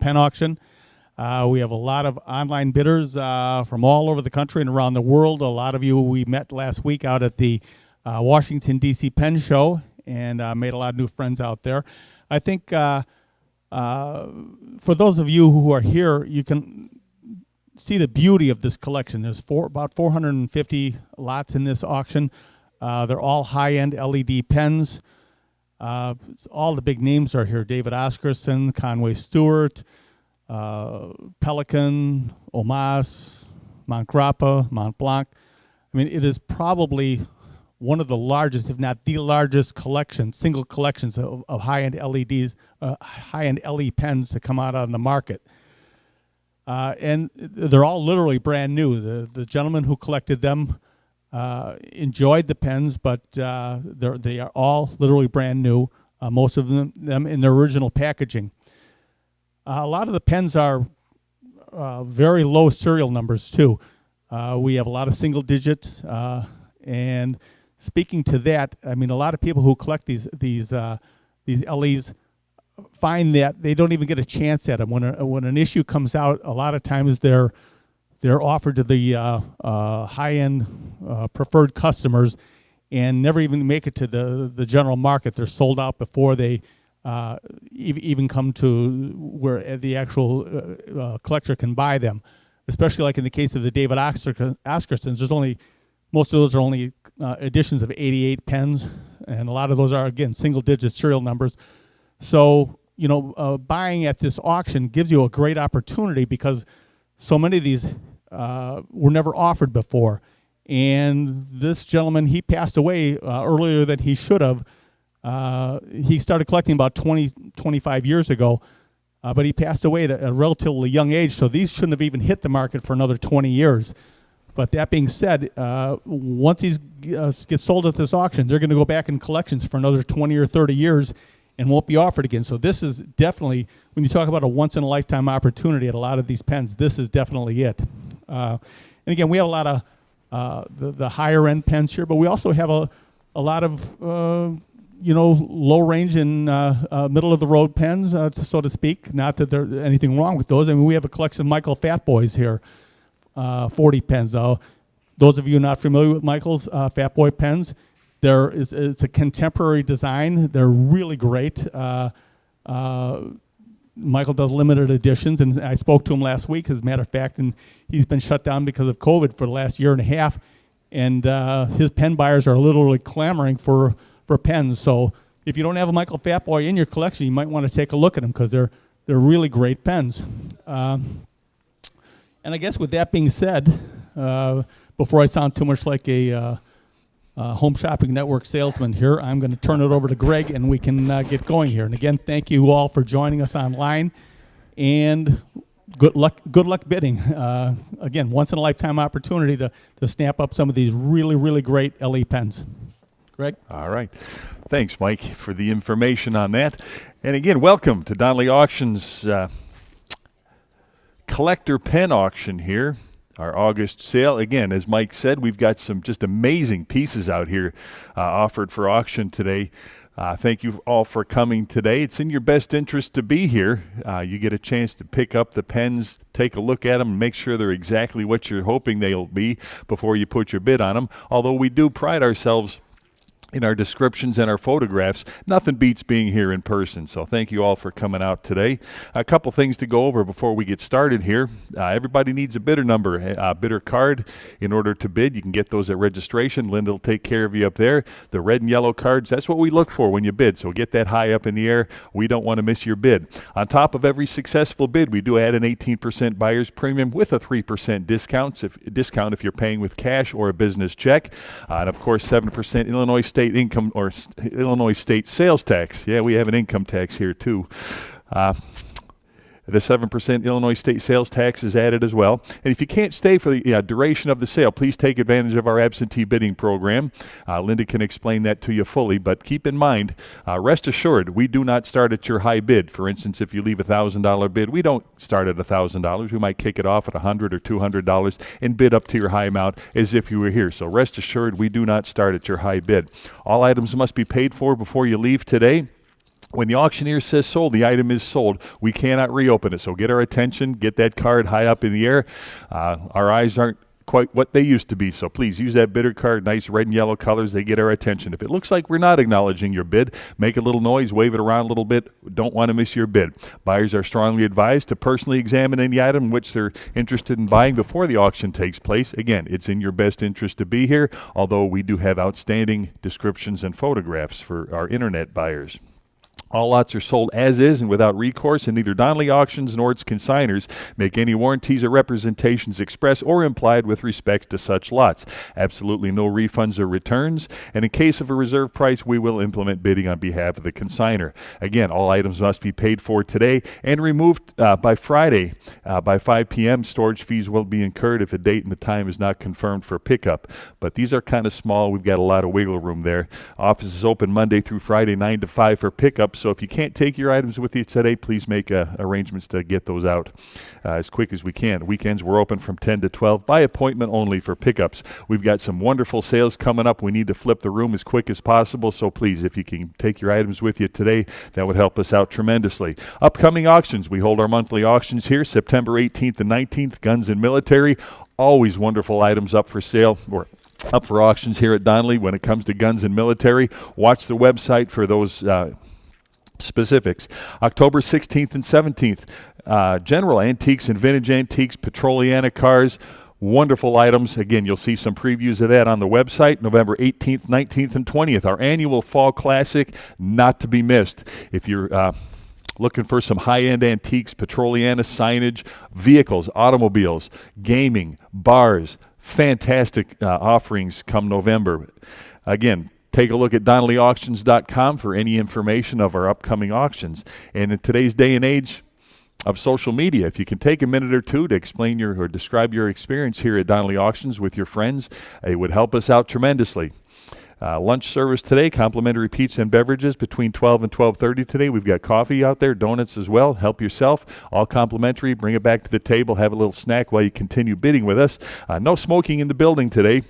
pen auction. We have a lot of online bidders from all over the country and around the world. A lot of you we met last week out at the Washington, D.C. Pen Show, and made a lot of new friends out there. I think for those of you who are here, you can see the beauty of this collection. There's about 450 lots in this auction. They're all high-end LED pens. All the big names are here: David Oscarson, Conway Stewart, Pelican, Omas, Montgrappa, Montblanc. I mean, it is probably one of the largest, if not the largest single collections of high-end LEDs, high-end LE pens to come out on the market. And they're all literally brand new. The gentleman who collected them enjoyed the pens, but they are all literally brand new, most of them in their original packaging. A lot of the pens are very low serial numbers, too. We have a lot of single digits, and speaking to that, I mean, a lot of people who collect these LEs find that they don't even get a chance at them. When an issue comes out, a lot of times they're offered to the high-end preferred customers and never even make it to the general market. They're sold out before they even come to where the actual collector can buy them. Especially like in the case of the David Oscarsons, most of those are only editions of 88 pens, and a lot of those are, again, single-digit serial numbers. So, buying at this auction gives you a great opportunity because so many of these were never offered before. And this gentleman, he passed away earlier than he should have. He started collecting about 25 years ago, but he passed away at a relatively young age, so these shouldn't have even hit the market for another 20 years. But that being said, once these get sold at this auction, they're going to go back in collections for another 20 or 30 years and won't be offered again. So this is definitely, when you talk about a once-in-a-lifetime opportunity at a lot of these pens, this is definitely it. And again, we have a lot of the higher-end pens here, but we also have a lot of low-range and middle-of-the-road pens, so to speak. Not that there's anything wrong with those. I mean, we have a collection of Michael Fat Boys here. 40 pens. Those of you not familiar with Michael's Fat Boy pens, it's a contemporary design. They're really great. Michael does limited editions, and I spoke to him last week, as a matter of fact, and he's been shut down because of COVID for the last year and a half, and his pen buyers are literally clamoring for pens. So if you don't have a Michael Fat Boy in your collection, you might want to take a look at them because they're really great pens. And I guess with that being said, before I sound too much like a Home Shopping Network salesman here, I'm going to turn it over to Greg, and we can get going here. And again, thank you all for joining us online, and good luck bidding. Again, once-in-a-lifetime opportunity to snap up some of these really, really great LE pens. Greg? All right. Thanks, Mike, for the information on that. And again, welcome to Donley Auctions collector pen auction here, our August sale. Again, as Mike said, we've got some just amazing pieces out here offered for auction today. Thank you all for coming today. It's in your best interest to be here. You get a chance to pick up the pens, take a look at them, and make sure they're exactly what you're hoping they'll be before you put your bid on them. Although we do pride ourselves in our descriptions and our photographs, nothing beats being here in person. So thank you all for coming out today. A couple things to go over before we get started here. Everybody needs a bidder number, a bidder card in order to bid. You can get those at registration. Linda will take care of you up there. The red and yellow cards, that's what we look for when you bid. So get that high up in the air. We don't want to miss your bid. On top of every successful bid, we do add an 18% buyer's premium with a 3% discount if you're paying with cash or a business check. And of course, 7% Illinois State income or Illinois State sales tax. Yeah, we have an income tax here too. The 7% Illinois State sales tax is added as well. And if you can't stay for the duration of the sale, please take advantage of our absentee bidding program. Linda can explain that to you fully, but keep in mind, rest assured, we do not start at your high bid. For instance, if you leave a $1,000 bid, we don't start at $1,000. We might kick it off at $100 or $200 and bid up to your high amount as if you were here. So rest assured, we do not start at your high bid. All items must be paid for before you leave today. When the auctioneer says sold, the item is sold. We cannot reopen it. So get our attention, get that card high up in the air. Our eyes aren't quite what they used to be, so please use that bidder card. Nice red and yellow colors, they get our attention. If it looks like we're not acknowledging your bid, make a little noise, wave it around a little bit. Don't want to miss your bid. Buyers are strongly advised to personally examine any item which they're interested in buying before the auction takes place. Again, it's in your best interest to be here, although we do have outstanding descriptions and photographs for our internet buyers. All lots are sold as is and without recourse, and neither Donley Auctions nor its consignors make any warranties or representations express or implied with respect to such lots. Absolutely no refunds or returns, and in case of a reserve price, we will implement bidding on behalf of the consignor. Again, all items must be paid for today and removed by Friday by 5 p.m. Storage fees will be incurred if a date and the time is not confirmed for pickup. But these are kind of small. We've got a lot of wiggle room there. Office is open Monday through Friday, 9 to 5 for pickup. So if you can't take your items with you today, please make arrangements to get those out as quick as we can. Weekends we're open from 10 to 12 by appointment only for pickups. We've got some wonderful sales coming up. We need to flip the room as quick as possible. So please, if you can take your items with you today, that would help us out tremendously. Upcoming auctions. We hold our monthly auctions here September 18th and 19th. Guns and military. Always wonderful items up for sale or up for auctions here at Donley when it comes to guns and military. Watch the website for those specifics. October 16th and 17th, general antiques and vintage antiques, Petroliana cars, wonderful items. Again, you'll see some previews of that on the website. November 18th, 19th, and 20th, our annual fall classic, not to be missed. If you're looking for some high-end antiques, Petroliana signage, vehicles, automobiles, gaming, bars, fantastic offerings come November. Again, take a look at DonleyAuctions.com for any information of our upcoming auctions. And in today's day and age of social media, if you can take a minute or two to explain or describe your experience here at Donley Auctions with your friends, it would help us out tremendously. Lunch service today, complimentary pizza and beverages between 12 and 12:30 today. We've got coffee out there, donuts as well. Help yourself, all complimentary. Bring it back to the table, have a little snack while you continue bidding with us. No smoking in the building today.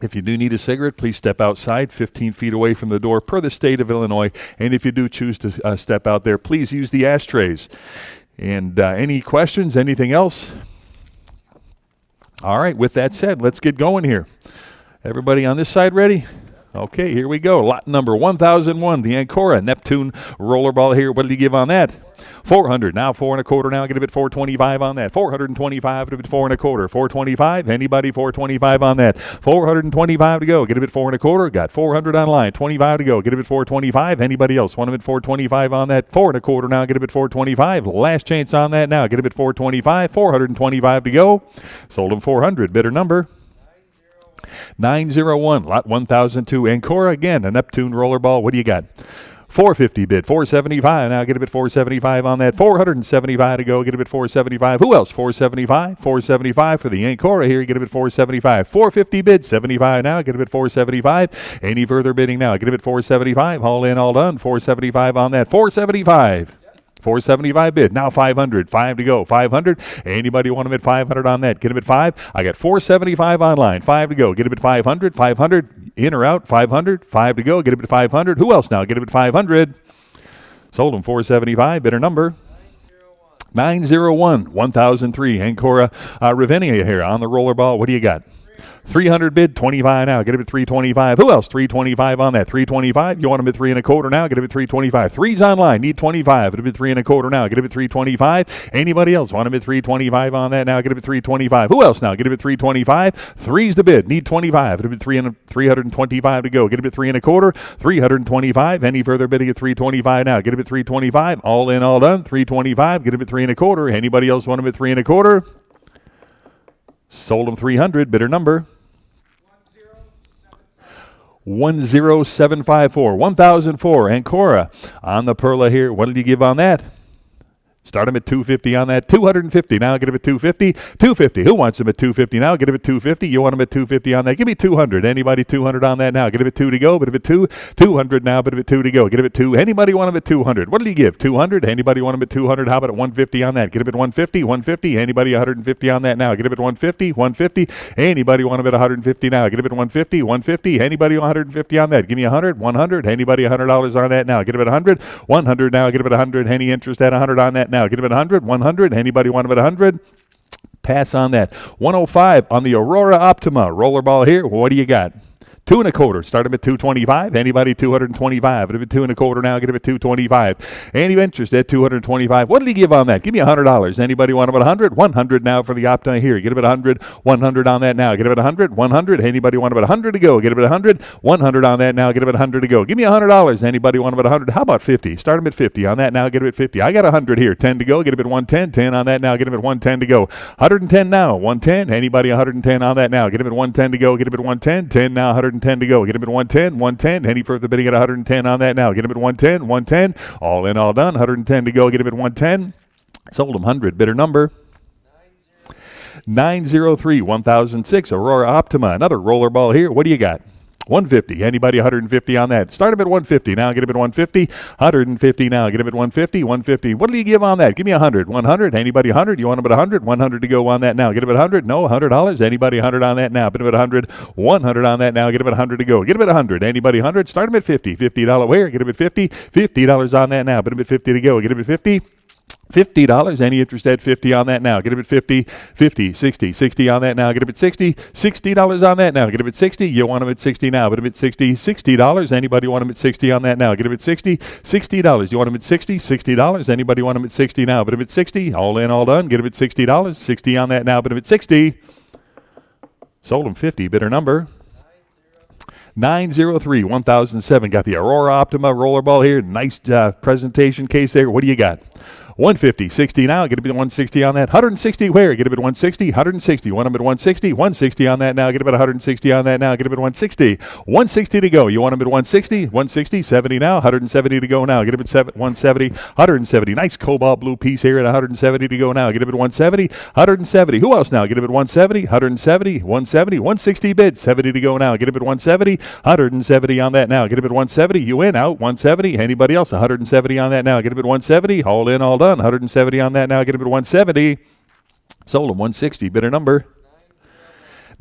If you do need a cigarette, please step outside 15 feet away from the door per the state of Illinois. And if you do choose to step out there, please use the ashtrays. And any questions, anything else? All right, with that said, let's get going here. Everybody on this side ready? Okay, here we go. Lot number 1001, the Ancora Neptune rollerball here. What did he give on that? 400. Now 4 1/4. Now get a bit 425 on that. 425 to bit 4 1/4. 425. Anybody 425 on that? 425 to go. Get a bit 4 1/4. Got 400 online. 25 to go. Get a bit 425. Anybody else want a bit 425 on that? 4 1/4. Now get a bit 425. Last chance on that. Now get a bit 425. 425 to go. Sold him 400. Bidder number 901, lot 1002, Ancora, again, a Neptune rollerball. What do you got? 450 bid, 475. Now get a bit 475 on that. 475 to go. Get a bit 475. Who else? 475. 475 for the Ancora here. Get a bit 475. 450 bid, 75 now. Get a bit 475. Any further bidding now? Get a bit 475. All in, all done. 475 on that. 475. 475 bid. Now 500. 5 to go. 500. Anybody want them at 500 on that? Get them at 5. I got 475 online. 5 to go. Get them at 500. 500. In or out? 500. 5 to go. Get them at 500. Who else now? Get them at 500. Sold them 475. Bidder number 901. 1003. Ancora Ravinia here on the rollerball. What do you got? 300 bid, 25 now. Get him at 325. Who else? 325 on that. 325. You want him at 3 1/4 now? Get him at 325. 3's online. Need 25. Get him at 3 1/4 now. Get him at 325. Anybody else want him at 325 on that now? Get him at 325. Who else now? Get him at 325. 3's the bid. Need 25. Get him at 325 to go. Get him at 3 1/4. 325. Any further bidding at 325 now? Get him at 325. All in, all done. 325. Get him at 3 1/4. Anybody else want him at 3 1/4? Sold him 300. Bidder number 10754. 1004. Ancora on the Perla here. What did you give on that? Start them at 250 on that. 250 now. Get them at 250. 250. Who wants them at 250 now? Get them at 250. You want them at 250 on that? Give me 200. Anybody 200 on that now? Get them at 2 to go. Bit of at 2. 200 now. Bit of at 2 to go. Get them at 2. Anybody want them at 200? What did he give? 200. Anybody want them at 200? How about at 150 on that? Get them at 150. 150. Anybody 150 on that now? Get them at 150. 150. Anybody want them at 150 now? Get them at 150. 150. Anybody 150 on that? Give me 100. 100. Anybody $100 on that now? Get them at 100. 100 now. Get them at 100. Any interest at 100 on that now? Get them at 100. 100. Anybody want them at 100? Pass on that. 105 on the Aurora Optima. Rollerball here. What do you got? 2 1/4. Start them at 225. Anybody 225. Get him at 2 1/4 now. Get him at 225. Any interest at 225? What did he give on that? Give me $100. Anybody want him at 100? 100 now for the Optima here. Get him at 100. 100 on that now. Get him at 100. 100. Anybody want him at 100 to go? Get him at 100. 100 on that now. Get him at 100 to go. Give me $100. Anybody want him at 100? How about 50? Start him at 50 on that now. Get him at 50. I got 100 here. 10 to go. Get him at 110. 10 on that now. Get him at 110 to go. 110 now. 110. Anybody 110 on that now? Get him at 110 to go. Get him at 110. 10 now. 110 to go. Get him at 110, 110. Any further bidding at 110 on that now? Get him at 110, 110. All in, all done. 110 to go. Get him at 110. Sold him 100. Bidder number 903, 1006. Aurora Optima. Another rollerball here. What do you got? 150. Anybody 150 on that? Start him at 150 now. Get him at 150. 150 now. Get him at 150. 150. What do you give on that? Give me 100. 100. Anybody 100? You want him at 100? 100 to go on that now. Get him at 100. No, $100. Anybody 100 on that now? Get him at 100. 100 on that now. Get him at 100 to go. Get him at 100. Anybody 100? Start him at 50. $50 where? Get him at 50. $50 on that now. Put him at 50 to go. Get him at 50. $50. Any interest at 50 on that now? Get him at 50, 50, 60, 60 on that now. Get him at 60, $60 on that now. Get him at 60. You want him at 60 now. Put him at 60, $60. Anybody want him at 60 on that now? Get him at 60, $60. You want him at 60, $60. Anybody want him at 60 now? Put him at 60. All in, all done. Get him at $60. 60 on that now. Put him at 60. Sold him 50. Bidder number 903, 1007. Got the Aurora Optima rollerball here. Nice presentation case there. What do you got? 150, 60 now. Get him at 160 on that. 160 where? Get him at 160. 160. Want him at 160. 160 on that now. Get him at 160 on that now. Get him at 160. 160 to go. You want him at 160. 160. 70 now. 170 to go now. Get him at 170. 170. Nice cobalt blue piece here at 170 to go now. Get him at 170. 170. Who else now? Get him at 170. 170. 170. 160 bid. 70 to go now. Get him at 170. 170 on that now. Get him at 170. You in, out. 170. Anybody else? 170 on that now. Get him at 170. All in, all done. 170 on that now. Get him at 170. Sold him 160. Bidder number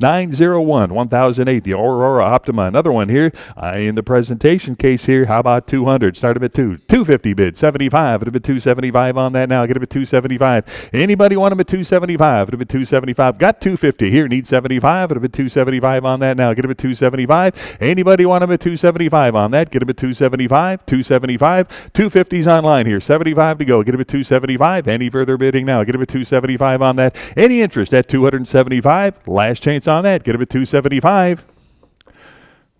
901, 1008. The Aurora Optima. Another one here in the presentation case here. How about 200? Start him at 250 bid. 75. Put him at 275 on that now. Get him at 275. Anybody want him at 275? Put him at 275. Got 250 here. Need 75. Put him at 275 on that now. Get him at 275. Anybody want him at 275 on that? Get him at 275. 275. 250's online here. 75 to go. Get him at 275. Any further bidding now? Get him at 275 on that. Any interest at 275? Last chance on that. Get him at 275.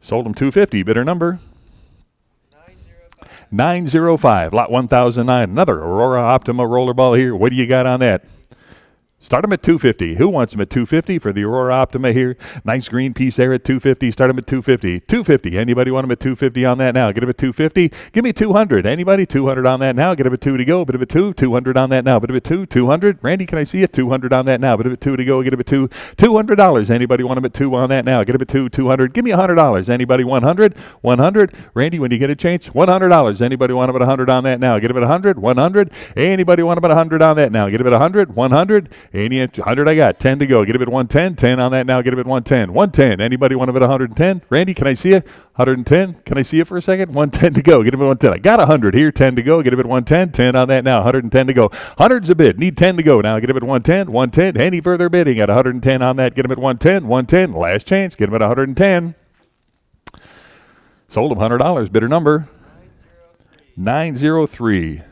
Sold him 250. Bidder number 905. Lot 1009. Another Aurora Optima rollerball here. What do you got on that? Start him at 250. Who wants him at 250 for the Aurora Optima here? Nice green piece there at 250. Start him at 250. 250. Anybody want him at 250 on that now? Get him at 250. Give me 200. Anybody? 200 on that now. Get him at 2 to go. Bit of a 2. 200 on that now. Bit of a 2. 200. Randy, can I see it? 200 on that now. Bit of a 2 to go. Get him at 2. $200. Anybody want him at 2 on that now? Get him at 2. 200. Give me $100. Anybody 100? 100. Randy, when you get a chance, $100. Anybody want him at 100 on that now? Get him at 100. 100. Anybody want him at 100 on that now? Get him at 100. 100. Any 100 I got. 10 to go. Get him at 110. 10 on that now. Get him at 110. 110. Anybody want him at 110? Randy, can I see it? 110. Can I see it for a second? 110 to go. Get him at 110. I got 100 here. 10 to go. Get him at 110. 10 on that now. 110 to go. 100's a bid. Need 10 to go now. Get him at 110. 110. Any further bidding at 110 on that? Get him at 110. 110. Last chance. Get him at 110. Sold him $100. Bidder number 903.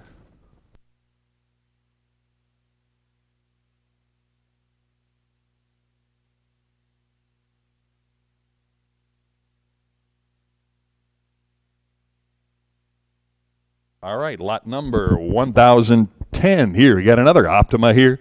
All right, lot number 1010 here. We got another Optima here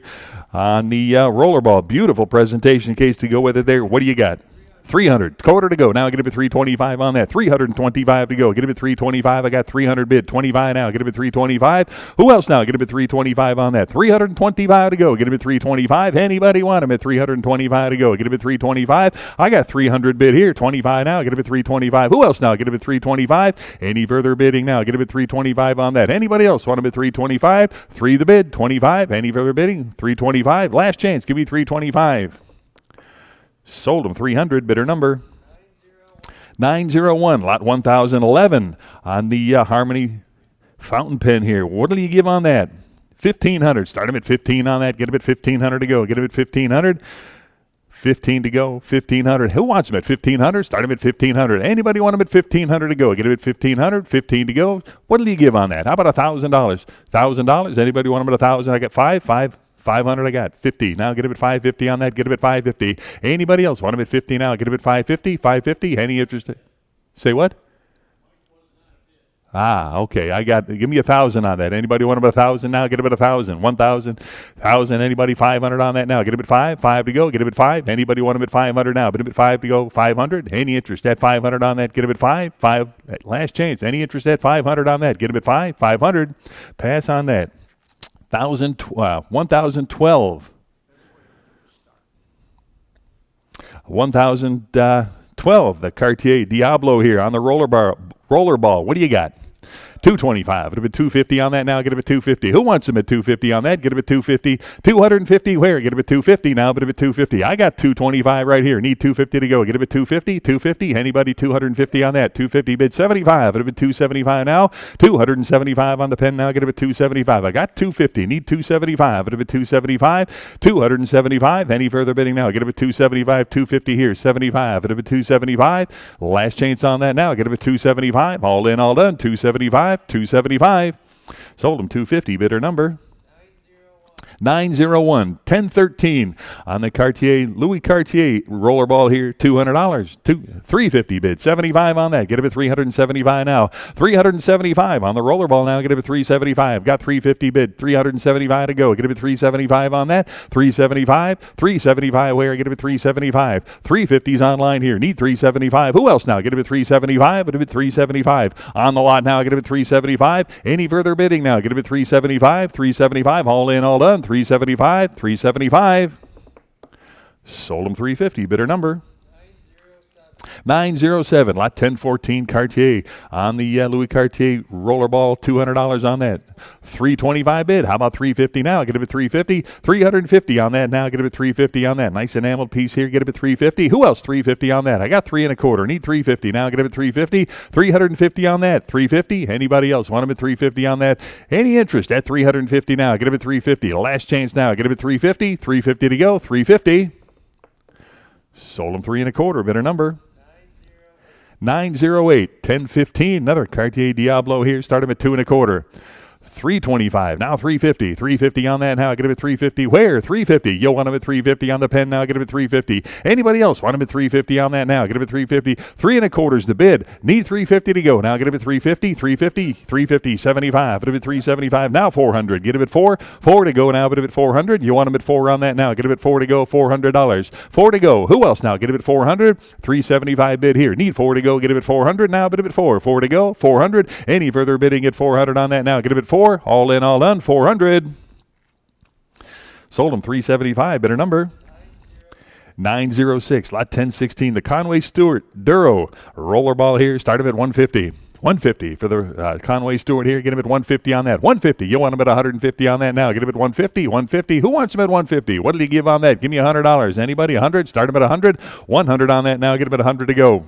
on the rollerball. Beautiful presentation case to go with it there. What do you got? 300. Quarter to go. Now get him at 325 on that. 325 to go. Get him at 325. I got 300 bid. 25 now. Get him at 325. Who else now? Get him at 325 on that. 325 to go. Get him at 325. Anybody want him at 325 to go? Get him at 325. I got 300 bid here. 25 now. Get him at 325. Who else now? Get him at 325. Any further bidding now? Get him at 325 on that. Anybody else want him at 325? 3 the bid. 25. Any further bidding? 325. Last chance. Give me 325. Sold him 300. Bidder number 901. Lot 1011 on the Harmony fountain pen here. What will you give on that? 1500. Start him at 15 on that. Get him at 1500 to go. Get him at 1500. 15 to go. 1500. Who wants him at 1500? Start him at 1500. Anybody want him at 1500 to go? Get him at 1500. 15 to go. What will you give on that? How about $1,000? $1,000. Anybody want him at 1,000? I got 500. I got 50. Now get him at 550 on that. Get him at 550. Anybody else want him at 50 now? Get him at 550. 550. Any interest? Say what? Okay. Give me 1,000 on that. Anybody want him at 1,000 now? Get him at 1,000. 1,000. 1,000. Anybody 500 on that now? Get him at 5. 5 to go. Get him at 5. Anybody want him at 500 now? Get him at 5 to go. 500. Any interest at 500 on that? Get him at 5. 5. Last chance. Any interest at 500 on that? Get him at 5. 500. Pass on that. 1012. 1012. The Cartier Diablo here on the roller ball. What do you got? 225. Get him at 250 on that now. Get him at 250. Who wants him at 250 on that? Get him at 250. 250. Where? Get him at 250 now. Get him at 250. I got 225 right here. Need 250 to go. Get him at 250. 250. Anybody 250 on that? 250 bid 75. Get him at 275 now. 275 on the pen now. Get him at 275. I got 250. Need 275. Get him at 275. 275. Any further bidding now? Get him at 275. 250 here. 75. Get him at 275. Last chance on that now. Get him at 275. All in, all done. 275. 275. Sold him 250. Bidder number 901. 1013 on the Louis Cartier rollerball here. $200. 350 bid. 75 on that. Get him at 375 now. 375 on the rollerball now. Get him at 375. Got 350 bid. 375 to go. Get him at 375 on that. 375. 375 where? Get him at 375. 350's online here. Need 375. Who else now? Get him at 375. Get him at 375 on the lot now. Get him at 375. Any further bidding now? Get him at 375. 375. All in, all done. 375. 375. Sold him 350. Bidder number 907. Lot 1014 Cartier on the Louis Cartier rollerball. $200 on that. 325 bid. How about 350 now? Get him at 350. 350 on that now. Get him at 350 on that. Nice enameled piece here. Get him at 350. Who else? 350 on that. I got 3 1/4. Need 350 now. Get him at 350. 350 on that. 350. Anybody else want him at 350 on that? Any interest at 350 now? Get him at 350. Last chance now. Get him at 350. 350 to go. 350. Sold him 3 1/4. Bidder number 908. 1015. Another Cartier Diablo here. Start him at 2 1/4. 325. Now 350. 350 on that now. Get him at 350. Where? 350. You'll want him at 350 on the pen now. Get him at 350. Anybody else want him at 350 on that now? Get him at 350. 3 1/4's the bid. Need 350 to go. Now get him at 350. 350. 350. 75. Get him at 375. Now 400. Get him at 4. 4 to go now. Get him at 400. You want him at 4 on that now. Get him at 4 to go. $400. 4 to go. Who else now? Get him at 400. 375 bid here. Need 4 to go. Get him at 400 now. Get him at 4. 4 to go. 400. Any further bidding at 400 on that now? Get him at 4. All in, all done. 400. Sold him 375. Bidder number 906. Lot 1016. The Conway Stewart Duro rollerball here. Start him at 150. 150 for the Conway Stewart here. Get him at 150 on that. 150. You want him at 150 on that now. Get him at 150. 150. Who wants him at 150? What did he give on that? Give me $100. Anybody? 100. Start him at 100. 100 on that now. Get him at 100 to go.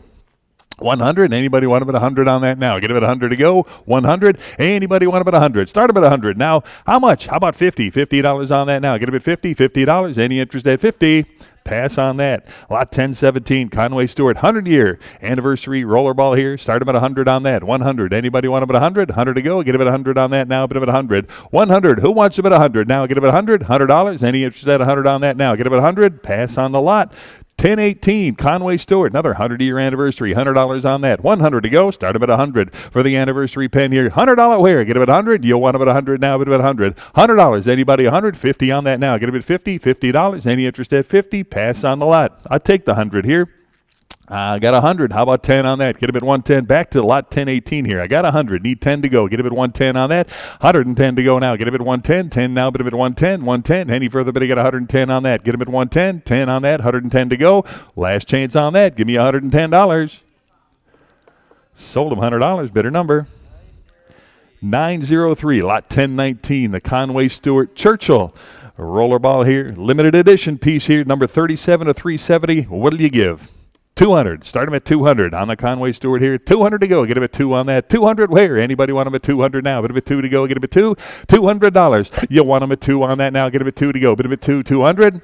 100. Anybody want him at 100 on that now? Get him at 100 to go. 100. Anybody want him at 100? Start him at 100 now. How much? How about 50? $50 on that now. Get him at 50. $50. Any interest at 50? Pass on that. Lot 1017 Conway Stewart 100-year anniversary rollerball here. Start him at 100 on that. 100. Anybody want him at 100? 100 to go. Get him at 100 on that now. Get him at 100. 100. Who wants him at 100 now? Get him at 100. $100. Any interest at 100 on that now? Get him at 100. Pass on the lot. 1018 Conway Stewart, another 100-year anniversary, $100 on that. 100 to go. Start him at 100 for the anniversary pen here. $100 where? Get him at 100. You'll want him at 100 now. Get him at 100. $100. Anybody 100? 50 on that now. Get him at 50. $50. Any interest at 50? Pass on the lot. I'll take the 100 here. I got 100. How about 10 on that? Get him at 110. Back to lot 1018 here. I got 100. Need 10 to go. Get him at 110 on that. 110 to go now. Get him at 110. 10 now. Bid him at 110. 110. Any further bid? I got 110 on that. Get him at 110. 10 on that. 110 to go. Last chance on that. Give me $110. Sold him $100. Bidder number 903. Lot 1019. The Conway Stewart Churchill rollerball here. Limited edition piece here. Number 37 to 370. What'll you give? 200. Start him at 200 on the Conway Stewart here. 200 to go. Get him at 2 on that. 200 where? Anybody want him at 200 now? Bid him at 2 to go. Get him at 2. $200. You want him at 2 on that now. Get him at 2 to go. Bid him at 2. 200.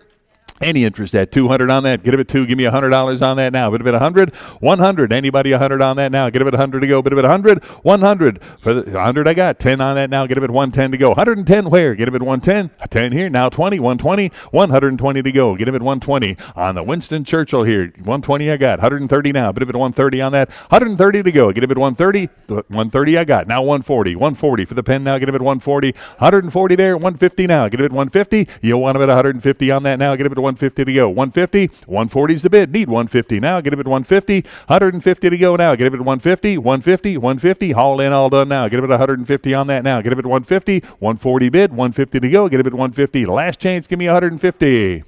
Any interest at 200 on that? Get him at 2. Give me $100 on that now. Bid him at 100. 100. Anybody 100 on that now? Get him at 100 to go. Bid him at 100. 100. For the 100 I got. 10 on that now. Get him at 110 to go. 110 where? Get him at 110. 10 here. Now 20. 120. 120 to go. Get him at 120 on the Winston Churchill here. 120 I got. 130 now. Bid him at 130 on that. 130 to go. Get him at 130. 130 I got. Now 140. 140 for the pen now. Get him at 140. 140 there. 150 now. Get him at 150. You want him at 150 on that now. Get him at 150 to go. 150. 140 is the bid. Need 150 now. Get him at 150. 150 to go now. Get him at 150. 150. 150. All in, all done now. Get him at 150 on that now. Get him at 150. 140 bid. 150 to go. Get him at 150. Last chance. Give me 150.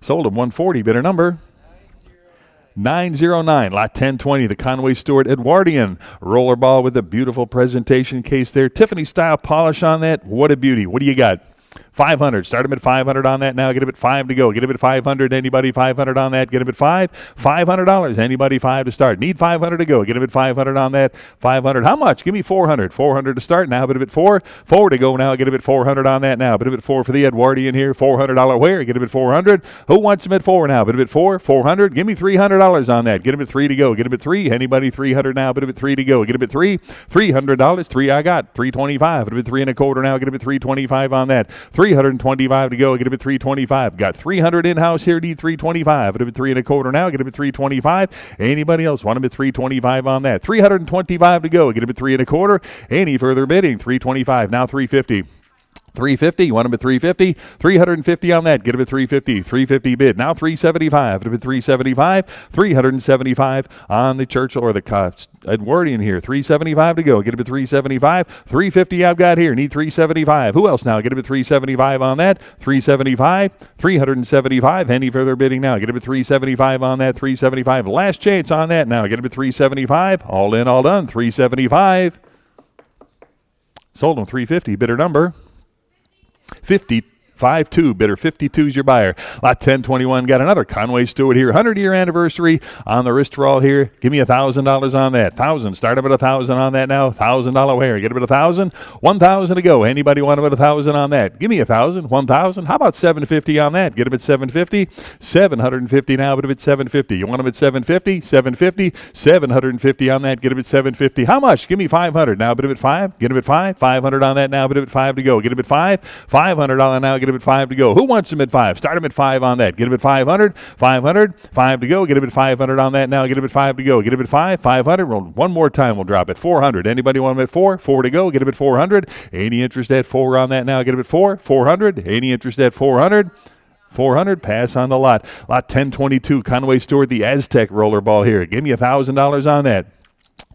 Sold him 140. Bidder number 909. Lot 1020. The Conway Stewart Edwardian rollerball with a beautiful presentation case there. Tiffany style polish on that. What a beauty. What do you got? 500. Start him at 500 on that now. Get him at 5 to go. Get him at 500. Anybody 500 on that? Get him at 5. $500. Anybody 5 to start? Need 500 to go. Get him at 500 on that. 500. How much? Give me 400. 400 to start now. Bid him at 4. 4 to go now. Get him at 400 on that now. Bid him at 4 for the Edwardian here. $400 where? Get him at 400. Who wants him at 4 now? Bid him at 4. 400. Give me $300 on that. Get him at 3 to go. Get him at 3. Anybody 300 now? Bid him at 3 to go. Get him at 3. $300. 3 I got. 325. Bid him at 3 1/4 now. Get him at 325 on that. 325 to go. Get him at 325. Got 300 in-house here. Need 325. Get him at 3 1/4 now. Get him at 325. Anybody else want him at 325 on that? 325 to go. Get him at 3 1/4. Any further bidding? 325. Now 350. 350. You want him at 350? 350 on that. Get him at 350. 350 bid. Now 375. Get him at 375. 375 on the Churchill or the Edwardian here. 375 to go. Get him at 375. 350 I've got here. Need 375. Who else now? Get him at 375 on that. 375. 375. Any further bidding now? Get him at 375 on that. 375. Last chance on that now. Get him at 375. All in, all done. 375. Sold him 350. Bidder number 52. Bidder 52 is your buyer. Lot 1021 got another Conway Stewart here. 100-year anniversary on the wrist roll here. Give me $1,000 on that. 1,000. Start him at 1,000 on that now. $1,000 where? Get him at 1,000. 1,000 to go. Anybody want him at 1,000 on that? Give me 1,000. 1,000. How about 750 on that? Get him at 750. 750 now. But him at 750. You want him at 750? 750. 750 on that. Get him at 750. How much? Give me 500 now. But him at 5. Get him at 5. 500 on that now. But him at 5 to go. Get him at 5. $500 now. Get him at 5 to go. Who wants him at 5? Start him at 5 on that. Get him at 500. 500. 5 to go. Get him at 500 on that now. Get him at 5 to go. Get him at 5. 500. One more time. We'll drop it. 400. Anybody want him at 4? 4 to go. Get him at 400. Any interest at 4 on that now? Get him at 4. 400. Any interest at 400? 400. Pass on the lot. Lot 1022. Conway Stewart, the Aztec rollerball here. Give me $1,000 on that.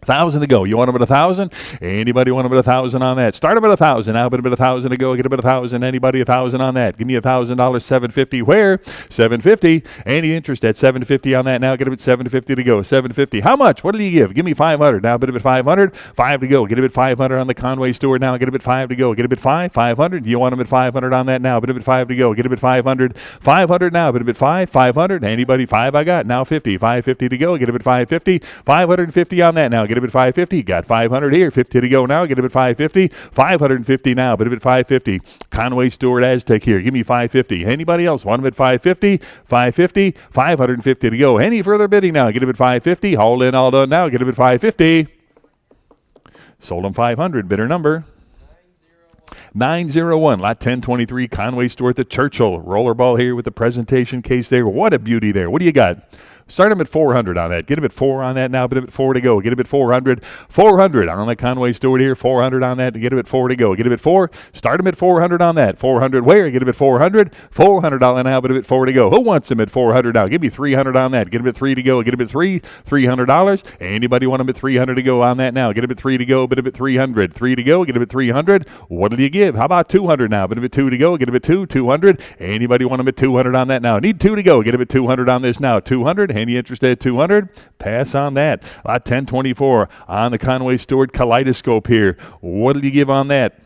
1,000 to go. You want him at 1,000? Anybody want him at 1,000 on that? Start him at 1,000. Now, but him at 1,000 to go. Get him at 1,000. Anybody 1,000 on that? Give me $1,000. 750. Where? 750. Any interest at 750 on that? Now, get him at 750 to go. 750. How much? What did he give? Give me 500. Now, but him at 500. 5 to go. Get him at 500 on the Conway Stewart. Now, get him at 5 to go. Get him at 5. 500. You want him at 500 on that now? But him at 5 to go. Get him at 500. 500 now. But him at 5. 500. Anybody 5 I got. Now 50. 550 to go. Get him at 550. 550 on that now. Get him at 550. Got 500 here. 50 to go now. Get him at 550. 550 now. But him at 550. Conway Stewart Aztec here. Give me 550. Anybody else want him at 550? 550. 550 to go. Any further bidding now? Get him at 550. All in, all done now. Get him at 550. Sold him 500. Bidder number 901, lot 1023, Conway Stewart, the Churchill. Rollerball here with the presentation case there. What a beauty there. What do you got? Start him at 400 on that. Get him at 4 on that now. Get him at 4 to go. Get him at 400. 400 on the Conway Stewart here. 400 on that. Get him at 4 to go. Get him at 4. Start him at 400 on that. 400 where? Get him at 400. $400 now. Get him at 4 to go. Who wants him at 400 now? Give me 300 on that. Get him at 3 to go. Get him at 3. $300. Anybody want him at 300 to go on that now? Get him at 3 to go. Get him at 300. 3 to go. Get him at 300. What did you give? How about 200 now? Get him at 2 to go. Get him at 2. 200. Anybody want him at 200 on that now? Need 2 to go. Get him at 200 on this now. 200. Any interest at 200? Pass on that. Lot 1024 on the Conway Stewart Kaleidoscope here. What did you give on that?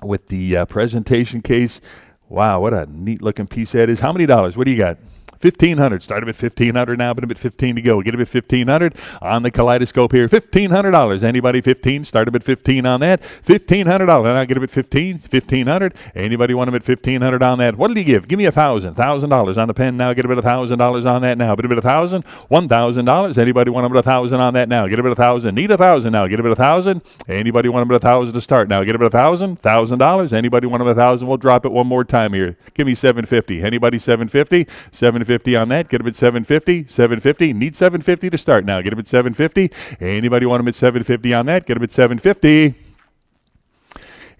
With the presentation case. Wow, what a neat looking piece that is. How many dollars? What do you got? 1,500. Start him at 1,500 now, but him at 15 to go. Get him at 1,500 on the Kaleidoscope here. $1,500. Anybody 15? Start him at 15 on that. $1,500. Now get him at 15. 1,500. Anybody want him at 1,500 on that? What did he give? Give me $1,000. $1,000 on the pen now. Get him at $1,000 on that now. But him at $1,000. $1,000. Anybody want him at $1,000 on that now? Get him at $1,000. Need $1,000 now. Get him at $1,000. Anybody want him at $1,000 to start now? Get him at $1,000. $1,000. Anybody want him at $1,000? We'll drop it one more time here. Give me $750. Anybody $750? $750 on that. Get him at $750. $750. Need $750 to start now. Get him at $750. Anybody want him at $750 on that? Get him at $750.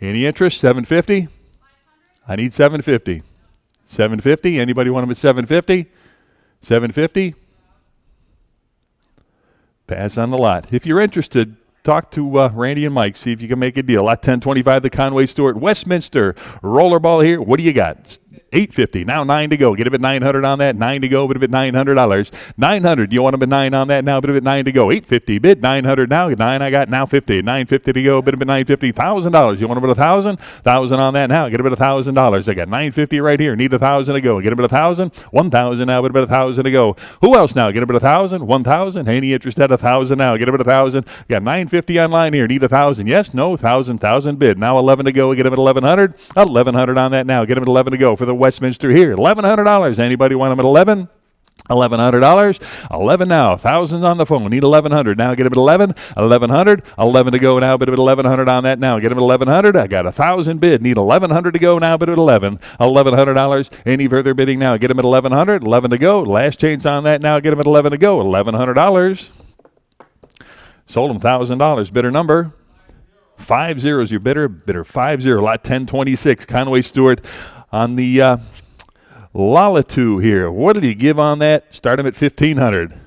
Any interest? $750. I need $750. $750. Anybody want him at $750? $750. Pass on the lot. If you're interested, talk to Randy and Mike. See if you can make a deal. Lot 1025, the Conway Stewart, Westminster. Rollerball here. What do you got? $850. Now 9 to go. Get him at 900 on that. 9 to go. Bid him at $900. 900. You want him at 9 on that now? Bid him at 9 to go. 850. Bid 900 now. 9 I got now 50. 950 to go. Bid him at 950. $1,000. You want him at 1,000? 1,000 on that now. Get him at $1,000. I got 950 right here. Need 1,000 to go. Get him at 1,000. 1,000 now. Bid him at 1,000 to go. Who else now? Get him at 1,000. 1,000. Any interest at 1,000 now? Get him at 1,000. Got 950 online here. Need 1,000. Yes. No. 1,000 bid. Now 11 to go. Get him at 1,100. 1,100 on that now. Get him at 11 to go for the Westminster here. $1,100. Anybody want them at 11? $1,100. 11 now. Thousands on the phone. Need 1,100 now. Get him at 11. 1,100. 11 to go now. Bid him at 1,100 on that now. Get him at 1,100. I got 1,000 bid. Need 1,100 to go now. Bid at 11. $1,100. Any further bidding now? Get him at 1,100. 11 to go. Last chance on that now. Get him at 11 to go. $1,100. Sold him $1,000. Bidder number 50 is your bidder. Bidder 50. Lot 1026. Conway Stewart on the Lalatu here. What did he give on that? Start him at 1,500.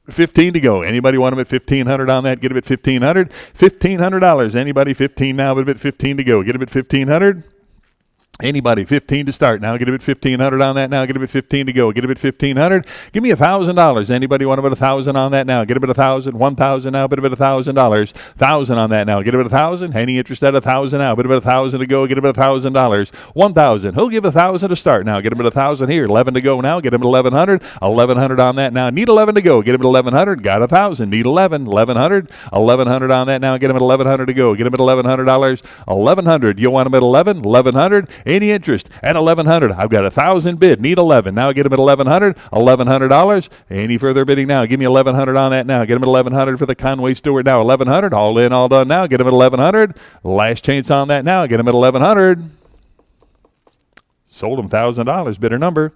15 to go. Anybody want him at 1,500 on that? Get him at 1,500. $1,500. Anybody 15 now? But at 15 to go. Get him at 1,500. Anybody 15 to start now? Get him at 1,500 on that now. Get him at 15 to go. Get him at 1,500. Give me $1,000. Anybody want him at 1,000 on that now? Get him at 1,000. 1,000 now. Bid him at $1,000. 1,000 on that now. Get him at 1,000. Any interest at 1,000 now? Bid him at 1,000 to go. Get him at $1,000. 1,000. Who'll give 1,000 to start now? Get him at 1,000 here. 11 to go now. Get him at 1,100. 1,100 on that now. Need 11 to go. Get him at 1,100. Got 1,000. Need 11. 1,100. 1,100 on that now. Get him at 1,100 to go. Get him at $1,100. 1,100. You want him at 11? 1,100. Any interest at 1,100? I've got 1,000 bid. Need 11. Now get him at 1,100. $1,100. Any further bidding now? Give me 1,100 on that now. Get him at 1,100 for the Conway Stewart now. 1,100. All in, all done now. Get him at 1,100. Last chance on that now. Get him at 1,100. Sold him $1,000. Bidder number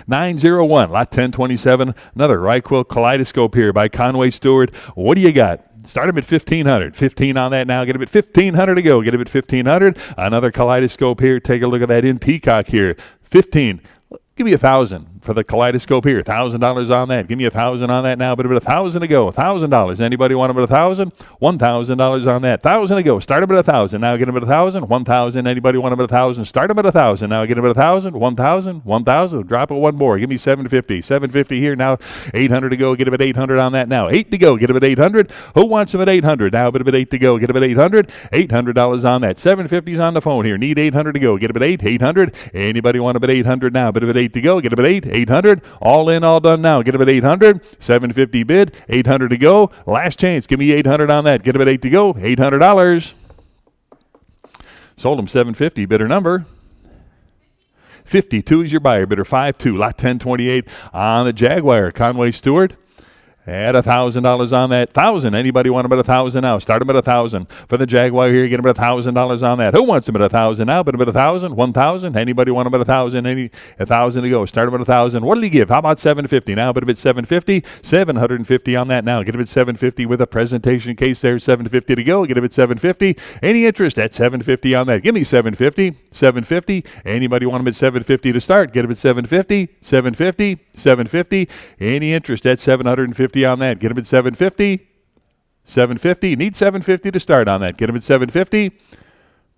901. Lot 1027. Another Ryquill Kaleidoscope here by Conway Stewart. What do you got? Start him at 1,500. 15 on that now. Get him at 1,500 to go. Get him at 1,500. Another Kaleidoscope here. Take a look at that in Peacock here. 15. Give me 1,000 for the Kaleidoscope here. $1,000 on that. Give me 1,000 on that now. But at 1,000 to go. $1,000. Anybody want him at 1,000? $1,000 on that. 1,000 to go. Start him at 1,000. Now get him at 1,000. 1,000. Anybody want him at 1,000? Start him at 1,000. Now get him at 1,000. 1,000. 1,000. Drop it one more. Give me 750. 750 here now. 800 to go. Get him at 800 on that now. 8 to go. Get him at 800. Who wants him at 800? Now bid him at 8 to go. Get him at 800. $800 on that. 750's on the phone here. Need 800 to go. Get him at 8. 800. Anybody want him at 800 now? Bid him at 8 to go. Get him at 8. 800. All in, all done now. Get him at 800. 750 bid. 800 to go. Last chance. Give me 800 on that. Get him at 8 to go. $800. Sold him 750. Bidder number 52 is your buyer. Bidder 52. Lot 1028 on the Jaguar. Conway Stewart. At $1,000 on that. 1,000. Anybody want them at 1,000 now? Start them at 1,000. For the Jaguar here, get them at $1,000 on that. Who wants them at 1,000 now? But them at 1,000. 1,000. Anybody want them at 1,000? 1,000 to go. Start them at 1,000. What did he give? How about 750 now? But a bit 750. 750 on that now. Get them at 750 with a presentation case there. 750 to go. Get them at 750. Any interest at 750 on that? Give me 750. 750. Anybody want them at 750 to start? Get them at 750. 750. 750. Any interest at 750 on that? Get them at 750. 750. Need 750 to start on that. Get them at 750.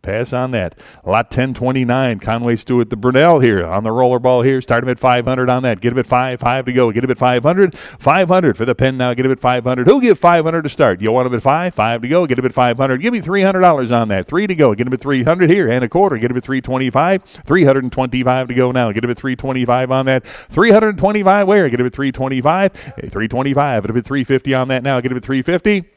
Pass on that. Lot 1029, Conway Stewart, the Brunel here on the roller ball here. Start him at 500 on that. Get him at 5 to go. Get him at 500. 500 for the pen now. Get him at 500. Who'll give 500 to start? You want him at 5 to go. Get him at 500. Give me $300 on that. 3 to go. Get him at 300 here and a quarter. Get him at 325. 325 to go now. Get him at 325 on that. 325 where? Get him at 325. 325. Get him at 350 on that now. Get him at 350.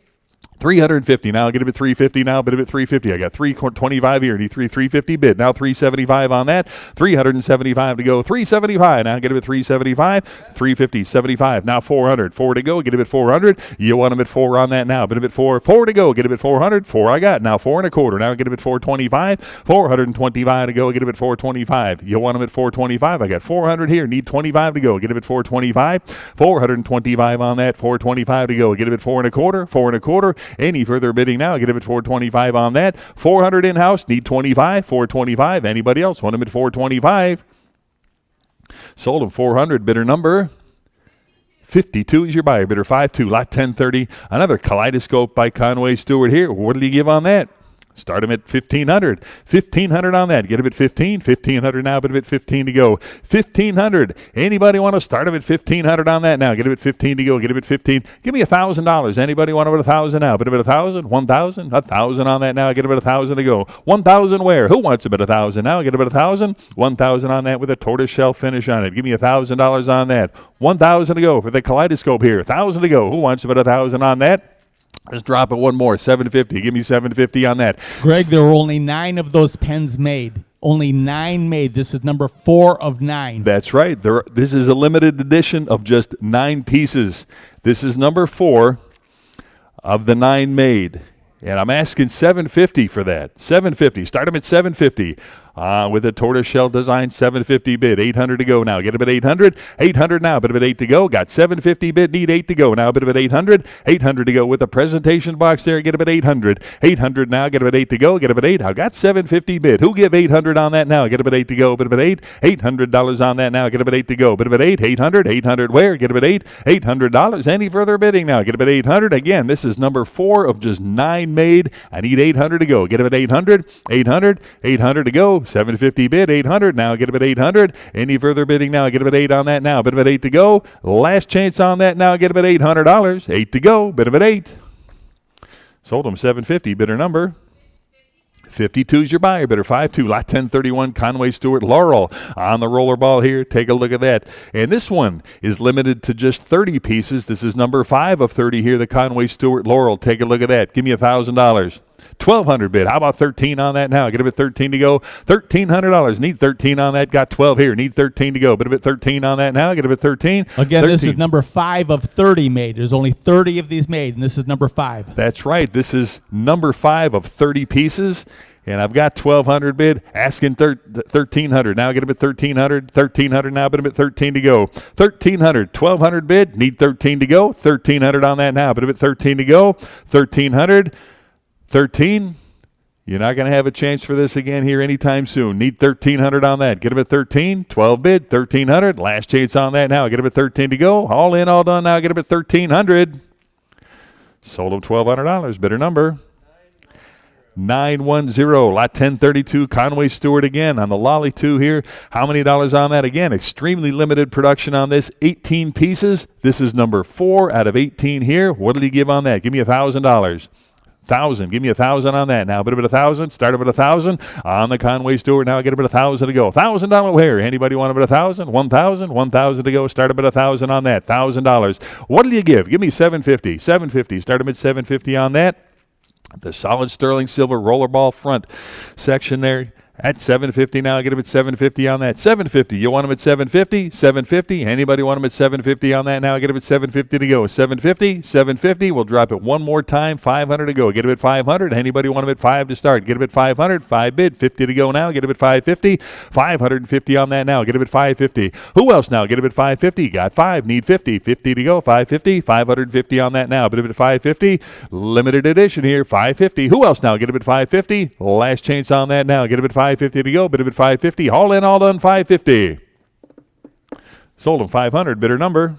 350 now. Get him at 350 now. Bid him at 350. I got 325 here. Need 350 bid. Now 375 on that. 375 to go. 375 now. Get him at 375. 350. 75. Now 400. 4 to go. Get him at 400. You want him at 4 on that now. Bid him at 4. 4 to go. Get him at 400. 4 I got. Now 4 and a quarter. Now get him at 425. 425 to go. Get him at 425. You want him at 425. I got 400 here. Need 25 to go. Get him at 425. 425 on that. 425 to go. Get him at 4 and a quarter. 4 and a quarter. Any further bidding now? Get him at 425 on that. 400 in-house. Need 25. 425. Anybody else want him at 425? Sold him 400. Bidder number 52 is your buyer. Bidder 52. Lot 1030. Another kaleidoscope by Conway Stewart here. What did he give on that? Start him at 1,500. 1,500 on that. Get him at 15. 1,500 now, but a bit 15 to go. 1,500. Anybody want to start him at 1,500 on that now? Get him at 15 to go. Get him at 15. Give me $1,000. Anybody want him at 1,000 now? But a bit 1,000. 1,000. 1,000 on that now. Get him at 1,000 to go. 1,000 where? Who wants him at 1,000 now? Get him at 1,000. 1,000 on that with a tortoiseshell finish on it. Give me $1,000 on that. 1,000 to go for the kaleidoscope here. 1,000 to go. Who wants him at 1,000 on that? Let's drop it one more. 750. Give me 750 on that. Greg, there were only 9 of those pens made. Only 9 made. This is number 4 of 9. That's right. This is a limited edition of just 9 pieces. This is number 4 of the 9 made. And I'm asking $750 for that. $750. Start them at $750. With a tortoiseshell design, $750 bid. $800 to go now. Get him at $800. $800 now. Bit of an $8 to go. Got $750 bid. Need $8 to go now. Bit of an $800. $800 to go with a presentation box there. Get him at $800. $800 now. Get him at $8 to go. Get him at $8. I got $750 bid. Who give $800 on that now? Get him at $8 to go. Bit of an $8. $800 on that now. Get him at $8 to go. Bit of an $8. $800. $800 where? Get him at $8. $800. Any further bidding now? Get him at $800. Again, this is number 4 of just 9 made. I need $800 to go. Get him at $800. $800. $800 to go. 750 bid, 800 now. Get him at 800. Any further bidding now? Get him at 8 on that now. Bid him at 8 to go. Last chance on that now. Get him at $800. 8 to go. Bid him at 8. Sold him 750. Bidder number 52 is your buyer. Bidder 52. Lot 1031 Conway Stewart Laurel on the roller ball here. Take a look at that. And this one is limited to just 30 pieces. This is number 5 of 30 here. The Conway Stewart Laurel. Take a look at that. Give me $1,000. 1,200 bid. How about 13 on that now? Get him at 13 to go. $1,300. Need 13 on that. Got 12 here. Need 13 to go. Bid him at 13 on that now. Get him at 13. Again, 13. This is number 5 of 30 made. There's only 30 of these made, and this is number 5. That's right. This is number 5 of 30 pieces. And I've got 1,200 bid, asking 1,300. Now get him at 1,300. 1,300 now, bid him at 13 to go. 1,300. 1,200 bid, need 13 to go. 1,300 on that now, bid him at 13 to go. 1,300. 13. You're not going to have a chance for this again here anytime soon. Need 1,300 on that. Get him at 13. 12 bid, 1,300. Last chance on that now. Get him at 13 to go. All in, all done now. Get him at 1,300. Sold him $1,200. Bidder number 910. Lot 1032 Conway Stewart again on the Lolly 2 here. How many dollars on that? Again, extremely limited production on this. 18 pieces. This is number 4 out of 18 here. What did he give on that? Give me $1,000. 1,000. Give me 1,000 on that. Now, bid him at 1,000. Start him at 1,000 on the Conway Stewart. Now, get him at 1,000 to go. $1,000 where? Anybody want him at 1,000? 1,000. 1,000 to go. Start him at 1,000 on that. $1,000. What do you give? Give me 750. 750. Start him at 750 on that. The solid sterling silver rollerball front section there. At $750 now, get them at $750 on that. $750. You want them at $750? $750. Anybody want them at $750 on that now? Get them at $750 to go. $750. $750. We'll drop it one more time. $500 to go. Get them at $500. Anybody want them at $5 to start? Get them at $500. 5 bid. $50 to go now. Get them at $550. $550 on that now. Get them at $550. Who else now? Get them at $550. Got 5. Need 50. 50 to go. $550. $550 on that now. Get them at $550. Limited edition here. $550. Who else now? Get them at $550. Last chance on that now. Get them at $550 to go. Bid at $550. All in, all done. $550. Sold them $500. Bidder number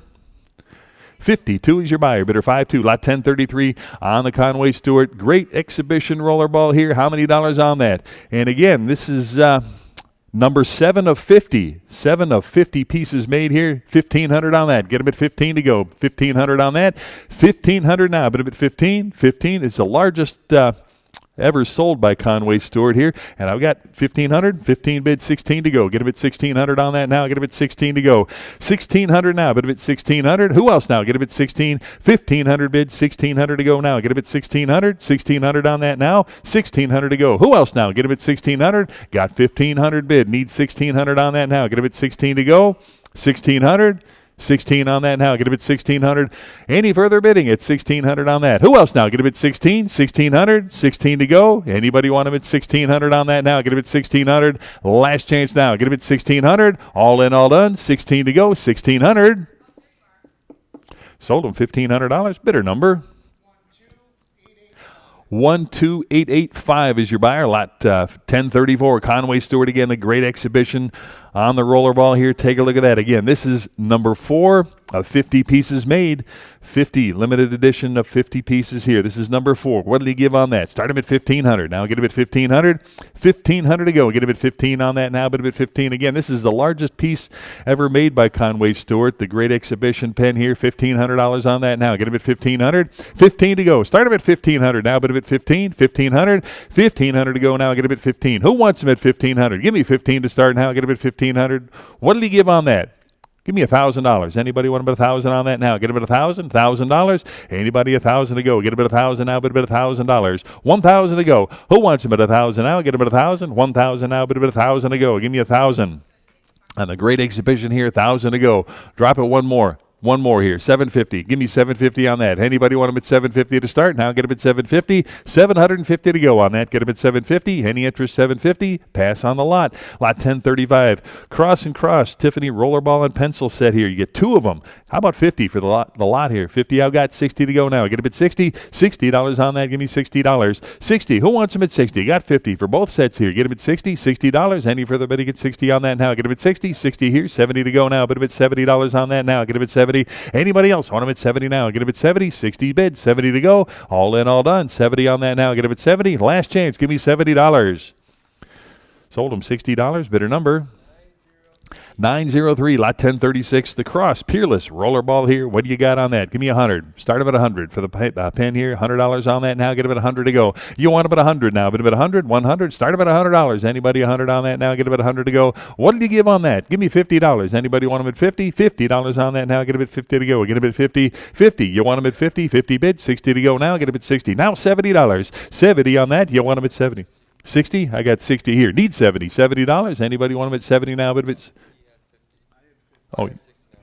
52 is your buyer. Bidder 52. Lot 1033 on the Conway Stewart. Great exhibition rollerball here. How many dollars on that? And again, this is number 7 of 50. 7 of 50 pieces made here. $1,500 on that. Get them at 15 to go. $1,500 on that. $1,500 now. Bid at 15. 15 is the largest ever sold by Conway Stewart here. And I've got 1,500, 15 bid, 16 to go. Get him at 1,600 on that now. Get him at 16 to go. 1,600 now. Bid him at 1,600. Who else now? Get him at 16. 1,500 bid, 1,600 to go now. Get him at 1,600. 1,600 on that now. 1,600 to go. Who else now? Get him at 1,600. Got 1,500 bid. Need 1,600 on that now. Get him at 16 to go. 1,600. 16 on that now. Get him at 1,600. Any further bidding at 1,600 on that? Who else now? Get him at 16. 1,600. 16 to go. Anybody want him at 1,600 on that now? Get him at 1,600. Last chance now. Get him at 1,600. All in, all done. 16 to go. 1,600. Sold him $1,500. Bidder number 12885 is your buyer. Lot 1034. Conway Stewart again. A great exhibition on the rollerball here. Take a look at that. Again, this is number 4 of 50 pieces made. 50 limited edition of 50 pieces here. This is number 4. What did he give on that? Start him at 1,500. Now get him at 1,500. 1,500 to go. Get him at 15 on that now. But him at 15 again. This is the largest piece ever made by Conway Stewart. The great exhibition pen here. $1,500 on that now. Get him at 1,500. 15 to go. Start him at 1,500 now. But him at 15. 1,500. 1,500 to go now. Get him at 15. Who wants him at 1,500? Give me 15 to start now. Get him at 1,500. What did he give on that? Give me $1,000. Anybody want him at 1,000 on that now? Get him at 1,000. $1,000. Anybody 1,000 to go? Get him at 1,000 now. Bid him at $1,000. 1,000 to go. Who wants him at 1,000 now? Get him at 1,000. 1,000 now. Bid him at 1,000 to go. Give me 1,000. On the great exhibition here, 1,000 to go. Drop it one more. One more here, $750. Give me $750 on that. Anybody want him at $750 to start? Now get him at $750. $750 to go on that. Get him at $750. Any interest, $750. Pass on the lot. Lot 1035. Cross and cross. Tiffany rollerball and pencil set here. You get 2 of them. How about $50 for the lot here? 50. I've got 60 to go now. Get him at 60. $60 on that. Give me $60. 60. Who wants him at 60? Got 50 for both sets here. Get him at 60. $60. Any further bidding at 60 on that now? Get him at 60. 60 here. 70 to go now. Bid him at $70 on that now. Get him at 70. Anybody else want him at 70 now? Get him at 70. 60 bid. 70 to go. All in, all done. 70 on that now. Get him at 70. Last chance. Give me $70. Sold him $60. Bidder number 903. Lot 1036. The Cross Peerless rollerball here. What do you got on that? Give me 100. Start him at 100 for the pen here. $100 on that now. Get him at 100 to go. You want him at 100 now. Bid him at 100. 100. Start him at $100. Anybody 100 on that now? Get him at 100 to go. What did you give on that? Give me $50. Anybody want him at 50? $50 on that now. Get him at 50 to go. Get him at 50. 50. You want him at 50? 50 bid. 60 to go now. Get him at 60. Now $70. 70 on that. You want him at 70. 60. I got 60 here. Need 70. $70. Anybody want him at 70 now? But if it's oh,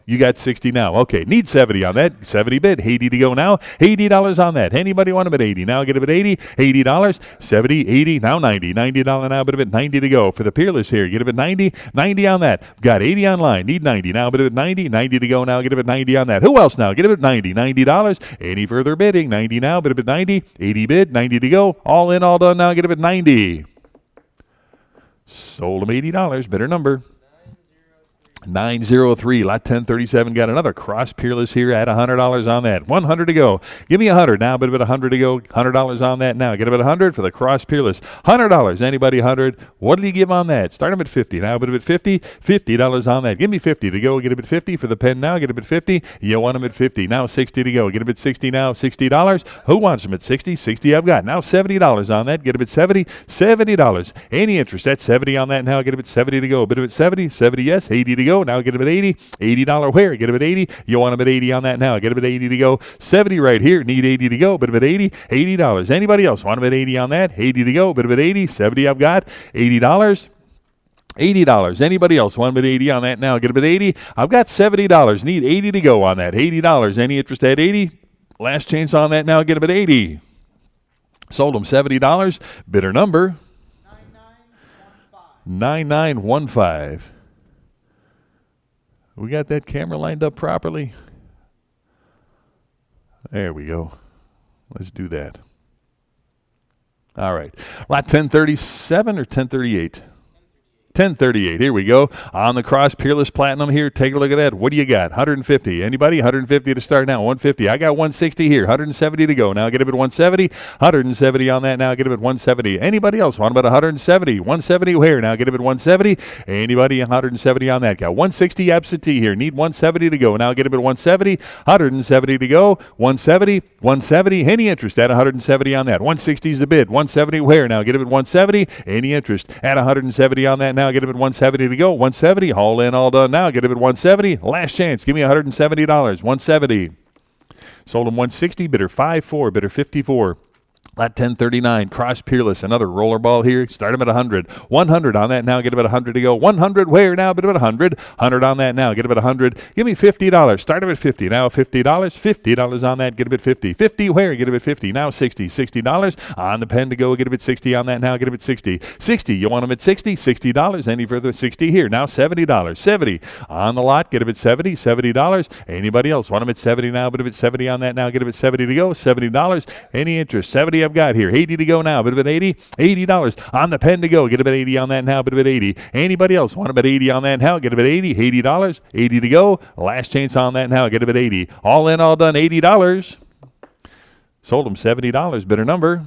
you got 60 now. Okay, need 70 on that. 70 bid. 80 to go now. $80 on that. Anybody want him at 80? Now get him at 80. $80. 70, 80, now 90. $90 now, bid him at 90 to go. For the Peerless here, get him at 90. 90 on that. Got 80 online. Need 90. Now bid him at 90. 90 to go now. Get him at 90 on that. Who else now? Get him at 90. $90. Any further bidding? 90 now. Bid him at 90. 80 bid. 90 to go. All in, all done now. Get him at 90. Sold him $80. Bidder number 903. Lot 1037. Got another Cross Peerless here at $100 on that. 100 to go. Give me 100 now. But about 100 to go. $100 on that now. Get him at 100 for the Cross Peerless. $100. Anybody 100? What did he give on that? Start him at 50 now. But at 50. $50 on that. Give me 50 to go. Get him at 50 for the pen now. Get him at 50. You want him at 50. Now 60 to go. Get him at 60 now. $60. Who wants him at 60? 60 I've got. Now $70 on that. Get him at 70. $70. Any interest? That's 70 on that now. Get him at 70 to go. Bid him at 70. 70 yes. 80 to go. go. Now get him at 80. $80 where? Get him at 80. You want him at 80 on that now. Get him at 80 to go. 70 right here. Need 80 to go. Bid him at 80. $80. Anybody else want him at 80 on that? 80 to go. Bid him at 80. 70 I've got. $80. $80. Anybody else want him at 80 on that now? Get him at 80. I've got $70. Need 80 to go on that. $80. Any interest at 80? Last chance on that now. Get him at 80. Sold him $70. Bidder number 9915. We got that camera lined up properly? There we go. Let's do that. All right. Lot 1037 or 1038? 1038. Here we go. On the cross, Peerless Platinum here. Take a look at that. What do you got? 150. Anybody? 150 to start now. 150. I got 160 here. 170 to go. Now get him at 170. 170 on that. Now get him at 170. Anybody else? Want about 170? 170 where? Now get him at 170. Anybody? 170 on that. Got 160 absentee here. Need 170 to go. Now get him at 170. 170 to go. 170. 170. Any interest at 170 on that? 160 is the bid. 170 where? Now get him at 170. Any interest at 170 on that? Now get him at 170 to go. 170. All in, all done. Now get him at 170. Last chance. Give me $170. 170. Sold him 160. Bidder 54. Bidder 54. Lot 1039, Cross Peerless, another roller ball here. Start him at 100. 100 on that now. Get him at 100 to go. 100 where now? Bid him at 100. 100 on that now. Get him at 100. Give me $50. Start him at 50. Now $50. $50 on that. Get him at 50. 50 where? Get him at 50. Now 60. $60 on the pen to go. Get him at 60 on that now. Get him at 60. 60. You want him at 60? $60. Any further? 60 here. Now $70. 70 on the lot. Get him at 70. $70. Anybody else want him at 70 now? Bid him at 70 on that now. Get him at 70 to go. $70. Any interest? 70 I've got here. 80 to go now. Bid him at 80. $80 on the pen to go. Get him at 80 on that now. Bid him at 80. Anybody else want him at 80 on that now? Get him at 80. $80. 80 to go. Last chance on that now. Get him at 80. All in, all done. $80. Sold him $70. Bidder number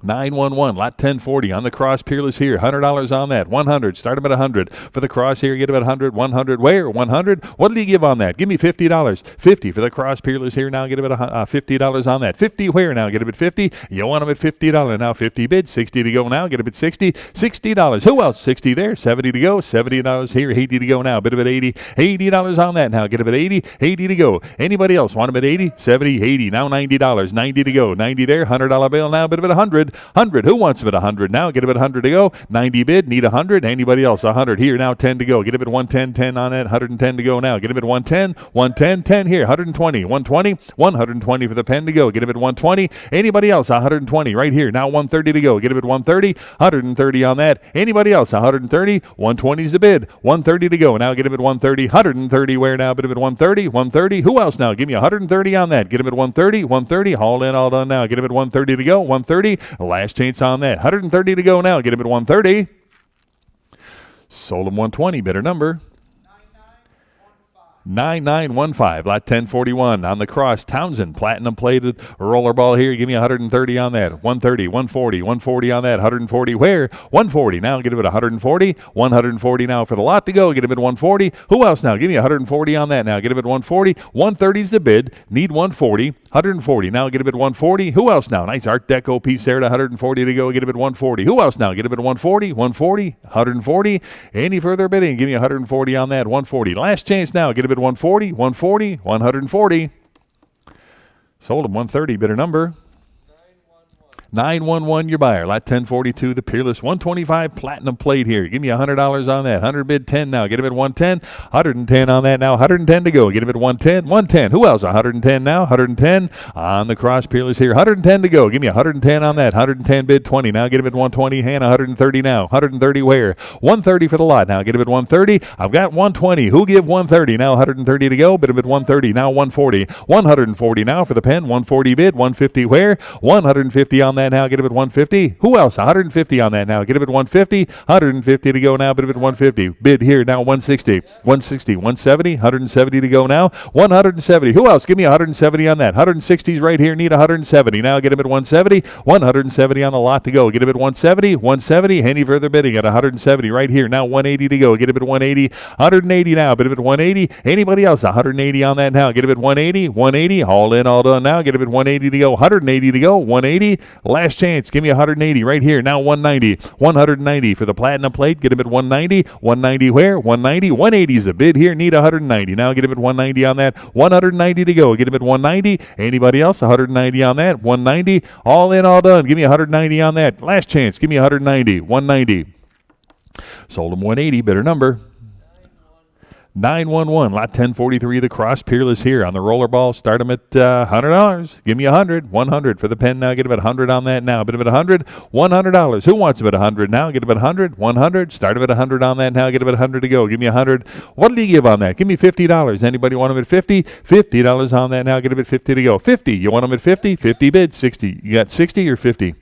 911. Lot 1040 on the cross, Peerless here. $100 on that. 100. Start him at 100. For the cross here, get him at 100. 100 where? 100. What did he give on that? Give me $50. 50 for the cross, Peerless here. Now get him at $50 on that. 50 where now? Get him at 50. You want him at $50. Now 50 bid. 60 to go now. Get him at 60. $60. Who else? 60 there. 70 to go. $70 here. 80 to go now. Bid him at 80. $80 on that now. Get him at 80. 80 to go. Anybody else want him at 80? 70, 80. Now $90. 90 to go. 90 there. $100 bill now. Bid him at 100. 100. Who wants him at 100 now? Get him at 100 to go. 90 bid. Need 100. Anybody else? 100 here. Now 10 to go. Get him at 110. 10 on it. 110 to go now. Get him at 110. 110. 10 here. 120. 120. 120 for the pen to go. Get him at 120. Anybody else? 120 right here. Now 130 to go. Get him at 130. 130 on that. Anybody else? 130. 120 is the bid. 130 to go. Now get him at 130. 130 where now? Bid him at 130. 130. Who else now? Give me 130 on that. Get him at 130. 130. All in, all done now. Get him at 130 to go. 130. Last chance on that. 130 to go now. Get him at 130. Sold him 120. Bidder number 9915. Lot 1041 on the cross, Townsend, platinum plated rollerball here. Give me 130 on that. 130, 140, 140 on that. 140 where? 140. Now get him at 140. 140 now for the lot to go. Get him at 140. Who else now? Give me 140 on that now. Get him at 140. 130 is the bid. Need 140. 140. Now get him at 140. Who else now? Nice Art Deco piece there at 140 to go. Get him at 140. Who else now? Get him at 140. 140. 140. Any further bidding? Give me 140 on that. 140. Last chance now. Get him at 140, 140, 140. Sold him 130. Bidder number 911, your buyer. Lot 1042, the Peerless 125 platinum plate here. Give me $100 on that. 100 bid 10 now. Get him at 110. 110 on that now. 110 to go. Get him at 110. 110. Who else? 110 now. 110 on the cross, Peerless here. 110 to go. Give me 110 on that. 110 bid 20. Now get him at 120. Hand 130 now. 130 where? 130 for the lot. Now get him at 130. I've got 120. Who give 130? Now 130 to go. Bid him at 130. Now 140. 140 now for the pen. 140 bid. 150 where? 150 on that now. Get him at 150. Who else? 150 on that now. Get him at 150. 150 to go now. Bid him at 150. Bid here now 160. 160. 170. 170 to go now. 170. Who else? Give me 170 on that. 160 is right here. Need 170. Now get him at 170. 170 on the lot to go. Get him at 170. 170. Any further bidding at 170 right here. Now 180 to go. Get him at 180. 180 now. Bid him at 180. Anybody else? 180 on that now. Get him at 180. 180. All in, all done now. Get him at 180 to go. 180 to go. 180. Last chance. Give me 180 right here. Now 190. 190 for the platinum plate. Get him at 190. 190 where? 190. 180 is the bid here. Need 190. Now get him at 190 on that. 190 to go. Get him at 190. Anybody else? 190 on that. 190. All in, all done. Give me 190 on that. Last chance. Give me 190. 190. Sold him 180. Better number. 911, lot 1043 of the cross, Peerless here on the rollerball. Start them at $100. Give me 100. 100 for the pen now. Get him at 100 on that now. Bid him at 100. $100. Who wants him at 100 now? Get him at 100. 100. Start him at 100 on that now. Get him at 100 to go. Give me 100. What did he give on that? Give me $50. Anybody want him at 50? $50 on that now. Get him at 50 to go. 50. You want him at 50? 50 bid. 60. You got 60 or 50?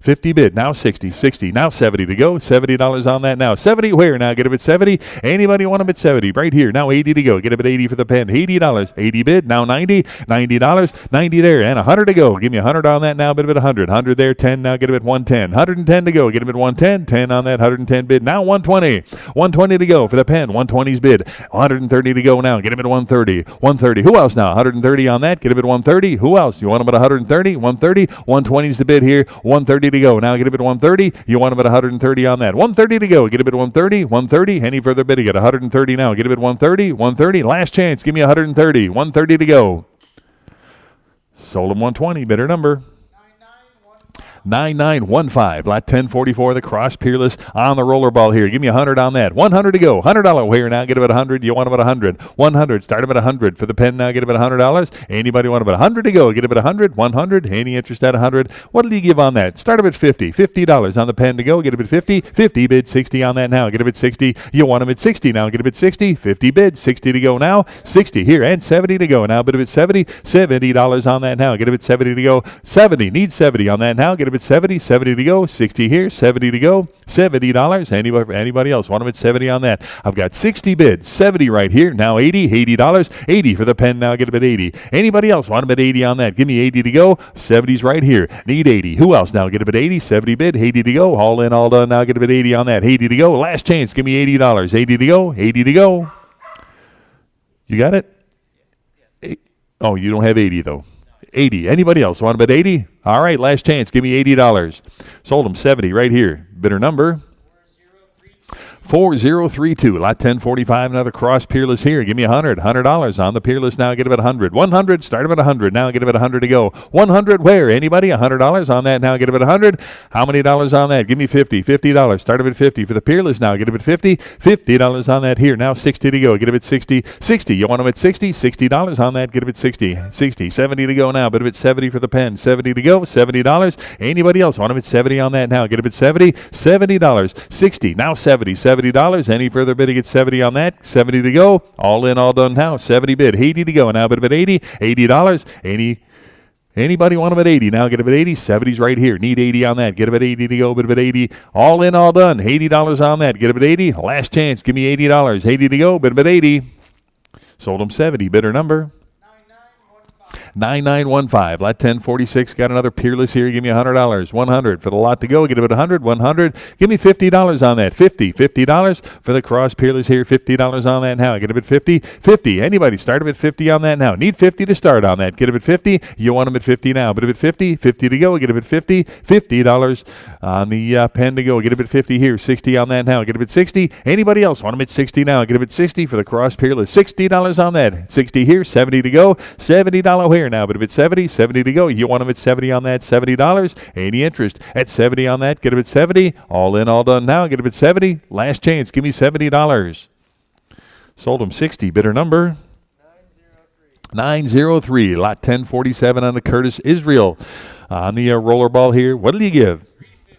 50 bid, now 60, 60, now 70 to go, $70 on that now. 70 where now? Get him at 70. Anybody want him at 70? Right here, now 80 to go. Get him at 80 for the pen. $80, 80 bid, now 90, $90, 90 there, and 100 to go. Give me 100 on that now, bid him at 100. 100 there, 10 now, get him at 110. 110 to go, get him at 110. 10 on that, 110 bid, now 120. 120 to go for the pen. 120's bid. 130 to go now, get him at 130. 130, who else now? 130 on that, get him at 130. Who else? You want him at 130? 130, 120's the bid here. 130 to go. Now get him at 130. You want him at 130 on that. 130 to go. Get him at 130. 130. Any further bidding at 130 now. Get him at 130. 130. Last chance. Give me 130. 130 to go. Sold him 120. Better number. 9915, lot 1044, the cross, Peerless on the rollerball here. Give me 100 on that. 100 to go. $100 here now. Get him at 100. You want him at 100. 100. Start him at 100 for the pen now. Get him at $100. Anybody want him at 100 to go? Get him at 100. 100. Any interest at 100? What did he give on that? Start him at 50. $50 on the pen to go. Get him at 50. 50 bid. 60 on that now. Get him at 60. You want him at 60 now. Get him at 60. 50 bid. 60 to go now. 60 here and 70 to go now. Bid him at 70. $70 on that now. Get him at 70 to go. 70. Need 70 on that now. Get him at 70, 70 to go, 60 here, 70 to go, $70. Anybody else want them at 70 on that? I've got 60 bid, 70 right here, now 80, $80, 80 for the pen now, get them at 80. Anybody else want them at 80 on that? Give me 80 to go, 70's right here, need 80. Who else now? Get them at 80, 70 bid, 80 to go, all in, all done, now get them at 80 on that, 80 to go, last chance, give me $80, 80 to go, 80 to go. You got it? Oh, you don't have 80 though. 80. Anybody else want to bet 80? All right, last chance. Give me $80. Sold them 70 right here. Bidder number 4032, lot 1045, another cross, Peerless here. Give me $100 on the Peerless now. Get him at 100. 100. Start him at 100 now. Get him at 100 to go. 100 where? Anybody? $100 on that now. Get him at 100. How many dollars on that? Give me 50. $50. Start him at 50 for the Peerless now. Get him at 50. $50 on that here. Now 60 to go. Get him at 60. 60. You want him at 60? $60 on that. Get him at 60. 60. 70 to go now. But him at 70 for the pen. 70 to go. $70. Anybody else want him at 70 on that now? Get him at 70. $70. 60. Now 70. $70. Any further bidding at 70 on that? 70 to go. All in, all done now. 70 bid. 80 to go. Now bid him at 80. $80. Anybody want him at 80? Now get him at 80. 70's right here. Need 80 on that. Get him at 80 to go. Bid him at 80. All in, all done. $80 on that. Get him at 80. Last chance. Give me $80. 80 to go. Bid him at 80. Sold him 70. Bidder number 9915, lot 1046, got another Peerless here. Give me $100. 100 for the lot to go. Get him at 100. 100. Give me $50 on that. $50 for the cross, Peerless here. $50 on that now. Get him at 50. 50. Anybody start him at 50 on that now. Need 50 to start on that. Get him at 50. You want him at 50 now. But him at 50. 50 to go. Get him at 50. $50 on the pen to go. Get him at 50 here. 60 on that now. Get him at 60. Anybody else want him at 60 now? Get him at 60 for the cross, Peerless. $60 on that. 60 here. 70 to go. $70 here now, but if it's 70 to go, you want them at 70 on that, $70. Any interest at 70 on that? Get them at 70. All in, all done now. Get them at 70. Last chance. Give me $70. Sold them 60. Bidder number 903. Lot 1047 on the Curtis Israel on the rollerball here. What did he give?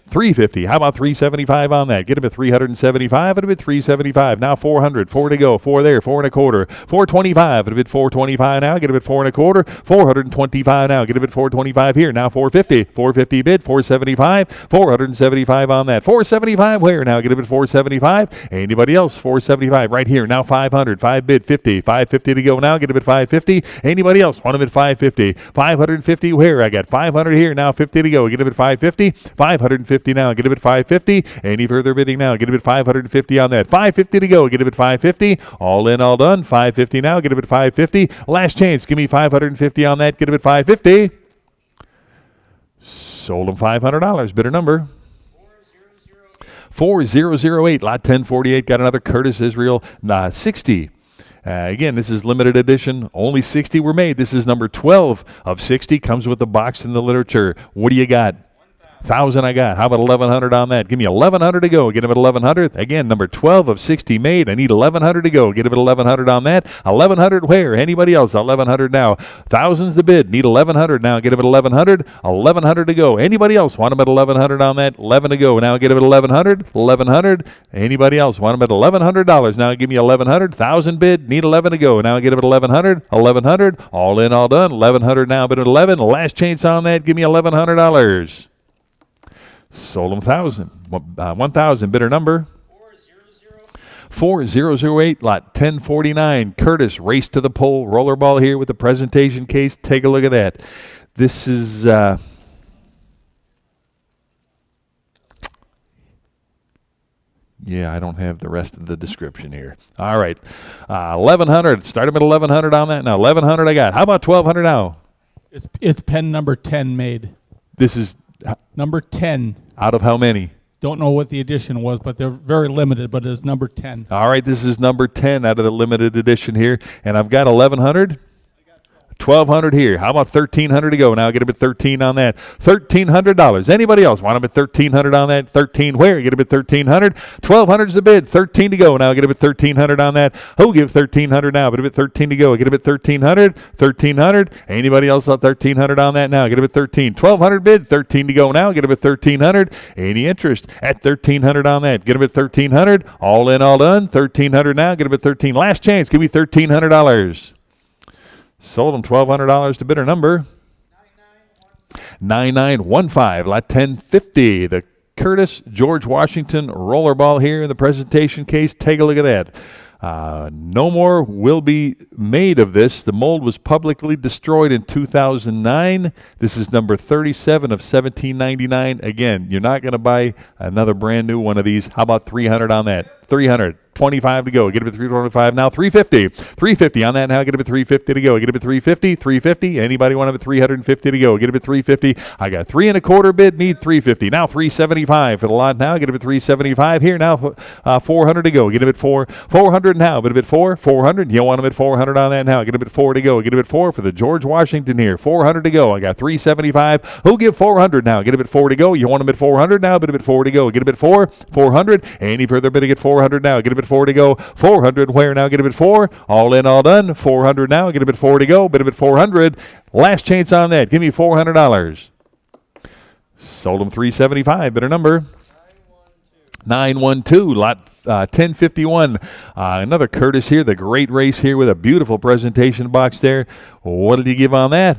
$350. How about $375 on that? Get him at $375. It'll be $375. Now $400. 4 to go. 4 there. 4 1/4. $425. It'll be $425 now. Get him at 4 1/4. $425 now. Get him at $425 here. Now $450. $450 bid. $475. $475 on that. $475 where now? Get him at $475. Anybody else? $475 right here. Now $500. 5 bid. $50. $550 to go now. Get him at $550. Anybody else? Want him at $550. $550 where? I got $500 here. Now $50 to go. Get him at $550. $550 now. Get him at $550. Any further bidding now? Get him at $550 on that. $550 to go. Get him at $550. All in, all done. $550 now. Get him at $550. Last chance. Give me $550 on that. Get him at $550. Sold them $500. Bidder number 4008. Lot 1048. Got another Curtis Israel 60. Again, this is limited edition. Only 60 were made. This is number 12 of 60. Comes with the box in the literature. What do you got? 1,000 I got. How about 1,100 on that? Give me 1,100 to go. Get him at 1,100. Again, number 12 of 60 made. I need 1,100 to go. Get him at 1,100 on that. 1,100 where? Anybody else? 1,100 now. Thousands to bid. Need 1,100 now. Get him at 1,100. 1,100 to go. Anybody else? Want him at 1,100 on that? 11 to go. Now get him at 1,100. 1,100. Anybody else? Want him at $1,100. Now give me 1,100. 1,000 bid. Need 11 to go. Now get him at 1,100. 1,100. All in, all done. 1,100 now. Bid at 11. Last chance on that. Give me $1,100. Sold them 1,000. 1,000. Bidder number 4008. Lot 1049. Curtis, race to the pole. Rollerball here with the presentation case. Take a look at that. This is yeah, I don't have the rest of the description here. All right. 1,100. Start them at 1,100 on that. Now 1,100 I got. How about 1,200 now? It's pen number 10 made. This is number 10. Out of how many? Don't know what the edition was, but they're very limited, but it's number 10. All right, this is number 10 out of the limited edition here. And I've got 1,100. 1,200 here. How about 1,300 to go? Now get him at 13 on that. $1,300. Anybody else want him at 1,300 on that? 13 where? Get him at 1,300. 1,200 is the bid. 13 to go. Now get him at 1,300 on that. Who'll give 1,300 now? But him at 13 to go. Get him at 1,300. 1,300. Anybody else at 1,300 on that now? Get him at 13. 1,200 bid. 13 to go now. Get him at 1,300. Any interest at 1,300 on that? Get him at 1,300. All in, all done. 1,300 now. Get him at 13. Last chance. Give me $1,300. Sold them $1,200 to bidder number 9915. Lot 1050. The Curtis George Washington rollerball here in the presentation case. Take a look at that. No more will be made of this. The mold was publicly destroyed in 2009. This is number 37 of 1799. Again, you're not going to buy another brand new one of these. How about 300 on that? 300. 25 to go. Get him at 325 now. 350. 350 on that now. Get him at 350 to go. Get him at 350. 350. Anybody want him at 350 to go? Get him at 350. I got 3 1/4 bid. Need 350. Now 375 for the lot now. Get him at 375 here now. 400 to go. Get him at 400 now. Bid him at 400. You want him at 400 on that now. Get him at 4 to go. Get him at 4 for the George Washington here. 400 to go. I got 375. Who'll give 400 now? Get him at 4 to go. You want him at 400 now. Bid him at 4 to go. Get him at 400. Any further bidding at 400 now. Get him at 4 to go. 400 where now? Get him at 4. All in, all done. 400 now. Get him at 4 to go. Bid him at 400. Last chance on that. Give me $400. Sold him 375. Bidder number 912. Lot 1051. Another Curtis here. The great race here with a beautiful presentation box there. What did you give on that?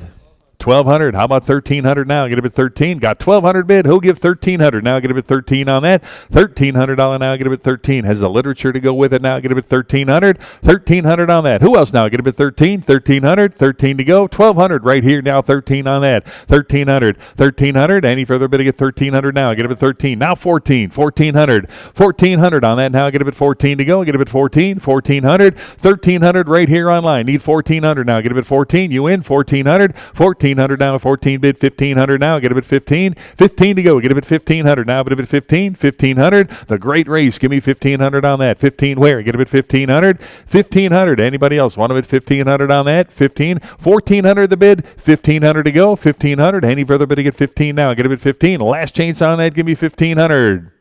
1,200. How about 1,300 now? Get him at 13. Got 1,200 bid. Who'll give 1,300 now? Get him at 13 on that. $1,300 now. Get him at 13. Has the literature to go with it now. Get him at 1,300. 1,300 on that. Who else now? Get him at 13. 1,300. 13 to go. 1,200 right here now. 13 on that. 1,300. 1,300. Any further bidding at 1,300 now? Get him at 13. Now 14. 1,400. 1,400 on that now. Get him at 14 to go. Get him at 14. 1,400. 1,300 right here online. Need 1,400 now. Get him at 14. You in. 1,400. 1,400 now, 14 bid, 1,500 now, get him at 15, 15 to go, get him at 1,500 now, get him at 15, 1,500, the great race, give me 1,500 on that, 15 where, get him at 1,500, 1,500, anybody else want him at 1,500 on that, 15, 1,400 the bid, 1,500 to go, 1,500, any further bidding at 15 now, get him at 15, last chance on that, give me 1,500,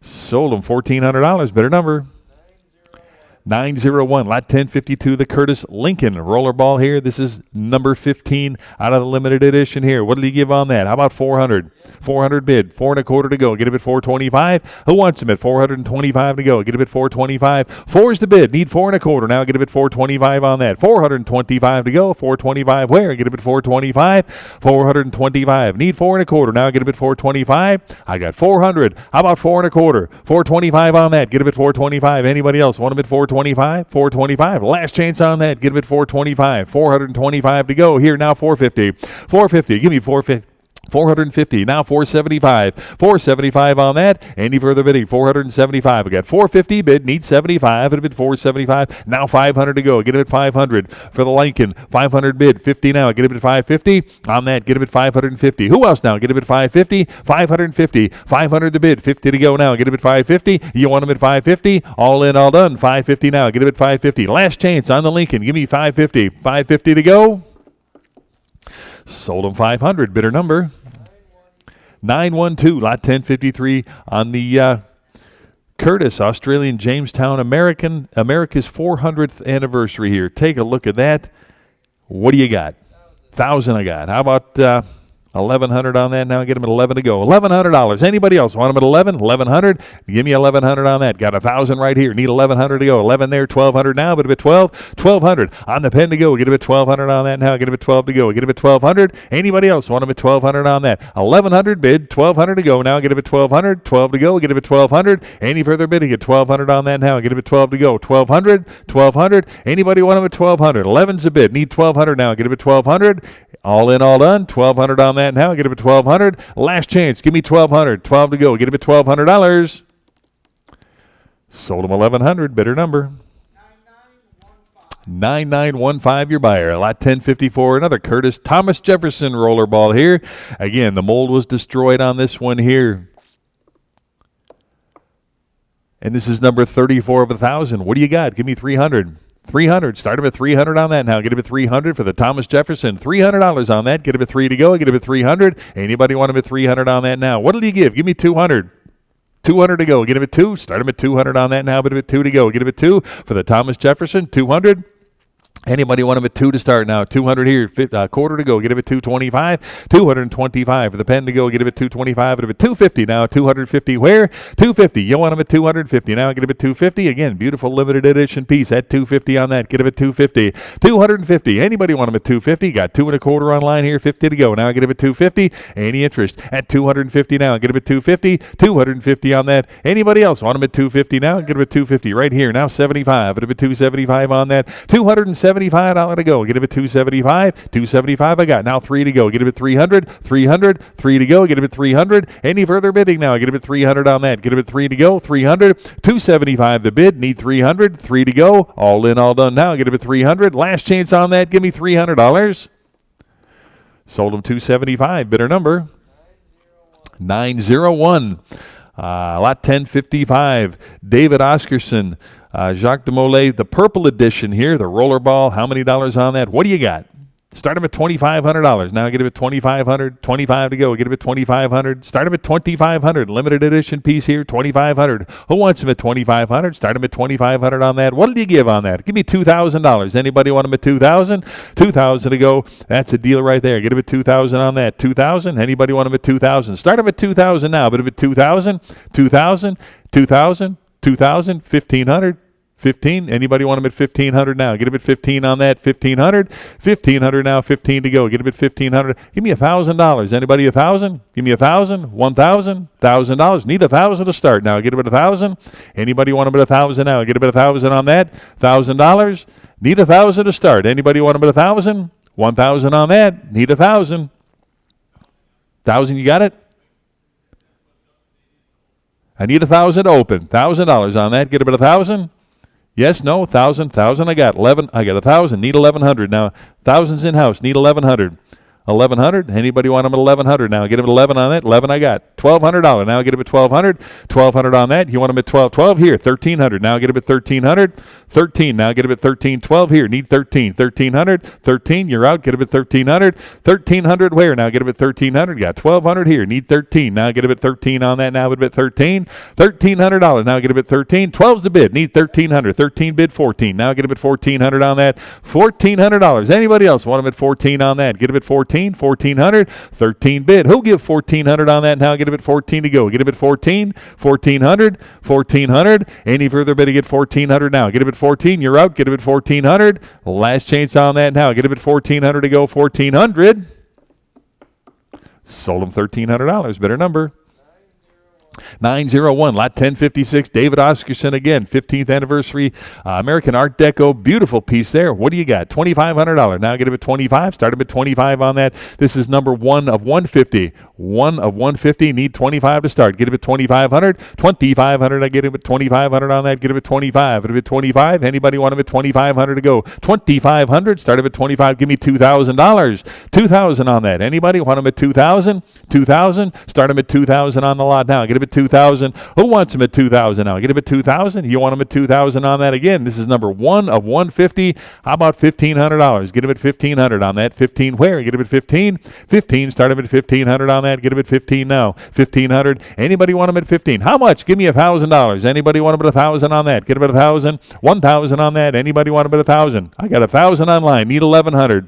sold him $1,400, better number. 901, lot 1052, the Curtis Lincoln rollerball here. This is number 15 out of the limited edition here. What did he give on that? How about 400? 400 bid, 4 1/4 to go. Get him at 425. Who wants him at 425 to go? Get him at 425. 4 is the bid. Need 4 1/4. Now get him at 425 on that. 425 to go. 425 where? Get him at 425. 425. Need 4 1/4. Now get him at 425. I got 400. How about 4 1/4? 425 on that. Get him at 425. Anybody else want him at 425? 425. Last chance on that. Get him at 425. 425 to go. Here now 450. 450. Give me 450. 450, now 475. 475 on that. Any further bidding? 475. I got 450 bid, need 75. It bid 475. Now 500 to go. Get it at 500 for the Lincoln. 500 bid, 50 now. Get it at 550. On that, get it at 550. Who else now? Get it at 550. 550. 500 to bid, 50 to go now. Get it at 550. You want them at 550? All in, all done. 550 now. Get it at 550. Last chance on the Lincoln. Give me 550. 550 to go. Sold them 500. Bidder number 912, lot 1053 on the Curtis, Australian Jamestown, America's 400th anniversary here. Take a look at that. What do you got? 1,000 I got. How about 1,100 on that now? Get them at 11 to go. $1,100. Anybody else want them at 11? 1,100? Give me 1,100 on that. Got 1,000 right here. Need 1,100 to go. 11 there, 1,200 now. But a bit 12. 1,200 on the pen to go. Get a bit 1,200 on that now. Get a bit 12 to go. Get a bit 1,200. Anybody else want them at 1,200 on that? 1,100 bid. 1,200 to go now. Get a bit 1,200. 12 to go. Get a bit 1,200. Any further bidding? Get 1,200 on that now. Get a bit 12 to go. 1,200. 1,200. Anybody want them at 1,200? 11's a bid. Need 1,200 now. Get a bit 1,200. All in, all done. 1,200 on that now. Get it at 1,200. Last chance. Give me 1,200. 12 to go. Get it at $1,200. Sold them 1,100. Bidder number 9915. Your buyer. Lot 1054. Another Curtis Thomas Jefferson rollerball here. Again, the mold was destroyed on this one here. And this is number 34 of 1,000. What do you got? Give me 300. 300. Start him at 300 on that now. Get him at 300 for the Thomas Jefferson. $300 on that. Get him at 3 to go. Get him at 300. Anybody want him at 300 on that now? What did he give? Give me 200. 200 to go. Get him at 2. Start him at 200 on that now. Get him at 2 to go. Get him at 2 for the Thomas Jefferson. 200. Anybody want him at 2 to start now? 200 here, quarter to go. Get him at 225. 225 for the pen to go. Get him at 225. Get him at 250 now. 250 where? 250. You want him at 250 now. Get him at 250. Again, beautiful limited edition piece at 250 on that. Get him at 250. 250. Anybody want him at 250? Got 2 1/4 online here. 50 to go. Now get him at 250. Any interest at 250 now? Get him at 250. 250 on that. Anybody else want him at 250 now? Get him at 250 right here. Now 75. Get him at 275 on that. $275 to go. Get him at 275. 275 I got. Now 3 to go. Get him at 300. 300. 3 to go. Get him at 300. Any further bidding now? Get him at 300 on that. Get him at 3 to go. 300. 275 the bid. Need 300. 3 to go. All in, all done now. Get him at 300. Last chance on that. Give me $300. Sold him 275. Bidder number 901. Lot 1055. David Oscarson. Jacques de Molay, the purple edition here, the rollerball. How many dollars on that? What do you got? Start him at $2,500. Now get him at $2,500. 25 to go. Get him at $2,500. Start him at $2,500. Limited edition piece here, $2,500. Who wants him at $2,500? Start him at $2,500 on that. What did you give on that? Give me $2,000. Anybody want him at $2,000? $2,000 to go. That's a deal right there. Get him at $2,000 on that. $2,000. Anybody want him at $2,000? Start him at $2,000 now. But him at $2,000, $2,000, $2,000, $2,000, $1,500. 15. Anybody want him at 1,500 now? Get him at 15 on that. 1,500. 1,500 now. 15 to go. Get him at 1,500. Give me $1,000. Anybody 1,000? Give me 1,000. 1,000. $1,000. Need 1,000 to start now. Get him at 1,000. Anybody want him at 1,000 now? Get him at 1,000 on that. $1,000. Need 1,000 to start. Anybody want him at 1,000? 1,000 on that. Need 1,000. 1,000. You got it? I need 1,000 to open. $1,000 on that. Get him at 1,000. Yes, no, 1,000, 1,000 I got. 11, I got 1,000, need 1,100 now. 1,000's in-house, need 1,100. 1,100, anybody want them at 1,100 now? Get him at 11 on that, 11 I got. $1,200 now, get him at 1,200. 1,200 on that, you want him at 12, 12 here, 1,300 now, get him at 1,300. 13 now, get him at 13, 12 here, need 13, 1,300. 13, you're out, get him at 1,300. 1,300 where now? Get him at 1,300, got 1,200 here, need 13, now get him at 13 on that, now get him at 13. $1,300, now get him at 13. 12's the bid, need 1,300. 13 bid 14, now get him at 1,400 on that. $1,400, anybody else want him at 14 on that? Get him at 14. 1,400, 13 bid. Who'll give 1,400 on that now? Get him at 14 to go. Get him at 14, 1,400, 1,400. Any further bid to get 1,400 now? Get him at 14. You're out. Get him at 1,400. Last chance on that now. Get him at 1,400 to go. 1,400. Sold him $1,300. Better number 901, lot 1056, David Oscarson again, 15th anniversary, American Art Deco, beautiful piece there. What do you got? $2,500. Now get him at 25. Start him at 25 on that. This is number 1 of 150. 1 of 150. Need 25 to start. Get him at 2,500. 2,500. I get him at 2,500 on that. Get him at 25. Get him at 25. Anybody want him at 2,500 to go? 2,500. Start him at 25. Give me $2,000. 2,000 on that. Anybody want him at 2,000? 2,000. Start him at 2,000 on the lot now. Get him at 2,000. Who wants him at 2,000 now? Get him at 2,000. You want him at 2,000 on that again. This is number 1 of 150. How about $1,500? Get him at 1,500 on that. 15 where? Get him at 15. 15. Start him at 1,500 on that. Get him at 15 now. 1,500. Anybody want him at 15? How much? Give me $1,000. Anybody want him at 1,000 on that? Get him at 1,000. 1,000 on that. Anybody want him at 1,000? I got 1,000 online. Need 1,100.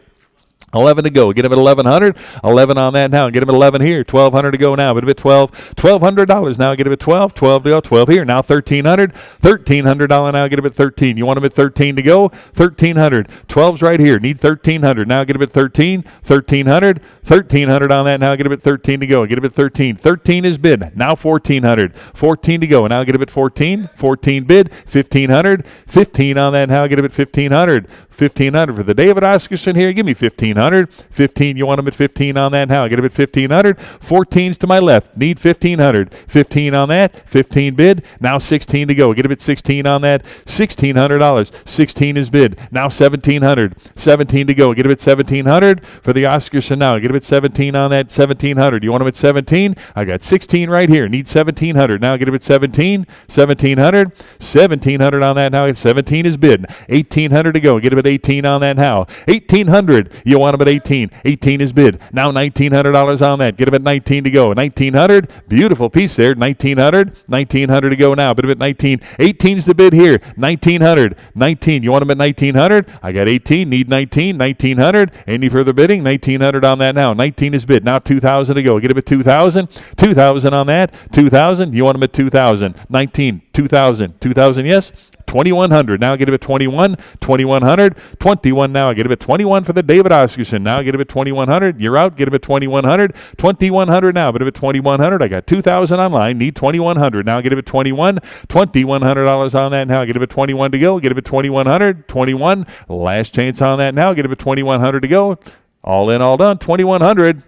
11 to go. Get him at 1,100. 11 on that now. Get him at 11 here. 1,200 to go now. Get him at 12. $1,200 now. Get him at 12. 12 to go. 12 here. Now 1,300. $1,300 now. Get him at 13. You want him at 13 to go? 1,300. 12's right here. Need 1,300. Now get him at 13. 1,300. 1,300 on that now. Get him at 13 to go. Get him at 13. 13 is bid. Now 1,400. 14 to go. Now get him at 14. 14 bid. 1,500. 15 on that now. Get him at 1,500. 1,500 for the David Oscarson here. Give me 1,500. 15. You want him at 15 on that now. Get him at 1,500. 14's to my left. Need 1,500. 15 on that. 15 bid. Now 16 to go. Get him at 16 on that. $1,600. 16 is bid. Now 1,700. 17 to go. Get him at 1,700 for the Oscarson now. Get him at 17 on that. 1,700. You want him at 17? I got 16 right here. Need 1,700. Now get him at 17. 1,700. 1,700 on that now. 17 is bid. 1,800 to go. Get him at 18 on that now. 1,800. You want him at 18. 18 is bid. Now $1,900 on that. Get him at 19 to go. 1,900. Beautiful piece there. 1,900. 1,900 to go now. Bid him at 19. 18's the bid here. 1,900. 19. You want him at 1,900? I got 18. Need 19. 1,900. Any further bidding? 1,900 on that now. 19 is bid. Now 2,000 to go. Get him at 2,000. 2,000 on that. 2,000. You want him at 2,000. 19. 2,000. 2,000, yes. 2,100. Now get him at 21. 2,100. 21 now. Get him at 21 for the David Oscarson. Now get him at 2,100. You're out. Get him at 2,100. 2,100 now. Get him at 2,100. I got 2,000 online. Need 2,100. Now get him at 21. $2,100 on that now. Get him at 21 to go. Get him at 2,100. 21. Last chance on that now. Get him at 2,100 to go. All in, all done. 2,100.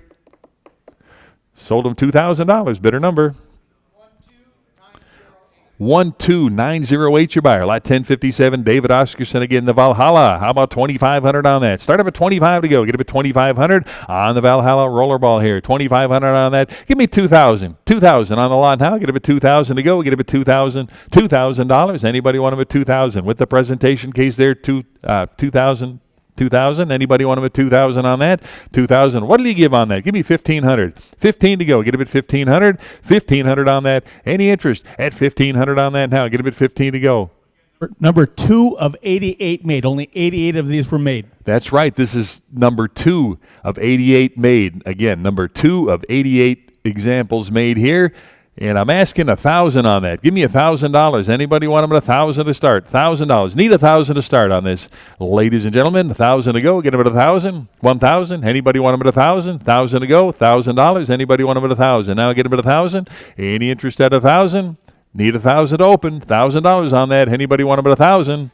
Sold him $2,000. Bidder number 12908, your buyer. Lot 1057, David Oscarson again, the Valhalla. How about 2,500 on that? Start up at 25 to go. Get him at 2,500 on the Valhalla rollerball here. 2,500 on that. Give me 2,000. 2,000 on the lot now. Get him at 2,000 to go. Get him at 2,000. $2,000. Anybody want him at 2,000? With the presentation case there, 2,000. 2,000. Anybody want him at 2,000 on that? 2,000. What did he give on that? Give me 1,500. 15 to go. Get him at 1,500. 1,500 on that. Any interest at 1,500 on that now? Get him at 15 to go. Number 2 of 88 made. Only 88 of these were made. That's right. This is number 2 of 88 made. Again, number 2 of 88 examples made here. And I'm asking 1,000 on that. Give me $1,000. Anybody want them at 1,000 to start? $1,000. Need 1,000 to start on this, ladies and gentlemen. 1,000 to go. Get them at 1,000. 1,000. Anybody want them at 1,000? 1,000 to go. $1,000. Anybody want them at 1,000? Now get them at 1,000. Any interest at 1,000? Need 1,000 to open. $1,000 on that. Anybody want them at 1,000?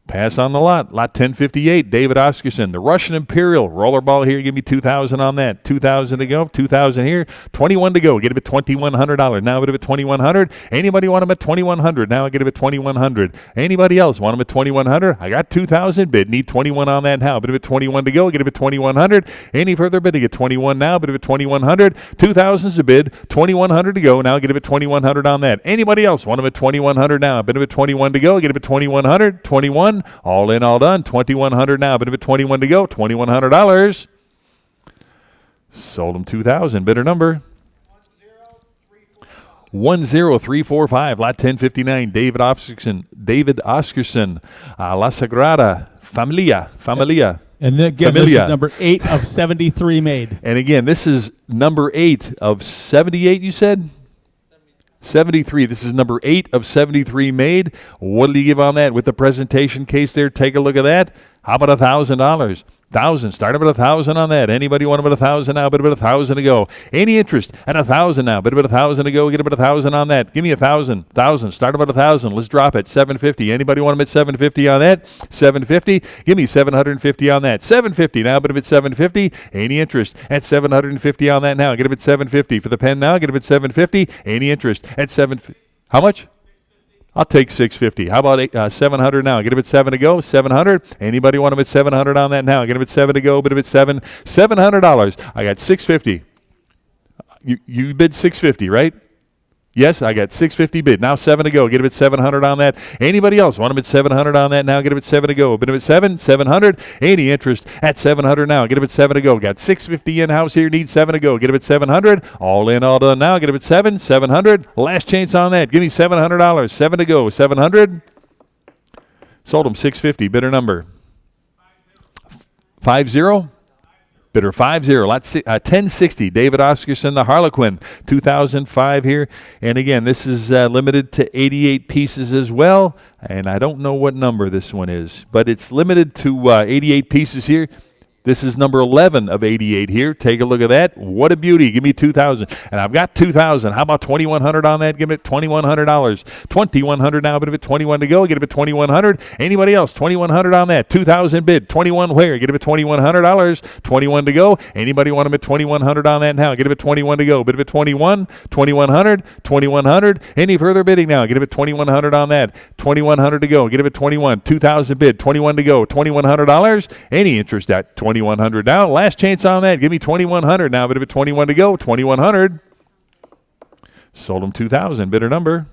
Pass on the lot. Lot 1058, David Oscarson. The Russian Imperial rollerball here. Give me 2,000 on that. 2,000 to go. 2,000 here. 21 to go. Get him at $2,100. Now get him at 2,100. Anybody want him at 2,100? Now get him at 2,100. Anybody else want him at 2,100? I got 2,000 bid. Need 21 on that now. Bid him at 21 to go. Get him at 2,100. Any further bidding at 21 now? Bid him at 2,100. 2,000's a bid. 2,100 to go. Now get him at 2,100 on that. Anybody else want him at 2,100 now? Bid him at 21 to go. Get him at 2,100. 21. All in, all done. 2,100 now. Bid him at 21 to go. $2,100. Sold him 2,000. Bidder number 10345. Lot 1059. David Oscarson. La Sagrada Familia. And again, this is number 8 of 73 made. And again, this is number 8 of 78, you said? 73. This is number 8 of 73 made. What did he give on that with the presentation case there? Take a look at that. How about $1,000? 1,000. Start at 1,000 on that. Anybody want to bid 1,000 now? Bid about 1,000 to go. Any interest at 1,000 now? Bid about 1,000 to go. Get about 1,000 on that. Give me 1,000. 1,000. Start about 1,000. Let's drop it. 750. Anybody want to bid 750 on that? 750. Give me 750 on that. 750 now. Bid about 750. Any interest at 750 on that now? Get a bit 750 for the pen now. Get a bit 750. Any interest at 750? How much? I'll take 650. How about 700 now? Get a bit 7 to go. 700. Anybody want a bit 700 on that now? Get a bit 7 to go. Bit a bit $700. I got 650. You bid 650, right? Yes, I got 650 bid. Now 7 to go. Get a bit 700 on that. Anybody else want a bit 700 on that now? Get a bit 7 to go. Bid a bit 700. Any interest at 700 now? Get a bit 7 to go. Got 650 in house here. Need 7 to go. Get a bit 700. All in, all done now. Get a bit 700. Last chance on that. Give me $700. 7 to go. 700. Sold them 650. Bidder number 50. Bidder 50, lot 1060. David Oscarson, the Harlequin, 2005 here. And again, this is limited to 88 pieces as well. And I don't know what number this one is, but it's limited to 88 pieces here. This is number 11 of 88 here. Take a look at that. What a beauty. Give me 2,000. And I've got 2,000. How about 2,100 on that? Give me $2,100. 2,100 now, but a bit 21 to go. Get a bit 2,100. Anybody else? 2,100 on that. 2,000 bid. 21 where? Get a bit $2,100. 21 to go. Anybody want a bit 2,100 on that now? Get a bit 21 to go. Bit a bit 21. 2,100. 2,100. Any further bidding now? Get a bit 2,100 on that. 2,100 to go. Get a bit 21. 2,000 bid. 21 to go. $2,100. Any interest at 2,100 now. Last chance on that. Give me 2,100 now. Bit of it 21 to go. 2,100. Sold them 2,000. Bidder number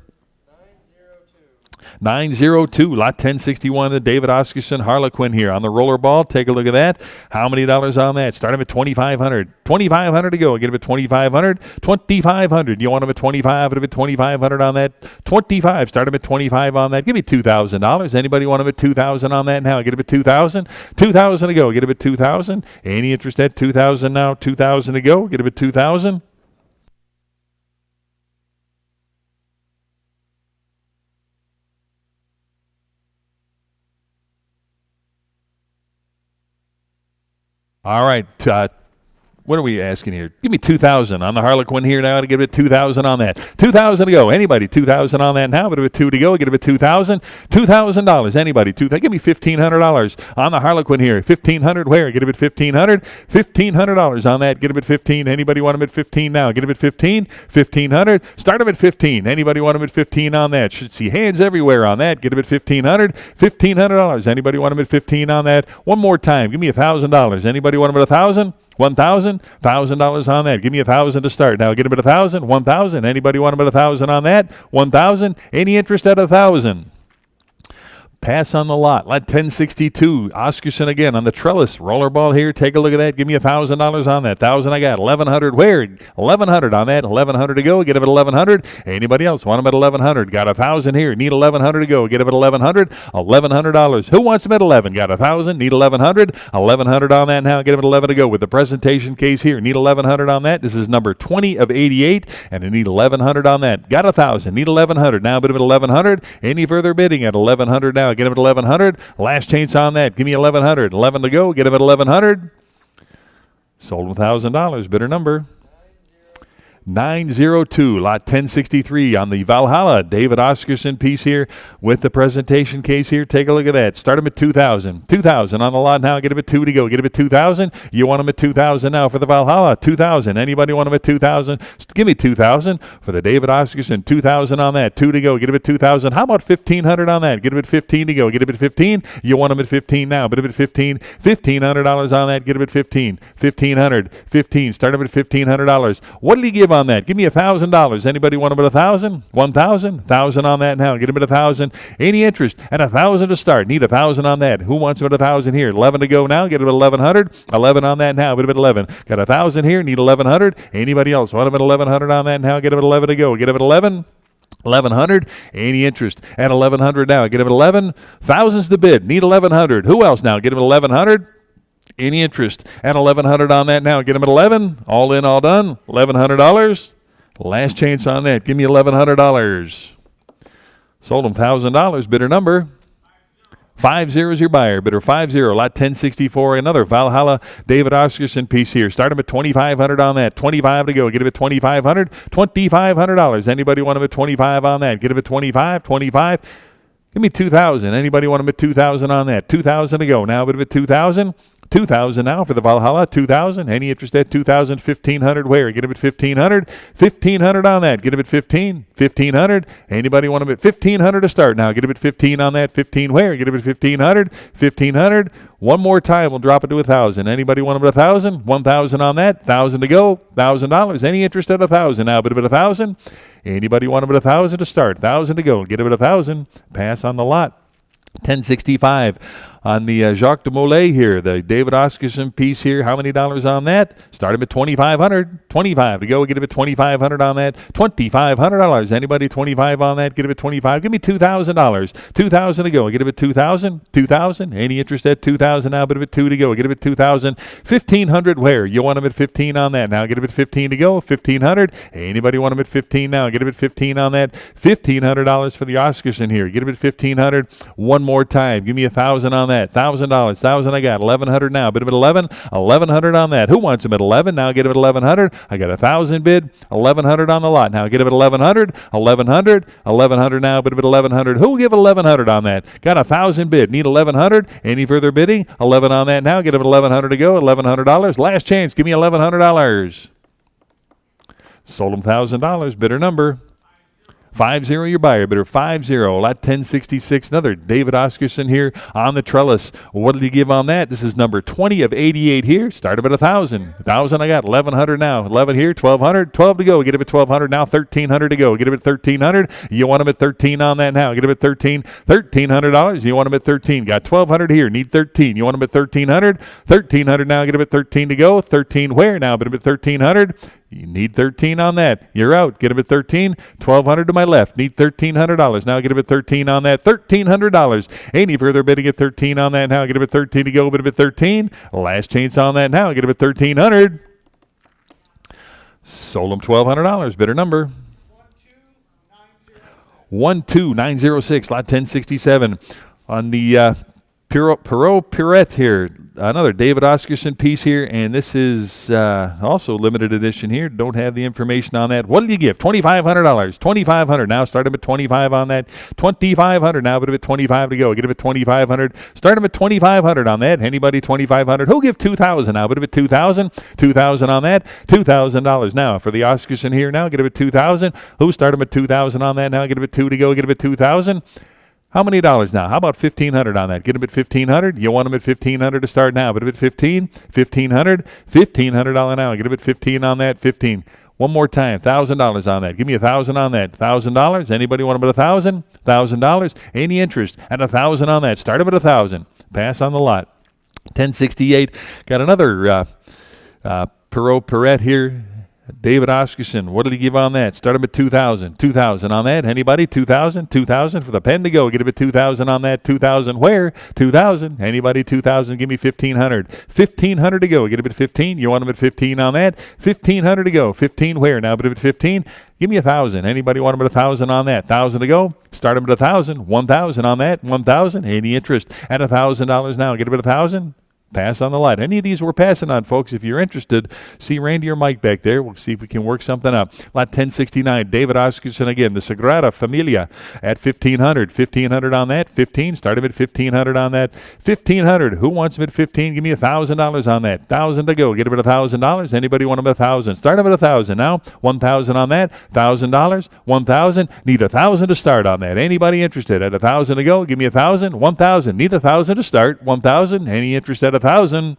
902. Lot 1061. The David Oscarson Harlequin here on the roller ball. Take a look at that. How many dollars on that? Start them at 2,500. 2,500 to go. Get them at 2,500. 2,500. You want them at 25? Bit of 2,500 on that. 25. Start them at 25 on that. Give me $2,000. Anybody want them at 2,000 on that now? Get them at 2,000. 2,000 to go. Get them at 2,000. Any interest at 2,000 now? 2,000 to go. Get them at 2,000. All right. What are we asking here? Give me 2,000 on the Harlequin here now. To give it 2,000 on that. 2,000 to go. Anybody? 2,000 on that now. But a 2 to go. Get it 2,000. $2,000. Anybody? Give me $1,500 on the Harlequin here. 1,500 where? Get it 1,500. $1,500 on that. Get it 15. Anybody want them at 15 now? Get it 15. 1,500. Start them at 15. Anybody want them at 15 on that? Should see hands everywhere on that. Get it 1,500. $1,500. Anybody want them at 15 on that? One more time. Give me $1,000. Anybody want them at 1,000? 1,000, $1,000 on that. Give me 1,000 to start. Now get them at 1,000, 1,000. Anybody want them at 1,000 on that? 1,000. Any interest at 1,000? Pass on the lot. Lot 1062. Oscarson again on the trellis. Rollerball here. Take a look at that. Give me $1,000 on that. 1,000 I got. 1,100 where? 1,100 on that. 1,100 to go. Get them at 1,100. Anybody else want them at 1,100? Got 1,000 here. Need 1,100 to go. Get them at 1,100. $1,100. Who wants them at 11? Got 1,000. Need 1,100. 1,100 on that now. Get them at 11 to go with the presentation case here. Need 1,100 on that. This is number 20 of 88, and I need 1,100 on that. Got 1,000. Need 1,100. Now bid them at 1,100. Any further bidding at 1,100 now? Get them at 1,100. Last chance on that. Give me 1,100. 11 to go. Get them at 1,100. Sold $1,000. Bidder number 902. Lot 1063 on the Valhalla. David Oscarson piece here with the presentation case here. Take a look at that. Start them at 2,000. 2,000 on the lot now. Get them at 2 to go. Get them at 2,000. You want them at 2,000 now for the Valhalla. 2,000. Anybody want them at 2,000? Give me 2,000 for the David Oscarson. 2,000 on that. 2 to go. Get them at 2,000. How about 1,500 on that? Get them at 15 to go. Get them at 15. You want them at 15 now. But them at 15. $1,500 on that. Get them at 15. 1,500. 15. Start them at $1,500. What did he give on that? Give me $1,000. Anybody want them at 1,000? 1,000? 1,000 on that now. Get them at 1,000. Any interest at 1,000 to start? Need 1,000 on that. Who wants them at 1,000 here? 11 to go now. Get them at 1,100. 11 on that now. Get them at 11. Got 1,000 here. Need 1,100. Anybody else want them at 1,100 on that now? Get them at 11 to go. Get them at 11. 1,100. Any interest at 1,100 now? Get them at 11. Thousands to bid. Need 1,100. Who else now? Get them at 1,100. Any interest at 1,100 on that now? Get them at 11. All in, all done. $1,100. Last chance on that. Give me $1,100. Sold them $1,000. Bidder number 50 is your buyer. Bidder 50. Lot 1064. Another Valhalla David Oscarson piece here. Start him at $2,500 on that. 25 to go. Get him at $2,500. $2,500. Anybody want him at 25 on that? Get him at 25. 25. Give me 2,000. Anybody want him at 2,000 on that? 2,000 to go. Now bid him at 2,000. 2,000 now for the Valhalla. 2,000. Any interest at 2,000? 1,500. Where? Get him at 1,500. 1,500 on that. Get him at 15. 1,500. Anybody want him at 1,500 to start now? Get him at 15 on that. 15 where? Get him at 1,500. 1,500. One more time. We'll drop it to 1,000. Anybody want him at 1,000? 1,000 on that. 1,000 to go. $1,000. Any interest at 1,000 now? Bid him at 1,000. Anybody want him at 1,000 to start? 1,000 to go. Get him at 1,000. Pass on the lot. 1065 on the Jacques de Molay here, the David Oscarson piece here. How many dollars on that? Start him at 2,500. 25 to go. Get him at 2,500 on that. $2,500. Anybody 25 on that? Get him at 25. Give me $2,000. 2,000 to go. Get him at 2,000. 2,000. Any interest at 2,000 now? Bid him at 2 to go. Get him at 2,000. 1,500 where? You want him at 15 on that now? Get him at 15 to go. 1,500. Anybody want him at 15 now? Get him at 15 on that. $1,500 for the Oscarson here. Get him at 1,500. One more time. Give me 1,000 on that. $1,000. 1,000 I got. 1,100 now. Bid him at 11. 1,100 on that. Who wants him at 11? Now get him at 1,100. I got 1,000 bid. 1,100 on the lot. Now get him at 1,100. 1,100. 1,100 now. Bid him at 1,100. Who will give 1,100 on that? Got 1,000 bid. Need 1,100. Any further bidding? 11 on that now. Get him at 1,100 to go. $1,100. Last chance. Give me $1,100. Sold him $1,000. Bidder number 50, your buyer. Bidder 50. Lot 1066. Another David Oscarson here on the trellis. What did he give on that? This is number 20 of 88 here. Start him at 1,000. 1,000 I got. 1,100 now. 11 here. 1,200. 12 to go. Get him at 1,200 now. 1,300 to go. Get him at 1,300. You want him at 13 on that now. Get him at 13. $1,300. You want him at 13. Got 1,200 here. Need 13. You want him at 1,300. 1,300 now. Get him at 13 to go. 13 where now? Bid him at 1,300. You need 13 on that. You're out. Get him at 13. 1,200 to my left. Need $1,300. Now get him at 13 on that. $1,300. Any further bidding at 13 on that now? Get him at 13 to go. Bid him at 13. Last chance on that now. Get him at 1,300. Sold him $1,200. Bidder number 12906. Lot 1067 on the Perot here. Another David Oscarson piece here, and this is also limited edition here. Don't have the information on that. What did you give? $2,500. 2,500. Now start him at 25 on that. 2,500. Now put him at 25 to go. Get him at 2,500. Start him at 2,500 on that. Anybody 2,500? Who'll give 2,000 now? Put him at 2,000. 2,000 on that. $2,000 now for the Oscarson here. Now get him at 2,000. Who start him at 2,000 on that? Now get him at 2 to go. Get him at 2,000. How many dollars now? How about 1,500 on that? Get him at 1,500. You want him at 1,500 to start now. But at 15, 1,500, $1,500 now. Get him at 15 on that. 15. One more time. $1,000 on that. Give me 1,000 on that. $1,000. Anybody want him at 1,000? $1,000. Any interest at 1,000 on that? Start him at 1,000. Pass on the lot. 1068. Got another Perret here. David Oscarson, what did he give on that? Start him at 2,000. 2,000 on that. Anybody? 2,000? 2,000 for the pen to go. Get him at 2,000 on that. 2,000 where? 2,000. Anybody? 2,000. Give me 1,500. 1,500 to go. Get him at 15. You want him at 15 on that? 1,500 to go. 15 where? Now, but at 15. Give me 1,000. Anybody want him at 1,000 on that? 1,000 to go. Start him at 1,000. 1,000 on that. 1,000. Any interest at $1,000 now? Get him at 1,000. Pass on the lot. Any of these we're passing on, folks. If you're interested, see Randy or Mike back there. We'll see if we can work something up. Lot 1069, David Oscarson again. The Sagrada Familia at 1,500. 1,500 on that. 15. Start him at 1,500 on that. 1,500. Who wants him at 15? Give me $1,000 on that. 1,000 to go. Get him at $1,000. Anybody want him at 1,000? Start him at 1,000 now. 1,000 on that. $1,000. 1,000. Need 1,000 to start on that. Anybody interested at 1,000 to go? Give me 1,000. 1,000. Need 1,000 to start. 1,000. Any interest at 1,000.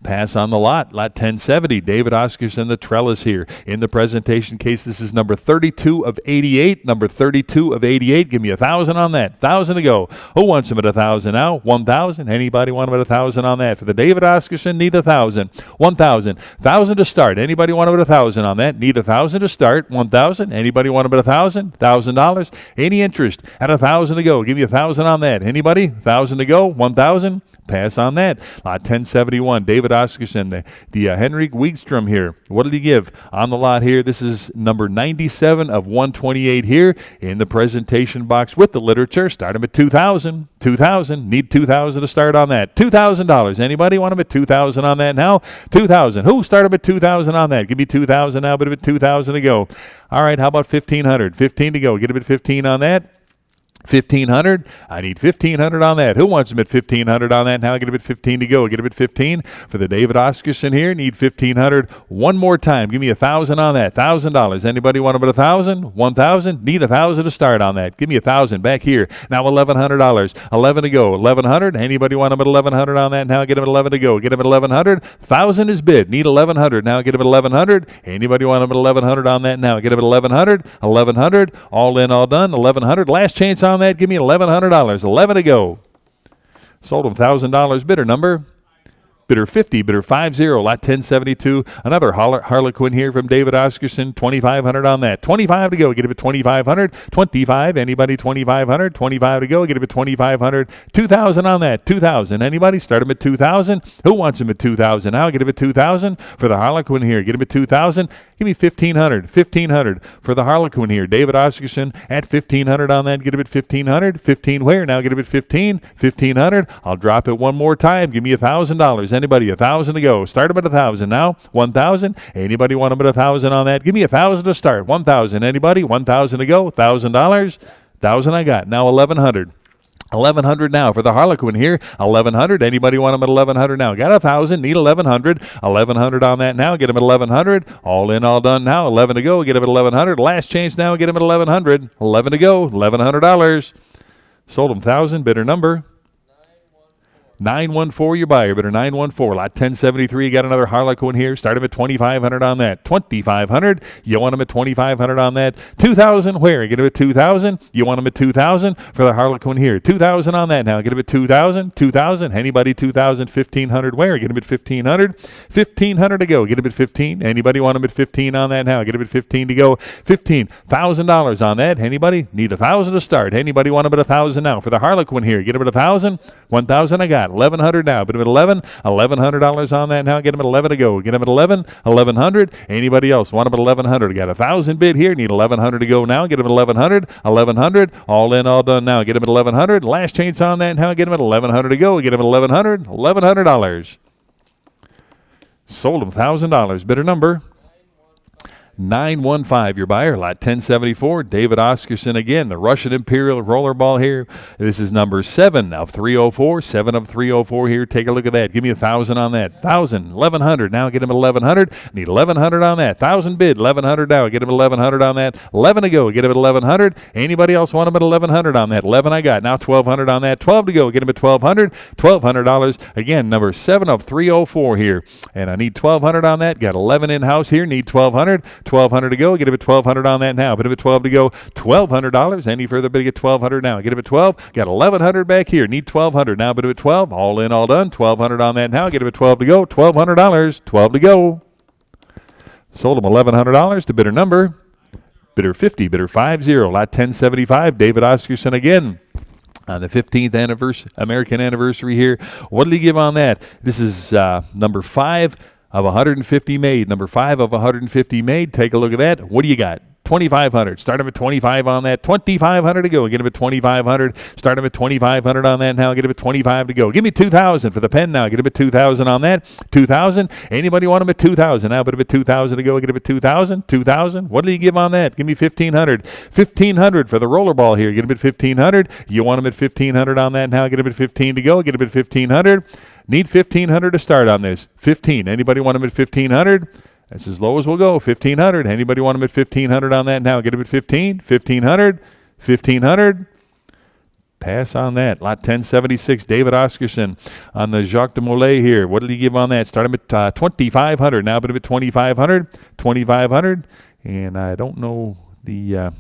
Pass on the lot. Lot 1070. David Oscarson, the trellis here. In the presentation case, this is number 32 of 88. Number 32 of 88. Give me 1,000 on that. 1,000 to go. Who wants him at 1,000 now? 1,000. Anybody want him at 1,000 on that? For the David Oscarson, need 1,000. 1,000. 1,000 to start. Anybody want him at 1,000 on that? Need 1,000 to start. 1,000. Anybody want him at 1,000? $1,000. Any interest at 1,000 to go? Give me 1,000 on that. Anybody? 1,000 to go. 1,000. Pass on that. Lot 1071. David David Oscarson, the Henrik Wiegstrom here. What did he give on the lot here? This is number 97 of 128 here in the presentation box with the literature. Start him at 2,000. 2,000. Need 2,000 to start on that. $2,000. Anybody want him at 2,000 on that now? 2,000. Who start him at 2,000 on that? Give me 2,000 now, but a bit 2,000 to go. All right, how about 1,500? 15 to go. Get him at 15 on that. 1,500. I need 1,500 on that. Who wants him at 1,500 on that? Now I get him at 15 to go. Get him at 15 for the David Oscarson here. Need 1,500 one more time. Give me 1,000 on that. $1,000. Anybody want him at 1,000? 1,000. Need 1,000 to start on that. Give me 1,000 back here. Now $1,100. 11 to go. 1,100. Anybody want him at 1,100 on that? Now get him at 11 to go. Get him at 1,100. 1,000 is bid. Need 1,100. Now get him at 1,100. Anybody want him at 1,100 on that? Now get him at 1,100. 1,100. All in, all done. 1,100. Last chance on that. Give me $1,100. 11 to go. Sold him $1,000. Bidder number. Bidder 50, bidder 50, lot 1072. Another Harlequin here from David Oscarson, 2,500 on that. 25 to go, get him at 2,500. 25, anybody 2,500. 25 to go, get him at 2,500. 2,000 on that. 2,000, anybody? Start him at 2,000. Who wants him at 2,000 now? Get him at 2,000 for the Harlequin here. Get him at 2,000. Give me 1,500. 1,500 for the Harlequin here. David Oscarson at 1,500 on that. Get him at 1,500. 15 where? Now get him at 15. 1,500. I'll drop it one more time. Give me $1,000. Anybody? 1,000 to go. Start him at 1,000 now. 1,000. Anybody want him at 1,000 on that? Give me 1,000 to start. 1,000. Anybody? 1,000 to go. $1,000. 1,000 I got. Now 1,100. 1,100 now for the Harlequin here. 1,100. Anybody want him at 1,100 now? Got 1,000. Need 1,100. 1,100 on that now. Get him at 1,100. All in, all done now. 11 to go. Get him at 1,100. Last chance now. Get him at 1,100. 11 to go. $1,100. Sold him 1,000. Bidder number. 914, your buyer, bidder 914, lot 1073. You got another Harlequin here. Start him at 2,500 on that. 2,500. You want him at 2,500 on that. 2,000. Where? Get him at 2,000. You want him at 2,000 for the Harlequin here. 2,000 on that now. Get him at 2,000. 2,000. Anybody 2,000? 1,500. Where? Get him at 1,500. 1,500 to go. Get him at 15. Anybody want him at 15 on that now? Get him at 15 to go. $15,000 on that. Anybody? Need 1,000 to start. Anybody want him at 1,000 now for the Harlequin here? Get him at 1,000. 1,000 I got. 1,100 now. Bid him at 11. $1,100 on that now. Get him at 11 to go. Get him at 11. 1,100. Anybody else want him at 1,100? Got 1,000 bid here. Need 1,100 to go now. Get him at 1,100. 1,100. All in, all done now. Get him at 1,100. Last chance on that now. Get him at 1,100 to go. Get him at 1,100. $1,100. Sold him $1,000. Bidder number. 915, your buyer, lot 1074. David Oscarson again, the Russian Imperial rollerball here. This is number 7 of 304. 7 of 304 here. Take a look at that. Give me 1,000 on that. 1,000. 1,100. Now get him at 1,100. Need 1,100 on that. 1,000 bid. 1,100 now. Get him at 1,100 on that. 11 to go. Get him at 1,100. Anybody else want him at 1,100 on that? 11 I got. Now 1,200 on that. 12 to go. Get him at 1,200. $1,200. Again, number 7 of 304 here. And I need 1,200 on that. Got 11 in-house here. Need 1,200. 1,200 to go. Get him at 1,200 on that now. Put him at 12 to go. $1,200. Any further bid, get 1,200 now. Get him at 12. Got 1,100 back here. Need 1,200 now. Put him at 12. All in, all done. 1,200 on that now. Get him at 12 to go. $1,200. 12 to go. Sold him $1,100 to bidder number. Bidder 50. Bidder 50. Lot 1075. David Oscarson again. On the 15th American anniversary here. What did he give on that? This is number 5 of 150 made. Number 5 of 150 made. Take a look at that. What do you got? 2,500. Start him at 25 on that. 2,500 to go. Get him at 2,500. Start him at 2,500 on that now. Get him at 25 to go. Give me 2,000 for the pen now. Get him at 2,000 on that. 2,000. Anybody want him at 2,000 now? Put him at 2,000 to go. Get him at 2,000. 2,000. What did he give on that? Give me 1,500. 1,500 for the rollerball here. Get him at 1,500. You want him at 1,500 on that now? Get him at 15 to go. Get him at 1,500. Need 1,500 to start on this. 15. Anybody want him at 1,500? That's as low as we'll go. 1,500. Anybody want him at 1,500 on that now? Get him at 15. 1,500. 1,500. Pass on that. Lot 1076. David Oscarson on the Jacques de Molay here. What did he give on that? Start him at 2,500. Now put him at 2,500. 2,500. And I don't know the...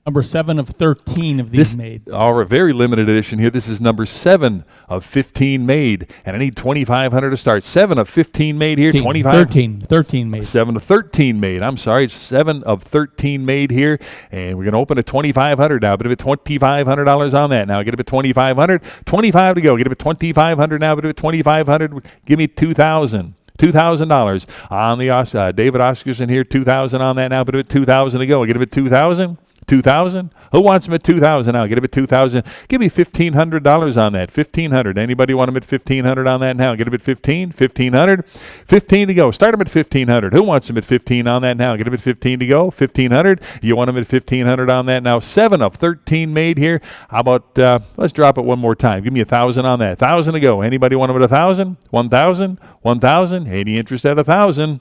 Number 7 of 13 of these made. Our very limited edition here. This is number 7 of 15 made, and I need 2,500 to start. 7 of 15 made here. 13 made. 7 of 13 made. I'm sorry, it's 7 of 13 made here, and we're going to open at 2,500 now. But a bit $2,500 on that now. Get a bit 2,500. 25 to go. Get a bit 2,500 now. But a bit 2,500. Give me 2,000. $2,000 on the David Oscarson here. 2,000 on that now. But a bit 2,000 to go. Get a bit 2,000. 2,000? Who wants them at 2,000 now? Get them at 2,000. Give me $1,500 on that. 1,500. Anybody want them at 1,500 on that now? Get them at 15. 1,500. 15 to go. Start them at 1,500. Who wants them at 15 on that now? Get them at 15 to go. 1,500. You want them at 1,500 on that now? 7 of 13 made here. How about let's drop it one more time. Give me 1,000 on that. 1,000 to go. Anybody want them at 1,000? 1,000. 1,000. Any interest at 1,000?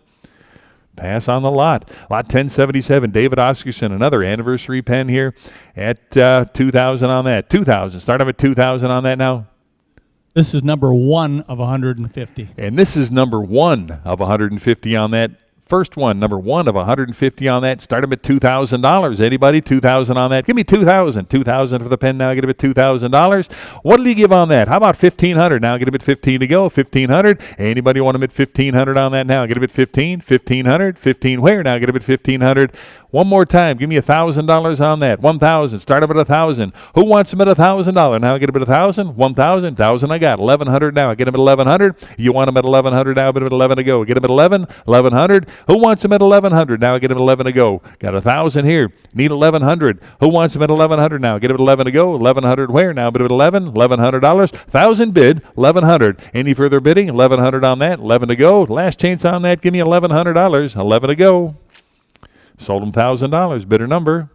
Pass on the lot. Lot 1077, David Oscarson, another anniversary pen here at 2,000 on that. 2,000. Start them at 2,000 on that now. This is number 1 of 150. And this is number 1 of 150 on that. First one, number 1 of 150 on that. Start them at $2,000. Anybody? 2,000 on that. Give me 2,000. 2,000 for the pen now. Get them at $2,000. What do you give on that? How about 1,500 now? Get them at 15 to go. 1,500. Anybody want them at 1,500 on that now? Get them at 15. 1,500. 15 where now? Get them at 1,500. One more time. Give me $1,000 on that. 1,000. Start them at 1,000. Who wants them at $1,000 now? Get them at 1,000. 1,000. 1,000 I got. 1,100 now. Get them at 1,100. You want them at 1,100 now? Get them at 11 to go. Get them at 11. 1,100. Who wants them at 1,100 now? Get them at 11 to go. Got 1,000 here. Need 1,100. Who wants them at 1,100 now? Get them at 11 to go. 1,100 where now? But at 11. $1,100. 1,000 bid. 1,100. Any further bidding? 1,100 on that. 11 to go. Last chance on that. Give me $1,100. 11 to go. Sold them $1,000. Bidder number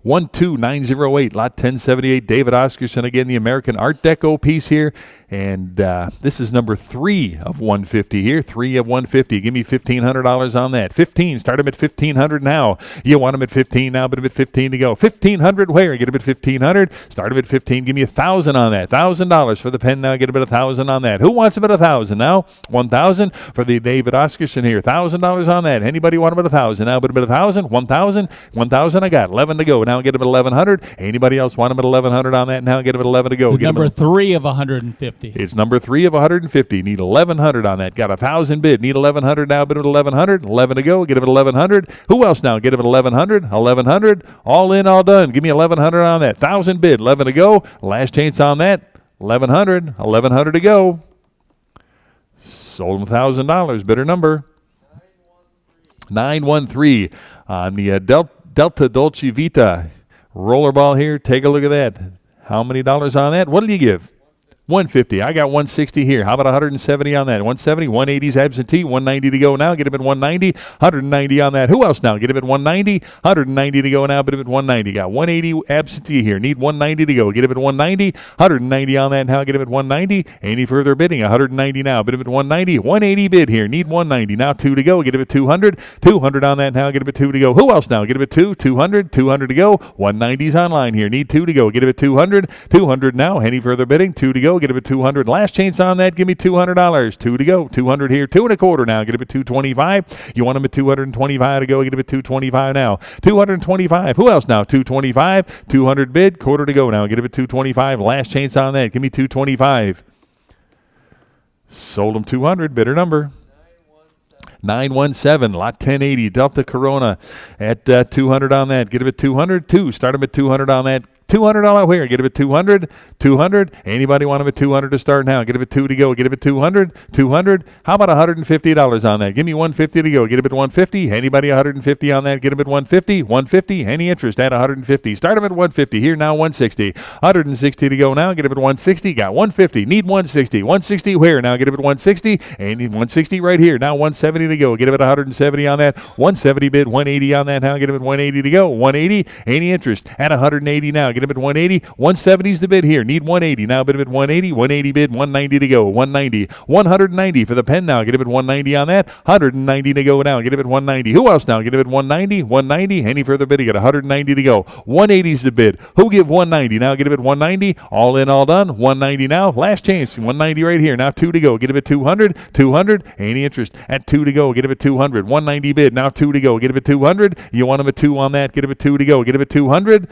12908. Lot 1078. David Oscarson again. The American Art Deco piece here. And this is number 3 of 150 here. 3 of 150. Give me $1,500 on that. 15. Start them at 1,500 now. You want them at 15 now, but them at 15 to go. 1,500 where? Get them at 1,500. Start them at 15. Give me 1,000 on that. $1,000 for the pen now. Get them at 1,000 on that. Who wants them at 1,000 now? 1,000 for the David Oscarson here. $1,000 on that. Anybody want them at 1,000 now? But them at 1,000. 1,000. 1,000 I got. 11 to go. Now get them at 1,100. Anybody else want them at 1,100 on that now? Get them at 11 to go. Number 3 of 150. It's number 3 of 150. Need 1,100 on that. Got 1,000 bid. Need 1,100 now. Bid at 1,100. 11 to go. Get him at 1,100. Who else now? Get him at 1,100. 1,100. All in, all done. Give me 1,100 on that. 1,000 bid. 11 to go. Last chance on that. 1,100. 1,100 to go. Sold him $1,000. Bidder number 913 on the Delta Dolce Vita rollerball here. Take a look at that. How many dollars on that? What did you give? 150. I got 160 here. How about 170 on that? 170. 180's absentee. 190 to go now. Get him at 190. 190 on that. Who else now? Get him at 190. 190 to go now. But him at 190. Got 180 absentee here. Need 190 to go. Get him at 190. 190 on that now. Get him at 190. Any further bidding? 190 now. Bid him at 190. 180 bid here. Need 190. Now 2 to go. Get him at 200. 200 on that now. Get him at 2 to go. Who else now? Get him at 2. 200. 200 to go. 190's online here. Need 2 to go. Get him at 200. 200 now. Any further bidding? 2 to go. Get him at 200. Last chance on that. Give me $200. 2 to go. 200 here. 2 1/4 now. Get him at 225. You want him at 225 to go. Get him at 225 now. 225. Who else now? 225. 200 bid. Quarter to go now. Get him at 225. Last chance on that. Give me 225. Sold him 200. Bidder number 917. Lot 1080. Delta Corona at 200 on that. Get him at 200. 2. Start him at 200 on that. $200 where? Get him at 200. 200. Anybody want him at 200 to start now? Get him at 2 to go. Get him at 200. 200. How about $150 on that? Give me 150 to go. Get him at 150. Anybody 150 on that? Get him at 150. 150. Any interest at 150? Start him at 150. Here now 160. 160 to go now. Get him at 160. Got 150. Need 160. 160 where? Now get him at 160. And 160 right here. Now 170 to go. Get him at 170 on that. 170 bid. 180 on that now. Get him at 180 to go. 180. Any interest at 180 now? Get him at 180. 170's the bid here. Need 180. Now bid him at 180. 180 bid. 190 to go. 190. 190 for the pen now. Get him at 190 on that. 190 to go now. Get him at 190. Who else now? Get him at 190. 190. Any further bid? You got 190 to go. 180's the bid. Who give 190? Now get him at 190. All in, all done. 190 now. Last chance. 190 right here. Now 2 to go. Get him at 200. 200. Any interest at 2 to go. go, get him at 200. 190 bid, now 2 to go, get him at 200. You want him at 2 on that, get him at 2 to go, get him at 200.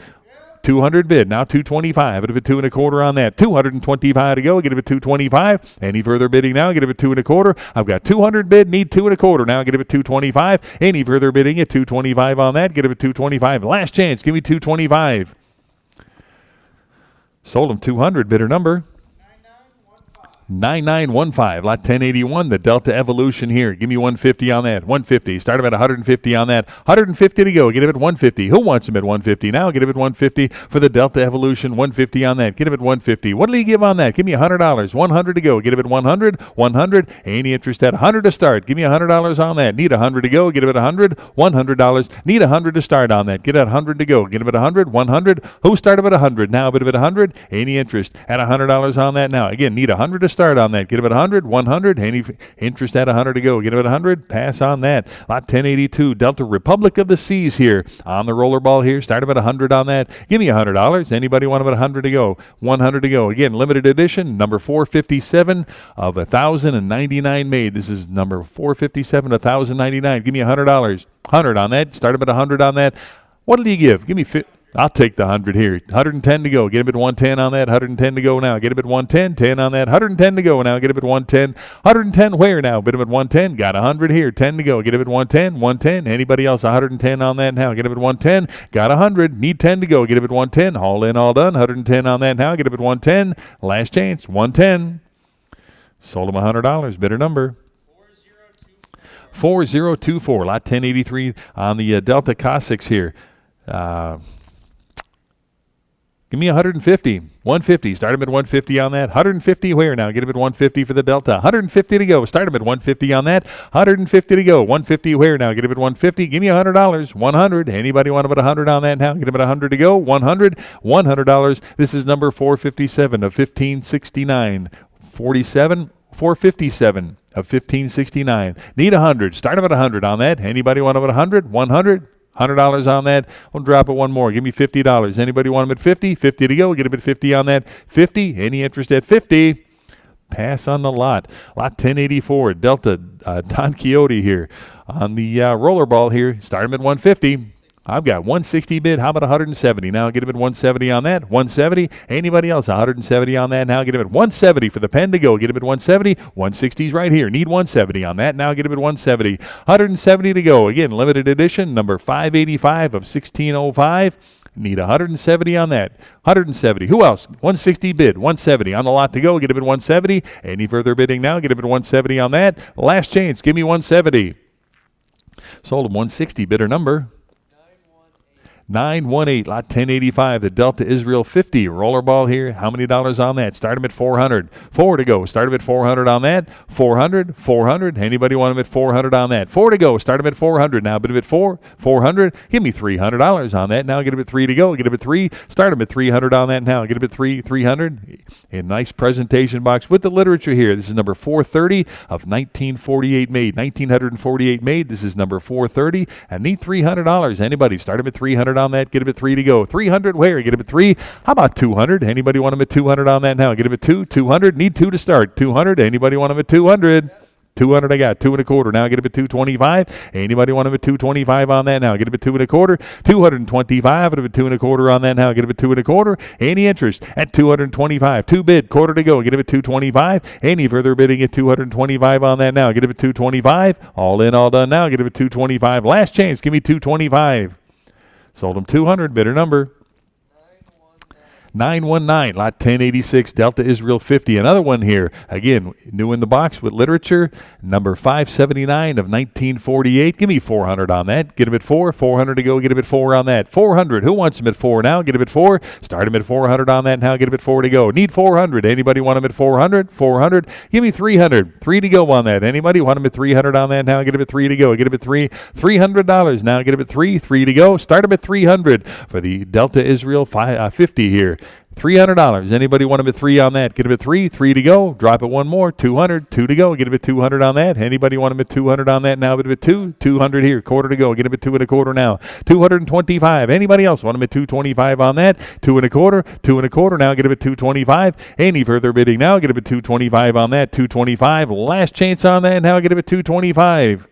200 bid, now 225, get him at 2 1/4 on that. 225 to go, get him at 225. Any further bidding now, get him at 2 1/4. I've got 200 bid, need 2 1/4 now, get him at 225. Any further bidding at 225 on that, get him at 225. Last chance, give me 225. Sold him 200, bidder number 9915, lot 1081, the Delta Evolution here. Give me 150 on that. 150. Start him at 150 on that. 150 to go. Get him at 150. Who wants him at 150 now? Get him at 150 for the Delta Evolution. 150 on that. Get him at 150. What'll he give on that? Give me $100. 100 to go. Get him at 100. 100. Any interest at 100 to start? Give me $100 on that. Need 100 to go. Get him at 100. $100. Need 100 to start on that. Get at 100 to go. Get him at 100. 100. Who started at 100 now? Bid him at 100. Any interest at $100 on that now? Again, need 100 to start on that. Get him at 100, 100. Any interest at 100 to go. Get him at 100. Pass on that. Lot 1082, Delta Republic of the Seas here on the rollerball here. Start him at 100 on that. Give me $100. Anybody want him at 100 to go? 100 to go. Again, limited edition, number 457 of 1,099 made. This is number 457 of 1,099. Give me $100. 100 on that. Start him at 100 on that. What'll you give? Give me I'll take the 100 here. 110 to go. Get him at 110 on that. 110 to go now. Get him at 110. 10 on that. 110 to go now. Get him at 110. 110 where now? Bid him at 110. Got 100 here. 10 to go. Get him at 110. 110. Anybody else? 110 on that now. Get him at 110. Got 100. Need 10 to go. Get him at 110. All in, all done. 110 on that now. Get him at 110. Last chance. 110. Sold him $100. Bidder number 4024. Lot 1083 on the Delta Cossacks here. Give me 150. 150. Start him at 150 on that. 150 where now? Get him at 150 for the Delta. 150 to go. Start him at 150 on that. 150 to go. 150 where now? Get him at 150. Give me $100. 100. Anybody want him at 100 on that now? Get him at 100 to go. 100. $100. This is number 457 of 1569. 457 of 1569. Need 100. Start him at 100 on that. Anybody want him at 100? 100. $100 on that. We'll drop it one more. Give me $50. Anybody want them at 50? 50 to go. Get them at 50 on that. 50. Any interest at 50? Pass on the lot. Lot 1084. Delta Don Quixote here on the rollerball here. Start him at 150. I've got 160 bid. How about 170? Now get him at 170 on that. 170. Anybody else? 170 on that. Now get him at 170 for the pen to go. Get him at 170. 160's right here. Need 170 on that. Now get him at 170. 170 to go. Again, limited edition, number 585 of 1605. Need 170 on that. 170. Who else? 160 bid. 170 on the lot to go. Get him at 170. Any further bidding now? Get him at 170 on that. Last chance. Give me 170. Sold him 160. Bidder number 918, lot 1085, the Delta Israel 50 rollerball here. How many dollars on that? Start him at 400. 4 to go. Start him at 400 on that. 400, 400. Anybody want him at 400 on that? 4 to go. Start him at 400. Now bid him at 400. Give me $300 on that. Now get him at 3 to go. Get him at 3. Start him at 300 on that now. Get him at 300. A nice presentation box with the literature here. This is number 430 of 1948 made. 1948 made. This is number 430. And need $300. Anybody? Start him at 300 on that. Get him at 3 to go. 300 where? Get him at 3. How about 200? Anybody want him at 200 on that now? Get him at 2. 200. Need 2 to start. 200. Anybody want him at 200? 200 I got. 2 1/4. Now get him at 225. Anybody want him at 225 on that now? Get him at 2 1/4. 225. Get him at 2 1/4 on that now. Get him at 2 1/4. Any interest at 225. 2 bid. Quarter to go. Get him at 225. Any further bidding at 225 on that now? Get him at 225. All in, all done now. Get him at 225. Last chance. Give me 225. Sold him 200. Bidder number 919, lot 1086, Delta Israel 50. Another one here. Again, new in the box with literature, number 579 of 1948. Give me 400 on that. Get him at 4. 400 to go. Get him at 4 on that. 400. Who wants him at 4 now? Get him at 4. Start him at 400 on that now. Get him at 4 to go. Need 400. Anybody want him at 400? 400. Give me 300. 3 to go on that. Anybody want him at 300 on that now? Get him at 3 to go. Get him at 3. $300 now. Get him at 3. 3 to go. Start him at 300 for the Delta Israel 50 here. $300. Anybody want him at 3 on that? Get him at 3. 3 to go. Drop it one more. 200. 2 to go. Get him at 200 on that. Anybody want him at 200 on that now? Get him at 2. 200 here. Quarter to go. Get him at 2 1/4 now. 225. Anybody else want him at 225 on that? 2 1/4. 2 1/4 now. Get him at 225. Any further bidding now? Get him at 225 on that. 225. Last chance on that now. Get him at 225.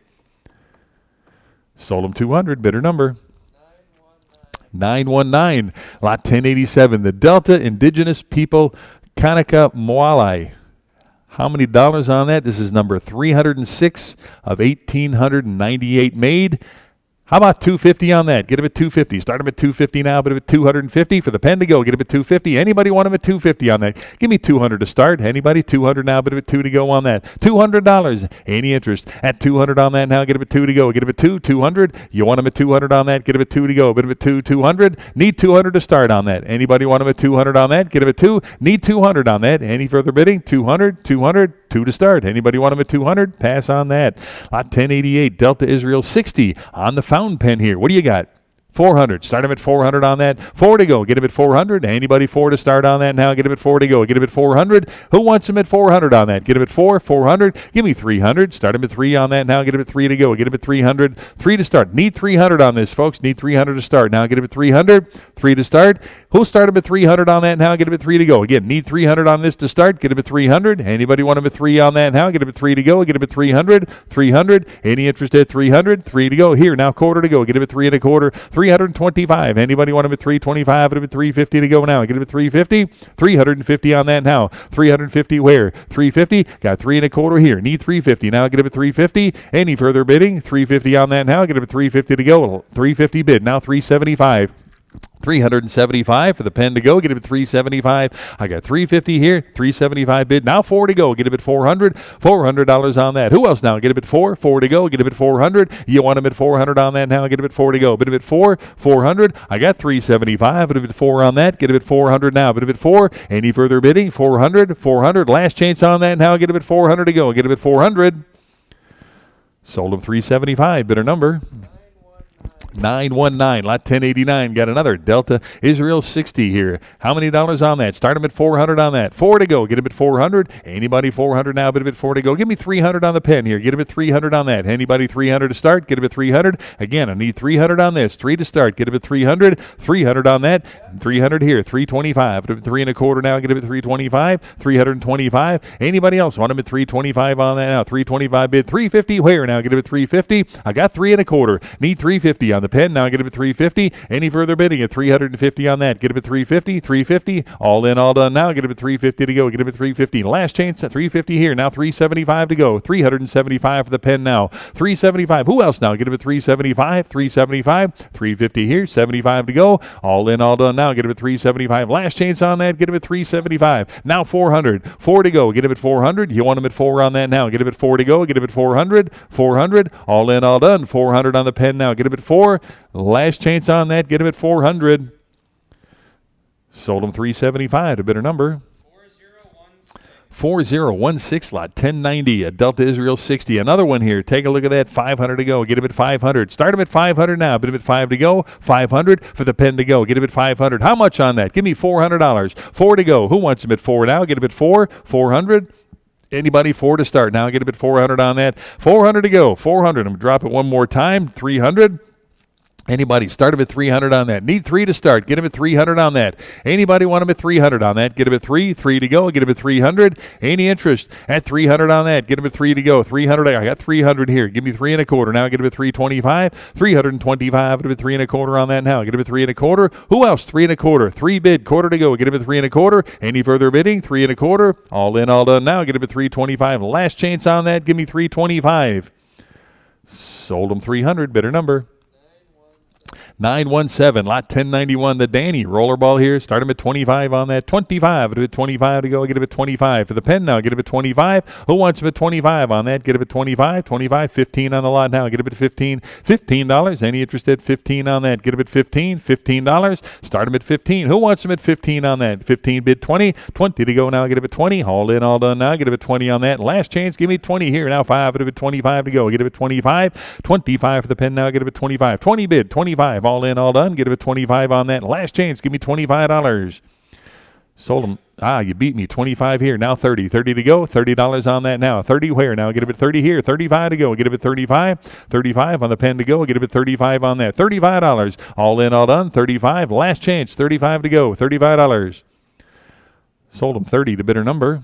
Sold them 200. Bidder number 919. Lot 1087. The Delta Indigenous People Kanaka Moalai. How many dollars on that? This is number 306 of 1,898 made. How about 250 on that? Get him at 250. Start him at 250 now, but at 250 for the pen to go. Get him at 250. Anybody want him at 250 on that? Give me 200 to start. Anybody? 200 now, but at 2 to go on that. $200. Any interest at 200 on that now? Get him at 2 to go. Get him at 200. You want him at 200 on that? Get him at 2 to go. Get him at 200. Need 200 to start on that. Anybody want him at 200 on that? Get him at 2. Need 200 on that. Any further bidding? 200. 2 to start. Anybody want him at 200? Pass on that. Lot 1088. Delta Israel 60 on the fountain pen here. What do you got? 400. Start him at 400 on that. 4 to go. Get him at 400. Anybody 4 to start on that now? Get him at 4 to go. Get him at 400. Who wants him at 400 on that? Get him at 400. Give me 300. Start him at 3 on that now. Get him at 3 to go. Get him at 300. 3 to start. Need 300 on this, folks. Need 300 to start. Now get him at 300. 3 to start. Who'll start him at 300 on that now? Get him at 3 to go. Again, need 300 on this to start. Get him at 300. Anybody want him at 3 on that now? Get him at 3 to go. Get him at 300. 300. Any interest at 300? 3 to go. Here, now quarter to go. Get him at 3 1/4. 325. Anybody want him at 325? Get him at 350 to go now. Get him at 350. 350 on that now. 350 where? 350. Got 3 1/4 here. Need 350. Now get him at 350. Any further bidding? 350 on that now. Get him at 350 to go. 350 bid. Now 375. 375 for the pen to go. Get him at 375. I got 350 here. 375 bid. Now 4 to go. Get him at 400. $400 on that. Who else now? Get him at 4. 4 to go. Get him at 400. You want him at 400 on that now? Get him at 4 to go. Bid him at 4. 400. I got 375. Bid him at 4 on that. Get him at 400 now. Bid him at 4. Any further bidding? 400. 400. Last chance on that now. Get him at 400 to go. Get him at 400. Sold him 375. Bidder number 919. Lot 1089. Got another Delta Israel 60 here. How many dollars on that? Start him at 400 on that. 4 to go. Get him at 400. Anybody 400 now? Bid him at 4 to go. Give me 300 on the pen here. Get him at 300 on that. Anybody 300 to start? Get him at 300. Again, I need 300 on this. 3 to start. Get him at 300. 300 on that. 300 here. 325. Get him at 3 1/4 now. Get him at 325. 325. Anybody else want him at 325 on that now? 325 bid. 350 where now? Get him at 350. I got 3 1/4. Need 350 on the pen. Now get him at 350. Any further bidding at 350 on that? Get him at 350. 350. All in, all done. Now get him at 350 to go. Get him at 350. Last chance at 350 here. Now 375 to go. 375 for the pen now. 375. Who else now? Get him at 375. 375. 350 here. 75 to go. All in, all done. Now get him at 375. Last chance on that. Get him at 375. Now 400. 4 to go. Get him at 400. You want him at 4 on that now? Get him at 4 to go. Get him at 400. 400. All in, all done. 400 on the pen now. Get him at 4. Last chance on that. Get him at 400. Sold him 375 to bidder number 4016. Lot 1090. A Delta Israel 60. Another one here. Take a look at that. 500 to go. Get him at 500. Start him at 500 now. Bid him at 5 to go. 500 for the pen to go. Get him at 500. How much on that? Give me $400. 4 to go. Who wants him at 4 now? Get him at 4. 400. Anybody 4 to start now? Get him at 400 on that. 400 to go. 400. I'm going to drop it one more time. 300. Anybody, start him at 300 on that. Need 3 to start. Get him at 300 on that. Anybody want him at 300 on that? Get him at 3. 3 to go. Get him at 300. Any interest at 300 on that? Get him at 3 to go. 300. I got 300 here. Give me 3 1/4. Now get him at 325. 325. Get him at 3 1/4 on that now. Get him at 3 1/4. Who else? 3 1/4. 3 bid. Quarter to go. Get him at 3 1/4. Any further bidding? 3 1/4. All in, all done now. Get him at 325. Last chance on that. Give me 325. Sold him 300. Bidder number 917. Lot 1091. The Danny rollerball here. Start him at 25 on that. 25. Get him at 25 to go. Get him at 25 for the pen now. Get him at 25. Who wants him at 25 on that? Get him at 25. 25. 15 on the lot now. Get him at 15. $15. Any interest at 15 on that? Get him at 15. $15. Start him at 15. Who wants him at 15 on that? 15 bid 20. 20 to go now. Get him at 20. All in, all done now. Get him at 20 on that. Last chance. Give me 20 here. Now 5. Get him at 25 to go. Get him at 25. 25 for the pen now. Get him at 25. 20 bid. 25. All in, all done. Get him at 25 on that. Last chance. Give me $25. Sold him. You beat me. 25 here. Now 30. 30 to go. $30 on that now. 30 where? Now get him at 30 here. 35 to go. Get him at 35. 35 on the pen to go. Get him at 35 on that. $35. All in, all done. 35. Last chance. 35 to go. $35. Sold him 30 to bidder number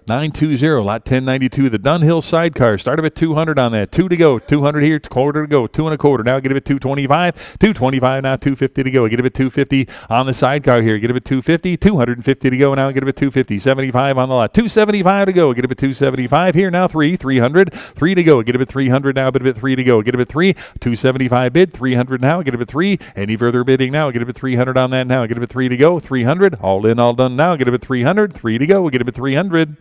920, lot 1092, the Dunhill sidecar. Start him at 200 on that. 2 to go. 200 here, quarter to go. 2 and a quarter. Now get him at 225. 225 now, 250 to go. Get him at 250 on the sidecar here. Get him at 250. 250 to go. Now get him at 250. 75 on the lot. 275 to go. Get him at 275 here. Now 300. 3 to go. Get him at 300 now. Get him at 3 to go. Get him at 3. 275 bid. 300 now. Get him at 3. Any further bidding now? Get him at 300 on that now. Get him at 3 to go. 300. All in, all done now. Get him at 300. 3 to go. Get him at 300.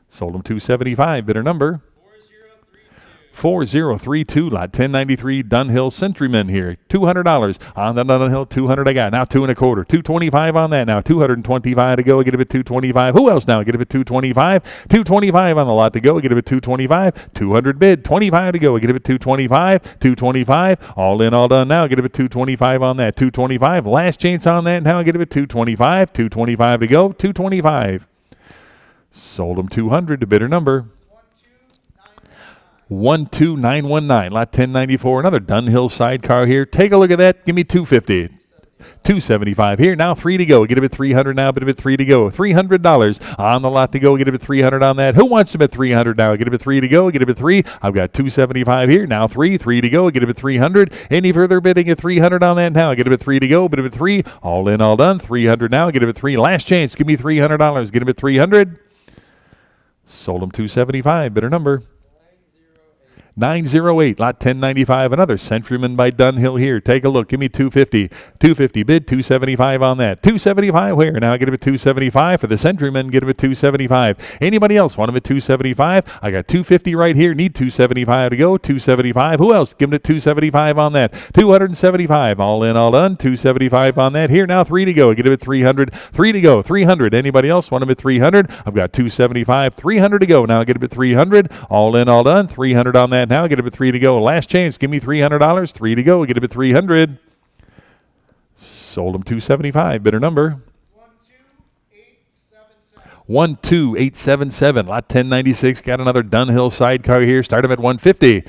Sold him 275. Bidder number 4032. Lot 1093. Dunhill Centuryman here. $200 on the Dunhill. 200 I got. Now 2 and a quarter. 225 on that now. 225 to go. Get him at 225. Who else now? Get him at 225. 225 on the lot to go. Get him at 225. 200 bid. 25 to go. Get him at 225. 225. All in, all done now. Get him at 225 on that. 225. Last chance on that now. Get him at 225. 225 to go. 225. Sold him 200 to bidder number 12919. Lot 1094. Another Dunhill sidecar here. Take a look at that. Give me 250. 275 here. Now 3 to go. Get him at 300 now. Bid him at 3 to go. $300 on the lot to go. Get him at 300 on that. Who wants him at 300 now? Get him at 3 to go. Get him at 3. I've got 275 here. Now 3 to go. Get him at 300. Any further bidding at 300 on that now? Get him at 3 to go. Bid him at 3. All in, all done. 300 now. Get him at 3. Last chance. Give me $300. Get him at 300. Sold him 275. Bidder number 908. Lot 1095. Another Centuryman by Dunhill here. Take a look. Give me 250. 250 bid. 275 on that. 275 where? Now get him at 275 for the Centuryman. Get him at 275. Anybody else want him at 275? I got 250 right here. Need 275 to go. 275. Who else? Give him at 275 on that. 275. All in, all done. 275 on that. Here now 3 to go. Get him at 300. 3 to go. 300. Anybody else want him at 300? I've got 275. 300 to go. Now get him at 300. All in, all done. 300 on that. Now get him at 3 to go. Last chance. Give me $300. 3 to go. Get him at 300. Sold him 275. Bidder number 12877. Lot 1096. Got another Dunhill sidecar here. Start him at 150.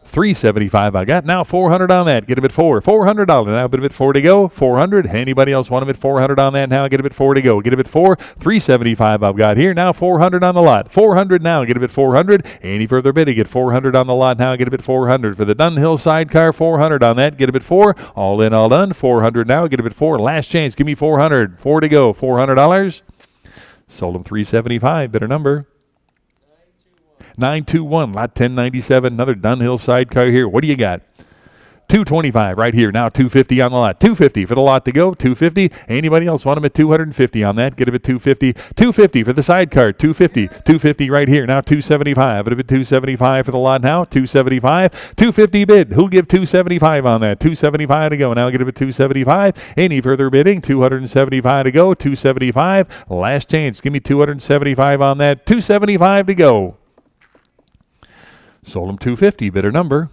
375 I got. Now 400 on that. Get him at 4. $400. Now bid him at 4 to go. 400. Anybody else want him at 400 on that now? Get him at 4 to go. Get him at 4. 375 I've got here. Now 400 on the lot. 400 now. Get him at 400. Any further bidding? Get 400 on the lot now. Get him at 400. For the Dunhill sidecar, 400 on that. Get him at 4. All in, all done. 400 now. Get him at 4. Last chance. Give me 400. 4 to go. $400. Sold him 375. Bidder number 921. Lot 1097. Another Dunhill sidecar here. What do you got? 225 right here. Now 250 on the lot. 250 for the lot to go. 250. Anybody else want him at 250 on that? Get him at 250. 250 for the sidecar. 250. 250 right here. Now 275. Put him at 275 for the lot now. 275. 250 bid. Who'll give 275 on that? 275 to go. Now get him at 275. Any further bidding? 275 to go. 275. Last chance. Give me 275 on that. 275 to go. Sold him 250. Bidder number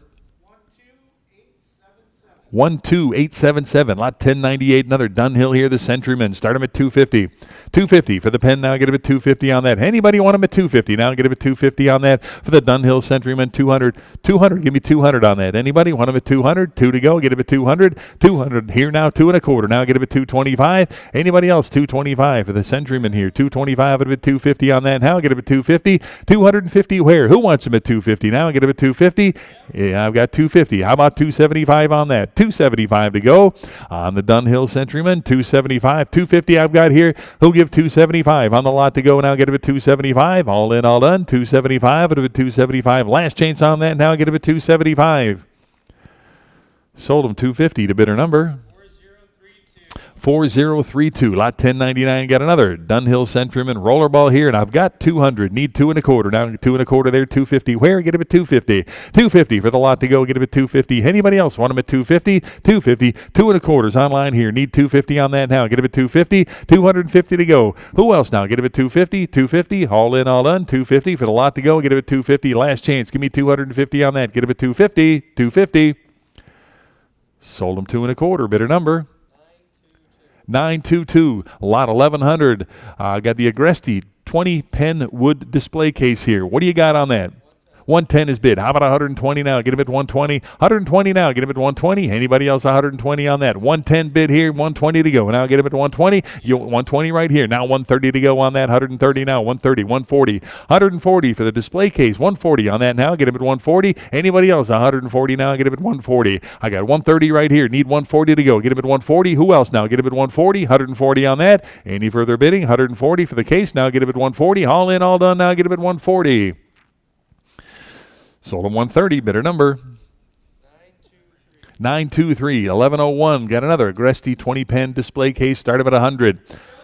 12877. Lot 1098. Another Dunhill here. The Centuryman. Start him at 250. 250 for the pen. Now get him at 250 on that. Anybody want him at 250? Now get him at 250 on that. For the Dunhill Centuryman, 200. 200. Give me 200 on that. Anybody want him at 200? 2 to go. Get him at 200. 200 here now. 2 and a quarter. Now get him at 225. Anybody else? 225 for the Centuryman here. 225. Get him at 250 on that. Now get him at 250. 250 where? Who wants him at 250? Now get him at 250. Yeah, I've got 250. How about 275 on that? 275 to go on the Dunhill Centuryman. 275. 250 I've got here. Who'll give 275 on the lot to go? Now get him at 275. All in, all done. 275. Put him at 275. Last chance on that. Now get him at 275. Sold him 250 to bidder number 4032. Lot 1099. Got another Dunhill Centuryman rollerball here, and I've got 200. Need 2 and a quarter. Now 2 and a quarter there. 250. Where? Get him at 250. 250 for the lot to go. Get him at 250. Anybody else want him at 250? 250. 2 and a quarters online here. Need 250 on that now. Get him at 250. 250 to go. Who else now? Get him at 250. 250. All in, all done. 250 for the lot to go. Get him at 250. Last chance. Give me 250 on that. Get him at 250. 250. Sold him 2 and a quarter. Bidder number 922. Lot 1100. Got the Agresti 20 pen wood display case here. What do you got on that? 110 is bid. How about 120 now? Get him at 120. 120 now. Get him at 120. Anybody else 120 on that? 110 bid here. 120 to go. Now get him at 120. 120 right here. Now 130 to go on that. 130 now. 130. 140. 140 for the display case. 140 on that now. Get him at 140. Anybody else 140 now? Get him at 140. I got 130 right here. Need 140 to go. Get him at 140. Who else now? Get him at 140. 140 on that. Any further bidding? 140 for the case. Now get him at 140. All in, all done. Now get him at 140. Sold him 130. Bidder number 923. 1101. Got another Agresti 20 pen display case. Start him at 100.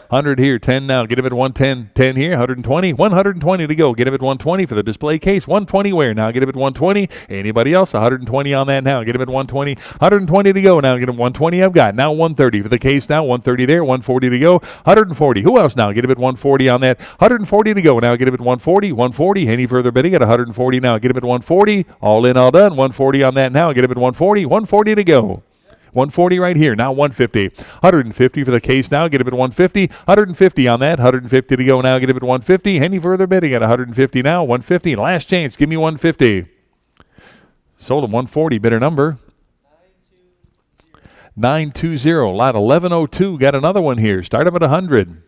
100 here, 10 now. Get him at 110. 10 here, 120. 120 to go. Get him at 120 for the display case. 120 where? Now get him at 120. Anybody else? 120 on that now. Get him at 120. 120 to go. Now get him 120. I've got. Now 130 for the case. Now 130 there. 140 to go. 140. Who else now? Get him at 140 on that. 140 to go. Now get him at 140. 140. Any further bidding at 140 now. Get him at 140. All in, all done. 140 on that now. Get him at 140. 140 to go. 140 right here. Now 150. 150 for the case now. Get him at 150. 150 on that. 150 to go now. Get him at 150. Any further bidding at 150 now. 150. Last chance. Give me 150. Sold him 140. Bidder number 920. Lot 1102. Got another one here. Start him at 100.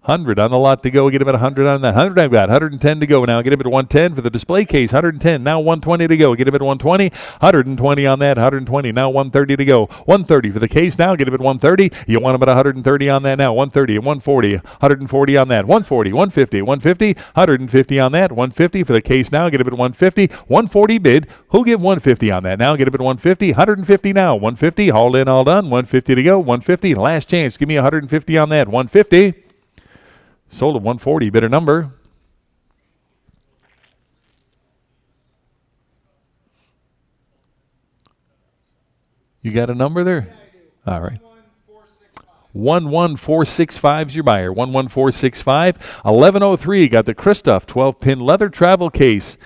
100 on the lot to go. Get him at 100 on that. 100 I've got. 110 to go. Now get him at 110 for the display case. 110. Now 120 to go. Get him at 120. 120 on that. 120. Now 130 to go. 130 for the case. Now get him at 130. You want him at 130 on that now. 130 and 140. 140 on that. 140. 150. 150. 150 on that. 150 for the case now. Get him at 150. 140 bid. Who'll give 150 on that now? Get him at 150. 150 now. 150. All in, all done. 150 to go. 150. Last chance. Give me 150 on that. 150. Sold at 140. Bidder number 'You got a number there? Yeah, I do. All right. 11465. 11465 is your buyer. 11465. 1103. Got the Christoph 12-pin leather travel case.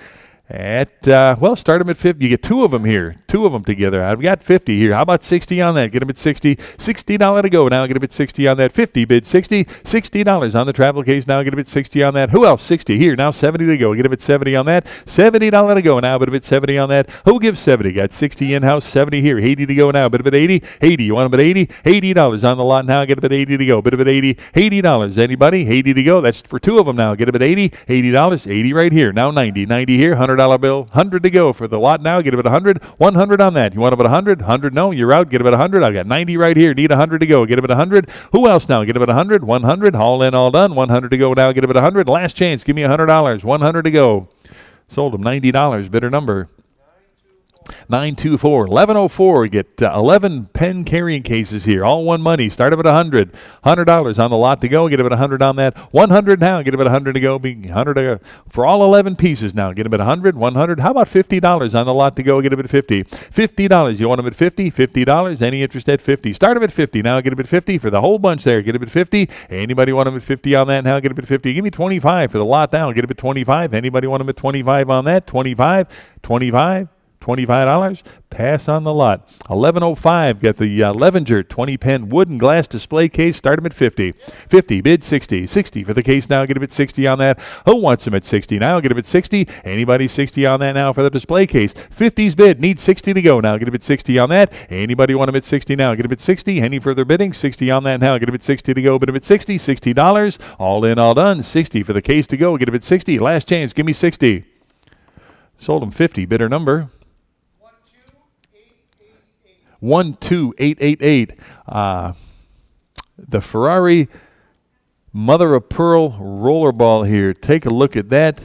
At, start them at 50. You get two of them here. Two of them together. I've got 50 here. How about 60 on that? Get them at 60. $60 to go. Now get them at 60 on that. 50 bid 60. $60 on the travel case. Now get them at 60 on that. Who else? 60 here. Now 70 to go. Get them at 70 on that. $70 to go. Now bid at 70 on that. Who gives 70? Got 60 in-house. 70 here. 80 to go now. Bid at 80. 80. You want them at 80? $80 on the lot now. Get them at 80 to go. Bid at 80. $80. Anybody? 80 to go. That's for two of them now. Get them at 80. $80. 80 right here. Now 90. 90 here. $100 bill. 100 to go for the lot now. Get them at 100. 100 on that. You want them at 100? 100 no. You're out. Get them at 100. I've got 90 right here. Need 100 to go. Get them at 100. Who else now? Get them at 100. 100. All in, all done. 100 to go now. Get them at 100. Last chance. Give me $100. 100 to go. Sold them $90. Bidder number 924. 1104. Get 11 pen carrying cases here. All one money. Start them at 100. $100 on the lot to go. Get them at 100 on that. 100 now. Get them at 100 to go. Be 100 to go. For all 11 pieces now. Get them at 100. 100. How about $50 on the lot to go? Get them at 50. $50. You want them at 50? $50. Any interest at 50? Start them at 50 now. Get them at 50 for the whole bunch there. Get them at 50. Anybody want them at 50 on that now? Get them at 50. Give me 25 for the lot now. Get them at 25. Anybody want them at 25 on that? 25. 25. $25. Pass on the lot. 1105. Got the Levenger 20-pen wooden glass display case. Start them at 50. 50. Bid 60. 60 for the case now. Get them at 60 on that. Who wants them at 60 now? Get them at 60. Anybody 60 on that now for the display case? 50's bid. Need 60 to go now. Get them at 60 on that. Anybody want them at 60 now? Get them at 60. Any further bidding? 60 on that now. Get them at 60 to go. Bid them at 60. $60. All in, all done. 60 for the case to go. Get them at 60. Last chance. Give me 60. Sold them 50. Bidder number 12888. The Ferrari mother of pearl rollerball here. Take a look at that.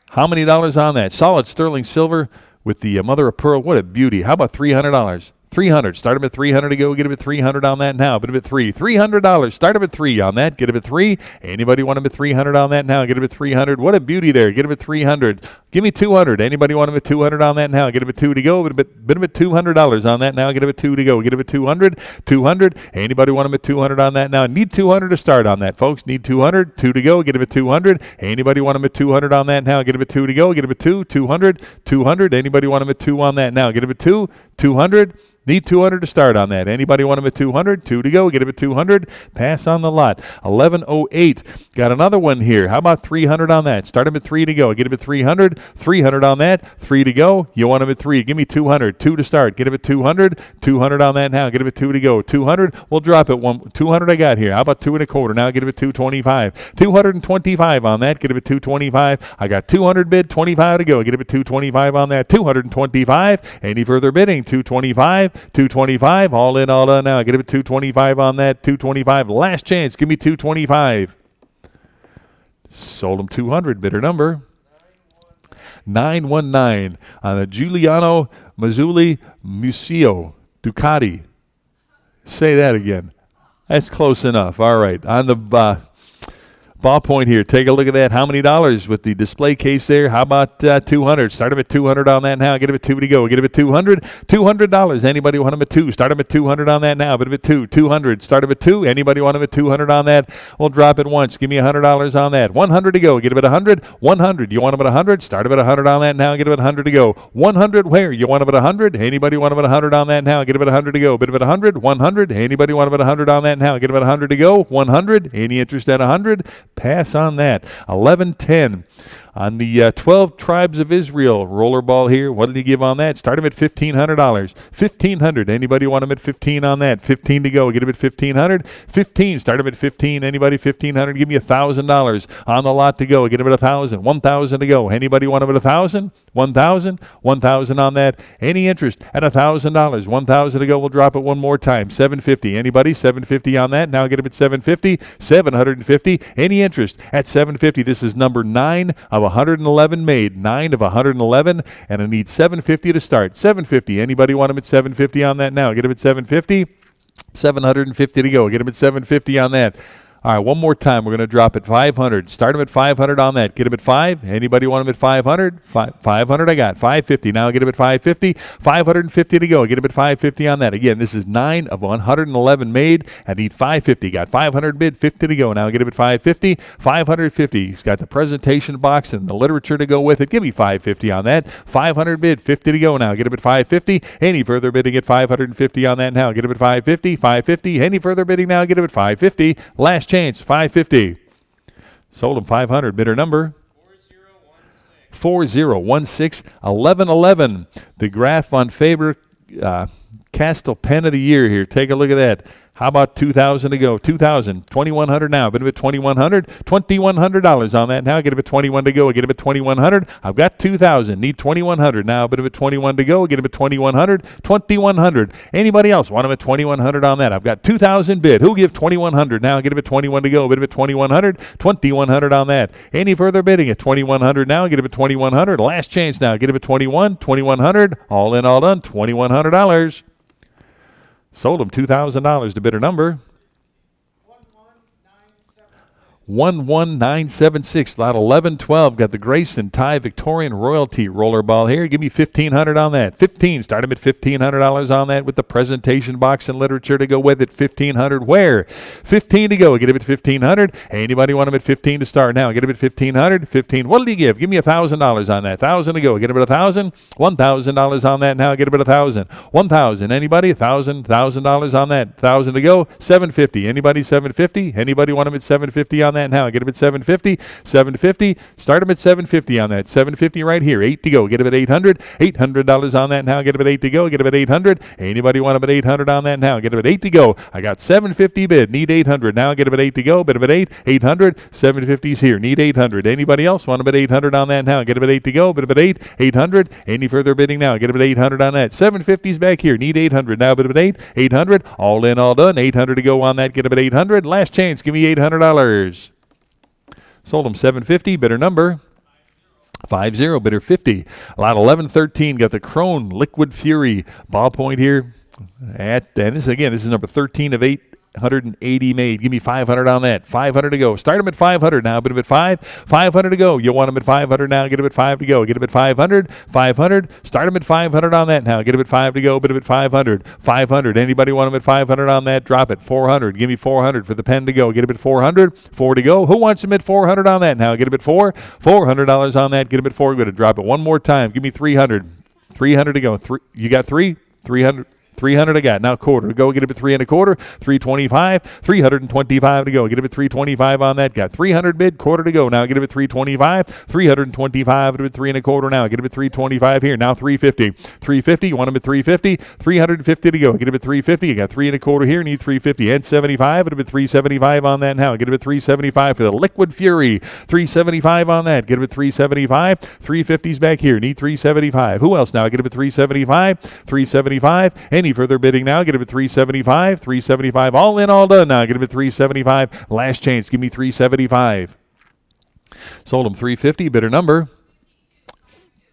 How many dollars on that? Solid sterling silver with the mother of pearl. What a beauty. How about $300? 300. Start them at 300 to go. Get them at 300 on that now. Bid them at $300. Start them at 3 on that. Get them at 3. Anybody want them at 300 on that now? Get them at 300. What a beauty there. Get them at 300. Give me 200. Anybody want them at 200 on that now? Get them at 2 to go. Bid them at $200 on that now. Get them at 2 to go. Get them at 200. 200. Anybody want them at 200 on that now? Need 200 to start on that, folks. Need 200. 2 to go. Get them at 200. Anybody want them at 200 on that now? Get them at 2 to go. Get them at 2. 200. 200. Anybody want them at 2 on that now? Get them at 2. 200. Need 200 to start on that. Anybody want them at 200? 2 to go. Get them at 200. Pass on the lot. 1108. Got another one here. How about 300 on that? Start them at 3 to go. Get them at 300. 300 on that. 3 to go. You want them at 3. Give me 200. 2 to start. Get them at 200. 200 on that now. Get them at 2 to go. 200. We'll drop it. 200 I got here. How about 2 1/4? Now get them at 225. 225 on that. Get them at 225. I got 200 bid. 25 to go. Get them at 225 on that. 225. Any further bidding? 225. 225, all in, all done now. Get it at 225 on that. 225, last chance. Give me 225. Sold them 200. Bidder number 919 on the Giuliano Mazzulli Museo Ducati. Say that again. That's close enough. All right. On the ballpoint here. Take a look at that. How many dollars with the display case there? How about 200? Start them at 200 on that now. Get them at 2 to go. Get them at 200. $200. Anybody want them at 2? Start them at 200 on that now. Get them at 2. 200. Start them at 2. Anybody want them at 200 on that? We'll drop it once. Give me $100 on that. 100 to go. Get them at 100. 100. You want them at 100? Start them at 100 on that now. Get them at 100 to go. 100 where? You want them at 100? Anybody want them at 100 on that now? Get them at 100 to go. Bid them at 100. 100. Anybody want them at 100 on that now? Get them at 100 to go. 100. Any interest at 100? Pass on that. 1110 on the 12 tribes of Israel rollerball here. What did he give on that? Start him at $1,500. $1,500. Anybody want him at 15 on that? 15 to go. Get him at 1,500. 15. Start him at 15. Anybody 1,500? Give me $1,000 on the lot to go. Get him at 1,000. 1,000 to go. Anybody want him at 1,000? 1,000. 1,000 on that. Any interest at $1,000? 1,000 to go. We'll drop it one more time. 750. Anybody? 750 on that. Now get him at 750. 750. Any interest at 750? This is number 9 of 111 made. 9 of 111, and I need 750 to start. 750. Anybody want him at 750 on that now? Get him at 750. 750 to go. Get him at 750 on that. All right, one more time. We're going to drop at 500. Start him at 500 on that. Get him at 5. Anybody want him at 500? 500 I got. 550. Now get him at 550. 550 to go. Get him at 550 on that. Again, this is 9 of 111 made. I need 550. Got 500 bid, 50 to go. Now get him at 550. 550. He's got the presentation box and the literature to go with it. Give me 550 on that. 500 bid, 50 to go. Now get him at 550. Any further bidding at 550 on that now. Get him at 550. 550. Any further bidding now. Get him at 550. Last chance, 550. Sold him 500. Bidder number 4016. 1111. The graph on Faber Castell pen of the year here. Take a look at that. How about 2,000 to go? 2,000. 2,100 now. Bid him at 2,100. $2,100 on that now. Get him at 21 to go. Get him at 2,100. I've got 2,000. Need 2,100 now. Bid him at 21 to go. Get him at 2,100. 2,100. Anybody else want him at 2,100 on that? I've got 2,000 bid. Who'll give 2,100 now? Get him at 21 to go. Bid him at 2,100. 2,100 on that. Any further bidding at 2,100 now? Get him at 2,100. Last chance now. Get him at 21. 2,100. All in, all done. $2,100. Sold him $2,000 to bidder number 11976. Lot 1112. Got the Grace and Tie Victorian Royalty rollerball here. Give me 1,500 on that. 15. Start him at $1,500 on that with the presentation box and literature to go with it. 1,500 where? 15 to go. Get him at 1,500. Anybody want him at 15 to start now? Get him at 1,500. 15. What did he give? Give me $1,000 on that. 1,000 to go. Get him at 1,000. $1,000 on that now. Get him at 1,000. 1,000. Anybody? $1,000 on that. 1,000 to go. 750. Anybody? 750. Anybody want him at 750 on that now? Get him at 750. 750. Start him at 750 on that. 750 right here. 8 to go. Get him at 800. $800 on that now. Get him at 8 to go. Get him at 800. Anybody want him at 800 on that now? Get him at 8 to go. I got 750 bid. Need 800 now. Get him at 8 to go. Bid him at 8. 800. 750's here. Need 800. Anybody else want him at 800 on that now? Get him at 8 to go. Bid him at 8. 800. Any further bidding now? Get him at 800 on that. 750's back here. Need 800 now. Bid him at 8. 800. All in, all done. 800 to go on that. Get him at 800. Last chance. Give me $800. Sold him 750. Bidder number 50. Bidder 50. Lot 1113. Got the Krone Liquid Fury ballpoint here. And this is number 13 of 880 made. Give me 500 on that. 500 to go. Start him at 500 now. Bid him at 5. 500 to go. You want him at 500 now. Get him at 5 to go. Get him at 500. 500. Start him at 500 on that now. Get him at 5 to go. Bid him at 500. 500. Anybody want him at 500 on that? Drop it. 400. Give me 400 for the pen to go. Get him at 400. 4 to go. Who wants him at 400 on that now? Get him at 4. $400 on that. Get him at 4. We're going to drop it one more time. Give me 300. 300 to go. You got 3? 300. 300 I got. Now quarter to go. Get him at 3 1/4. 325. 325 to go. Get him at 325 on that. Got 300 bid. Quarter to go. Now get him at 325. 325 at 3 1/4 now. Get him at 325 here. Now 350. 350. You want him at 350. 350 to go. Get him at 350. You got 3 1/4 here. Need 350 and 75. It'll be 375 on that now. Get him at 375 for the Liquid Fury. 375 on that. Get him at 375. 350's back here. Need 375. Who else now? Get him at 375. 375. Any further bidding now? Get him at 375. 375. All in, all done now. Get him at 375. Last chance. Give me 375. Sold him 350. Bidder number.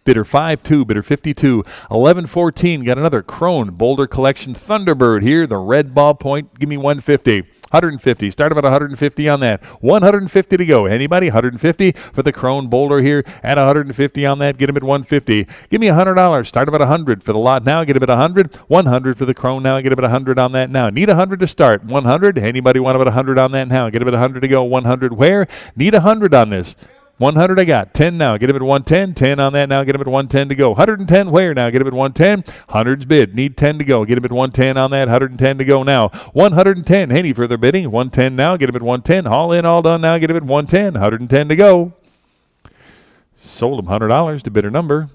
Bidder 5-2, bidder 52, 11-14. Got another Krone Boulder Collection Thunderbird here. The red ballpoint. Give me 150. 150. Start about 150 on that. 150 to go. Anybody? 150 for the Krone Boulder here at 150 on that. Get him at 150. Give me $100. Start about 100 for the lot now. Get him at 100. 100 for the Krone now. Get him at 100 on that now. Need 100 to start. 100. Anybody want about 100 on that now? Get him at 100 to go. 100 where? Need 100 on this. 100 I got. 10 now. Get him at 110. 10 on that now. Get him at 110 to go. 110 where now? Get him at 110. 100's bid. Need 10 to go. Get him at 110 on that. 110 to go now. 110. Any further bidding? 110 now. Get him at 110. All in, all done now. Get him at 110. 110 to go. Sold him $100 to bidder number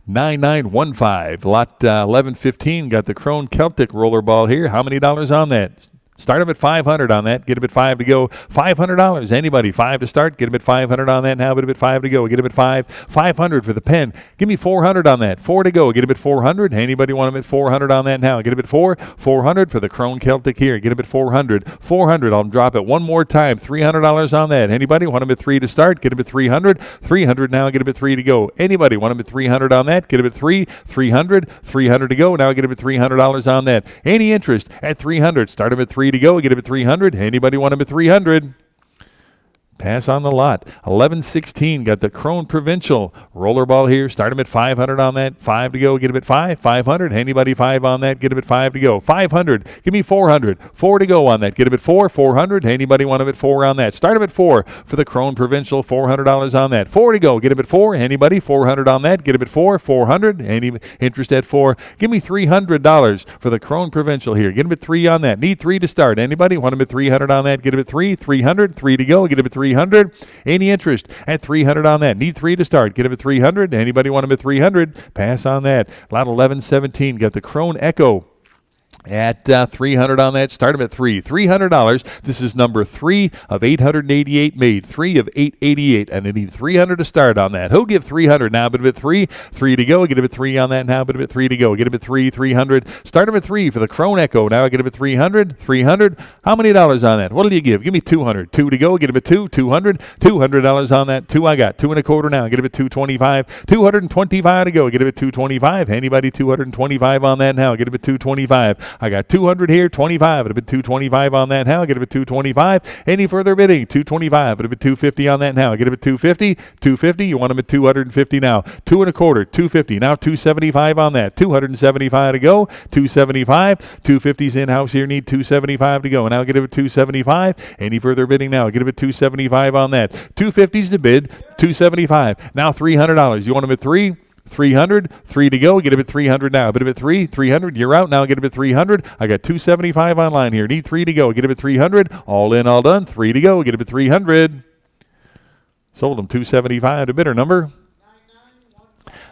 9915. Lot 1115. Got the Krone Celtic rollerball here. How many dollars on that? Start him at 500 on that. Get him at 5 to go. $500. Anybody? 5 to start. Get him at 500 on that. Now get him at 5 to go. Get him at 5. 500 for the pen. Give me 400 on that. 4 to go. Get him at 400. Anybody want him at 400 on that now? Get him at 4. 400 for the Krone Celtic here. Get him at 400. 400. I'll drop it one more time. $300 on that. Anybody want him at 3 to start? Get him at 300. 300 now. Get him at 3 to go. Anybody want him at 300 on that? Get him at 3. 300. 300 to go. Now get him at $300 on that. Any interest at 300? Start him at 3 to go. Get him at 300. Anybody want him at 300? Pass on the lot. 1116. Got the Krone Provincial rollerball here. Start him at 500 on that. 5 to go. Get him at 5. 500. Anybody 5 on that? Get him at 5 to go. 500. Give me 400. 4 to go on that. Get him at 4. 400. Anybody want him at 4 on that? Start him at 4 for the Krone Provincial. $400 on that. 4 to go. Get him at 4. Anybody? 400 on that. Get him at 4. 400. Any interest at 4? Give me $300 for the Krone Provincial here. Get him at 3 on that. Need 3 to start. Anybody want him at 300 on that? Get him at 3. 300. 3 to go. Get him at 300. Any interest at 300 on that? Need 3 to start. Get him at 300. Anybody want him at 300? Pass on that. Lot 1117. Got the Krone Echo at 300 on that. Start him at 3. $300. This is number 3 of 888 made. 3 of 888. And they need 300 to start on that. Who'll give 300 now? But at 3. 3 to go. Get him at 3 on that now. But at 3 to go. Get him at 3. 300. Start him at 3 for the Krone Echo. Now get him at 300. 300. How many dollars on that? What'll you give? Give me 200. 2 to go. Get him at 2. 200. $200 on that. 2 I got. 2 1/4 now. Get him at 225. 225 to go. Get him at 225. Anybody 225 on that now? Get him at 225. I got 200 here, 25. It'd have been 225 on that now. Get him at 225. Any further bidding? 225. It'd have been 250 on that now. Get him at 250. 250. You want him at 250 now. 2 1/4. 250. Now 275 on that. 275 to go. 275. 250's in house here. Need 275 to go. And now get him at 275. Any further bidding now? Get him at 275 on that. 250's the bid. 275. Now $300. You want him at 3? 300, 3 to go. Get him at 300 now. Bid him at 3, 300. You're out now. Get him at 300. I got 275 online here. Need 3 to go. Get him at 300. All in, all done. 3 to go. Get him at 300. Sold him 275 to bidder number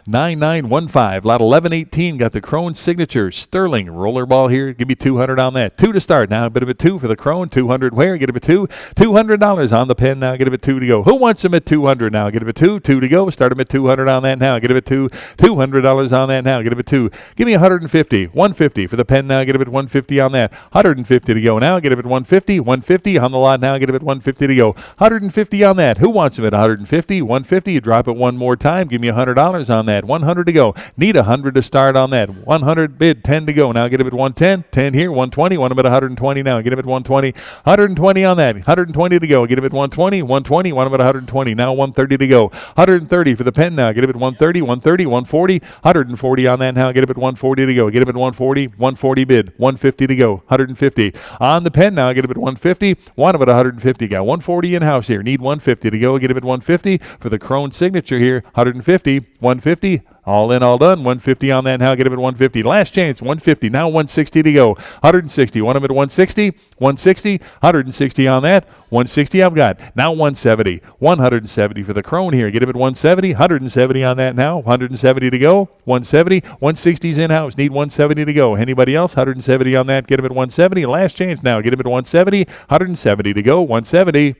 9915. Lot 1118. Got the Krone Signature Sterling rollerball here. Give me 200 on that. 2 to start now. Bid him at 2 for the Krone. 200 where? Get him at 2. $200 on the pen now. Get him at 2 to go. Who wants him at 200 now? Get him at 2. 2 to go. Start him at 200 on that now. Get him at 2. $200 on that now. Get him at 2. Give me 150. 150 for the pen now. Get him at 150 on that. 150 to go now. Get him at 150. 150 on the lot now. Get him at 150 to go. 150 on that. Who wants him at 150? 150. You drop it one more time. Give me $100 on that. 100 to go. Need 100 to start on that. 100 bid. 10 to go. Now get him at 110. 10 here. 120. Want him at 120 now. Get him at 120. 120 on that. 120 to go. Get him at 120. 120. Want him at 120. Now 130 to go. 130 for the pen now. Get him at 130. 130. 140. 140 on that now. Get him at 140 to go. Get him at 140. 140 bid. 150 to go. 150 on the pen now. Get him at 150. Want him at 150. Got 140 in house here. Need 150 to go. Get him at 150 for the Krone Signature here. 150. 150. 150. All in, all done. 150 on that now. Get him at 150. Last chance. 150. Now 160 to go. 160. Want him at 160? 160. 160 on that. 160 I've got. Now 170. 170 for the crone here. Get him at 170. 170 on that now. 170 to go. 170. 160's in-house. Need 170 to go. Anybody else? 170 on that. Get him at 170. Last chance now. Get him at 170. 170 to go. 170.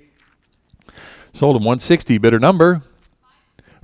Sold him 160. Bidder number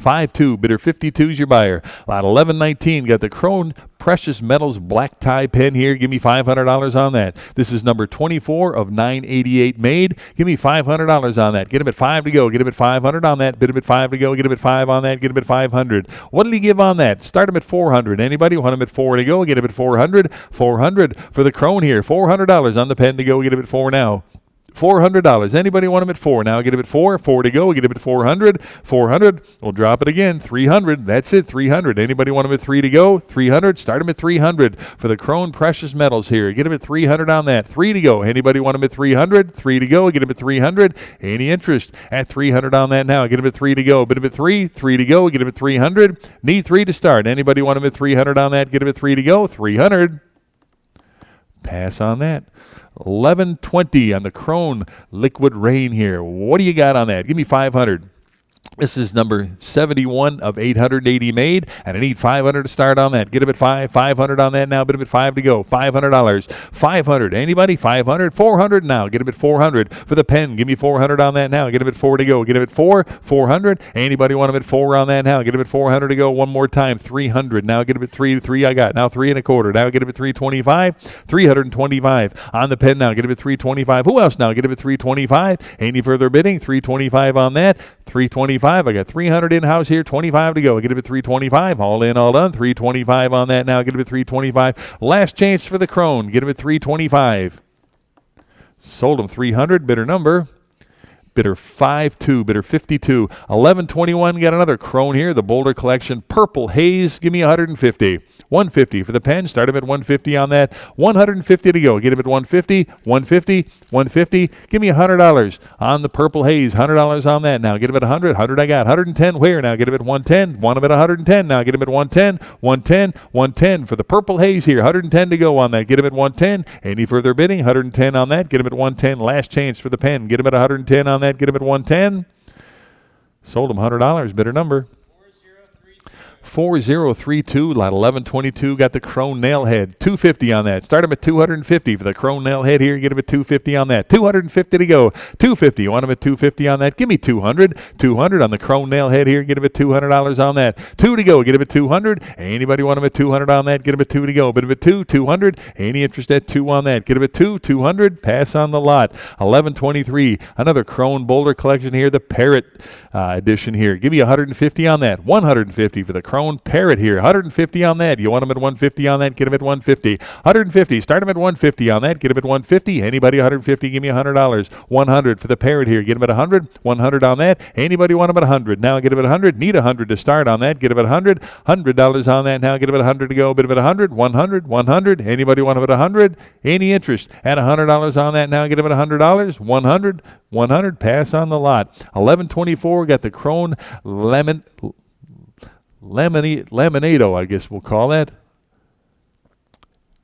5-2, bidder 52 is your buyer. Lot 1119, got the Crone Precious Metals black tie pen here. Give me $500 on that. This is number 24 of 988 made. Give me $500 on that. Get him at 5 to go. Get him at 500 on that. Bid him at 5 to go. Get him at 5 on that. Get him at 500. What did he give on that? Start him at 400. Anybody want him at 4 to go? Get him at 400. 400 for the Crone here. $400 on the pen to go. Get him at 4 now. $400. Anybody want him at 4? Now get him at 4. 4 to go. Get him at 400. 400. We'll drop it again. 300. That's it. 300. Anybody want him at 3 to go? 300. Start him at 300 for the Crone Precious Metals here. Get him at 300 on that. 3 to go. Anybody want him at 300? 3 to go. Get him at 300. Any interest at 300 on that now? Get him at 3 to go. Bid him at 3. 3 to go. Get him at 300. Need 3 to start. Anybody want him at 300 on that? Get him at 3 to go. 300. Pass on that. 1120 on the Crone Liquid Rain here. What do you got on that? Give me 500. This is number 71 of 880 made, and I need 500 to start on that. Get him at 500 on that now. Bid him at 5 to go. $500. 500. Anybody? 500. 400 now. Get him at 400 for the pen. Give me 400 on that now. Get him at 4 to go. Get him at 4. 400. Anybody want him at 4 on that now? Get him at 400 to go. One more time. 300. Now get him at 3. 3 I got. Now 3 1/4. Now get him at 325. 325 on the pen now. Get him at 325. Who else now? Get him at 325. Any further bidding? 325 on that. 325. I got 300 in-house here, 25 to go. Get him at 325. All in, all done. 325 on that now. Get him at 325. Last chance for the Crone. Get him at 325. Sold him 300. Bidder number. Bidder 5-2, bidder 52. 1121, got another Crone here, the Boulder Collection Purple Haze. Give me 150. 150 for the pen. Start him at 150 on that. 150 to go. Get him at 150. 150. 150. Give me $100 on the Purple Haze. $100 on that now. Get him at 100. 100 I got. 110 where now? Get him at 110. Want him at 110 now. Get him at 110. 110. 110 for the Purple Haze here. 110 to go on that. Get him at 110. Any further bidding? 110 on that. Get him at 110. Last chance for the pen. Get him at 110 on that. Get him at 110. Sold him $100. Bidder number 4032, lot 1122, got the Crone nail head. 250 on that. Start him at 250 for the Crone nail head here. Get him at 250 on that. 250 to go. 250. You want him at 250 on that? Give me 200. 200 on the Crone nail head here. Get him at $200 on that. 2 to go. Get him at 200. Anybody want him at 200 on that? Get him at 2 to go. Bid him at 2. 200. Any interest at 2 on that? Get him at 2. 200. Pass on the lot. 1123. Another Crone Boulder Collection here. The Parrot edition here. Give me 150 on that. 150 for the Crone Parrot here. 150 on that. You want him at 150 on that? Get him at 150. 150. Start him at 150 on that. Get him at 150. Anybody 150? Give me $100. 100 for the Parrot here. Get him at 100. 100 on that. Anybody want him at 100? Now get him at 100. Need 100 to start on that. Get him at 100. $100 on that. Now get him at 100 to go. Bid him at 100. 100. 100. Anybody want him at 100? Any interest at $100 on that? Now get him at $100. 100. 100. Pass on the lot. 1124. Got the Crone Lemonado, I guess we'll call that.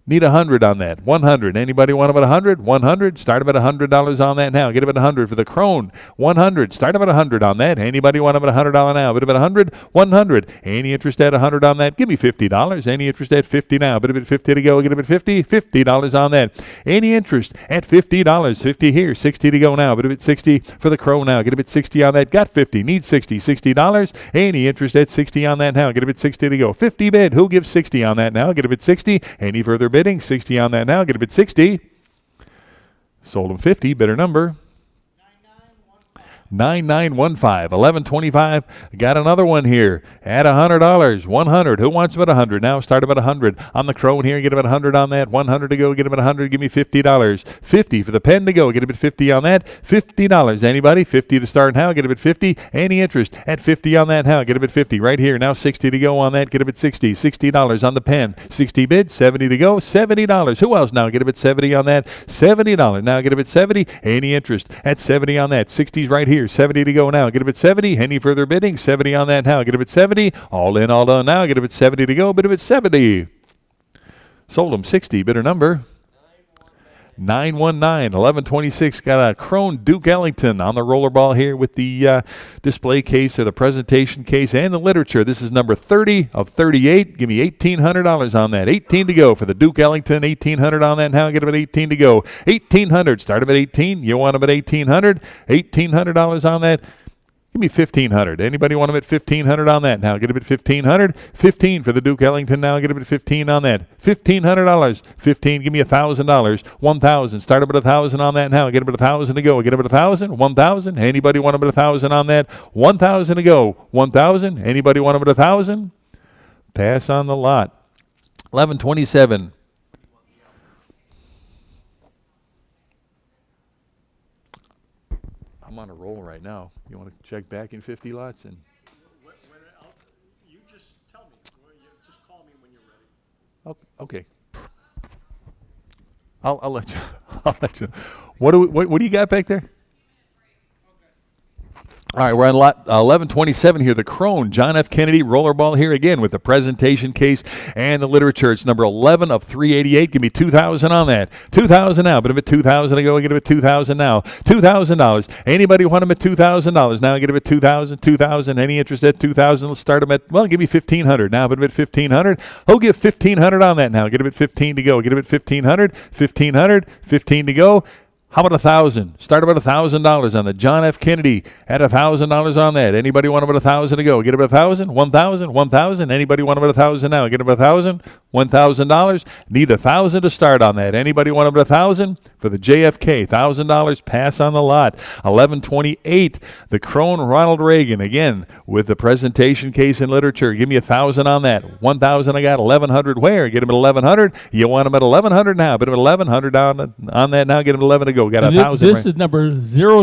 Need 100 on that. 100. Anybody want him at 100? 100. Start him at $100 on that now. Get him at 100 for the Crone. 100. Start him at 100 on that. Anybody want him at $100 now? Bid him at 100. 100. Any interest at 100 on that? Give me $50. Any interest at 50 now? Bid him at 50 to go. Get him at 50. $50 on that. Any interest at $50? 50 here. 60 to go now. Bid him at 60 for the Crone now. Get him at 60 on that. Got 50. Need 60. $60. Any interest at 60 on that now? Get him at 60 to go. 50 bid. Who gives 60 on that now? Get him at 60. Any further bidding? 60 on that now. Get him at 60. Sold him 50. Bidder number 9915. 1125. Got another one here at $100. 100. Who wants him at 100 now? Start him at 100 on the Crone here. Get him at 100 on that. 100 to go. Get him at 100. Give me $50. 50 for the pen to go. Get him at 50 on that. $50. Anybody? 50 to start now. Get him at 50. Any interest at 50 on that now? Get him at 50 right here. Now 60 to go on that. Get him at 60. $60 on the pen. 60 bid. 70 to go. $70. Who else now? Get him at 70 on that. $70. Now get him at 70. Any interest at 70 on that? 60's right here. here. 70 to go now. Get him at 70. Any further bidding? 70 on that now. Get him at 70. All in, all done now. Get him at 70 to go. Bid him at 70. Sold him 60. Bidder number 919. 1126. Got a Crone Duke Ellington on the rollerball here with the display case or the presentation case and the literature. This is number 30 of 38. Give me $1,800 on that. 18 to go for the Duke Ellington. 1800 on that now. Get him at 18 to go. 1800. Start him at 18. You want him at 1800. $1,800 on that. Give me 1,500. Anybody want him at 1,500 on that now? Get him at 1,500. 15 for the Duke Ellington now. Get him at 15 on that. $1,500. 15. Give me $1,000. 1,000. Start him at 1,000 on that now. Get him at 1,000 to go. Get him at 1,000. 1,000. Anybody want him at 1,000 on that? 1,000 to go. 1,000. Anybody want him at 1,000? Pass on the lot. 1127. I'm on a roll right now. You want to check back in 50 lots? And you just tell me. Just call me when you're ready. oh, okay. I'll let you. I'll let you. What do you got back there? All right, we're on lot 1127 here. The Crone John F. Kennedy rollerball here again with the presentation case and the literature. It's number 11 of 388. Give me 2,000 on that. 2,000 now. But if it's 2,000 to go, get him at 2,000 now. $2,000. Anybody want him at $2,000 now? Get him at 2,000. 2,000. Any interest at 2,000? Let's start him at, well, give me 1,500 now. But if 1,500, oh, give 1,500 on that now. Get him at 15 to go. Get him at 1,500. 1,500. 15 to go. How about 1,000? Start about $1,000 on the John F. Kennedy at $1,000 on that. Anybody want about 1,000 to go? Get about 1,000, 1,000, 1,000. Anybody want about 1,000 now? Get about 1,000, $1,000. Need 1,000 to start on that. Anybody want about 1,000 for the JFK? $1,000. Pass on the lot. 1128. The Crone Ronald Reagan again with the presentation case and literature. Give me 1,000 on that. 1,000. I got 1,100. Where? Get him at 1,100. You want him at 1,100 now? But 1,100 on that now. Get him at 11 to go. Got 1,000. This is number 000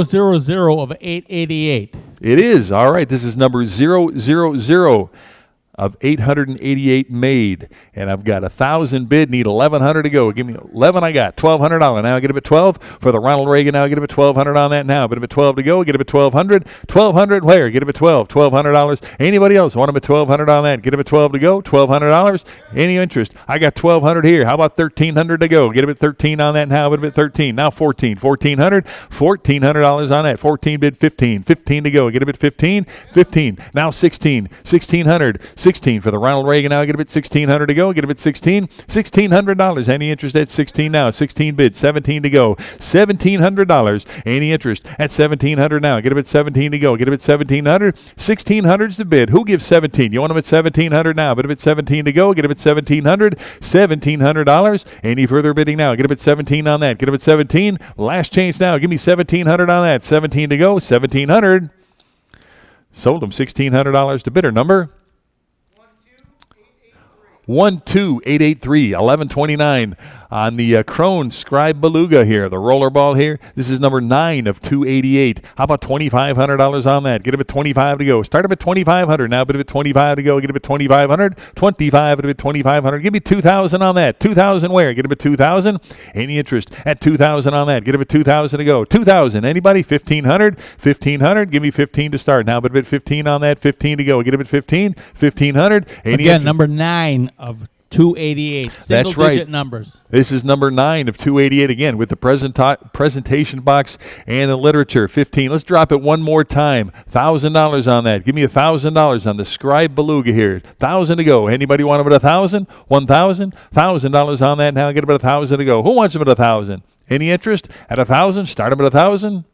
of 888. It is. All right. This is number 000 of 888 made. And I've got 1,000 bid. Need 1,100 to go. Give me 11. I got $1,200. Now I get him at 12 for the Ronald Reagan. Now I get him at 1,200 on that now. But him at 12 to go. Get him at 1,200. 1,200 where? Get him at 12. $1,200. Anybody else want him at 1,200 on that? Get him at 12 to go. $1,200. Any interest? I got 1,200 here. How about 1,300 to go? Get him at 13 on that now. But him at 13. Now 14. 1,400. $1,400 on that. 14 bid. 15. 15 to go. Get him at 15. 15. Now 16. 1,600. 16 for the Ronald Reagan. Now get him at 1,600 to go. Get him at 16. $1,600. Any interest at 16 now? 16 bid. 17 to go. $1,700. Any interest at 1,700 now? Get him at 17 to go. Get him at 1,700. 1,600's the bid. Who gives 17? You want him at 1,700 now? But him at 17 to go. Get him at 1,700. $1,700. Any further bidding now? Get him at 17 on that. Get him at 17. Last chance now. Give me 1,700 on that. 17 to go. 1,700. Sold him $1,600 to bidder number 12883. 1129 on the Crone Scribe Beluga here, the rollerball here. This is number 9 of 288. How about $2,500 on that? Get him at 25 to go. Start him at 2,500 now, but him at 25 to go. Get him at 2,500. 25 at 2,500. Give me 2,000 on that. 2,000 where? Get him at 2,000. Any interest at 2,000 on that? Get him at 2,000 to go. 2,000. Anybody? 1,500. 1,500. Give me 15 to start now, but him at 15 on that. 15 to go. Get him at 15. 1,500. Any Again, interest? number 9 of 288. That's right. Digit numbers. This is number 9 of 288 again with the presentation box and the literature. 15. Let's drop it one more time. $1,000 on that. Give me $1,000 on the Scribe Beluga here. 1,000 to go. Anybody want him at 1,000? 1,000? $1,000 on that now. Get him at 1,000 to go. Who wants him at 1,000? Any interest at 1,000? Start him at 1,000.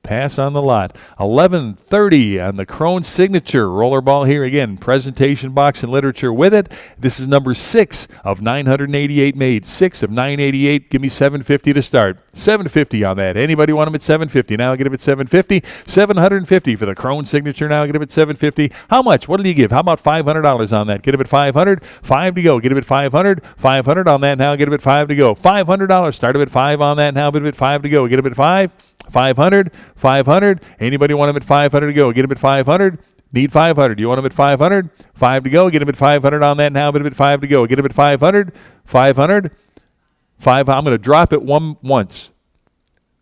Pass on the lot. 1130 on the Crone Signature rollerball here again. Presentation box and literature with it. This is number 6 of 988 made. 6 of 988. Give me 750 to start. 750 on that. Anybody want him at 750? Now get him at 750. 750 for the Crone Signature. Now get him at 750. How much? What did he give? How about $500 on that? Get him at 500. 5 to go. Get him at 500. 500 on that now. Get him at 5 to go. $500. Start him at 5 on that now. Get him at 5 to go. Get him at 5. 500, 500. Anybody want him at 500 to go? Get him at 500. Need 500. You want him at 500? 5 to go. Get him at 500 on that now. Get him at 5 to go. Get him at 500. 500. 5. I'm going to drop it once.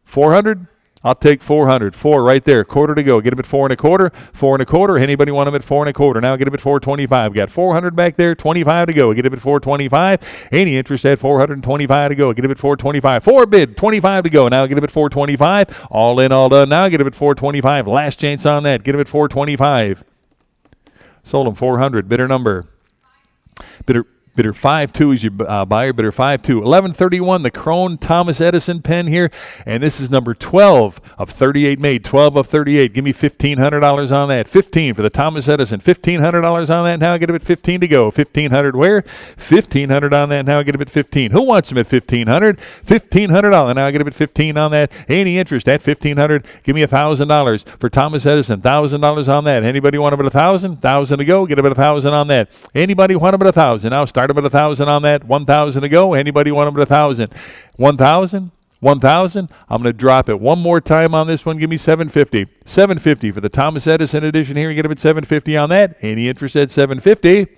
400. I'll take 400. 4 right there. Quarter to go. Get him at 4 1/4. 4 1/4. Anybody want him at 4 1/4? Now get him at 425. Got 400 back there. 25 to go. Get him at 425. Any interest at 425 to go. Get him at 425. 4 bid. 25 to go. Now get him at 425. All in, all done. Now get him at 425. Last chance on that. Get him at 425. Sold him 400. Bidder number. Bidder 5-2 is your buyer. Bidder 5-2. 1131, the Krone Thomas Edison pen here. And this is number 12 of 38 made. 12 of 38. Give me $1,500 on that. 15 for the Thomas Edison. $1,500 on that. Now get him at 15 to go. 1,500 where? 1,500 on that. Now get him at 15. Who wants him at 1,500? $1,500. Now get him at 15 on that. Any interest at 1,500? Give me $1,000 for Thomas Edison. $1,000 on that. Anybody want him at 1,000? 1,000 to go. Get him at 1,000 on that. Anybody want him at 1,000? Now start him at 1,000 on that. 1,000 to go. Anybody want him at 1,000? 1,000? 1,000. I'm going to drop it one more time on this one. Give me $750. $750 for the Thomas Edison edition here. Get him at $750 on that. Any interest at $750?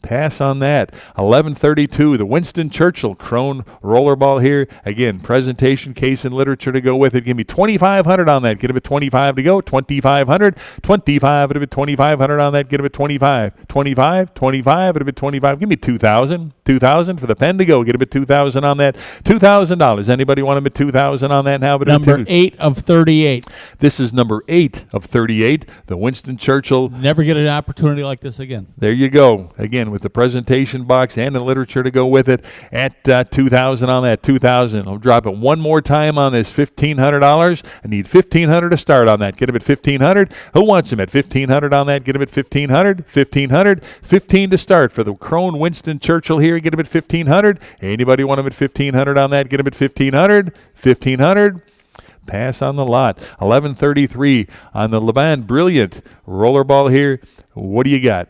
Pass on that. 1132, the Winston Churchill Krone rollerball here. Again, presentation, case, and literature to go with it. Give me $2,500 on that. Get him at 25 to go. 2,500. 25. It'll be 2,500 on that. Get him at 25. 25. 25. It'll be 25. Give me 2,000. 2,000 for the pen to go. Get him at 2,000 on that. $2,000. Anybody want him at 2,000 on that now? But Number 8 of 38. This is number 8 of 38. The Winston Churchill. Never get an opportunity like this again. There you go. Again, with the presentation box and the literature to go with it at 2,000 on that. 2,000. I'll drop it one more time on this. $1,500. I need 1,500 to start on that. Get him at 1,500. Who wants him at 1,500 on that? Get him at 1,500. 1,500. 15 to start for the Krone Winston Churchill here. Get him at 1,500. Anybody want him at 1,500 on that? Get him at 1,500. 1,500. Pass on the lot. 1133 on the Laban Brilliant rollerball here. What do you got?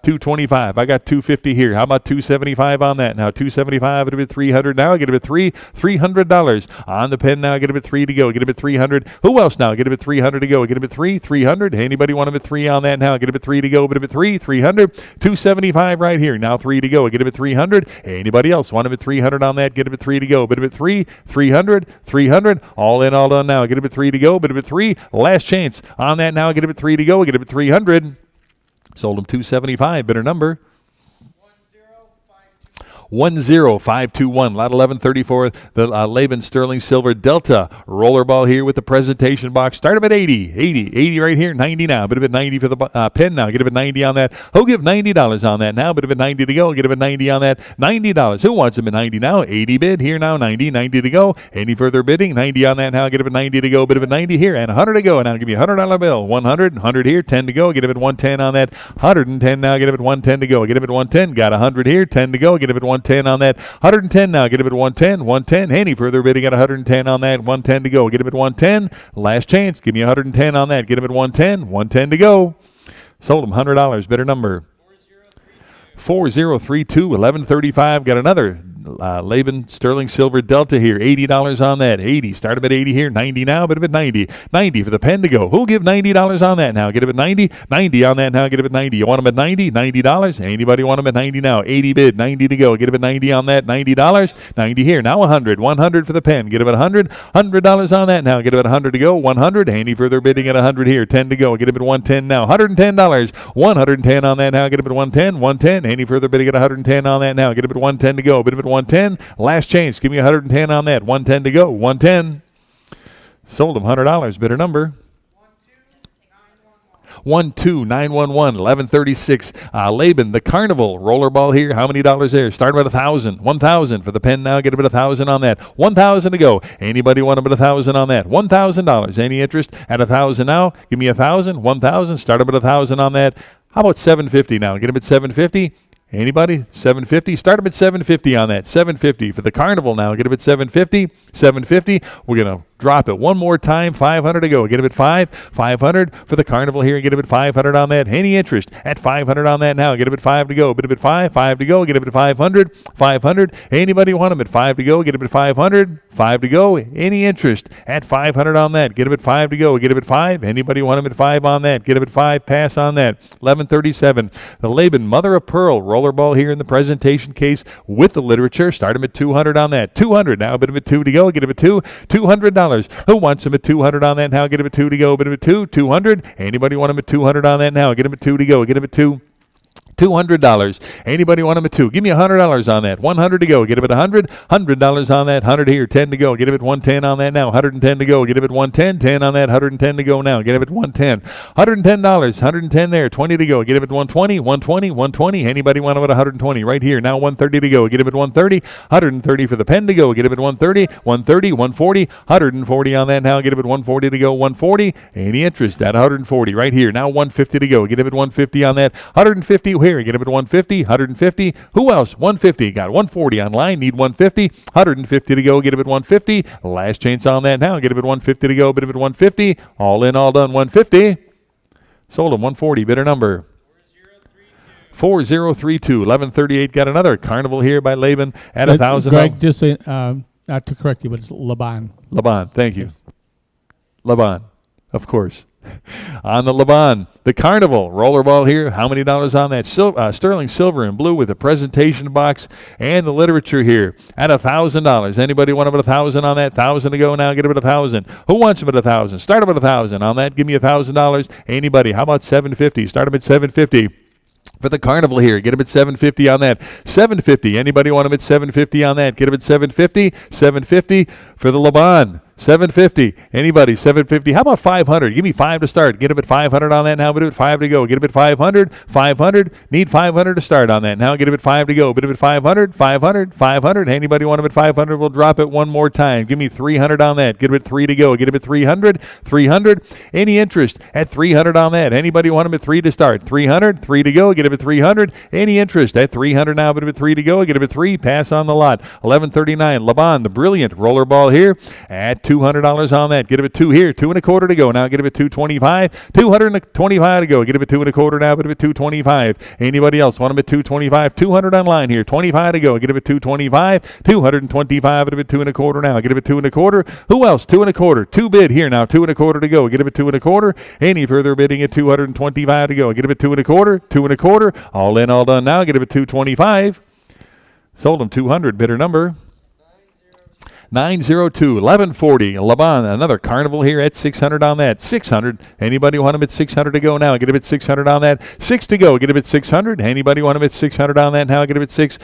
225. I got 250 here. How about 275 on that? Now 275. It'll be 300. Now get him at $300 on the pen. Now get him at 3 to go. Get him at 300. Who else now? Get him at 300 to go. Get him at 300. Anybody want him at 3 on that now? Get him at 3 to go. Get him at 300. 275 right here. Now 3 to go. Get him at 300. Anybody else want him at 300 on that? Get him at 3 to go. Get him at 300. All in, all done now. Get him at 3 to go. Get him at 3. Last chance on that now. Get him at 3 to go. Get him at 300. Sold him 275. Bidder number 10521. Lot 1134. The Laban Sterling Silver Delta rollerball here with the presentation box. Start him at 80. 80 right here. 90 now. Bit of it 90 for the pen now. Get him at 90 on that. Who'll give $90 on that now? Bit of it 90 to go. Get him at 90 on that. $90. Who wants him at 90 now? 80 bid here now. 90 to go. Any further bidding? 90 on that now. Get him at 90 to go. Bit of it 90 here and 100 to go. Now give me a $100 bill. 100 here. 10 to go. Get him at 110 on that. 110 now. Get him at 110 to go. Get him at 110. Got 100 here. 10 to go. Get him at 110 on that. 110 now. Get him at 110. Any further bidding at 110 on that. 110 to go. Get him at 110. Last chance. Give me 110 on that. Get him at 110. 110 to go. Sold him $100. Bidder number 4032. 1135. Got another Laban Sterling Silver Delta here. $80 on that. 80. Start him at 80 here. 90 now. Bit of it 90. 90 for the pen to go. Who'll give $90 on that now? Get him at 90. 90 on that now. Get him at 90. You want him at 90? $90. Anybody want him at 90 now? 80 bid. 90 to go. Get him at 90 on that. $90. 90 here. Now 100. 100 for the pen. Get him at 100. $100 on that now. Get him at 100 to go. 100. Any further bidding at 100 here. 10 to go. Get him at 110 now. $110. 110 on that now. Get him at 110. 110. Any further bidding at 110 on that now. Get him at 110 to go. Bid him at 110. Last chance. Give me 110 on that. 110 to go. 110. Sold him $100. Bidder number 12911. 1136. Laban, the Carnival rollerball here. How many dollars there? Start him at 1,000. 1,000 for the pen now. Get him at 1,000 on that. 1,000 to go. Anybody want him at 1,000 on that? $1,000. Any interest at 1,000 now? Give me 1,000. 1,000. Start him at 1,000 on that. How about 750 now? Get him at 750. Anybody? 750. Start him at 750 on that. 750 for the Carnival now. Get him at 750. 750. We're going to drop it one more time. 500 to go. Get him at 500 for the Carnival here. Get him at 500 on that. Any interest at 500 on that now? Get him at 5 to go. Get him at 5 to go. Get him at 500. 500. Anybody want him at 5 to go? Get him at 500. 5 to go. Any interest at 500 on that? Get him at 5 to go. Get him at 5. Anybody want him at 5 on that? Get him at 5. Pass on that. 1137. The Laban Mother of Pearl rollerball here in the presentation case with the literature. Start him at 200 on that. 200 now. Bid him at 2 to go. Get him at 2. $200. Who wants him at 200 on that now? Get him at 2 to go. Bid him at 2. 200. Anybody want him at 200 on that now? Get him at 2 to go. Get him at 2. $200. Anybody want him at 2? Give me $100 on that. 100 to go. Get him at 100. $100 on that. 100 here. 10 to go. Get him at 110 on that now. 110 to go. Get him at 110. 10 on that. 110 to go now. Get him at 110. $110. 110 there. 20 to go. Get him at 120. 120. 120. Anybody want him at 120? Right here. Now 130 to go. Get him at 130. 130 for the pen to go. Get him at 130. 130. 140. 140 on that now. Get him at 140 to go. 140. Any interest at 140? Right here. Now 150 to go. Get him at 150 on that. 150 here. Get him at 150, 150. Who else? 150. Got 140 online. Need 150. 150 to go. Get him at 150. Last chance on that now. Get him at 150 to go. Bid him at 150. All in, all done. 150. Sold him 140. Bidder number 4032. 1138. Got another carnival here by Laban at $1,000. Greg, just say, not to correct you, but it's Laban. Laban. Thank you. Yes. Laban. Of course. On the Laban, the Carnival rollerball here. How many dollars on that? Sterling silver and blue with a presentation box and the literature here at $1,000. Anybody want him at 1,000 on that? 1,000 to go now. Get him at 1,000. Who wants him at 1,000? Start him at 1,000 on that. Give me $1,000. Anybody? How about 750? Start him at 750. For the Carnival here, get him at 750 on that. 750. Anybody want him at 750 on that? Get him at 750. 750 for the Laban. 750. Anybody? 750. How about 500? Give me 5 to start. Get him at 500 on that now. Bid him at 5 to go. Get him at 500. 500. Need 500 to start on that now. Get him at 5 to go. Bid him at 500. 500. 500. Anybody want him at 500? We'll drop it one more time. Give me 300 on that. Get him at 3 to go. Get him at 300. 300. Any interest at 300 on that? Anybody want him at 3 to start? 300. 3 to go. Get him at 300. Any interest at 300 now? Bid him at 3 to go. Get him at 3. Pass on the lot. 1139. Laban, the brilliant rollerball here at $200 on that. Get him at 2 here. 2 1/4 to go. Now get him at 225. 225 to go. Get him at 2 1/4 now. Get him at 225. Anybody else want him at 225? 200 online here. 25 to go. Get him at 225. 225. Get him at 2 1/4 now. Get him at 2 1/4. Who else? 2 1/4. 2 bid here now. 2 1/4 to go. Get him at 2 1/4. Any further bidding at 225 to go. Get him at 2 1/4. 2 1/4. All in, all done now. Get him at 225. Sold him 200. Bidder number 902. 1140. Laban, another carnival here at 600 on that. 600. Anybody want him at 600 to go now? Get him at 600 on that. 6 to go. Get him at 600. Anybody want him at 600 on that now? Get him at 6.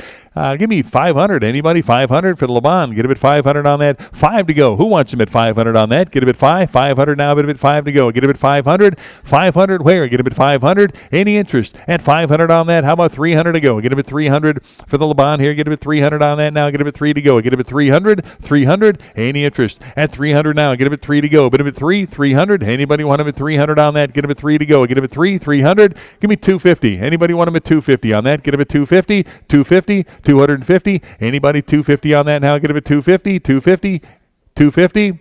Give me 500. Anybody? 500 for the Laban. Get him at 500 on that. 5 to go. Who wants him at 500 on that? Get him at 5. 500 now. Get him at 5 to go. Get him at 500. 500 where? Get him at 500. Any interest at 500 on that? How about 300 to go? Get him at 300 for the Laban here. Get him at 300 on that now. Get him at 3 to go. Get him at 300. 300. Any interest at 300 now? Get him at 3 to go. Bid him at 3. 300. Anybody want him at 300 on that? Get him at 3 to go. Get him at 3. 300. Give me 250. Anybody want him at 250 on that? Get him at 250. 250. 250. Anybody 250 on that now? Get him at 250. 250. 250.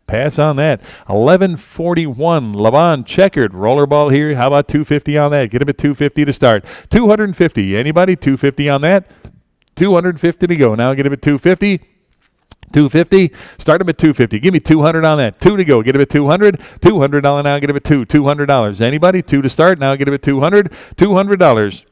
Pass on that. 1141. Laban checkered rollerball here. How about 250 on that? Get him at 250 to start. 250. Anybody 250 on that? 250 to go. Now get him at 250. 250. Start him at 250. Give me 200 on that. 2 to go. Get him at 200. $200 now. Get him at 2. $200. Anybody? 2 to start. Now get him at 200. $200.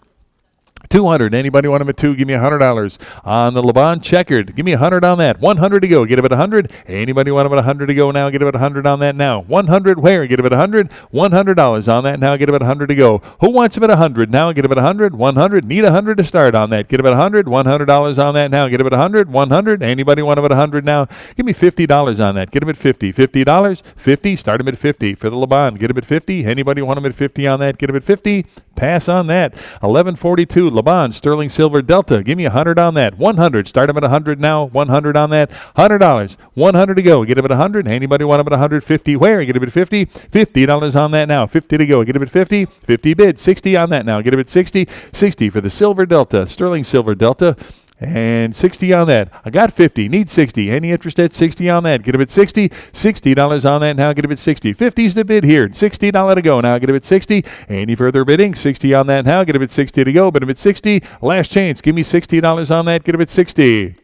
200. Anybody want him at 2? Give me $100 on the Laban checkered. Give me 100 on that. 100 to go. Get him at 100. Anybody want him at 100 to go now? Get him at 100 on that now. 100 where? Get him at 100. $100 on that now. Get him at 100 to go. Who wants him at 100 now? Get him at 100. 100. Need 100 to start on that. Get him at 100. $100 on that now. Get him at 100. 100. Anybody want him at 100 now? Give me $50 on that. Get him at 50. $50. 50. Start him at 50 for the Laban. Get him at 50. Anybody want him at 50 on that? Get him at 50. Pass on that. 1142. Laban sterling silver delta. Give me 100 on that. 100. Start him at 100 now. 100 on that. $100. 100 to go. Get him at 100. Anybody want him at 150? Where? Get him at 50. $50 on that now. 50 to go. Get him at 50. 50 bid. 60 on that now. Get him at 60. 60 for the silver delta. Sterling silver delta. And 60 on that. I got 50. Need 60. Any interest at 60 on that? Get him at 60. $60 on that now. Get him at 60. 50's the bid here. $60 to go now. Get him at 60. Any further bidding? 60 on that now. Get him at 60 to go. Bid him at 60. Last chance. Give me $60 on that. Get him at 60.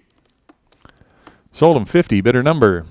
Sold them 50. Bidder number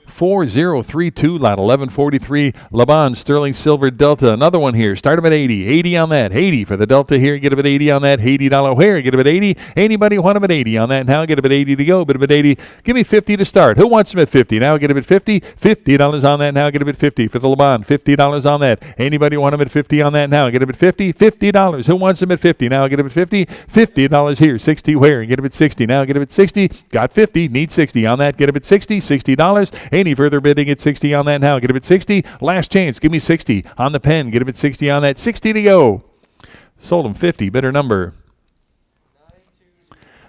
4032, lot 1143, Laban Sterling Silver Delta. Another one here. Start them at 80. 80 on that. 80 for the Delta here. Get them at 80 on that. $80 where? Get them at 80. Anybody want them at 80 on that now? Get them at 80 to go. Bid them at 80. Give me 50 to start. Who wants them at 50 now? Get them at 50. $50 on that now. Get them at 50 for the Laban. $50 on that. Anybody want them at 50 on that now? Get them at 50. $50. Who wants them at 50 now? Get them at 50. $50 here. 60 where? Get them at 60 now. Get them at 60. Got 50. Need 60 on that. Get them at 60. $60. Any further bidding at 60 on that now? Get him at 60. Last chance. Give me 60 on the pen. Get him at 60 on that. 60 to go. Sold him 50. Bidder number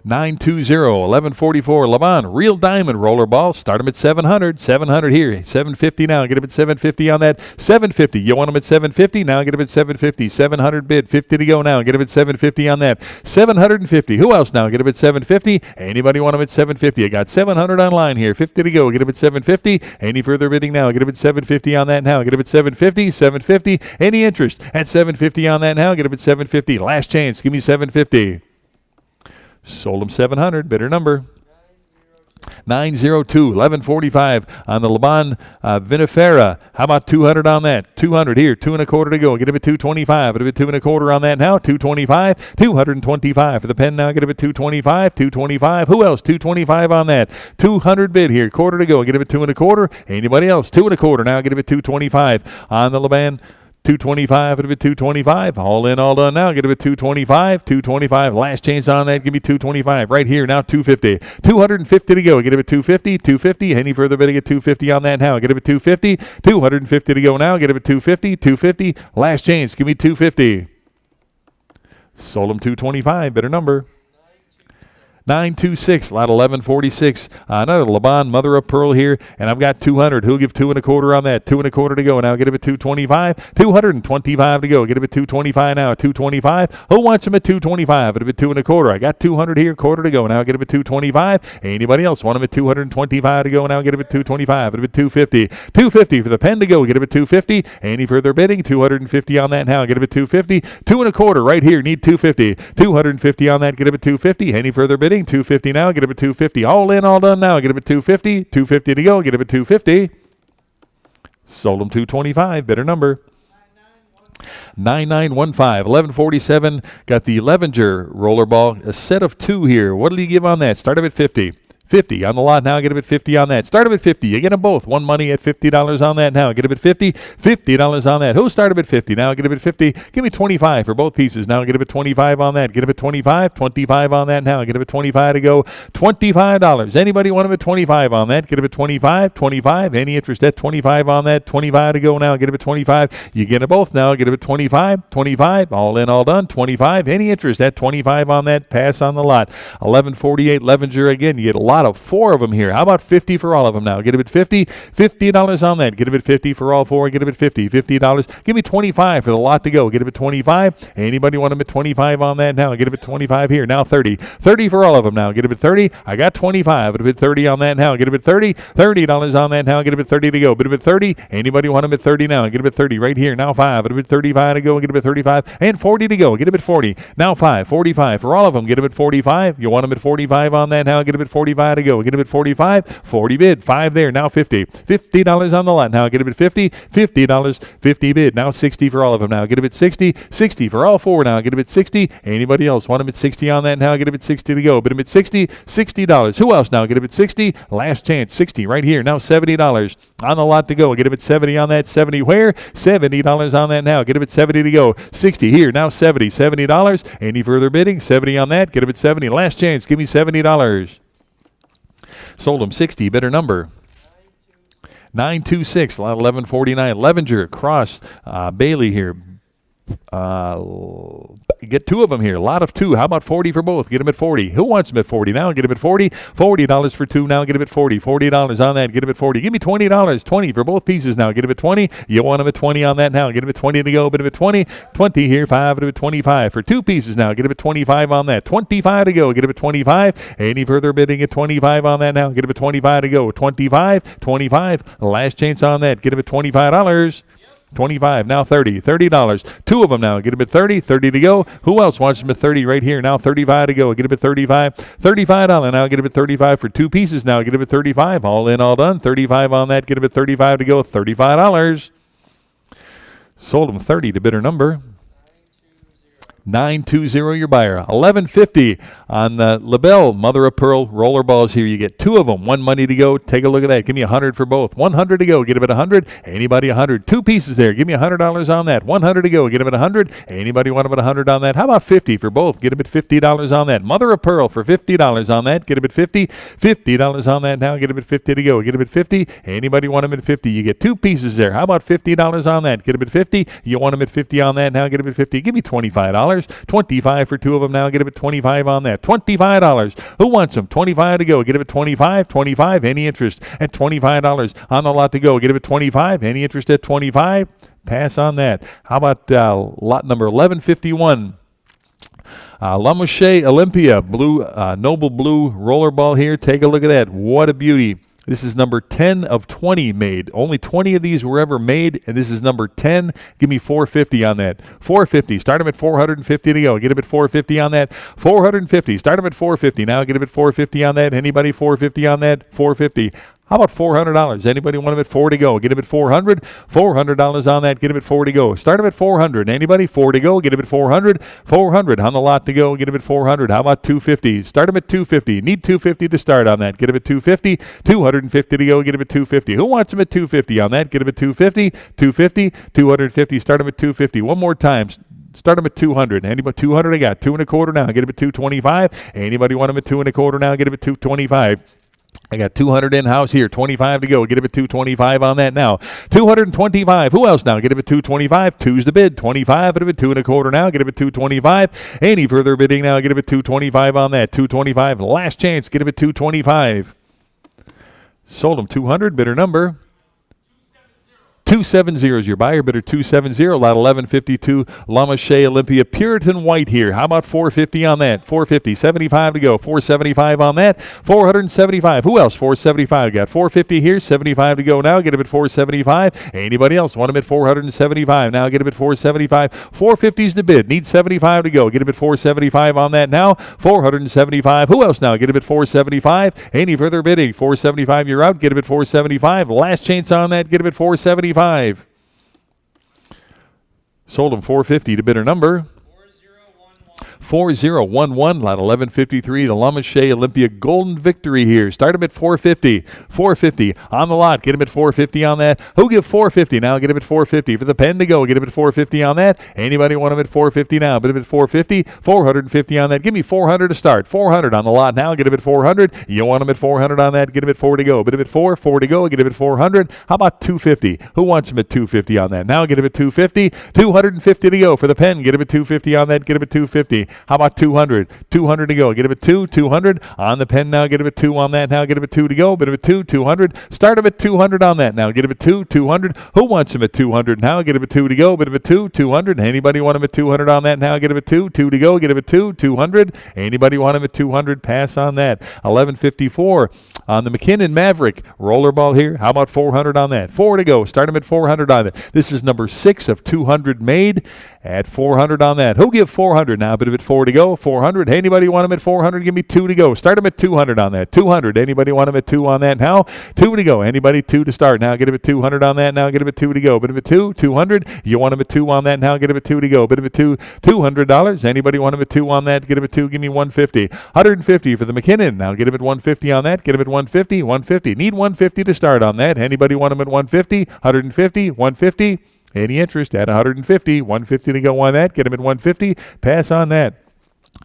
920-1144. Laban Real Diamond Rollerball. Start him at 700. 700 here. 750 now. Get him at 750 on that. 750. You want him at 750? Now get him at 750. 700 bid. 50 to go now. Get him at 750 on that. 750. Who else now? Get him at 750. Anybody want him at 750? I got 700 online here. 50 to go. Get him at 750. Any further bidding now? Get him at 750 on that now. Get him at 750. 750. Any interest at 750 on that now? Get him at 750. Last chance. Give me 750. Sold him 700. Bidder number 902-1145 on the Laban Vinifera. How about 200 on that? 200 here. 2 1/4 to go. Get him at 225. Get him at 2 1/4 on that now. 225. 225 for the pen now. Get him at 225. 225. Who else? 225 on that. 200 bid here. Quarter to go. Get him at 2 1/4. Anybody else? 2 1/4 now. Get him at 225 on the Laban. 225, it'll be 225. All in, all done now. Get it at 225, 225. Last chance on that. Give me 225 right here. Now 250. 250 to go. Get it at 250, 250. Any further bidding at 250 on that now. Get it at 250, 250 to go now. Get it at 250, 250. Last chance. Give me 250. Sold them 225. Better number. 926, lot 1146. Another Laban Mother of Pearl here, and I've got 200. Who'll give 2 1/4 on that? 2 1/4 to go. Now get him at 225. 225 to go. Get him at 225 now. 225. Who wants him at 225? It'll be 2 1/4. I got 200 here. Quarter to go. Now get him at 225. Anybody else want him at 225 to go? Now get him at 225. It'll be 250. 250 for the pen to go. Get him at 250. Any further bidding? 250 on that now. Get him at 250. 2 1/4 right here. Need 250. 250 on that. Get him at 250. Any further bidding? 250 now. Get him at 250. All in, all done now. Get him at 250. 250 to go. Get him at 250. Sold him 225. Better number. 9915, 1147. Got the Levenger rollerball. A set of 2 here. What will you give on that? Start him at 50. 50 on the lot now. Get him at 50 on that. Start him at 50. You get them both. One money at $50 on that now. Get him at 50. $50 on that. Who started at 50 now? Get him at 50. Give me 25 for both pieces now. Get him at 25 on that. Get him at 25. 25 on that now. Get him at 25 to go. $25. Anybody want him at 25 on that? Get him at 25. 25. Any interest at 25 on that? 25 to go now. Get him at 25. You get them both now. Get him at 25. 25. All in, all done. 25. Any interest at 25 on that? Pass on the lot. 1148 Levenger again. You get a lot of 4 of them here. How about 50 for all of them now? Get him at 50. $50 on that. Get him at 50 for all 4. Get him at 50. $50. Give me 25 for the lot to go. Get him at 25. Anybody want him at 25 on that now? Get him at 25 here. Now 30. 30 for all of them now. Get him at 30. I got 25. Get him at 30 on that now. Get him at 30. $30 on that now. Get him at 30 to go. Get him at 30. Anybody want him at 30 now? Get him at 30 right here. Now 5. Get him at 35 to go. Get him at 35. And 40 to go. Get him at 40. Now 5. 45 for all of them. Get him at 45. You want him at 45 on that now? Get him at 45 to go. Get him at 45. 40 bid. 5 there. Now 50. $50 on the lot. Now get him at 50. $50. 50 bid. Now 60 for all of them. Now get him at 60. 60 for all 4 now. Get him at 60. Anybody else want him at 60 on that now? Get him at 60 to go. Bid him at 60. $60. Who else now? Get him at 60. Last chance. 60 right here. Now $70 on the lot to go. Get him at 70 on that. 70 where? $70 on that now. Get him at 70 to go. 60 here. Now 70. $70. Any further bidding? 70 on that. Get him at 70. Last chance. Give me $70. Sold him 60. Better number. 926, lot 1149. Levenger, Cross, Bailey here. Get 2 of them here. A lot of 2. How about 40 for both? Get him at 40. Who wants him at 40 now? Get him at 40. $40 for 2 now. Get him at 40. $40 on that. Get him at 40. Give me $20. 20 for both pieces now. Get him at 20. You want him at 20 on that now. Get him at 20 to go. Get him at 20. 20 here. 5. Get him at 25 for 2 pieces now. Get him at 25 on that. 25 to go. Get him at 25. Any further bidding at 25 on that now? Get him at 25 to go. 25. 25. Last chance on that. Get him at $25. 25, now 30, $30. Two of them now, get them at 30, 30 to go. Who else wants them at 30 right here? Now 35 to go, get them at 35, $35, now get them at 35 for two pieces now, get them at 35, all in, all done, 35 on that, get them at 35 to go, $35. Sold them 30 to bidder number 920, your buyer. 1150 on the LaBelle mother of pearl roller balls here. You get two of them. One money to go. Take a look at that. Give me 100 for both. 100 to go. Get them at 100. Anybody 100? Two pieces there. Give me $100 on that. 100 to go. Get them at 100. Anybody want them at 100 on that? How about 50 for both? Get them at $50 on that. Mother of pearl for $50 on that. Get them at 50. $50 on that now. Get them at 50 to go. Get them at 50. Anybody want them at 50? You get two pieces there. How about $50 on that? Get them at 50. You want them at 50 on that now. Get them at 50. Give me $25. 25 for two of them now. Get them at 25 on that. $25. Who wants them? 25 to go. Get them at 25. 25. Any interest at $25 on the lot to go? Get them at 25. Any interest at 25? Pass on that. How about lot number 1151? La Mouche Olympia blue, noble blue rollerball here. Take a look at that. What a beauty. This is number 10 of 20 made. Only 20 of these were ever made, and this is number 10. Give me $450 on that. $450. Start them at $450 to go. Get them at $450 on that. $450. Start them at $450. Now get them at $450 on that. Anybody $450 on that? $450. How about $400? Anybody want them at $4 to go? Get them at $400. $400 on that. Get them at $4 to go. Start them at $400. Anybody $4 to go? Get them at $400. $400 on the lot to go. Get them at $400. How about $250? Start them at $250. Need $250 to start on that. Get them at $250. $250 to go. Get them at $250. Who wants them at $250 on that? Get them at $250. $250. $250. Start them at $250. One more time. Start them at $200. Anybody 200? I got $2 1/4 now. Get them at $225. Anybody want them at $2 1/4 now? Get them at $225. I got 200 in-house here, 25 to go. Get him at 225 on that now. 225. Who else now? Get him at 225. Two's the bid. 25 at him at 2 1/4 now. Get him at 225. Any further bidding now? Get him at 225 on that. 225. Last chance. Get him at 225. Sold him 200. Bidder number 270 is your buyer. Bidder 270. Lot 1152. La Mouche Olympia Puritan White here. How about 450 on that? 450. 75 to go. 475 on that. 475. Who else? 475. Got 450 here. 75 to go now. Get him at 475. Anybody else want him at 475? Now get him at 475. 450's the bid. Need 75 to go. Get him at 475 on that now. 475. Who else now? Get him at 475. Any further bidding? 475. You're out. Get him at 475. Last chance on that. Get him at 475. Sold him 450 to bidder number 4011. Lot 1153. The La Mouche Olympia Golden Victory here. Start him at 450. 450 on the lot. Get him at 450 on that. Who give 450 now? Get him at 450 for the pen to go. Get him at 450 on that. Anybody want him at 450 now? Bid him at 450. 450 on that. Give me 400 to start. 400 on the lot now. Get him at 400. You want him at 400 on that? Get him at 4 to go. Bid him at 4. 4 to go. Get him at 400. How about 250? Who wants him at 250 on that? Now get him at 250. 250 to go for the pen. Get him at 250 on that. Get him at 250. How about 200? 200 to go. Get him at 2. 200 on the pen now. Get him at 2 on that now. Get him at 2 to go. Bid him at 2. 200. Start him at 200 on that now. Get him at 2. 200. Who wants him at 200 now? Get him at 2 to go. Bid him at 2. 200. Anybody want him at 200 on that now? Get him at 2. 2 to go. Get him at 2. 200. Anybody want him at 200? Pass on that. 1154 on the McKinnon Maverick rollerball here. How about 400 on that? 4 to go. Start him at 400 on it. This is number 6 of 200 made at 400 on that. Who give 400 now? Bid him at 4 to go. 400. Anybody want him at 400? Give me 2 to go. Start him at 200 on that. 200. Anybody want him at 2 on that now? 2 to go. Anybody 2 to start now? Get him at 200 on that now. Get him at 2 to go. Bid him at 2. 200. You want him at 2 on that now? Get him at 2 to go. Bid him at 2. $200. Anybody want him at 2 on that? Get him at 2. Give me 150. 150 for the McKinnon. Now get him at 150 on that. Get him at 150. 150. Need 150 to start on that. Anybody want him at 150? 150. 150. Any interest at 150? 150 to go on that. Get him at 150. Pass on that.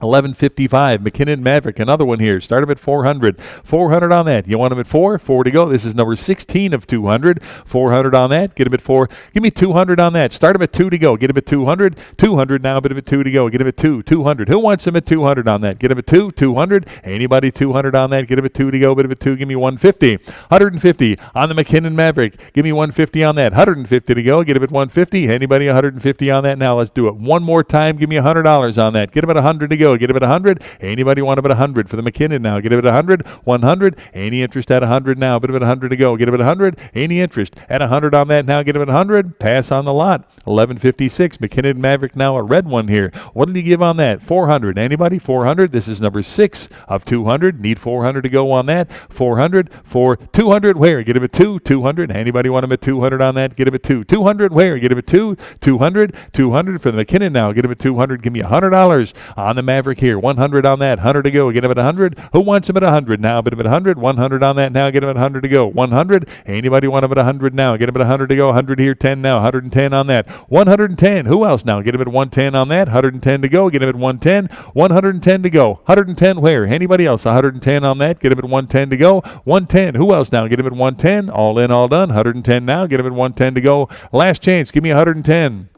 1155 McKinnon Maverick, another one here. Start him at 400. 400 on that. You want him at 4? 4 to go. This is number 16 of 200. 400 on that. Get him at 4. Give me 200 on that. Start him at 2 to go. Get him at 200. 200 now. Bid him at 2 to go. Get him at 2. 200. Who wants him at 200 on that? Get him at 2. 200. Anybody 200 on that? Get him at 2 to go. Bid him at 2. Give me 150. 150 on the McKinnon Maverick. Give me 150 on that. 150 to go. Get him at 150. Anybody 150 on that? Now let's do it one more time. Give me $100 on that. Get him at 100 to to go. Get him at 100. Anybody want him at 100 for the McKinnon now? Get him at 100. 100. Any interest at 100 now? Bid him at 100 to go. Get him at 100. Any interest at 100 on that now? Get him at 100. Pass on the lot. 1156. McKinnon Maverick now a red one here. What did he give on that? 400. Anybody? 400. This is number 6 of 200. Need 400 to go on that. 400 for 200. Where? Get him at 2. 200. Anybody want him at 200 on that? Get him at 2. 200. Where? Get him at 2. 200. 200 for the McKinnon now. Get him at 200. Give me $100 on the Maverick here. 100 on that. 100 to go. Get him at 100. Who wants him at 100 now? Bid him at 100. 100 on that now. Get him at 100 to go. 100. Anybody want him at 100 now? Get him at 100 to go. 100 here. 10 now. 110 on that. 110. Who else now? Get him at 110 on that. 110 to go. Get him at 110. 110 to go. 110 where? Anybody else? 110 on that. Get him at 110 to go. 110. Who else now? Get him at 110. All in, all done. 110 now. Get him at 110 to go. Last chance. Give me 110.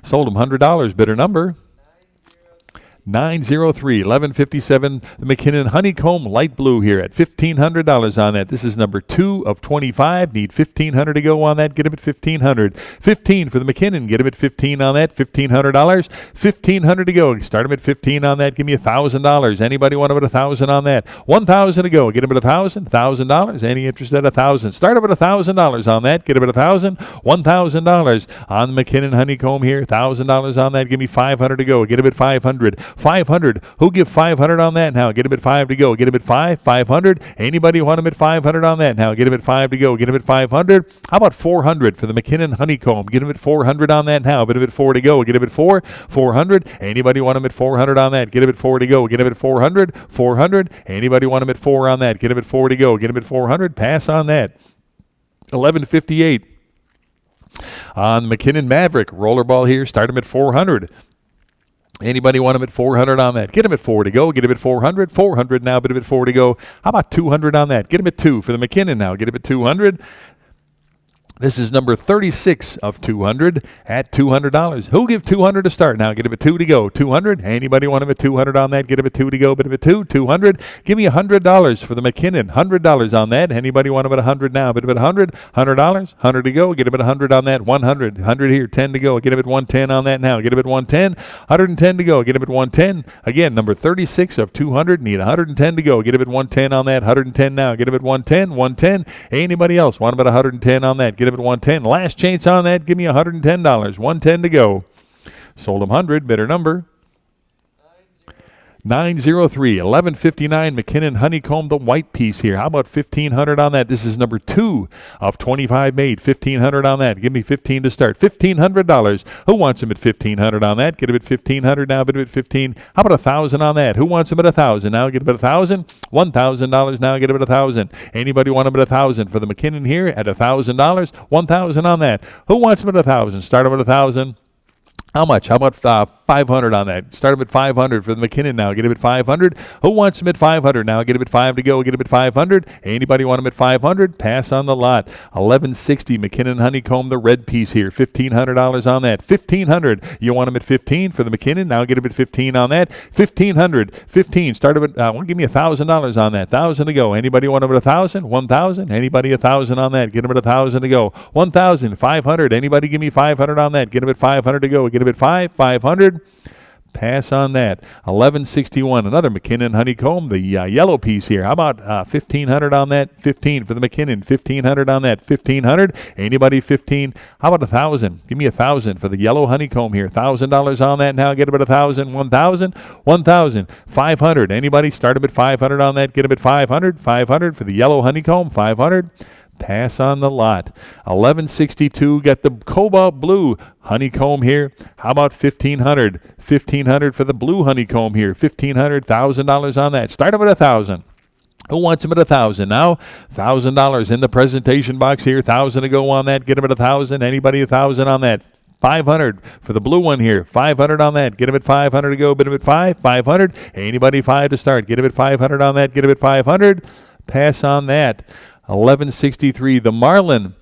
Sold him $100. Bidder number 903. 1157. The McKinnon Honeycomb light blue here at $1,500 on that. This is number 2 of 25. Need 1,500 to go on that. Get him at 1,500. 15 for the McKinnon. Get him at 15 on that. $1,500. 1,500 to go. Start him at 15 on that. Give me $1,000. Anybody want him at 1,000 on that? 1,000 to go. Get him at 1,000. $1,000. Any interest at 1,000? Start him at $1,000 on that. Get him at 1,000. $1,000 on the McKinnon Honeycomb here. $1,000 on that. Give me 500 to go. Get him at 500. 500. Who give 500 on that now? Get him at 5 to go. Get him at 5. 500. Anybody want him at 500 on that now? Get him at 5 to go. Get him at 500. How about 400 for the McKinnon Honeycomb? Get him at 400 on that now. Get him at 4 to go. Get him at 4. 400. Anybody want him at 400 on that? Get him at 4 to go. Get him at 400. 400. Anybody want him at 4 on that? Get him at 4 to go. Get him at 400. Pass on that. 1158. On the McKinnon Maverick rollerball here. Start him at 400. Anybody want him at 400 on that? Get him at 4 to go. Get him at 400. 400 now. Bid him at 4 to go. How about 200 on that? Get him at 2 for the McKinnon now. Get him at 200. This is number 36 of 200 at $200. Who'll give 200 to start now? Get him at 2 to go. 200. Anybody want him at 200 on that? Get him at 2 to go. Bid him at 2. 200. Give me $100 for the McKinnon. $100 on that. Anybody want him at 100 now? Bid him at 100. $100. 100 to go. Get him at 100 on that. 100. 100 here. 10 to go. Get him at 110 on that now. Get him at 110. 110 to go. Get him at 110. Again, number 36 of 200. Need 110 to go. Get him at 110 on that. 110 now. Get him at 110. 110. Anybody else want him at 110 on that? Get him at 110. Last chance on that. Give me $110. 110 to go. Sold him 100. Bidder number 903. 1159. McKinnon Honeycomb, the white piece here. How about 1,500 on that? This is number 2 of 25 made. 1,500 on that. Give me 15 to start. $1,500. Who wants him at 1,500 on that? Get him at 1,500 now. Bid him at 15. How about 1,000 on that? Who wants him at 1,000 now? Get him at 1,000. $1,000 now. Get him at 1,000. Anybody want him at 1,000 for the McKinnon here at $1,000? 1,000 on that. Who wants him at 1,000? Start him at 1,000. How much? How about 500 on that? Start him at 500 for the McKinnon now. Get him at 500. Who wants him at 500 now? Get him at 5 to go. Get him at 500. Anybody want him at 500? Pass on the lot. 1160. McKinnon Honeycomb, the red piece here. $1,500 on that. 1,500. You want him at 15 for the McKinnon? Now get him at 15 on that. 1,500. 15. Start him at. Give me $1,000 on that. 1,000 to go. Anybody want him at 1,000? 1,000. Anybody 1,000 on that? Get him at 1,000 to go. 1,000. 500. Anybody give me 500 on that? Get him at 500 to go. Get him at 500. Pass on that. 1161. Another McKinnon Honeycomb, the yellow piece here. How about 1,500 on that? 15 for the McKinnon. 1,500 on that. 1,500. Anybody 15? How about 1,000? Give me 1,000 for the yellow honeycomb here. $1,000 on that now. Get him at 1,000. 1,000. 1,000. 500. Anybody start him at 500 on that? Get him at 500. 500 for the yellow honeycomb. 500. Pass on the lot. 1162. Got the cobalt blue honeycomb here. How about 1,500? 1,500 for the blue honeycomb here. 1,500. $1,000 on that. Start him at 1,000. Who wants him at 1,000 now? $1,000 in the presentation box here. 1,000 to go on that. Get him at 1,000. Anybody 1,000 on that? 500 for the blue one here. 500 on that. Get him at 500 to go. Bid him at 500. Anybody 5 to start. Get him at 500 on that. Get him at 500. Pass on that. 1163. The Marlin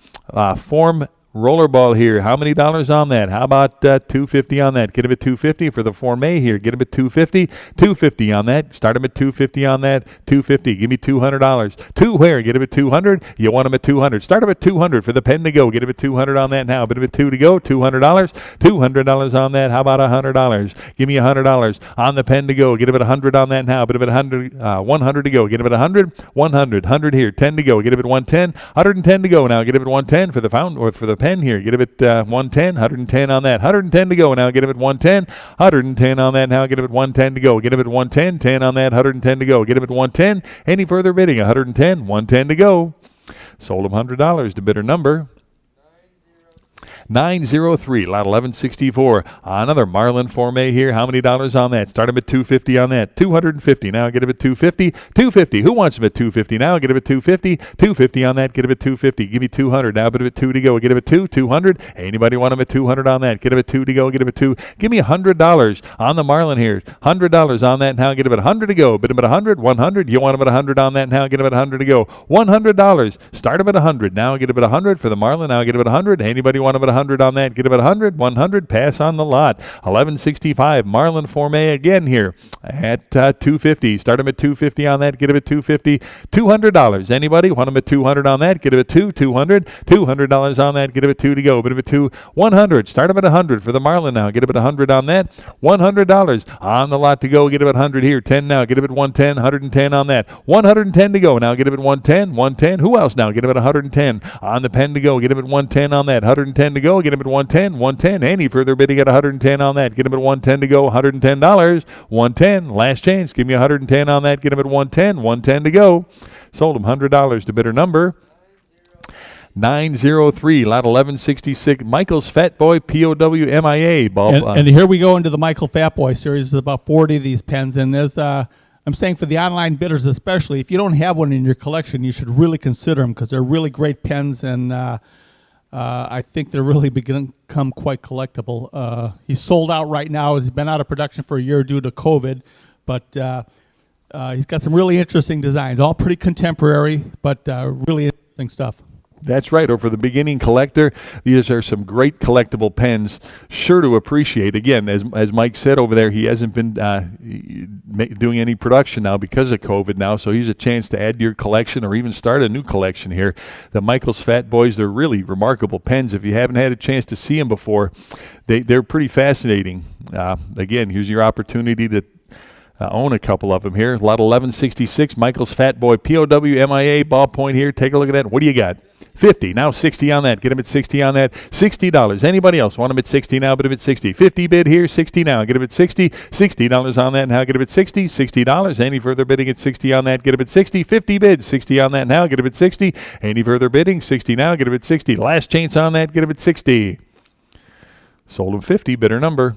Rollerball here. How many dollars on that? How about $250 on that? Get him at $250 for the formate here. Get him at $250. $250 on that. Start him at $250 on that. $250. Give me $200. Two where? Get him at $200. You want him at $200. Start him at $200 for the pen to go. Get him at $200 on that now. Bit of a two to go. $200. $200 on that. How about $100? Give me $100 on the pen to go. Get him at $100 on that now. Bit of a 100 to go. Get him at 100. 100 here. 10 to go. Get him at 110. 110 to go now. Get him at 110 for the fountain or for the pen here. Get him at 110. 110 on that. 110 to go now. Get him at 110. 110 on that now. Get him at 110 to go. Get him at 110. 10 on that. 110 to go. Get him at 110. Any further bidding? 110. 110 to go. Sold him $100 to bidder number 903, lot 1164. Another Marlin Formé here. How many dollars on that? Start him at $250 on that. $250. Now get him at $250. $250. Who wants him at $250 now? Get him at $250. $250 on that. Get him at $250. Give me $200. Now bid him at $2 to go. Get him at $200. Anybody want him at $200 on that? Get him at $2 to go. Get him at $2. Give me $100 on the Marlin here. $100 on that now. Get him at $100 to go. Bid him at $100. $100. You want him at $100 on that now? Get him at $100 to go. $100. Start him at $100. Now get him at $100 for the Marlin. Now get him at $100. Anybody want him at $100 on that? Get him at $100. $100. Pass on the lot. 1165. Marlin Formé again here at $250. Start him at $250 on that. Get him at $250. $200. Anybody want him at $200 on that? Get him at $200. $200 on that. Get him at $2 to go. Bid him at $2. $100. Start him at $100 for the Marlin now. Get him at $100 on that. $100 on the lot to go. Get him at $100 here. 10 now. Get him at 110. 110 on that. 110 to go. Now get him at 110. 110. Who else now? Get him at 110 on the pen to go. Get him at 110 on that. 110 to go. Get him at 110. 110. Any further bidding at 110 on that? Get him at 110 to go. $110. 110. Last chance. Give me 110 on that. Get him at 110. 110 to go. Sold him $100 to bidder number 903, lot 1166. Michael's Fat Boy POW MIA. And here we go into the Michael Fat Boy series. There's about 40 of these pens, and there's I'm saying for the online bidders especially, if you don't have one in your collection, you should really consider them because they're really great pens, and I think they're really become quite collectible. He's sold out right now. He's been out of production for a year due to COVID, but he's got some really interesting designs, all pretty contemporary, but really interesting stuff. That's right. Or for the beginning collector, these are some great collectible pens. Sure to appreciate. Again, as Mike said over there, he hasn't been doing any production now because of COVID now, so here's a chance to add to your collection or even start a new collection here. The Michael's Fat Boys, they're really remarkable pens. If you haven't had a chance to see them before, they're pretty fascinating. Again, here's your opportunity to own a couple of them here. Lot 1166, Michael's Fat Boy POW MIA ballpoint here. Take a look at that. What do you got? 50. Now 60 on that. Get him at 60 on that. $60. Anybody else want him at 60 now? Bid him at 60. 50 bid here. 60 now. Get him at 60. $60 on that now. Get him at 60. $60. Any further bidding at 60 on that? Get him at 60. 50 bid. 60 on that now. Get him at 60. Any further bidding? 60 now. Get him at 60. Last chance on that. Get him at 60. Sold him 50. Bidder number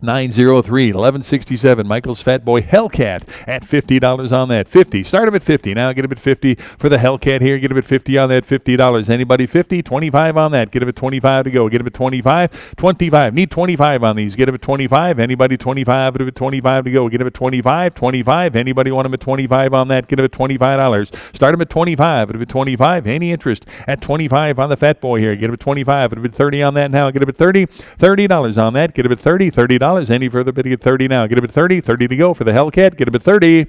903, 1167, Michael's Fat Boy Hellcat at $50 on that. 50. Start him at 50. Now get him at 50 for the Hellcat here. Get him at 50 on that. $50. Anybody 50? 25 on that. Get him at 25 to go. Get him at 25. 25. Need 25 on these. Get him at 25. Anybody 25? Get him at 25 to go. Get him at 25. 25. Anybody want him at 25 on that? Get him at $25. Start him at 25. Get him at 25. Any interest at 25 on the Fat Boy here? Get him at 25. Get him at 30 on that now. Get him at 30. $30 on that. Get him at 30. $30. Any further bidding at 30 now? Get him at 30. 30 to go for the Hellcat. Get him at 30.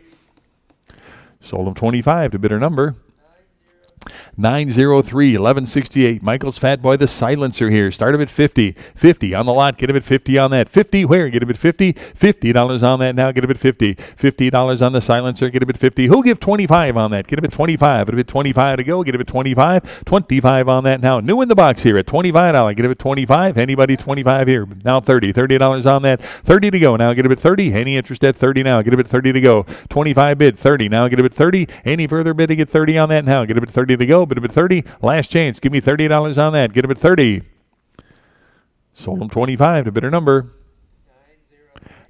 Sold him 25 to bidder number 903, 1168, Michael's Fat Boy, the silencer here. Start him at 50. 50 on the lot. Get him at 50 on that. 50 where? Get him at 50. $50 on that now. Get him at 50. $50 on the silencer. Get him at 50. Who'll give 25 on that? Get him at 25. Get him at 25 to go. Get him at 25. 25 on that now. New in the box here at $25. Get him at 25. Anybody 25 here? Now 30. $30 on that. 30 to go. Now get him at 30. Any interest at 30 now? Get him at 30 to go. 25 bid. 30. Now get him at 30. Any further bidding at 30 on that now? Get him at 30 to go. Bid him at 30. Last chance. Give me $30 on that. Get him at 30. Sold him 25 to bidder number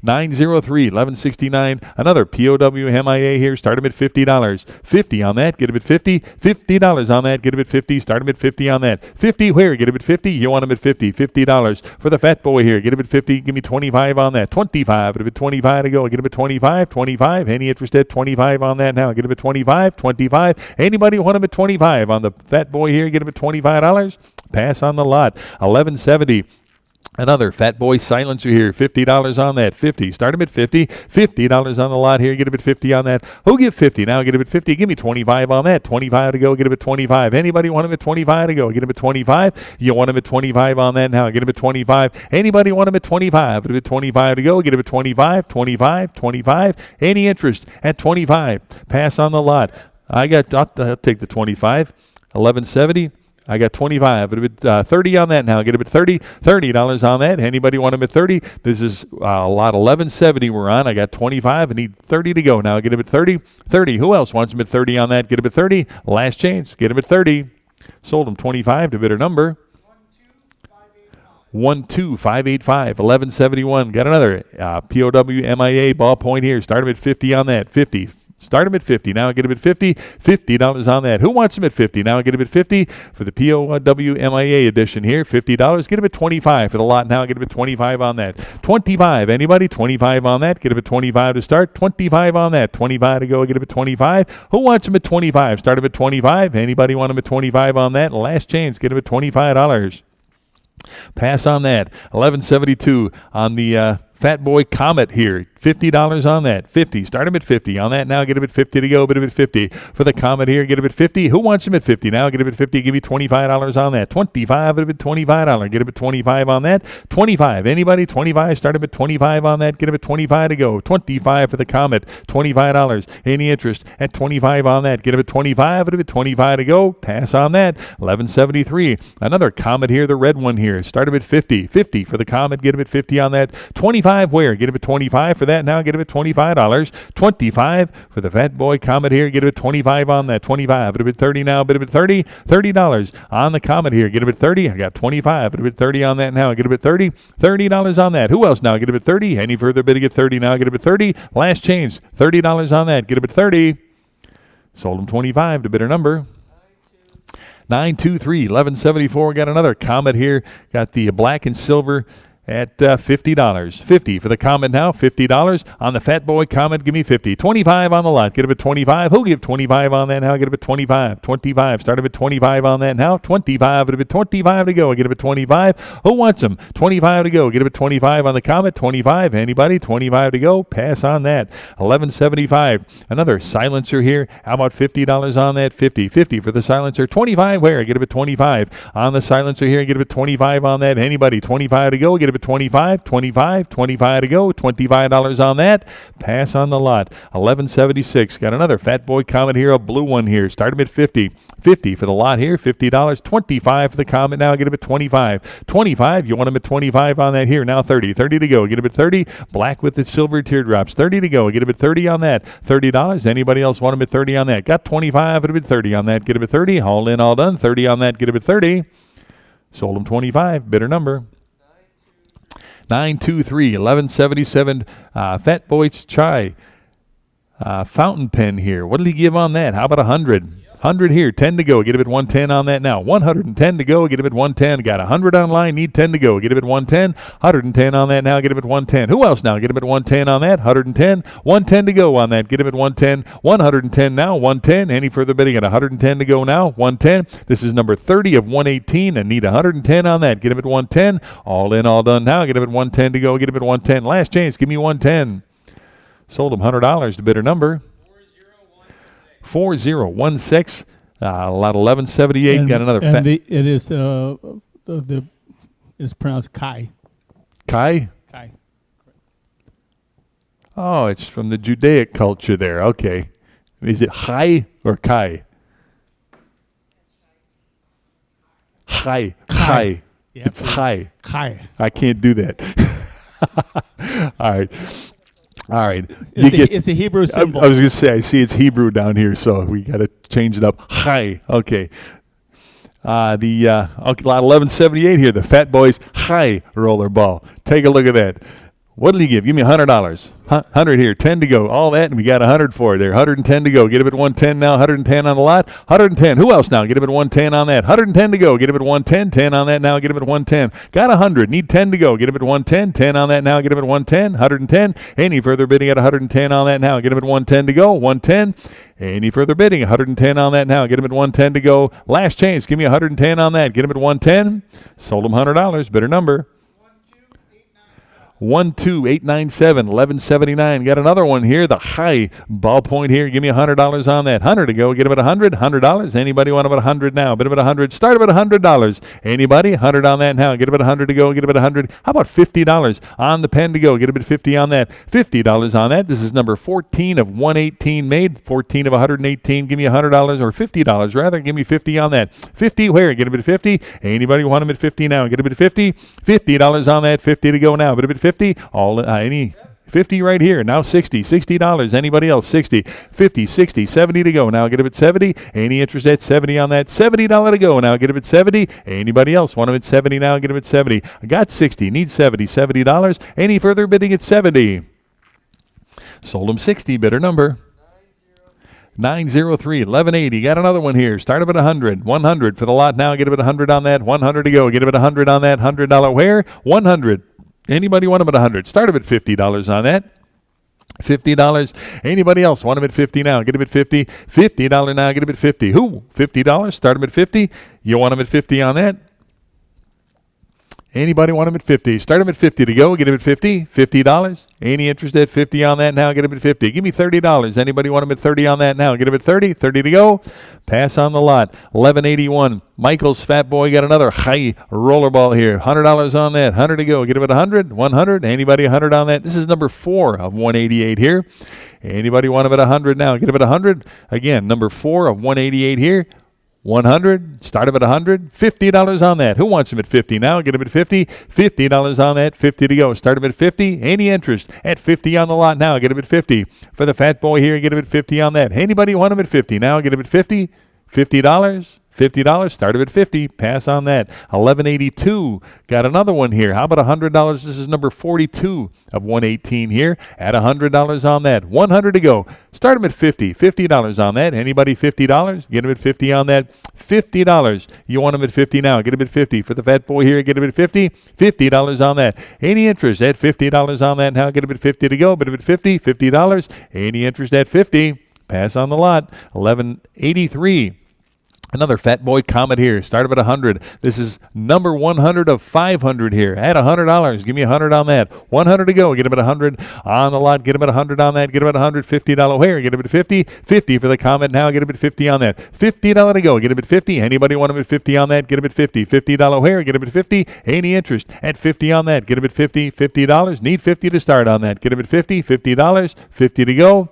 903, 1169. Another POWMIA here. Start them at $50. 50 on that. Get them at 50. $50 on that. Get them at 50. Start them at 50 on that. 50 where? Get them at 50. You want them at 50. $50 for the fat boy here. Get them at 50. Give me 25 on that. 25. Get them at 25 to go. Get them at 25. 25. Any interest at 25 on that now? Get them at 25. 25. Anybody want them at 25 on the fat boy here? Get them at $25. Pass on the lot. 1170. Another Fat Boy silencer here, $50 on that, 50. Start him at 50. $50 on the lot here, get him at 50 on that. Who give 50? Now get him at 50. Give me 25 on that. 25 to go, get him at 25. Anybody want him at 25 to go? Get him at 25. You want him at 25 on that now, get him at 25. Anybody want him at 25? Get him at 25 to go, get him at 25. 25, 25. Any interest at 25? Pass on the lot. I'll take the 25. 1170. I got 25. But 30 on that now. Get him at 30. $30 on that. Anybody want him at 30? This is lot 1170 we're on. I got 25. I need 30 to go now. Get him at 30. 30. Who else wants him at 30 on that? Get him at 30. Last chance. Get him at 30. Sold him 25 to bidder number 12585. 1171. Got another POWMIA ballpoint here. Start him at 50 on that. 50. Start him at 50. Now get him at 50. $50 on that. Who wants him at 50? Now get him at 50 for the POWMIA edition here. $50. Get him at 25 for the lot. Now get him at 25 on that. 25. Anybody? 25 on that. Get him at 25 to start. 25 on that. 25 to go. Get him at 25. Who wants him at 25? Start him at 25. Anybody want him at 25 on that? Last chance. Get him at $25. Pass on that. 1172 on the Fat Boy Comet here. $50 on that. 50. Start him at 50. On that now, get him at 50 to go. Get him at 50. For the Comet here, get him at 50. Who wants him at 50? Now get him at 50. Give me $25 on that. 25. Get him at $25. Get him at 25 on that. 25. Anybody? 25. Start him at 25 on that. Get him at 25 to go. 25 for the Comet. $25. Any interest at 25 on that? Get him at 25. Get him at 25 to go. Pass on that. 1173. Another Comet here, the red one here. Start him at 50. 50 for the Comet. Get him at 50 on that. 25 where? Get him at 25 for that. Now get him at $25. 25 for the Fat Boy Comet here. Get him at 25 on that. 25. Get him at 30 now. Get him at 30. $30 on the Comet here. Get him at 30. I got 25. Get him at 30 on that now. Get him at 30. $30 on that. Who else now? Get him at 30. Any further bidding at 30 now? Get him at 30. Last change. $30 on that. Get him at 30. Sold him 25 to bidder number 923. 1174. Got another Comet here. Got the black and silver at $50. 50 for the Comet now. $50 on the Fat Boy Comet. Give me 50. 25 on the lot. Get him at 25. Who'll give 25 on that now? Get him at 25. 25. Start him at 25 on that now. 25. Get him at 25 to go. Get him at 25. Who wants him? 25 to go. Get him at 25 on the Comet. 25. Anybody? 25 to go. Pass on that. 1175. Another silencer here. How about $50 on that? 50. 50 for the silencer. 25 where? Get him at 25 on the silencer here. Get him at 25 on that. Anybody? 25 to go. Get him at 25, 25, 25 to go, $25 on that. Pass on the lot. 1176. Got another Fat Boy Comet here, a blue one here. Start him at 50. 50 for the lot here, $50. 25 for the Comet now. Get him at 25. 25. You want him at 25 on that here. Now 30. 30 to go. Get him at 30. Black with the silver teardrops. 30 to go. Get him at 30 on that. $30. Anybody else want him at 30 on that? Got 25. Get him at 30 on that. Get him at 30. All in, all done. 30 on that. Get him at 30. Sold him 25. Bidder number 923. 1177. Fat Boy's Chai fountain pen here. What did he give on that? How about 100? 100 here, 10 to go. Get him at 110 on that now. 110 to go. Get him at 110. Got 100 online. Need 10 to go. Get him at 110. 110 on that now. Get him at 110. Who else now? Get him at 110 on that. 110. 110 to go on that. Get him at 110. 110 now. 110. Any further bidding at 110 to go now? 110. This is number 30 of 118 and need 110 on that. Get him at 110. All in, all done now. Get him at 110 to go. Get him at 110. Last chance. Give me 110. Sold him $100 to bidder number 4016. Lot 1178. And, got another. It's pronounced Kai. Kai? Kai. Oh, it's from the Judaic culture there. Okay. Is it Chai or Kai? Chai. Chai. Yep. It's Chai. Kai. I can't do that. All right. All right. It's a Hebrew symbol. I was going to say, I see it's Hebrew down here, so we got to change it up. Chai. Okay. Lot 1178 here, the Fat Boys Chai roller ball. Take a look at that. What did he give? Give me $100. 100 here, 10 to go. All that, and we got 100 for it there. 110 to go. Get him at 110 now. 110 on the lot. 110. Who else now? Get him at 110 on that. 110 to go. Get him at 110. 10 on that now. Get him at 110. Got 100. Need 10 to go. Get him at 110. 10 on that now. Get him at 110. 110. Any further bidding at 110 on that now? Get him at 110 to go. 110. Any further bidding? 110 on that now. Get him at 110 to go. Last chance. Give me 110 on that. Get him at 110. Sold him $100. Better number. 12897 1179. Got another one here. The high ballpoint here. Give me $100 on that. 100 to go. Get him at $100. Anybody want him at 100 now? Bid him at 100. Start him at $100. Anybody? 100 on that now. Get him at 100 to go. Get him at 100. How about $50 on the pen to go? Get him at 50 on that. $50 on that. This is number 14 of 118 made. 14 of 118. Give me $100 or $50 rather. Give me 50 on that. 50 where? Get him at 50. Anybody want him at 50 now? Get him at 50. $50 on that. 50 to go now. Bid him at 50. All any 50 right here. Now $60. Anybody else? 60, 50, 60, 70 to go. Now get him at 70. Any interest at 70 on that? $70 to go. Now get him at 70. Anybody else want him at 70 now? Get him at 70. I got 60. Need 70. $70. Any further bidding at 70? Sold him 60. Bidder number. 903 1180. Got another one here. Start him at 100. 100 for the lot now. Get him at 100 on that. 100 to go. Get him at 100 on that. $100 where? 100. Anybody want him at 100? Start him at $50 on that. $50. Anybody else want him at 50 now? Get him at 50. $50 now. Get him at 50. Who? $50. Start him at 50. You want him at 50 on that? Anybody want him at 50? Start him at 50 to go. Get him at 50. $50. Any interest at 50 on that now? Get him at 50. Give me $30. Anybody want him at 30 on that now? Get him at 30. 30 to go. Pass on the lot. 1181. Michael's Fat Boy got another high rollerball here. $100 on that. 100 to go. Get him at 100. 100. Anybody 100 on that? This is number 4 of 188 here. Anybody want him at 100 now? Get him at 100. Again, number 4 of 188 here. 100. Start him at 100. $50 on that. Who wants him at 50 now? Get him at 50. $50 on that. 50 to go. Start him at 50. Any interest at 50 on the lot now? Get him at 50. For the Fat Boy here, get him at 50 on that. Anybody want him at 50 now? Get him at 50. $50. $50. Start him at 50. Pass on that. 1182. Got another one here. How about $100? This is number 42 of 118 here. At $100 on that. 100 to go. Start him at 50. $50 on that. Anybody $50? Get him at 50 on that. $50. You want him at 50 now. Get him at 50. For the Fat Boy here, get him at 50. $50 on that. Any interest at $50 on that now? Get him at 50 to go. Get him at 50. $50. Any interest at 50? Pass on the lot. 1183. Another Fat Boy Comet here. Start him at 100. This is number 100 of 500 here. At $100. Give me 100 on that. 100 to go. Get him at 100 on the lot. Get him at 100 on that. Get him at 100. $50 where? Get him at 50. 50 for the Comet now. Get him at 50 on that. $50 to go. Get him at 50. Anybody want him at 50 on that? Get him at 50. $50 where? Get him at 50. Any interest at 50 on that? Get him at 50. $50. Need 50 to start on that. Get him at 50. $50. 50 to go.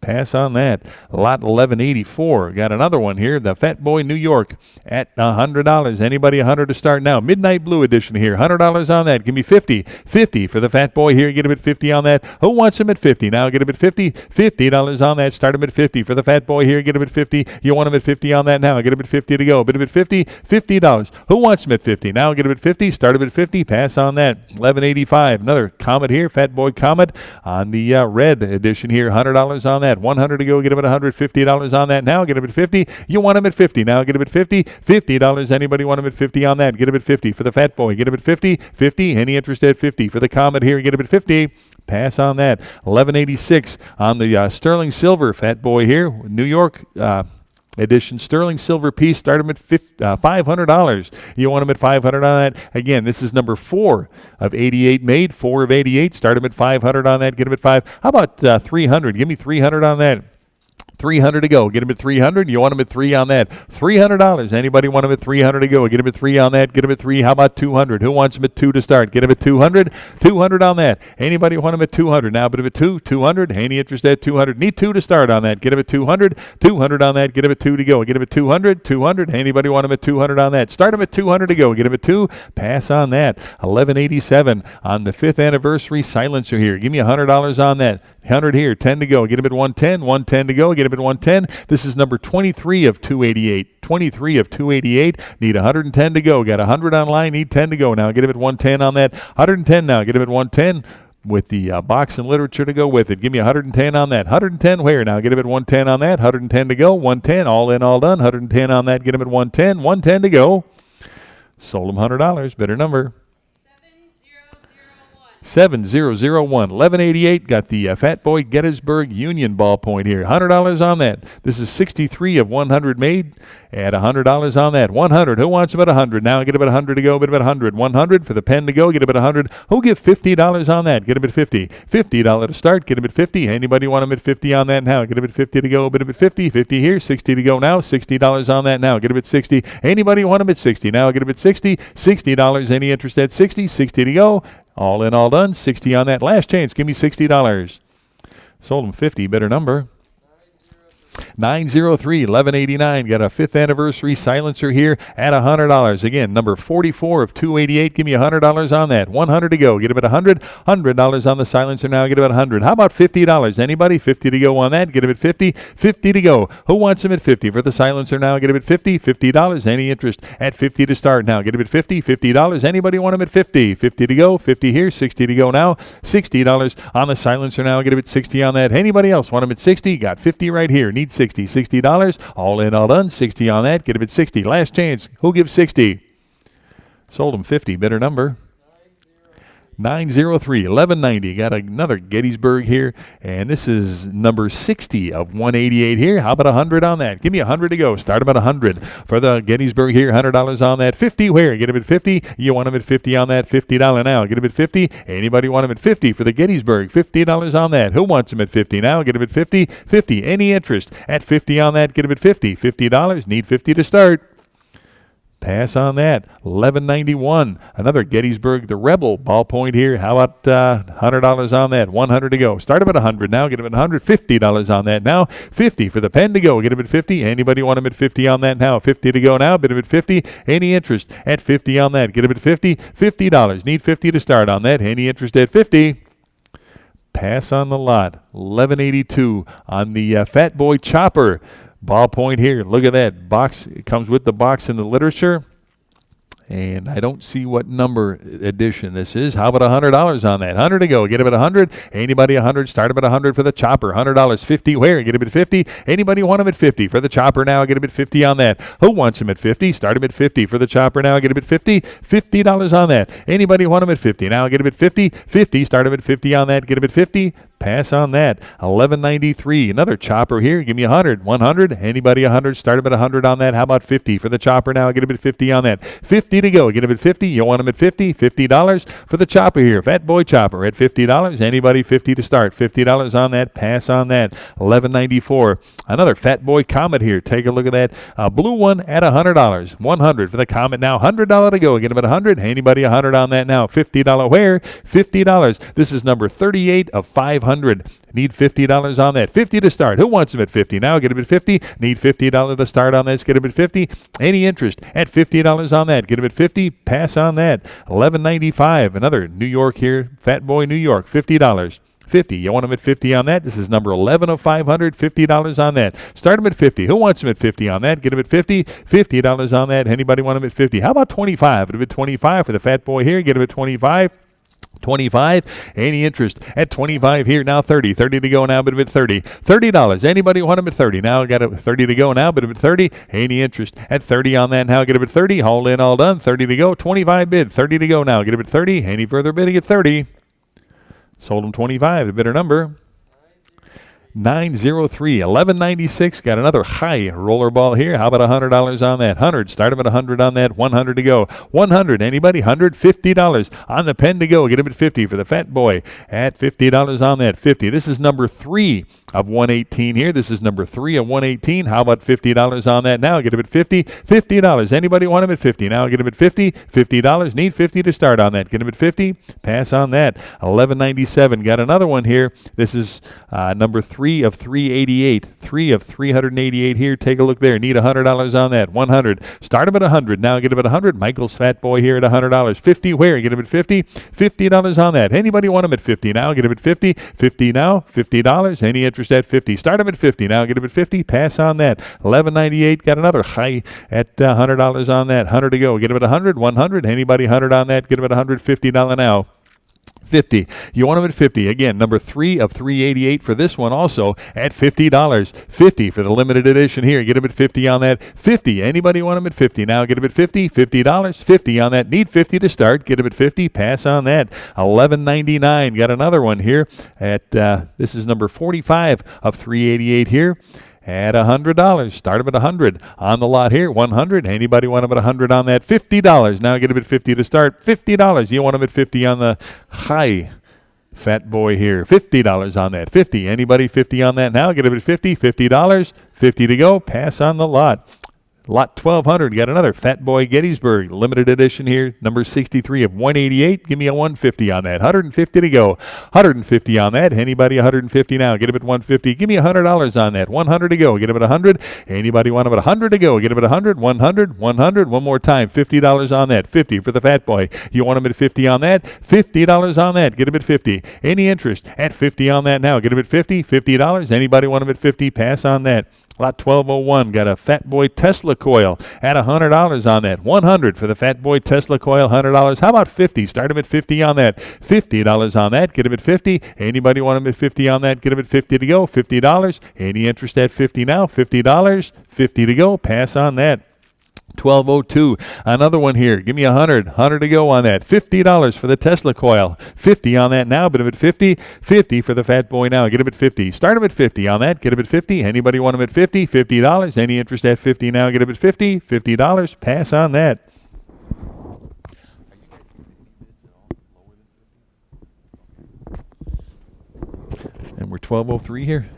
Pass on that. Lot 1184. Got another one here. The Fat Boy New York at $100. Anybody 100 to start now? Midnight Blue edition here. $100 on that. Give me 50. 50 for the Fat Boy here. Get him at 50 on that. Who wants him at 50? Now get him at 50. $50 on that. Start him at 50 for the Fat Boy here. Get him at 50. You want him at 50 on that now? Get him at 50 to go. Bid him at 50. $50. Who wants him at 50? Now get him at 50. Start him at 50. Pass on that. 1185. Another Comet here. Fat Boy Comet on the red edition here. $100 on that. 100 to go. Get him at $150 on that now. Get him at 50. You want him at 50 now. Get him at 50. $50. Anybody want him at 50 on that? Get him at 50 for the Fat Boy. Get him at 50. 50. Any interest at 50 for the Comet here? Get him at 50. Pass on that. 1186 on the sterling silver Fat Boy here. New York edition sterling silver piece. Start him at $500. You want him at $500 on that? Again, this is number 4 of 88 made. 4 of 88. Start him at $500 on that. Get him at 5. How about 300? Give me 300 on that. 300 to go. Get him at 300. You want him at 3 on that. $300. Anybody want him at 300 to go? Get him at 3 on that. Get him at 3. How about 200? Who wants him at 2 to start? Get him at 200. 200 on that. Anybody want him at 200? Now, but him at 2. 200. Any interest at 200? Need 2 to start on that. Get him at 200. 200 on that. Get him at 2 to go. Get him at 200. 200. Anybody want him at 200 on that? Start him at 200 to go. Get him at 2. Pass on that. 1187 on the 5th anniversary silencer here. Give me $100 on that. 100 here. 10 to go. Get him at 110. 110 to go. Get him at 110. This is number 23 of 288. 23 of 288. Need 110 to go. Got 100 online. Need 10 to go now. Get him at 110 on that. 110 now. Get him at 110. with the box and literature to go with it. Give me 110 on that. 110 where? Now get him at 110 on that. 110 to go. 110, all in, all done. 110 on that. Get him at 110. 110 to go. Sold him $100. Better number. 7001. 1188. Got the Fat Boy Gettysburg Union ballpoint here. $100 on that. This is 63 of 100 made. Add $100 on that. 100. Who wants him at 100? Now get him at 100 to go. Bid him at 100. 100 for the pen to go. Get him at 100. Who'll give $50 on that? Get him at 50. $50 to start. Get him at 50. Anybody want him at 50 on that now? Get him at 50 to go. Bid him at 50. 50 here. 60 to go now. $60 on that now. Get him at 60. Anybody want him at 60? Now get him at 60. $60. Any interest at 60? 60 to go. All in, all done. 60 on that. Last chance. Give me $60. Sold him 50. Better number. 903. 1189. Got a 5th anniversary silencer here at $100. Again, number 44 of 288. Give me $100 on that. 100 to go. Get him at 100. $100 on the silencer now. Get him at 100. How about $50? Anybody? 50 to go on that. Get him at 50. 50 to go. Who wants him at 50 for the silencer now? Get him at 50. $50. Any interest at 50 to start now? Get him at 50. $50. Anybody want him at 50? 50 to go. 50 here. 60 to go now. $60 on the silencer now. Get him at 60 on that. Anybody else want him at 60? Got 50 right here. Need 60. $60. All in, all done. 60 on that. Get him at 60. Last chance. Who'll give 60? Sold him 50. Better number. 903. 1190. Got another Gettysburg here, and this is number 60 of 188 here. How about 100 on that? Give me 100 to go. Start him at 100 for the Gettysburg here. $100 on that. 50 where? Get him at 50. You want him at 50 on that. $50 now. Get him at 50. Anybody want him at 50 for the Gettysburg? $50 on that. Who wants him at 50 now? Get him at 50. 50. Any interest at 50 on that? Get him at 50. $50. Need 50 to start. Pass on that. 1191. Another Gettysburg, the Rebel ballpoint here. How about $100 on that? 100 to go. Start him at 100 now. Get him at 100. $50 on that now. 50 for the pen to go. Get him at 50. Anybody want him at 50 on that now? 50 to go now. Bid him at 50. Any interest at 50 on that? Get him at 50. $50. Need 50 to start on that. Any interest at 50? Pass on the lot. 1182 on the Fat Boy Chopper. Ballpoint here. Look at that box. It comes with the box in the literature. And I don't see what number edition this is. How about $100 on that? 100 to go. Get him at 100. Anybody 100? Start him at 100 for the chopper. $100. 50 where? Get him at 50. Anybody want him at 50 for the chopper now? Get him at 50 on that. Who wants him at 50? Start him at 50 for the chopper now. Get him at 50. $50 on that. Anybody want him at 50 now? Get him at 50. 50. Start him at 50 on that. Get him at 50. Pass on that. 1193. Another chopper here. Give me 100. 100. Anybody 100? Start him at 100 on that. How about 50 for the chopper now? Get him at 50 on that. 50 to go. Get him at 50. You want him at 50? $50 for the chopper here. Fat Boy Chopper at $50. Anybody 50 to start? $50 on that. Pass on that. 1194. Another Fat Boy Comet here. Take a look at that. Blue one at $100. 100 for the Comet now. $100 to go. Get him at 100. Anybody 100 on that now? $50 where? $50. This is number 38 of 500. Need $50 on that. 50 to start. Who wants him at 50 now? Get him at 50. Need $50 to start on this. Get him at 50. Any interest at $50 on that? Get him at 50. Pass on that. 1195. Another New York here. Fat Boy New York. $50. 50. You want him at 50 on that? This is number 11 of 500. $50 on that. Start him at 50. Who wants him at 50 on that? Get him at 50. $50 on that. Anybody want him at 50? How about 25? Get him at 25 for the Fat Boy here. Get him at 25. 25. Any interest at 25 here now? 30. 30 to go now, but at 30. $30. Anybody want him at 30 now? Got a 30 to go now, but at 30. Any interest at 30 on that now? Get him at 30. All in, all done. 30 to go. 25 bid. 30 to go now. Get him at 30. Any further bidding at 30? Sold him 25. A better number. 903. 1196. Got another high roller ball here. How about $100 on that? 100. Start him at 100 on that. 100 to go. 100. Anybody? 100. $50 on the pen to go. Get him at 50 for the Fat Boy at $50 on that. 50. This is number 3 of 118 here. This is number 3 of 118. How about $50 on that now? Get him at 50. $50. Anybody want him at 50 now? Get him at 50. $50. Need 50 to start on that. Get him at 50. Pass on that. 1197. Got another one here. This is number 3 of 388. 3 of 388 here. Take a look there. Need $100 on that. 100. Start him at 100. Now get him at 100. Michael's Fat Boy here at $100. 50 where? Get him at 50. $50 on that. Anybody want him at 50 now? Get him at 50. 50 now. $50. Any interest at 50? Start him at 50 now. Get him at 50. Pass on that. 1198. Got another high at $100 on that. 100 to go. Get him at 100. 100. Anybody 100 on that? Get him at $150 now. 50. You want them at 50. Again, number 3 of 388 for this one also at $50. 50 for the limited edition here. Get them at 50 on that. 50. Anybody want them at 50? Now get them at 50. $50. 50 on that. Need 50 to start. Get them at 50. Pass on that. $11.99. Got another one here at, this is number 45 of 388 here. At $100. Start them at 100 on the lot here. 100. Anybody want them at 100 on that? $50. Now get them at 50 to start. $50. You want them at 50 on the high fat boy here. $50 on that. 50. Anybody 50 on that now? Get them at 50. $50. 50 to go. Pass on the lot. Lot 1200, got another Fat Boy Gettysburg, limited edition here, number 63 of 188. Give me a 150 on that. 150 to go. 150 on that. Anybody 150 now? Get him at 150. Give me $100 on that. 100 to go. Get him at 100. Anybody want him at 100 to go? Get him at 100. 100. 100. One more time. $50 on that. 50 for the Fat Boy. You want him at 50 on that? $50 on that. Get him at 50. Any interest at 50 on that now? Get him at 50. $50. Anybody want him at 50? Pass on that. Lot 1201, got a Fat Boy Tesla coil at $100 on that. 100 for the Fat Boy Tesla coil, $100. How about 50? Start him at 50 on that. $50 on that. Get him at 50. Anybody want him at 50 on that? Get him at 50 to go. $50. Any interest at 50 now? $50. 50 to go. Pass on that. 1202, another one here. Give me 100. 100 to go on that. $50 for the Tesla coil. 50 on that now. Get him at 50. 50 for the Fat Boy now. Get him at 50. Start him at 50 on that. Get him at 50. Anybody want him at 50? $50. Any interest at 50 now? Get him at 50. $50. Pass on that. And we're 1203 here.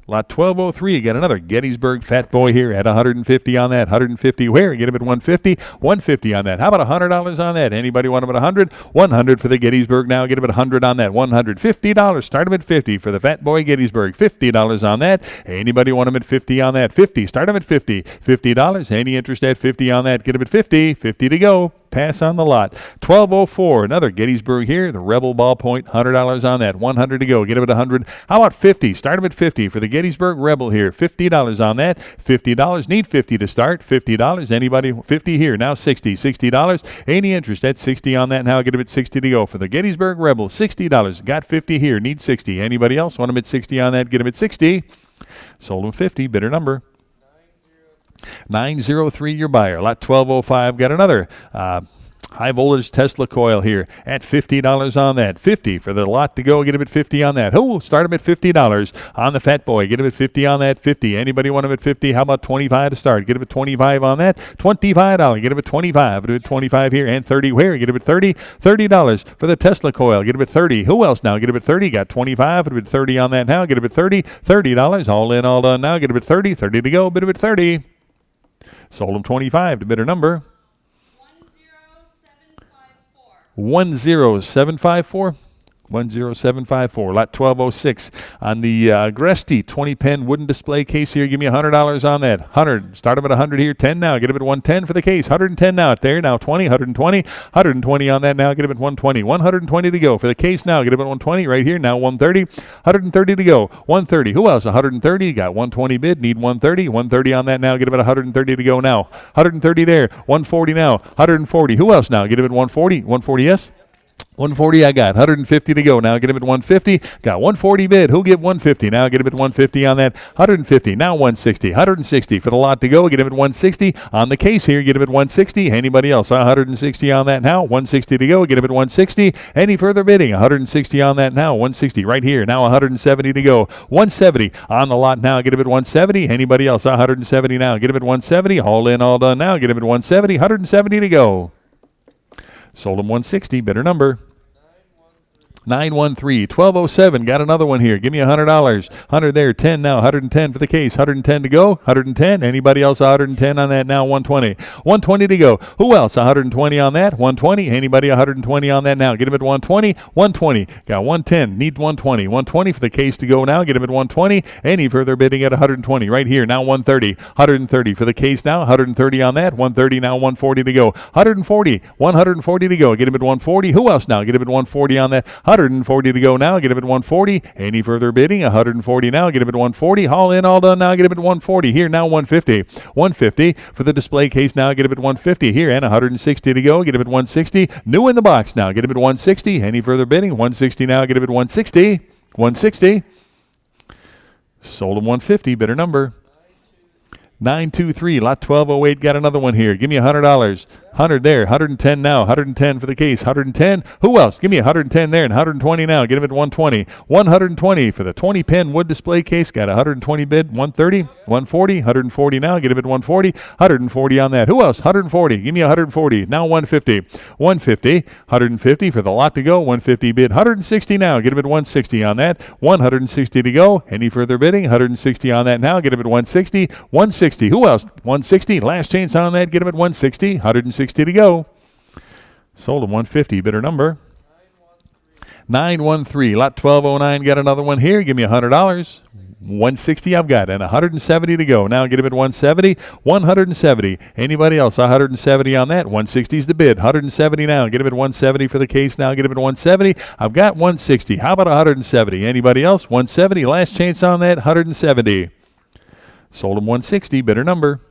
Lot 1203, got another Gettysburg Fat Boy here at 150 on that. 150 where? Get him at 150. 150 on that. How about $100 on that? Anybody want him at 100? 100 for the Gettysburg now. Get him at 100 on that. $150. Start him at 50 for the Fat Boy Gettysburg. $50 on that. Anybody want him at 50 on that? 50. Start him at 50. $50. Any interest at 50 on that? Get him at 50. 50 to go. Pass on the lot. 1204, another Gettysburg here, the Rebel ballpoint, $100 on that. 100 to go. Get him at 100. How about 50? Start him at 50 for the Gettysburg Rebel here. $50 on that. $50. Need 50 to start. $50. Anybody 50 here? Now 60. $60. Any interest at 60 on that now? Get him at 60 to go for the Gettysburg Rebel. $60. Got 50 here. Need 60. Anybody else want him at 60 on that? Get him at 60. Sold him 50. Bidder number 903, your buyer. Lot 1205, got another high voltage Tesla coil here at $50 on that. 50 for the lot to go. Get him at 50 on that. Oh, start him at $50 on the Fat Boy. Get him at 50 on that. 50. Anybody want him at 50? How about 25 to start? Get him at 25 on that. $25. Get him at 25. Get him at 25 here and 30 where? Get him at 30. $30 for the Tesla coil. Get him at 30. Who else now? Get him at 30. Got 25. Get him at 30 on that now. Get him at 30. $30. All in, all done now. Get him at 30. 30 to go. Bid him at 30. Sold him 25 to bidder number 10754. 10754. Lot 1206 on the Agresti 20-pen wooden display case here. Give me $100 on that. 100. Start him at 100 here. 10 now. Get him at 110 for the case. 110 now. There now. 20. 120. 120 on that now. Get him at 120. 120 to go for the case now. Get him at 120 right here now. 130. 130 to go. 130. Who else? 130. Got 120 bid. Need 130. 130 on that now. Get him at 130 to go now. 130 there. 140 now. 140. Who else now? Get him at 140. 140 yes. 140 I got. 150 to go. Now get him at 150. Got 140 bid. Who'll get 150? Now get him at 150 on that. 150. Now 160. 160 for the lot to go. Get him at 160. On the case here, get him at 160. Anybody else? 160 on that now. 160 to go. Get him at 160. Any further bidding? 160 on that now. 160 right here. Now 170 to go. 170 on the lot now. Get him at 170. Anybody else? 170 now. Get him at 170. All in, all done now. Get him at 170. 170 to go. Sold him 160. Bidder number 913. 1207. Got another one here. Give me $100. 100 there. 10 now. 110 for the case. 110 to go. 110. Anybody else? 110 on that now. 120. 120 to go. Who else? 120 on that. 120. Anybody? 120 on that now. Get him at 120. 120. Got 110. Need 120. 120 for the case to go now. Get him at 120. Any further bidding at 120 right here. Now 130. 130 for the case now. 130 on that. 130 now. 140 to go. 140. 140 to go. Get him at 140. Who else now? Get him at 140 on that. 140 to go now. Get him at 140. Any further bidding? 140 now. Get him at 140. All in, all done now. Get him at 140. Here now 150. 150 for the display case now. Get him at 150 here and 160 to go. Get him at 160. New in the box now. Get him at 160. Any further bidding? 160 now. Get him at 160. 160. Sold him 150. Bidder number 923. Lot 1208. Got another one here. Give me $100. 100 there. 110 now. 110 for the case. 110. Who else? Give me 110 there and 120 now. Get him at 120. 120 for the 20 pen wood display case. Got 120 bid. 130. 140. 140 now. Get him at 140. 140 on that. Who else? 140. Give me 140. Now 150. 150. 150 for the lot to go. 150 bid. 160 now. Get him at 160 on that. 160 to go. Any further bidding? 160 on that now. Get him at 160. 160. Who else? 160. Last chance on that. Get him at 160. 160 to go. Sold him 150. Bidder number 913. Lot 1209. Got another one here. Give me $100. 160 I've got and 170 to go. Now get him at 170. 170. Anybody else? 170 on that. 160 is the bid. 170 now. Get him at 170 for the case now. Get him at 170. I've got 160. How about 170? Anybody else? 170. Last chance on that. 170. Sold him 160. Bidder number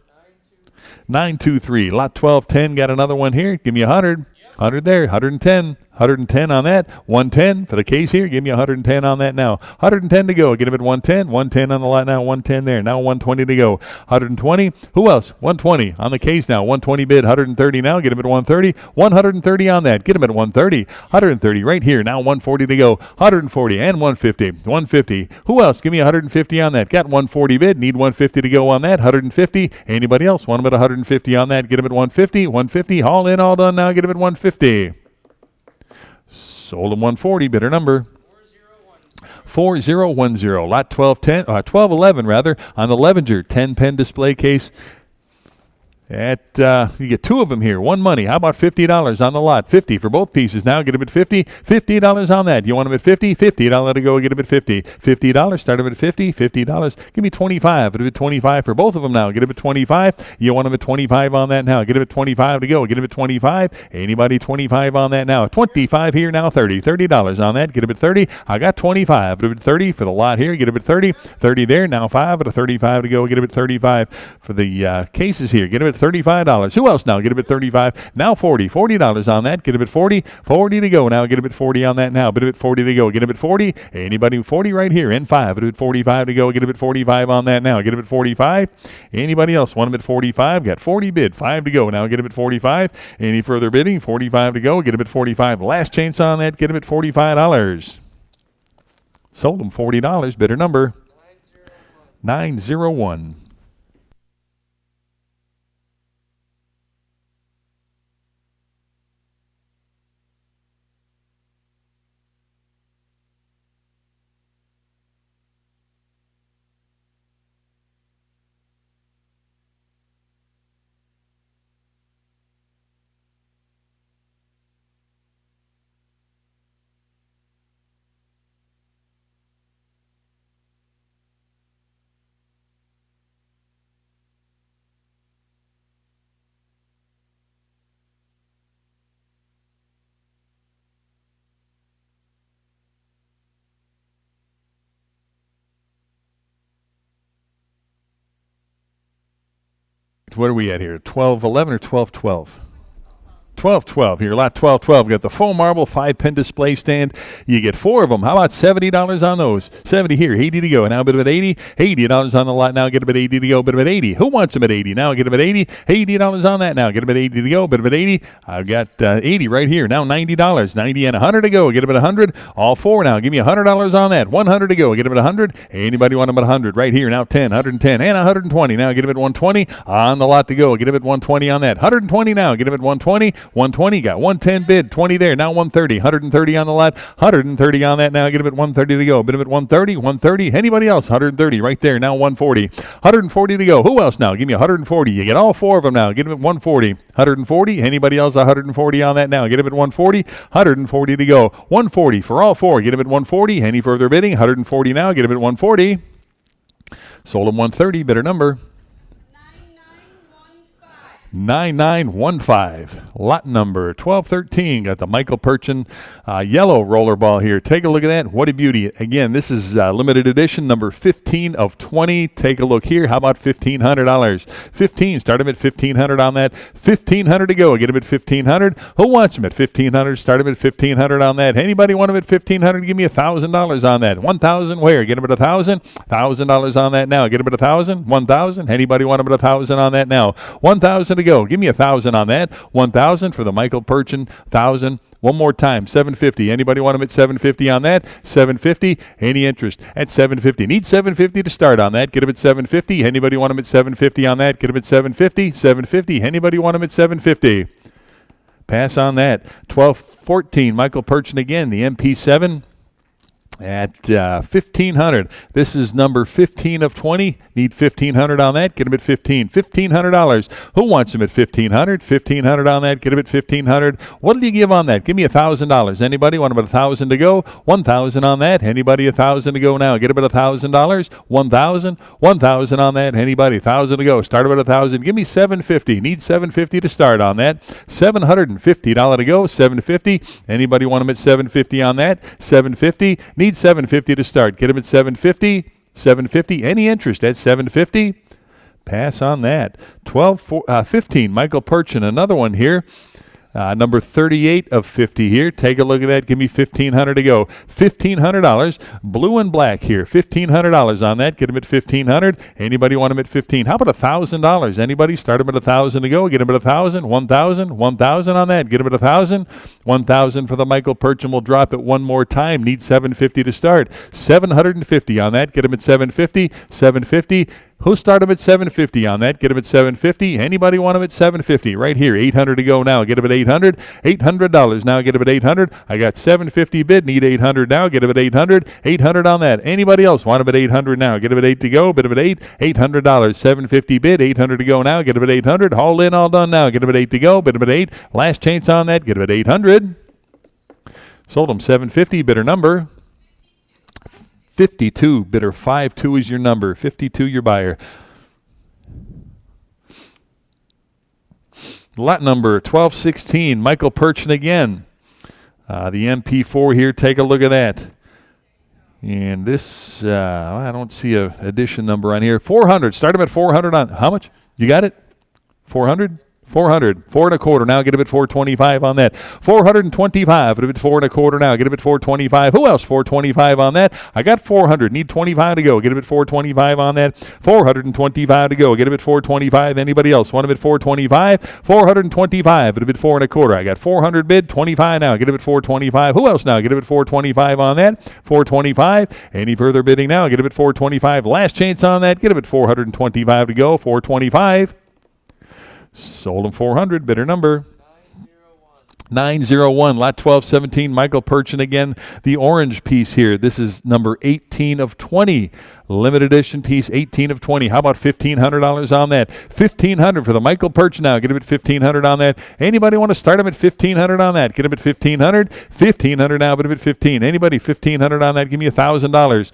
923. Lot 1210. Got another one here. Give me 100. 100 there. 110. 110 on that. 110 for the case here. Give me 110 on that now. 110 to go. Get him at 110. 110 on the lot now. 110 there. Now 120 to go. 120. Who else? 120 on the case now. 120 bid. 130 now. Get him at 130. 130 on that. Get him at 130. 130 right here. Now 140 to go. 140 and 150. 150. Who else? Give me 150 on that. Got 140 bid. Need 150 to go on that. 150. Anybody else? Want him at 150 on that. Get him at 150. 150. All in, all done now. Get him at 150. Sold him 140. Bidder number 4010. Lot 1211 rather on the Levenger 10 pen display case. You get two of them here. One money. How about $50 on the lot? 50 for both pieces. Now get him at 50. $50 on that. You want him at 50? $50 to go. Get him at 50. $50. Start him at 50. $50. Give me 25. Get him at 25 for both of them now. Get him at 25. You want him at 25 on that now. Get him at 25 to go. Get him at 25. Anybody 25 on that now? 25 here now. 30. $30 on that. Get him at 30. I got 25. Get him at 30 for the lot here. Get him at 30. 30 there. Now 5 at a 35 to go. Get him at 35 for the cases here. Get him at $35. Who else now? Get him at 35. Now 40. $40 on that. Get him at 40. 40 to go. Now get him at 40 on that now. Get him at 40 to go. Get him at 40. Anybody 40 right here. And 5. Get him at 45 to go. Get him at 45 on that now. Get him at 45. Anybody else want him at 45? Got 40 bid. 5 to go. Now get him at 45. Any further bidding? 45 to go. Get him at 45. Last chance on that. Get him at $45. Sold him $40. Bidder number 901. What are we at here? 1211 or 1212? 1212 here, lot 1212. Got the foam marble 5-pen display stand. You get 4 of them. How about $70 on those? 70 here, 80 to go. Now a bit of at 80. $80 on the lot. Now get a bit 80 to go. Bit of at 80. Who wants them at 80? Now get them at 80. $80 on that. Now get them at 80 to go. Bit of at 80. I've got 80 right here. Now $90. 90 and 100 to go. Get them at 100. All 4 now. Give me $100 on that. 100 to go. Get them at 100. Anybody want them at 100? Right here. Now 10, 110, and 120. Now get them at 120. On the lot to go. Get them at 120 on that. 120 now. Get them at 120. 120, got 110 bid, 20 there, now 130, 130 on the lot, 130 on that now, get him at 130 to go, bid him at 130, 130, anybody else, 130 right there, now 140, 140 to go, who else now, give me 140, you get all 4 of them now, get him at 140, 140, anybody else, 140 on that now, get him at 140, 140 to go, 140 for all 4, get him at 140, any further bidding, 140 now, get him at 140, sold him 130, bidder number 9915. Lot number 1213. Got the Michael Perchin yellow roller ball here. Take a look at that. What a beauty. Again, this is limited edition number 15 of 20. Take a look here. How about $1,500? 15. Start him at $1,500 on that. $1,500 to go. Get him at $1,500. Who wants him at $1,500? Start him at $1,500 on that. Anybody want him at $1,500? Give me $1,000 on that. $1,000 where? Get him at $1,000. $1,000 on that now. Get him at $1,000. $1,000. Anybody want him at $1,000 on that now? $1,000 to go. Give me $1,000 on that. $1,000 for the Michael Perchin. $1,000. One more time. $750. Anybody want him at $750 on that? $750. Any interest at $750? Need $750 to start on that. Get him at $750. Anybody want him at $750 on that? Get him at $750. $750. Anybody want him at $750? Pass on that. 1214. Michael Perchin again. The MP7 at $1,500. This is number 15 of 20. Need $1,500 on that. Get him at $15. $1,500. Who wants him at $1,500? $1,500 on that. Get him at $1,500. What did you give on that? Give me $1,000. Anybody want him at $1,000 to go? $1,000 on that. Anybody $1,000 to go now? Get him at $1,000. $1,000. $1,000 on that. Anybody $1,000 to go? Start him at $1,000. Give me $750. Need $750 to start on that. $750 to go. $750. Anybody want him at $750 on that? $750. Need $750 to start. Get him at $750. $750. Any interest at $750? Pass on that. 15. Michael Perchin. Another one here. Number 38 of 50 here. Take a look at that. Give me $1,500 to go. $1,500. Blue and black here. $1,500 on that. Get him at $1,500. Anybody want him at $1,500? How about $1,000? Anybody? Start him at $1,000 to go. Get him at $1,000. $1,000. $1,000 on that. Get him at $1,000. $1,000 for the Michael Perchin. We'll drop it one more time. Need $750 to start. $750 on that. Get him at $750. $750. Who'll start him at $750 on that? Get him at $750. Anybody want him at $750? Right here. $800 to go now. Get him at $800. $800 now. Get him at $800. I got $750 bid. Need $800 now. Get him at $800. $800 on that. Anybody else want him at $800 now? Get him at $8 to go. Bid him at $8. $800. $750 bid. $800 to go now. Get him at $800. All in, all done now. Get him at $8 to go. Bid him at $8. Last chance on that. Get him at $800. Sold him $750. Bidder number 52. Bidder 52 is your number. 52 your buyer. Lot number 1216. Michael Perchin again. The MP4 here. Take a look at that. And this, I don't see a edition number on here. 400. Start him at 400 on. How much? You got it? 400? 400, 4 1/4 now. Get him at 425 on that. 425. Get him at 4 1/4 now. Get him at 425. Who else? 425 on that. I got 400. Need 25 to go. Get him at 425 on that. 425 to go. Get him at 425. Anybody else want him at 425? 425. Get him at 4 1/4. I got 400 bid. 25 now. Get him at 425. Who else now? Get him at 425 on that. 425. Any further bidding now? Get him at 425. Last chance on that. Get him at 425 to go. 425. Sold him 400. Bidder number 901. Lot 1217. Michael Perchin again. The orange piece here. This is number 18 of 20. Limited edition piece. 18 of 20. How about $1,500 on that? $1,500 for the Michael Perchin now. Get him at $1,500 on that. Anybody want to start him at $1,500 on that? Get him at $1,500. $1,500 now. Put him at $1,500. Anybody $1,500 on that? Give me $1,000.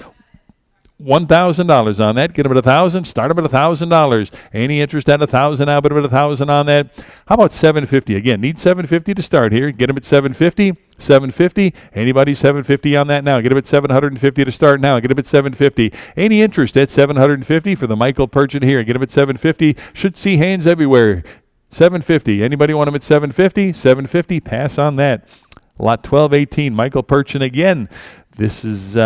$1,000 on that. Get him at $1,000. Start him at $1,000. Any interest at $1,000 now? Put him at $1,000 on that. How about $750? Again, need $750 to start here. Get him at $750. $750. Anybody $750 on that now? Get him at $750 to start now. Get him at $750. Any interest at $750 for the Michael Perchin here? Get him at $750. Should see hands everywhere. $750. Anybody want him at $750? $750. Pass on that. Lot 1218. Michael Perchin again. This is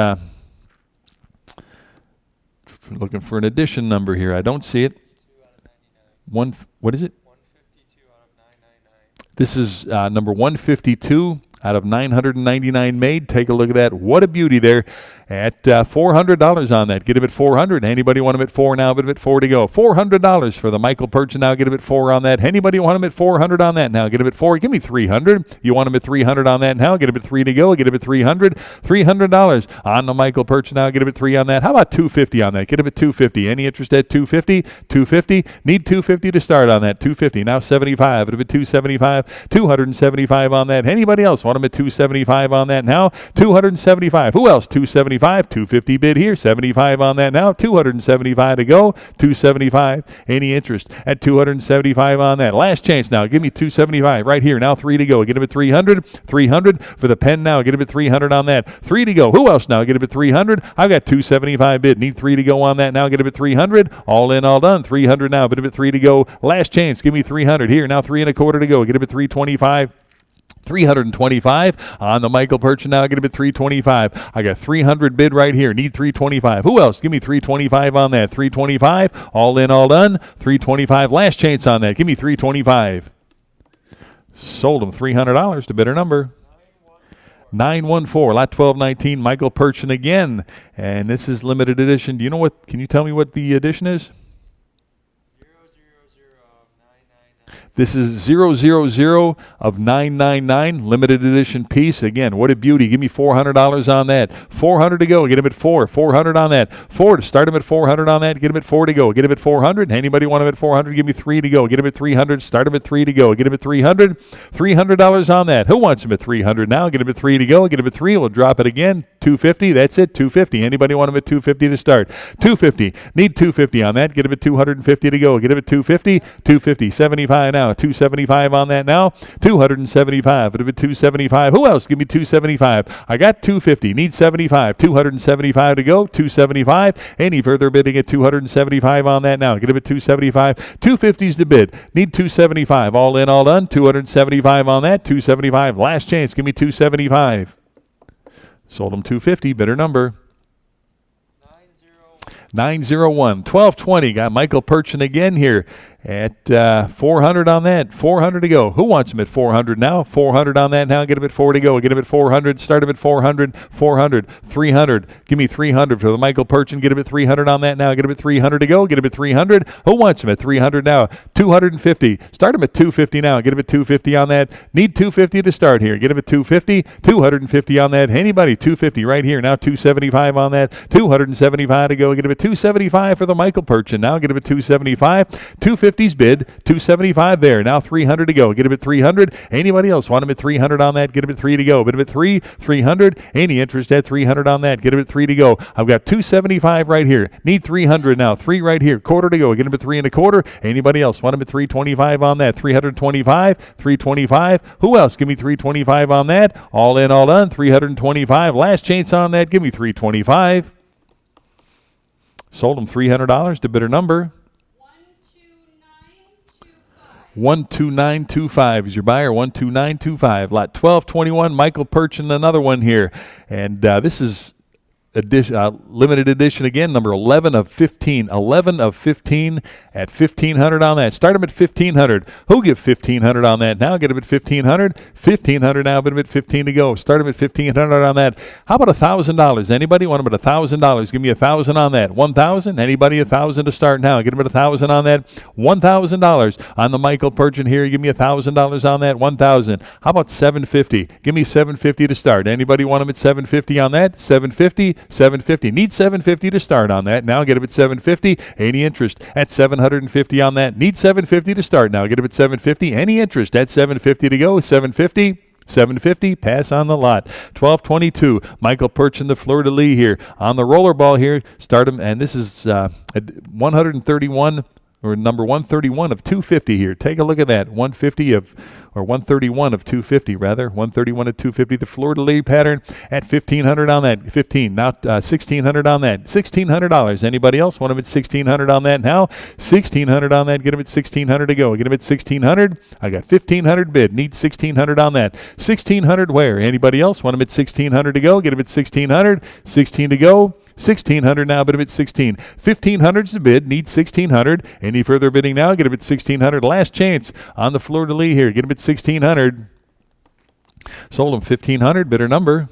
looking for an edition number here. I don't see it. What is it? 152 out of 999. This is number 152 out of 999 made. Take a look at that. What a beauty there. At $400 on that. Get him at $400. Anybody want him at $4 now? Get him at $4 to go. $400 for the Michael Perchin now. Get him at $4 on that. Anybody want him at $400 on that now? Get him at $4. Give me $300. You want him at $300 on that now? Get him at $3 to go. Get him at $300. $300 on the Michael Perchin now. Get him at $3 on that. How about $250 on that? Get him at $250. Any interest at $250? $250. Need $250 to start on that. $250. Now $75. Get him at $275. $275 on that. Anybody else want him want them at 275 on that now. 275. Who else? 275. 250 bid here. 75 on that now. 275 to go. 275. Any interest at 275 on that? Last chance now. Give me 275 right here. Now 3 to go. Get him at 300. 300 for the pen now. Get him at 300 on that. 3 to go. Who else now? Get him at 300. I've got 275 bid. Need 3 to go on that now. Get him at 300. All in, all done. 300 now. Bid him at 3 to go. Last chance. Give me 300 here. Now 3 1/4 to go. Get him at 325. 325 on the Michael Purchin now. Get him at 325. I got 300 bid right here. Need 325. Who else? Give me 325 on that. 325. All in, all done. 325. Last chance on that. Give me 325. Sold him $300 to bidder number 914. Lot 1219. Michael Purchin again. And this is limited edition. Do you know what? Can you tell me what the edition is? 000 of 999. This is 000 of 999, limited edition piece. Again, what a beauty. Give me $400 on that. 400 to go. Get him at 4. 400 on that. 4 to start him at 400 on that. Get him at 4 to go. Get him at 400. Anybody want him at 400? Give me 3 to go. Get him at 300. Start him at 3 to go. Get him at 300. $300 on that. Who wants him at 300 now? Get him at 3 to go. Get him at 3. We'll drop it again. 250. That's it. 250. Anybody want him at 250 to start? 250. Need 250 on that. Get him at 250 to go. Get him at 250. 250. 75 now. 275 on that now. 275. It'll be 275. Who else? Give me 275. I got 250. Need 75. 275 to go. 275. Any further bidding at 275 on that now. Get him at 275. 250's the bid. Need 275. All in, all done. 275 on that. 275. Last chance. Give me 275. Sold him 250. Bidder number 901. 1220. Got Michael Purchin again here at 400 on that. 400 to go. Who wants him at 400 now? 400 on that now. Get him at 4 to go. Get him at 400. Start him at 400. 400. 300. Give me 300 for the Michael Purchin. Get him at 300 on that now. Get him at 300 to go. Get him at 300. Who wants him at 300 now? 250. Start him at 250 now. Get him at 250 on that. Need 250 to start here. Get him at 250. 250 on that. Anybody? 250 right here. Now 275 on that. 275 to go. Get him at 275 for the Michael Purchin. Now get him at 275. 250's bid. 275 there. Now 300 to go. Get him at 300. Anybody else want him at 300 on that? Get him at 3 to go. Bid him at 3. 300. Any interest at 300 on that? Get him at 3 to go. I've got 275 right here. Need 300 now. 3 right here. Quarter to go. Get him at 3 1/4. Anybody else want him at 325 on that? 325. 325. Who else? Give me 325 on that. All in, all done. 325. Last chance on that. Give me 325. Sold him $300 to bidder number 12925 is your buyer. 12925. Lot 1221. Michael Purchin, another one here, and this is limited edition again, number 11 of 15. 11 of 15 at 1,500 on that. Start them at 1,500. Who'll give 1,500 on that now? Get them at 1,500. 1,500 now, but at 15 to go. Start them at 1,500 on that. How about $1,000? Anybody want them at $1,000? Give me 1,000 on that. 1,000. Anybody 1,000 to start now? Get them at 1,000 on that. $1,000 on the Michael Purchin here. Give me $1,000 on that. 1,000. How about 750? Give me 750 to start. Anybody want them at 750 on that? 750. 750. Need 750 to start on that. Now get them at 750. Any interest at 750 on that? Need 750 to start now. Get them at 750. Any interest at 750 to go? 750. 750, pass on the lot. 1222, Michael Purchin, the fleur-de-lis here. On the rollerball here, start him, and this is 131, or number 131 of 250 here. Take a look at that. 150 of, or 131 of 250 rather. 131 of 250. The fleur-de-lis pattern at 1,500 on that. 15. Now 1,600 on that. $1,600. Anybody else want them at 1,600 on that now? 1,600 on that. Get them at 1,600 to go. Get them at 1,600. I got 1,500 bid. Need 1,600 on that. 1,600 where? Anybody else want them at 1,600 to go? Get them at 1,600. 16 to go. 1,600 now, bid him at 16. 1,500's the bid. Need 1,600. Any further bidding now? Get him at 1,600. Last chance on the fleur-de-lis here. Get him at 1,600. Sold him 1,500. Bidder number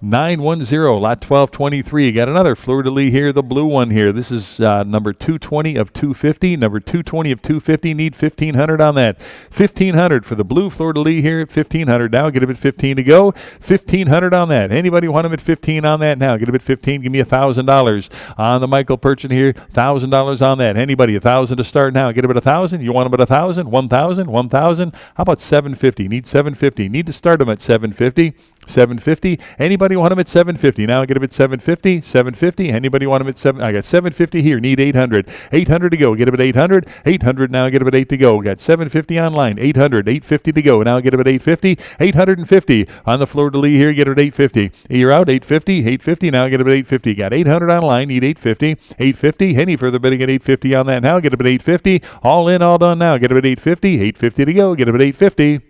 910, lot 1223. Got another fleur-de-lis here, the blue one here. This is number 220 of 250. Number 220 of 250. Need 1,500 on that. 1,500 for the blue fleur-de-lis here at 1,500 now. Get him at 15 to go. 1,500 on that. Anybody want him at 15 on that now? Get him at 15. Give me $1,000 on the Michael Purchin here. $1,000 on that. Anybody? 1,000 to start now. Get him at 1,000. You want him at 1,000? 1,000? 1,000? How about 750? Need 750. Need to start him at 750. 750. Anybody want him at 750? Now get him at 750. 750. Anybody want him at 7? I got 750 here. Need 800. 800 to go. Get him at 800. 800 now. Get him at 8 to go. Got 750 online. 800. 850 to go. Now get him at 850. 850 on the fleur-de-lis here. Get him at 850. You're out. 850. 850 now. Get him at 850. Got 800 online. Need 850. 850. Any further bidding at 850 on that now? Get him at 850. All in, all done now. Get him at 850. 850 to go. Get him at 850.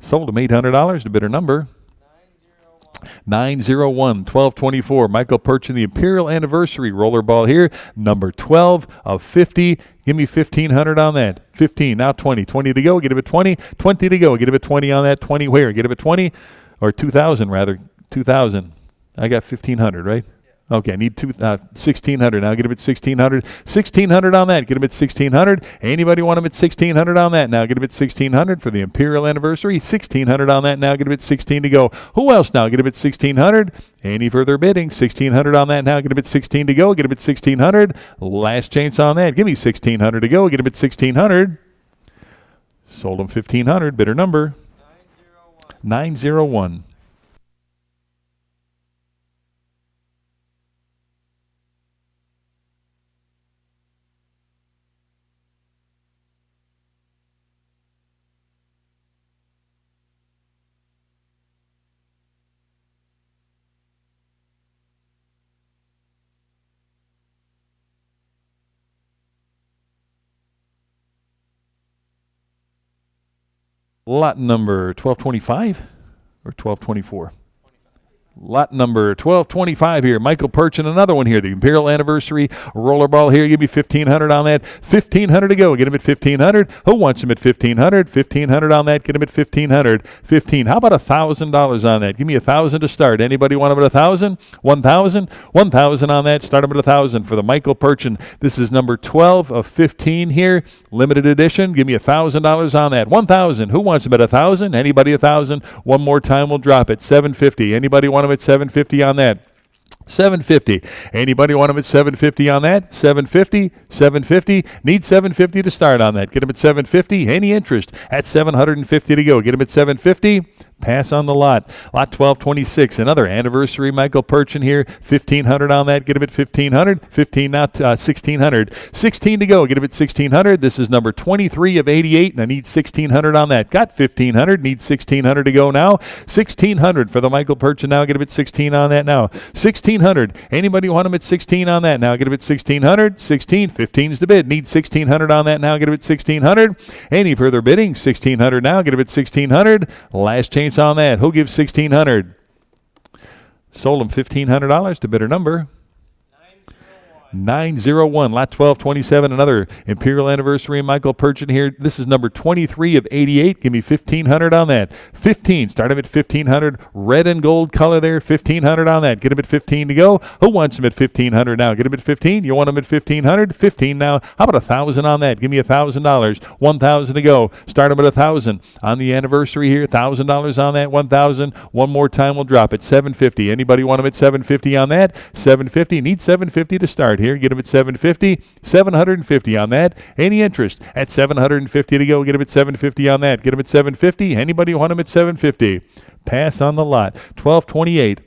Sold him $800 to bidder number 901, 1224. Michael Purchin, the Imperial Anniversary Rollerball here, number 12 of 50. Give me 1,500 on that. 15, now 20. 20 to go. Get him at 20. 20 to go. Get him at 20 on that. 20 where? Get him at 20, or 2,000 rather. 2,000. I got 1,500, right? Okay, I need 1,600 now. Get him at 1,600. 1,600 on that. Get him at 1,600. Anybody want him at 1,600 on that now? Get him at 1,600 for the Imperial Anniversary. 1,600 on that now. Get him at 16 to go. Who else now? Get him at 1,600. Any further bidding? 1,600 on that now. Get him at 16 to go. Get him at 1,600. Last chance on that. Give me 1,600 to go. Get him at 1,600. Sold him 1,500. Bidder number 901. Lot number 1225 or 1224? Lot number 1225 here. Michael Purchin, another one here. The Imperial Anniversary Rollerball here. Give me 1,500 on that. 1,500 to go. Get him at 1,500. Who wants him at 1,500? 1,500 on that. Get him at 1,500. 15. How about $1,000 on that? Give me 1,000 to start. Anybody want him at 1,000? 1,000? 1,000 on that. Start him at 1,000 for the Michael Purchin. This is number 12 of 15 here. Limited edition. Give me $1,000 on that. 1,000. Who wants him at 1,000? Anybody 1,000? One more time, we'll drop it. 750. Anybody want him at 750 on that? 750. Anybody want him at 750 on that? 750. 750. Need 750 to start on that. Get him at 750. Any interest at 750 to go. Get him at 750. Pass on the lot. Lot 1226. Another anniversary Michael Purchin here. 1,500 on that. Get him at 1,500. 15 now. 1,600. 16 to go. Get him at 1,600. This is number 23 of 88, and I need 1,600 on that. Got 1,500. Need 1,600 to go now. 1,600 for the Michael Purchin now. Get him at 16 on that now. 1,600. Anybody want him at 16 on that now? Get him at 1,600. 16. 15 is the bid. Need 1,600 on that now. Get him at 1,600. Any further bidding? 1,600 now. Get him at 1,600. Last chance on that. Who'll give 1,600? Sold him $1,500 to bidder number 901. Lot 1227. Another Imperial Anniversary Michael Purchin here. This is number 23 of 88. Give me 1,500 on that. 15. Start him at 1,500. Red and gold color there. 1,500 on that. Get him at 15 to go. Who wants him at 1,500 now? Get him at 15. You want him at 1,500? 15 now. How about 1,000 on that? Give me $1,000. 1,000 to go. Start him at 1,000 on the anniversary here. $1,000 on that. 1,000. One more time, we'll drop it. 750. Anybody want him at 750 on that? 750. Need 750 to start here. Get him at 750. 750 on that. Any interest at 750 to go? Get him at 750 on that. Get him at 750. Anybody want him at 750? Pass on the lot. 1228.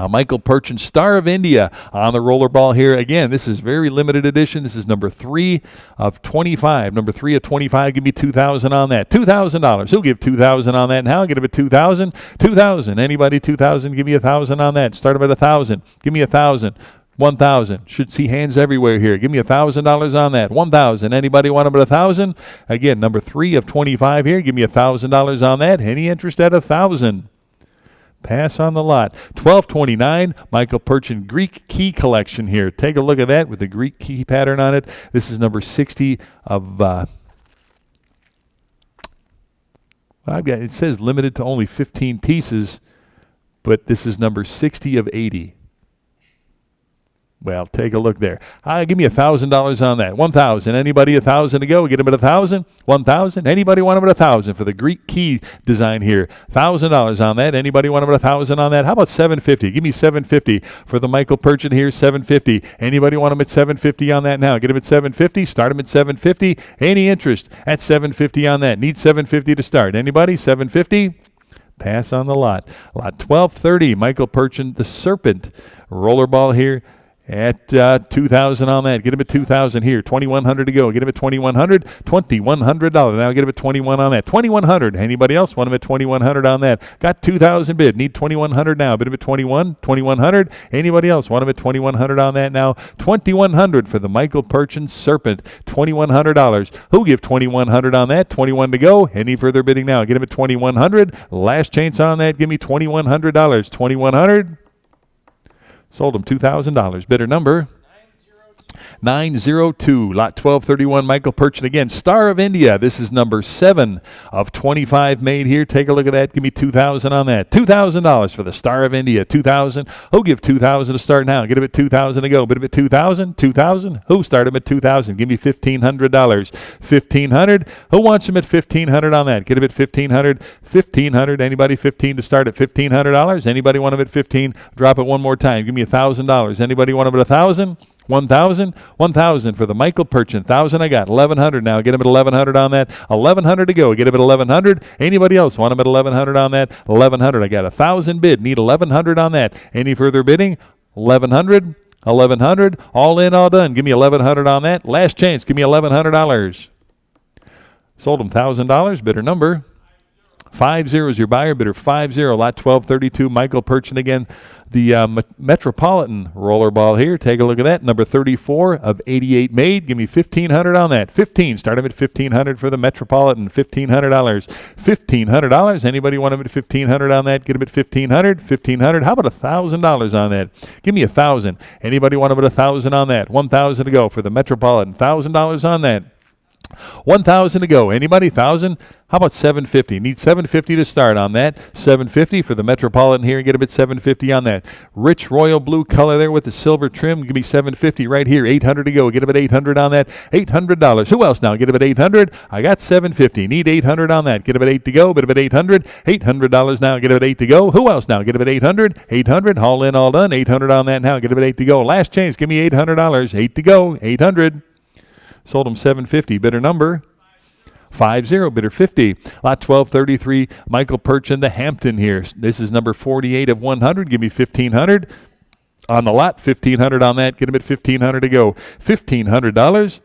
Michael Purchin, Star of India on the rollerball here. Again, this is very limited edition. This is number 3 of 25. Number 3 of 25. Give me 2,000 on that. $2,000. He'll give 2,000 on that now. Get him at 2,000. 2,000. Anybody 2,000? Give me 1,000 on that. Start him at 1,000. Give me 1,000. 1,000. Should see hands everywhere here. Give me $1,000 on that. 1,000. Anybody want him at 1,000? Again, number 3 of 25 here. Give me $1,000 on that. Any interest at 1,000? Pass on the lot. 1229, Michael Purchin Greek key collection here. Take a look at that with the Greek key pattern on it. This is number 60 of I've got, it says limited to only 15 pieces. but this is number 60 of 80. Well, take a look there. Give me $1,000 on that. 1,000. Anybody 1,000 to go? Get him at 1,000. 1,000. Anybody want him at 1,000 for the Greek key design here? $1,000 on that. Anybody want him at 1,000 on that? How about 750? Give me 750 for the Michael Purchin here. 750. Anybody want him at 750 on that now? Get him at 750. Start him at 750. Any interest at 750 on that? Need 750 to start. Anybody? 750. Pass on the lot. Lot 1230. Michael Purchin, the Serpent rollerball here. At 2,000 on that. Get him at 2,000 here. 2,100 to go. Get him at 2,100. $2,100. Now get him at 21 on that. 2,100. Anybody else want him at 2,100 on that? Got 2,000 bid. Need 2,100 now. Bid him at 21. 2,100. Anybody else want him at 2,100 on that now? 2,100 for the Michael Purchin Serpent. $2,100. Who give 2,100 on that? 21 to go. Any further bidding now? Get him at 2,100. Last chance on that. Give me $2,100. 2,100. Sold him $2,000. Bidder number 902. Lot 1231. Michael Purchin again. Star of India. This is number 7 of 25 made here. Take a look at that. Give me $2,000 on that. $2,000 for the Star of India. 2,000. Who give 2,000 to start now? Get him at 2,000 to go. Bid him at 2,000. 2,000. Who start him at 2,000? Give me $1,500. 1,500. Who wants him at 1,500 on that? Get him at 1,500. 1,500. Anybody 15 to start at $1,500? Anybody want him at 15? Drop it one more time. Give me $1,000. Anybody want him at 1,000? 1,000, 1,000 for the Michael Purchin. 1,000 I got. 1,100 now. Get him at 1,100 on that. 1,100 to go. Get him at 1,100. Anybody else want him at 1,100 on that? 1,100. I got 1,000 bid. Need 1,100 on that. Any further bidding? 1,100. 1,100. All in, all done. Give me 1,100 on that. Last chance. Give me $1,100. Sold him $1,000. Bidder number 50 is your buyer. Bidder 50. Lot 1232. Michael Purchin again. The Metropolitan rollerball here. Take a look at that. Number 34 of 88 made. Give me 1,500 on that. 15. Start him at 1,500 for the Metropolitan. $1,500. $1,500. Anybody want him at 1,500 on that? Get him at 1,500. 1,500. How about $1,000 on that? Give me 1,000. Anybody want him at 1,000 on that? 1,000 to go for the Metropolitan. $1,000 on that. 1,000 to go. Anybody? 1,000? How about 750? Need 750 to start on that. 750 for the Metropolitan here. Get a bit 750 on that. Rich royal blue color there with the silver trim. Give me 750 right here. 800 to go. Get a bit 800 on that. $800. Who else now? Get a bit 800. I got 750. Need 800 on that. Get a bit 8 to go. Bit a bit 800. $800 now. Get a bit 8 to go. Who else now? Get a bit 800. 800. All in, all done. 800 on that now. Get a bit 8 to go. Last chance. Give me $800. 8 to go. 800. Sold him 750. Bidder number 50. Bidder 50. Lot 1233. Michael Purchin, the Hampton here. This is number 48 of 100. Give me 1,500 on the lot. 1,500 on that. Get him at 1,500 to go. $1,500.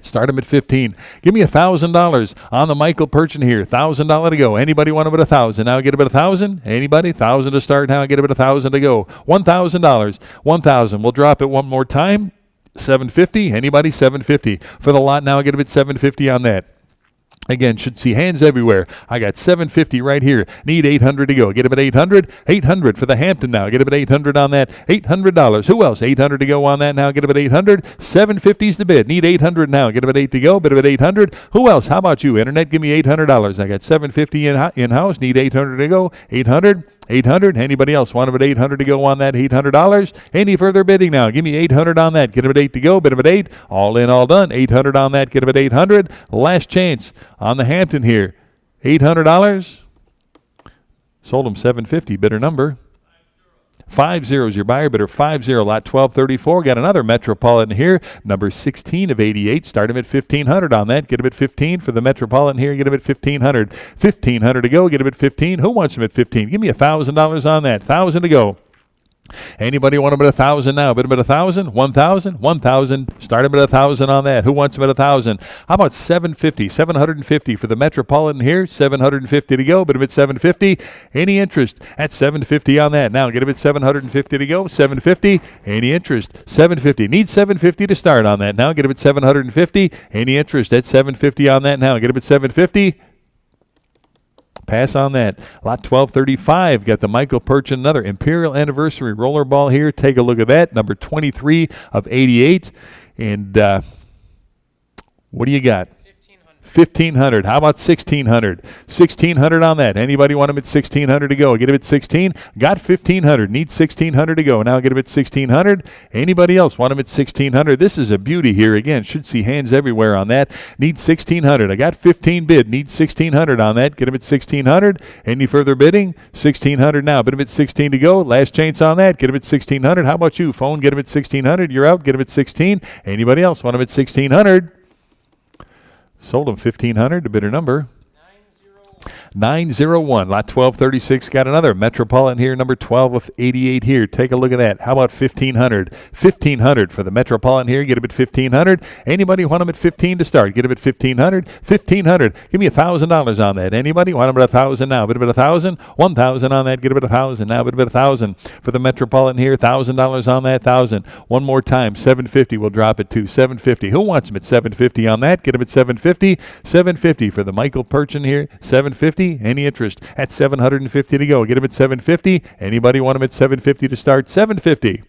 Start him at 15. Give me $1,000 on the Michael Purchin here. $1,000 to go. Anybody want him at 1,000? Now get him at 1,000. Anybody? 1,000 to start. Now get him at 1,000 to go. $1,000. 1,000. We'll drop it one more time. 750. Anybody? 750 for the lot. Now get him at 750 on that. Again, should see hands everywhere. I got 750 right here. Need 800 to go. Get him at 800. 800 for the Hampton now. Get him at 800 on that. $800. Who else? 800 to go on that now. Get him at 800. 750's the bid. Need 800 now. Get him at 8 to go. Bid him at 800. Who else? How about you, Internet? Give me $800. I got 750 in-house. Need 800 to go. 800. 800. Anybody else want him at 800 to go on that? $800. Any further bidding now? Give me 800 on that. Get him at 8 to go. Bid him at 8. All in, all done. 800 on that. Get him at 800. Last chance on the Hampton here. $800. Sold him 750. Bidder number 50 is your buyer. Bidder 50. Lot 1234. Got another Metropolitan here. Number 16 of 88. Start him at 1,500 on that. Get him at 15 for the Metropolitan here. Get him at 1,500. 1,500 to go. Get him at 15. Who wants him at 15? Give me $1,000 on that. 1,000 to go. Anybody want him at 1,000 now? Bid him at 1,000? 1,000? 1,000. Start him at 1,000 on that. Who wants him at 1,000? How about 750? 750 for the Metropolitan here. 750 to go. Bid him at 750. Any interest at 750 on that? Now get him at 750 to go. 750. Any interest? 750. Need 750 to start on that. Now get him at 750. Any interest at 750 on that? Now get him at 750. Pass on that. Lot 1235. Got the Michael Purchin, another Imperial Anniversary rollerball here. Take a look at that. Number 23 of 88. And what do you got? 1,500. How about 1,600? 1,600 on that. Anybody want them at 1,600 to go? Get them at 16. Got 1,500. Need 1,600 to go. Now get them at 1,600. Anybody else want them at 1,600? This is a beauty here. Again, should see hands everywhere on that. Need 1,600. I got 15 bid. Need 1,600 on that. Get them at 1,600. Any further bidding? 1,600 now. Bid them at 16 to go. Last chance on that. Get them at 1,600. How about you? Phone. Get them at 1,600. You're out. Get them at 16. Anybody else want them at 1,600? Sold them 1,500 to bidder number 901. Lot 1236 got another Metropolitan here, number 12 of 88 here. Take a look at that. How about 1,500? 1,500 for the Metropolitan here. Get them at 1,500. Anybody want them at 15 to start? Get them at 1,500. 1,500. Give me $1,000 on that. Anybody want them at 1,000 now? Bid them at 1,000. 1,000 on that. Get them at 1,000 now. Bid them at 1,000 for the Metropolitan here. $1,000 on that. 1,000. One more time. 750. We'll drop it to 750. Who wants them at 750 on that? Get them at 750. 750 for the Michael Perchin here. 750. Any interest at 750 to go? Get them at 750. Anybody want them at 750 to start? 750.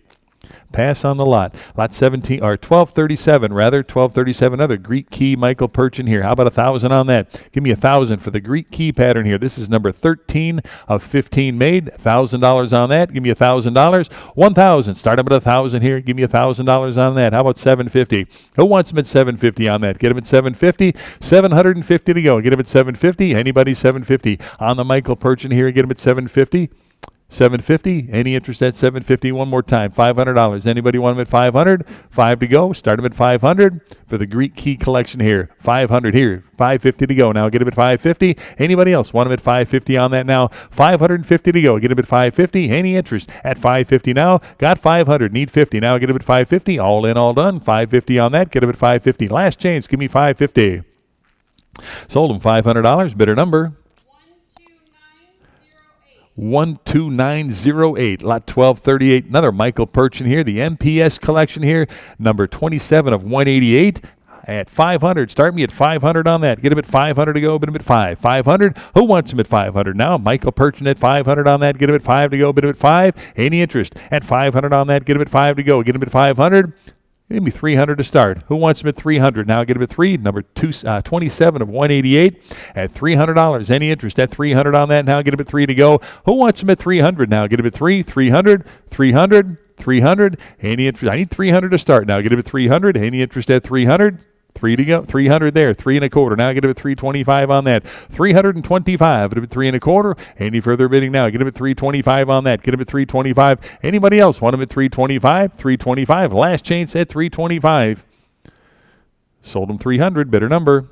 Pass on the lot. Lot 17 or 1237 rather. 1237. Another Greek key Michael Perchin here. How about 1,000 on that? Give me 1,000 for the Greek key pattern here. This is number 13 of 15 made. $1,000 on that. Give me $1,000. 1,000. Start them at 1,000 here. Give me $1,000 on that. How about 750? Who wants them at 750 on that? Get them at 750. 750 to go. Get them at 750. Anybody 750 on the Michael Perchin here? Get them at 750. 750. Any interest at 750? One more time. $500. Anybody want them at 500? 5 to go. Start them at 500 for the Greek key collection here. 500 here. 550 to go. Now get them at 550. Anybody else want them at 550 on that now? 550 to go. Get them at 550. Any interest at 550 now? Got 500. Need 50. Now get them at 550. All in, all done. 550 on that. Get them at 550. Last chance. Give me 550. Sold them $500. Bidder number 12908. Lot 1238. Another Michael Perchin here. The MPS collection here. Number 27 of 188. At 500. Start me at 500 on that. Get him at 500 to go. Bid him at 5. 500. Who wants him at 500 now? Michael Perchin at 500 on that. Get him at 5 to go. Bid him at 5. Any interest at 500 on that? Get him at 5 to go. Get him at 500. Give me 300 to start. Who wants him at 300? Now get him at 3. Number 27 of 188 at $300. Any interest at 300 on that? Now get him at 3 to go. Who wants him at 300? Now get him at 3. 300. 300. 300. Any interest? I need 300 to start. Now get him at 300. Any interest at 300? 3 to go. 300 there. 3 1/4. Now get him at 325 on that. 325. Get him at 3 1/4. Any further bidding now? Get him at 325 on that. Get him at 325. Anybody else want him at 325? 325. Last chance at 325. Sold him 300. Bidder number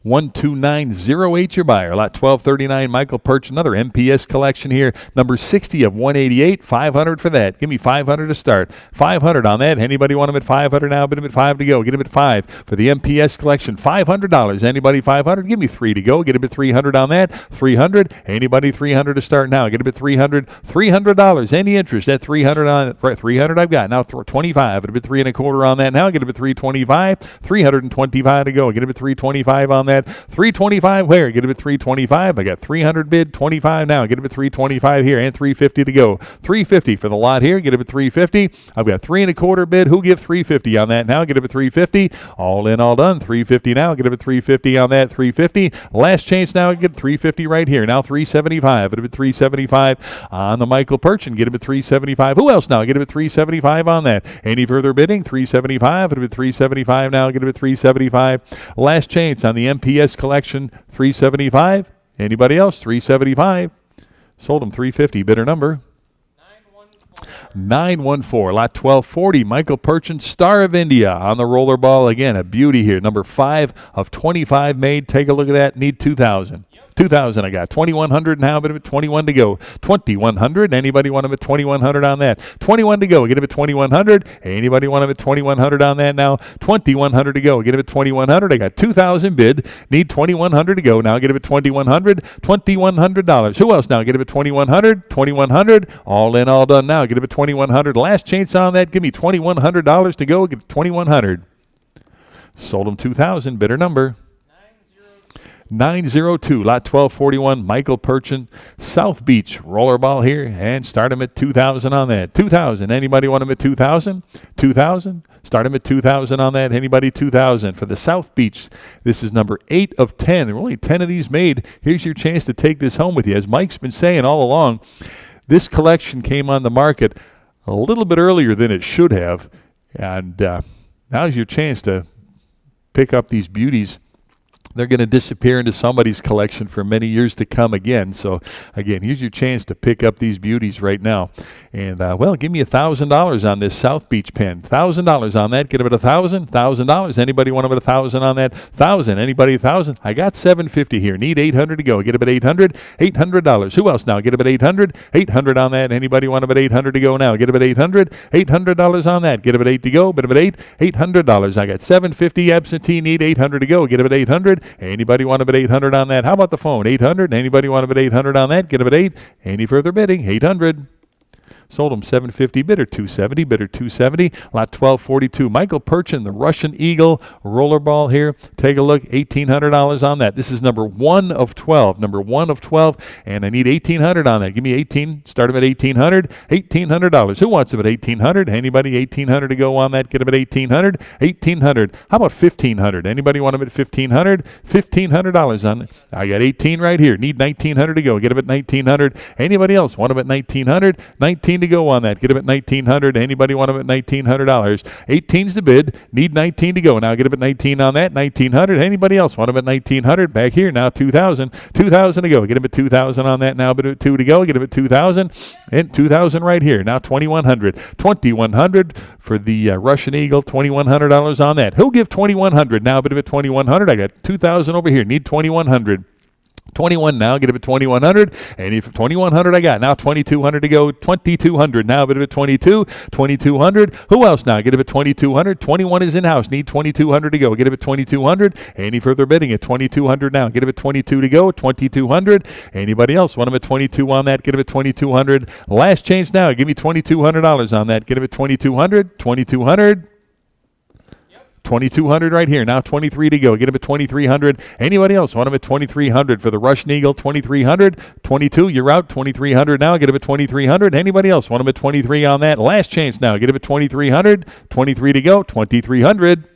12908. Your buyer. Lot 1239. Michael Perchin. Another MPS collection here. Number 60 of 188. 500 for that. Give me 500 to start. 500 on that. Anybody want him at 500 now? Bid him at 5 to go. Get him at 5 for the MPS collection. $500. Anybody 500? Give me 3 to go. Get him at 300 on that. 300. Anybody 300 to start now? Get him at 300. $300. Any interest at 300 on it? 300 I've got. Now 25. Get him at 3 1/4 on that now. Get him at 325. 325 to go. Get him at 325 on that. 325 where? Get him at 325. I got 300 bid, 25 now. Get him at 325 here and 350 to go. 350 for the lot here. Get him at 350. I've got 3 1/4 bid. Who give 350 on that now? Get him at 350. All in, all done. 350 now. Get him at 350 on that. 350. Last chance now. Get 350 right here. Now 375. Get him at 375 on the Michael Perchin. Get him at 375. Who else now? Get him at 375 on that. Any further bidding? 375. Get him at 375 now. Get him at 375. Last chance on the MPS collection. 375. Anybody else? 375. Sold him 350. Bidder number 914. Lot 1240. Michael Perchin, Star of India on the roller ball again. A beauty here. Number 5 of 25 made. Take a look at that. Need 2,000. 2,000 I got. 2,100 now, but 21 to go. 2,100. Anybody want him at 2,100 on that? 21 to go. Get him at 2,100. Anybody want him at 2,100 on that now? 2,100 to go. Get him at 2,100. I got 2,000 bid. Need 2,100 to go. Now get him at 2,100. $2,100. Who else now? Get him at 2,100. 2,100. All in, all done now. Get him at 2,100. Last chance on that. Give me $2,100 to go. Get 2,100. Sold him 2,000. Bidder number 902. Lot 1241. Michael Perchin, South Beach rollerball here, and start him at 2,000 on that. 2,000. Anybody want him at 2,000? 2,000. Start them at 2,000 on that. Anybody 2,000 for the South Beach. This is number 8 of 10. There are only 10 of these made. Here's your chance to take this home with you. As Mike's been saying all along, this collection came on the market a little bit earlier than it should have, and now's your chance to pick up these beauties. They're going to disappear into somebody's collection for many years to come again. So, again, here's your chance to pick up these beauties right now. And, well, give me $1,000 on this South Beach pen. $1,000 on that. Get them at $1,000. $1,000. Anybody want them at $1,000 on that? $1,000. Anybody $1,000? I got $750 here. Need $800 to go. Get them at $800. $800. Who else now? Get them at $800. $800 on that. Anybody want them at $800 to go now? Get them at $800. $800 on that. Get them at $8 to go. Get them at $800. I got $750 absentee. Need $800 to go. Get them at $800. Anybody want them at $800 on that? How about the phone? $800. Anybody want them at $800 on that? Get them at $8. Any further bidding? $800. Sold them $750, bidder $270, bidder $270, lot 1242. Michael Perchin, the Russian Eagle rollerball here. Take a look, $1,800 on that. This is number 1 of 12, number 1 of 12, and I need $1,800 on that. Give me 18, start them at $1,800, $1,800. Who wants them at $1,800? Anybody $1,800 to go on that? Get them at $1,800, $1,800. How about $1,500? Anybody want them at $1,500? $1,500 on it. I got 18 right here. Need $1,900 to go. Get them at $1,900. Anybody else want them at $1,900? 19 to go on that. Get them at $1,900. Anybody want them at $1,900? 18's the bid. Need 19 to go. Now get them at 19 on that. 1,900. Anybody else want them at 1,900? Back here now. 2,000. 2,000 to go. Get them at 2,000 on that. Now bid at 2 to go. Get them at 2,000 and 2,000 right here. Now 2,100. 2,100 for the Russian Eagle. $2,100 on that. Who'll give 2,100? Now bid at 2,100. I got 2,000 over here. Need 2,100. 21 now, get it at 2,100, and if 2,100 I got, now 2,200 to go, 2,200, now a bit of a 22, 2,200, who else now, get it at 2,200, 21 is in-house, need 2,200 to go, get it at 2,200, any further bidding at 2,200 now, get it at 22 to go, 2,200, anybody else, want them at 22 on that, get it at 2,200, last change now, give me $2,200 on that, get it at 2,200, 2,200, 2,200 right here. Now 23 to go. Get him at 2,300. Anybody else want him at 2,300 for the Russian Eagle? 2,300. 22. You're out. 2,300 now. Get him at 2,300. Anybody else want him at 23 on that? Last chance now. Get him at 2,300. 23 to go. 2,300.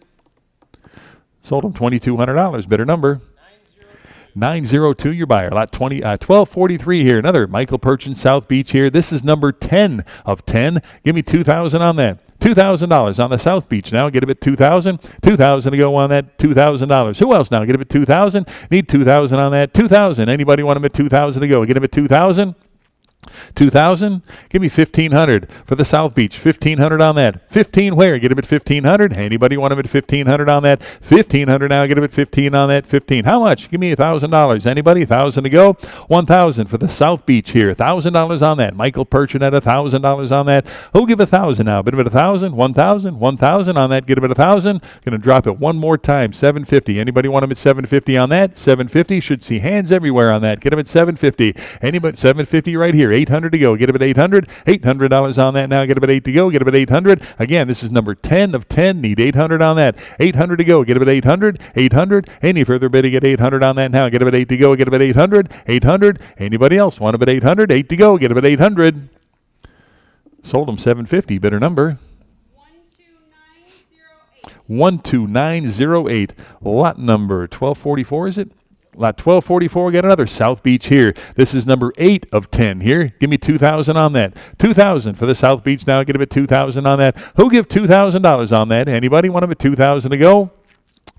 Sold him $2,200. Better number. 902 your buyer. Lot 1243 here. Another Michael Perchin South Beach here. This is number 10 of 10. Give me $2,000 on that. $2,000 on the South Beach now. Get him at 2,000. 2,000 to go on that. $2,000. Who else now? Get him at 2,000. Need 2,000 on that. 2,000. Anybody want him at 2,000 to go? Get him at 2,000. 2,000. Give me 1,500 for the South Beach. 1,500 on that. 15 where? Get him at 1,500. Anybody want him at 1,500 on that? 1,500 now. Get him at 15 on that. 15. How much? Give me $1,000. Anybody? 1,000 to go. 1,000 for the South Beach here. $1,000 on that. Michael Perchin at $1,000 on that. Who'll give 1,000 now? Bid him at 1,000. 1,000. 1,000 on that. Get him at 1,000. Going to drop it one more time. 750. Anybody want him at 750 on that? 750. Should see hands everywhere on that. Get him at 750. Anybody? 750 right here. 800 to go. Get him at 800. $800 on that now. Get him at 8 to go. Get him at 800. Again, this is number 10 of 10. Need 800 on that. 800 to go. Get him at 800. 800. Any further bidding at 800 on that now. Get him at 8 to go. Get him at 800. 800. Anybody else want him at 800? 8 to go. Get him at 800. Sold him 750. Bidder number 12908. Lot number 1244, is it? Lot 1244, got another South Beach here. This is number 8 of 10 here. Give me 2,000 on that. 2,000 for the South Beach now. Get him at 2,000 on that. Who'll give $2,000 on that? Anybody want him at 2,000 to go?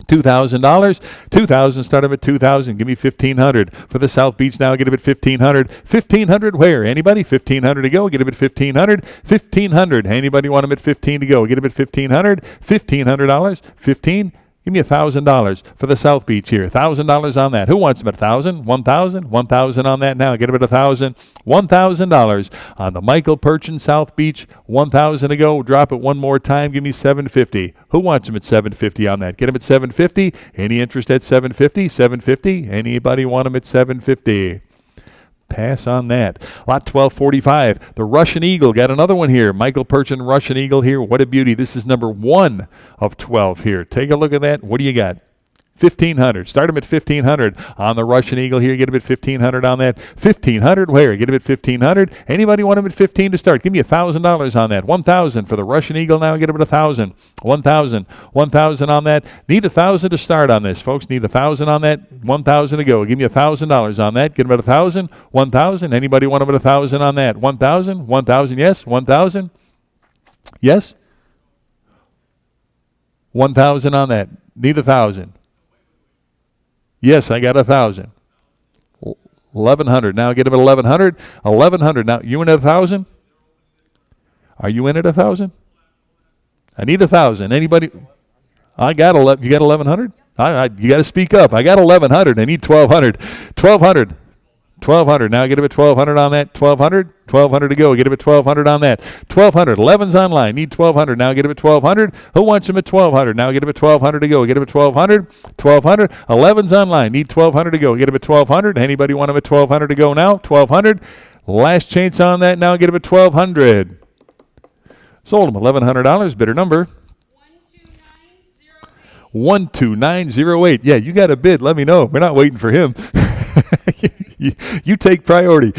$2,000. 2,000. Start him at 2,000. Give me 1,500 for the South Beach now. Get him at 1,500. 1,500 where? Anybody? 1,500 to go. Get him at 1,500. 1,500. Anybody want him at 15 to go? Get him at 1,500. $1,500. 15. Give me $1,000 for the South Beach here. $1,000 on that. Who wants them at 1,000? 1,000? 1,000 on that now. Get them at 1,000. $1,000 on the Michael Perchin South Beach. 1,000 to go. Drop it one more time. Give me 750. Who wants them at 750 on that? Get them at 750. Any interest at 750? 750. Anybody want them at 750? Pass on that. Lot 1245. The Russian Eagle. Got another one here. Michael Perchin Russian Eagle here. What a beauty. This is number 1 of 12 here. Take a look at that. What do you got? 1,500. Start them at 1,500. On the Russian Eagle here, get them at 1,500 on that. 1,500, where? Get them at 1,500. Anybody want them at 15 to start? Give me $1,000 on that. 1,000 for the Russian Eagle now, get them at 1,000. 1,000. 1,000 on that. Need 1,000 to start on this, folks. Need 1,000 on that. 1,000 to go. Give me $1,000 on that. Get them at 1,000. 1,000. Anybody want them at 1,000 on that? 1,000. 1,000, yes. 1,000. Yes. 1,000 on that. Need 1,000. Yes, I got 1,000. 1,100. Now get him at 1,100. 1,100. Now you in at 1,000? Are you in at 1,000? I need 1,000. Anybody? I got 11. You got 1,100? You got to speak up. I got 1,100. I need 1,200. 1,200. 1,200. Now get him at 1,200 on that. 1,200. 1,200 to go. Get him at 1,200 on that. 1,200. 11's online. Need 1,200. Now get him at 1,200. Who wants him at 1,200? Now get him at 1,200 to go. Get him at 1,200. 1,200. 11's online. Need 1,200 to go. Get him at 1,200. Anybody want him at 1,200 to go now? 1,200. Last chance on that. Now get him at 1,200. Sold him $1,100. Bidder number 12908. Yeah, you got a bid. Let me know. We're not waiting for him. You take priority.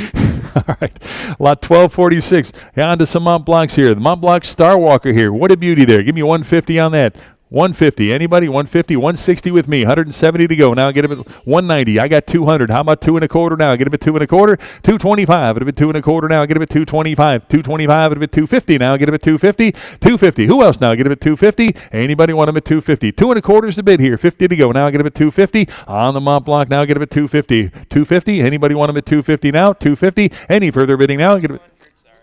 All right. Lot 1246. On to some Mont Blancs here. The Mont Blanc Star Walker here. What a beauty there. Give me 150 on that. 150. Anybody? 150. 160 with me. 170 to go. Now get him at 190. I got 200. How about 2 1/4 now? Get him at 2 1/4. 225. Get him at 2 1/4 now. Get him at 225. 225. Get him at 250 now. Get him at 250. 250. Who else now? Get him at 250. Anybody want him at 250? 2 1/4 is the bid here. 50 to go. Now get him at 250. On the Mont Blanc now. Get him at 250. 250. Anybody want him at 250 now? 250. Any further bidding now? Get him at 200, sorry.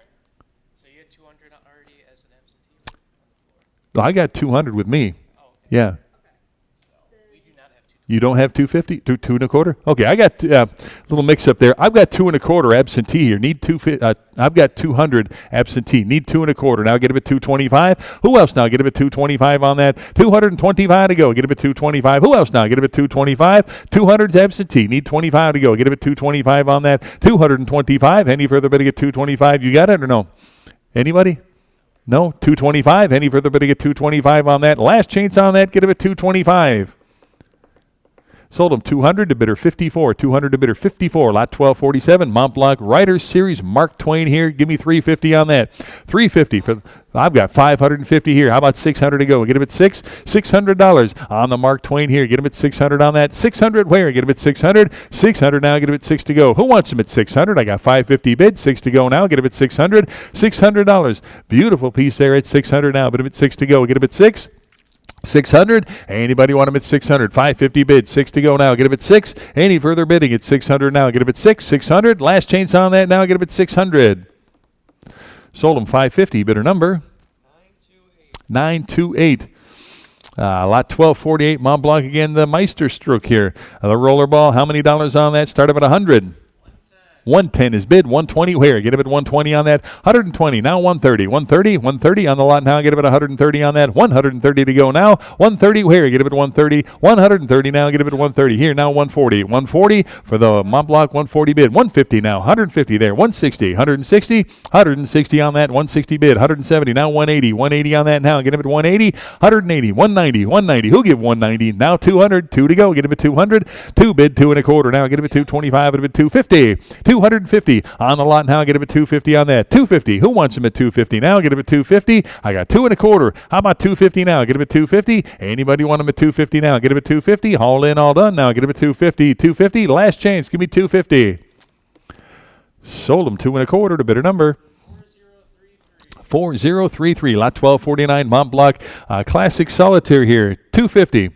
So you had 200 already as an absentee? I got 200 with me. Yeah. We do not have 200. You don't have 250? 2 1/4? Okay, I got a little mix up there. I've got 2 1/4 absentee here. Need I've got 200 absentee. Need 2 1/4. Now get him at 225. Who else now? Get him at 225 on that. 225 to go. Get him at 225. Who else now? Get him at 225. 200's absentee. Need 25 to go. Get him at 225 on that. 225. Any further bidding at 225? You got it or no? Anybody? No? 225. Any further bidding at 225 on that? Last chance on that. Get him at 225. Sold him 200 to bidder 54. 200 to bidder 54. Lot 1247. Mont Blanc Riders Series. Mark Twain here. Give me 350 on that. 350 for. I've got 550 here. How about 600 to go? Get him at $600 on the Mark Twain here. Get him at 600 on that. 600 where? Get him at 600. 600 now. Get him at 6 to go. Who wants him at 600? I got 550 bid. 6 to go now. Get him at 600. $600. Beautiful piece there at 600 now. Bid him at 6 to go. Get him at 6. 600. Anybody want him at 600? 550 bid. 6 to go now. Get him at 6. Any further bidding at 600 now? Get him at 6. 600. Last chance on that now. Get him at 600. Sold him 550. Bidder number 928. Lot 1248. Mont Blanc again. The Meister stroke here. The rollerball. How many dollars on that? Start up at 100. 110 is bid. 120 where? Get him at 120 on that. 120 now. 130. 130. 130 on the lot now. Get him at 130 on that. 130 to go now. 130 where? Get him at 130. 130 now. Get him at 130 here now. 140. 140 for the Mont Blanc. 140 bid. 150 now. 150 there. 160. 160. 160 on that. 160 bid. 170 now. 180. 180 on that now. Get him at 180. 180. 190. 190. Who'll give 190 now? 200. 2 to go. Get him at 200. 2 bid. 2 1/4 now. Get him at 225. Get him at 250. 250 on the lot now. Get him at 250 on that. 250. Who wants him at 250 now? Get him at 250. I got 2 1/4. How about 250 now? Get him at 250. Anybody want him at 250 now? Get him at 250. All in, all done now. Get him at 250. 250. Last chance. Give me 250. Sold him 2 1/4 to bidder number 4033. Lot 1249. Mont Blanc Classic Solitaire here. 250.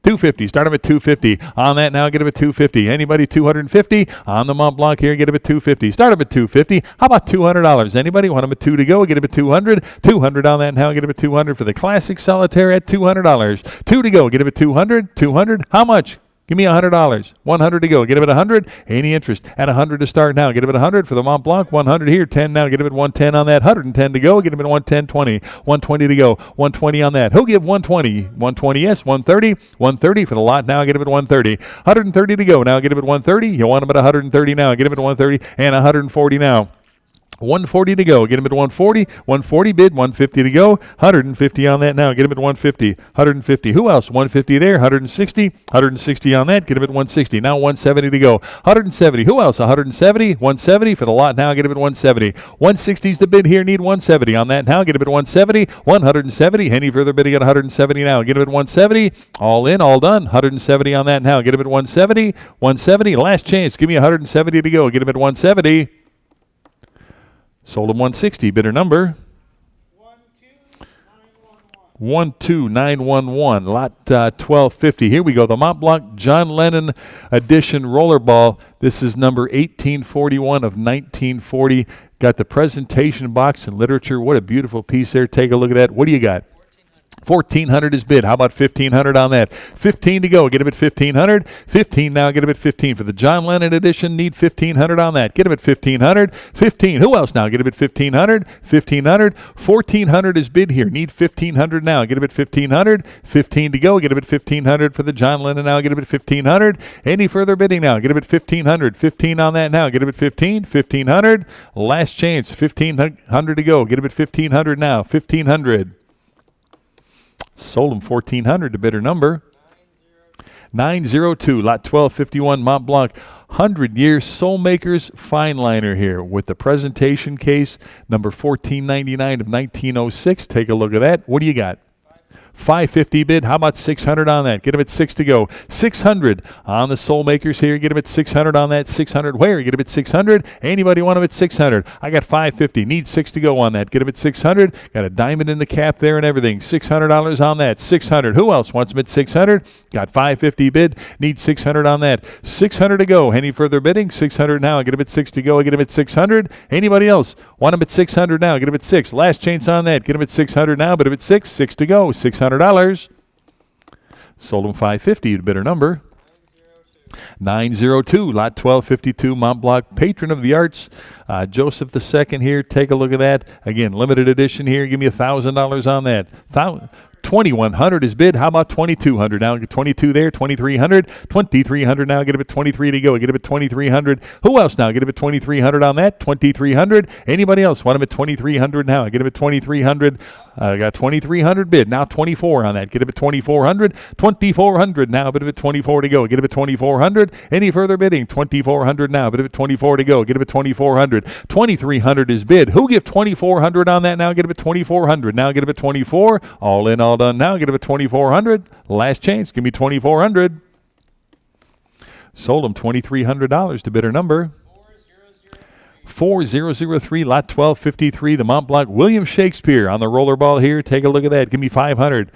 250. Start him at 250. On that now, get him at 250. Anybody 250? On the Mont Blanc here, get him at 250. Start him at 250. How about $200? Anybody want him at 2 to go? Get him at 200. 200 on that now, get him at 200 for the Classic Solitaire at $200. 2 to go, get him at 200. 200. How much? Give me $100. 100 to go. Get him at 100. Any interest? At 100 to start now. Get him at 100 for the Mont Blanc. 100 here. 10 now. Get him at 110 on that. 110 to go. Get him at 110. 20. 120 to go. 120 on that. Who'll give 120? 120, yes. 130. 130 for the lot now. Get him at 130. 130 to go. Now get him at 130. You want him at 130 now. Get him at 130 and 140 now. 140 to go. Get him at 140. 140 bid. 150 to go. 150 on that now. Get him at 150. 150. Who else? 150 there. 160. 160 on that. Get him at 160. Now 170 to go. 170. Who else? 170. 170 for the lot now. Get him at 170. 160's the bid here. Need 170 on that now. Get him at 170. 170. Any further bidding at 170 now. Get him at 170. All in. All done. 170 on that now. Get him at 170. 170. Last chance. Give me 170 to go. Get him at 170. Sold him 160. Bidder number 12911. Lot 1250. Here we go. The Mont Blanc John Lennon Edition Rollerball. This is number 1841 of 1940. Got the presentation box and literature. What a beautiful piece there. Take a look at that. What do you got? 1,400 is bid. How about 1,500 on that? 15 to go. Get him at 1,500. 15 now. Get him at 15 for the John Lennon edition. Need 1,500 on that. Get him at 1,500. 15. Who else now? Get him at 1,500. 1,500. 1,400 is bid here. Need 1,500 now. Get him at 1,500. 15 to go. Get him at 1,500 for the John Lennon now. Get him at 1,500. Any further bidding now? Get him at 1,500. 15 on that now. Get him at 15. 1,500. Last chance. 1,500 to go. Get him at 1,500 now. 1,500. Sold him 1,400 to bidder number 902. Lot 1251 Mont Blanc 100-year Soul Makers fine liner here with the presentation case number 1499 of 1906. Take a look at that. What do you got? 550 bid. How about 600 on that? Get him at 6 to go. 600 on the Soul Makers here. Get him at 600 on that. 600 where? Get him at 600. Anybody want him at 600? I got 550. Need 6 to go on that. Get him at 600. Got a diamond in the cap there and everything. $600 on that. 600. Who else wants him at 600? Got 550 bid. Need 600 on that. 600 to go. Any further bidding? 600 now. Get him at 6 to go. Get him at 600. Anybody else want him at 600 now? Get him at 6. Last chance on that. Get him at 600 now. But him at 6. 6 to go. $600. Sold him 550 to bidder number 902. Lot 1252 Mont Blanc Patron of the Arts Joseph II here. Take a look at that. Again, limited edition here. Give me $1,000 on that. 2,100 is bid. How about 2,200 now? Get 22 there. 2,300. 2,300 now. Get him at 23 to go. Get him at 2,300. Who else now? Get him at 2,300 on that. 2,300. Anybody else want him at 2,300 now? Get him at 2,300. Got 2,300 bid. Now 24 on that. Get him at 2,400. 2,400 now. Bid him at 24 to go. Get him at 2,400. Any further bidding? 2,400 now. Bid him at 24 to go. Get him at 2,400. 2,300 is bid. Who give 2,400 on that now? Get him at 2,400. Now get him at 24. All in, all done. Now get him at 2,400. Last chance. Give me 2,400. Sold him $2,300 to bidder number 4003. Lot 1253. The Mont Blanc William Shakespeare on the rollerball here. Take a look at that. Give me 500.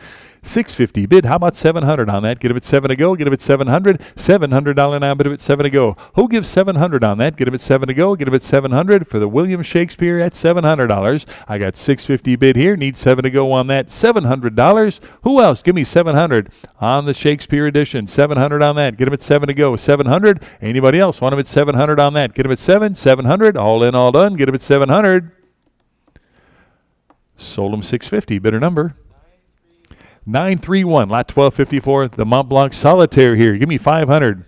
650 bid. How about 700 on that? Get him at 7 to go. Get him at 700. $700 now. Bid him at 7 to go. Who gives 700 on that? Get him at 7 to go. Get him at 700 for the William Shakespeare at $700. I got 650 bid here. Need 7 to go on that. $700. Who else? Give me 700 on the Shakespeare edition. 700 on that. Get him at 7 to go. 700. Anybody else want him at 700 on that? Get him at 7. 700. All in, all done. Get him at 700. Sold him 650. Bidder number 931. Lot 1254. The Mont Blanc Solitaire here. Give me 500.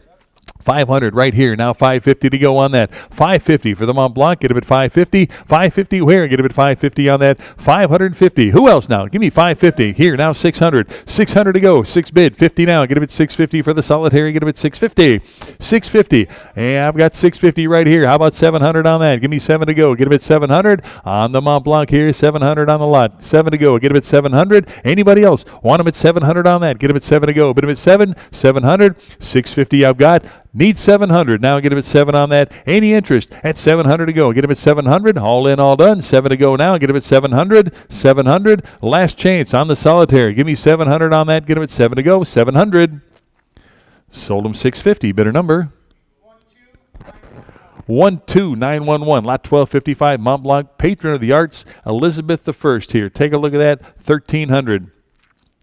500 right here. Now 550 to go on that. 550 for the Mont Blanc. Get him at 550. 550 where? Get him at 550 on that. 550. Who else now? Give me 550. Here now 600. 600 to go. 6 bid. 50 now. Get him at 650 for the Solitaire. Get him at 650. 650. And I've got 650 right here. How about 700 on that? Give me 7 to go. Get him at 700 on the Mont Blanc here. 700 on the lot. 7 to go. Get him at 700. Anybody else want him at 700 on that? Get him at 7 to go. Bid him at 7. 700. 650 I've got. Need 700. Now get him at 7 on that. Any interest at 700 to go. Get him at 700. All in, all done. 7 to go now. Get him at 700. 700. Last chance on the Solitaire. Give me 700 on that. Get him at 7 to go. 700. Sold him 650. Bidder number 12911. Lot 1255. Mont Blanc Patron of the Arts Elizabeth I here. Take a look at that. 1,300.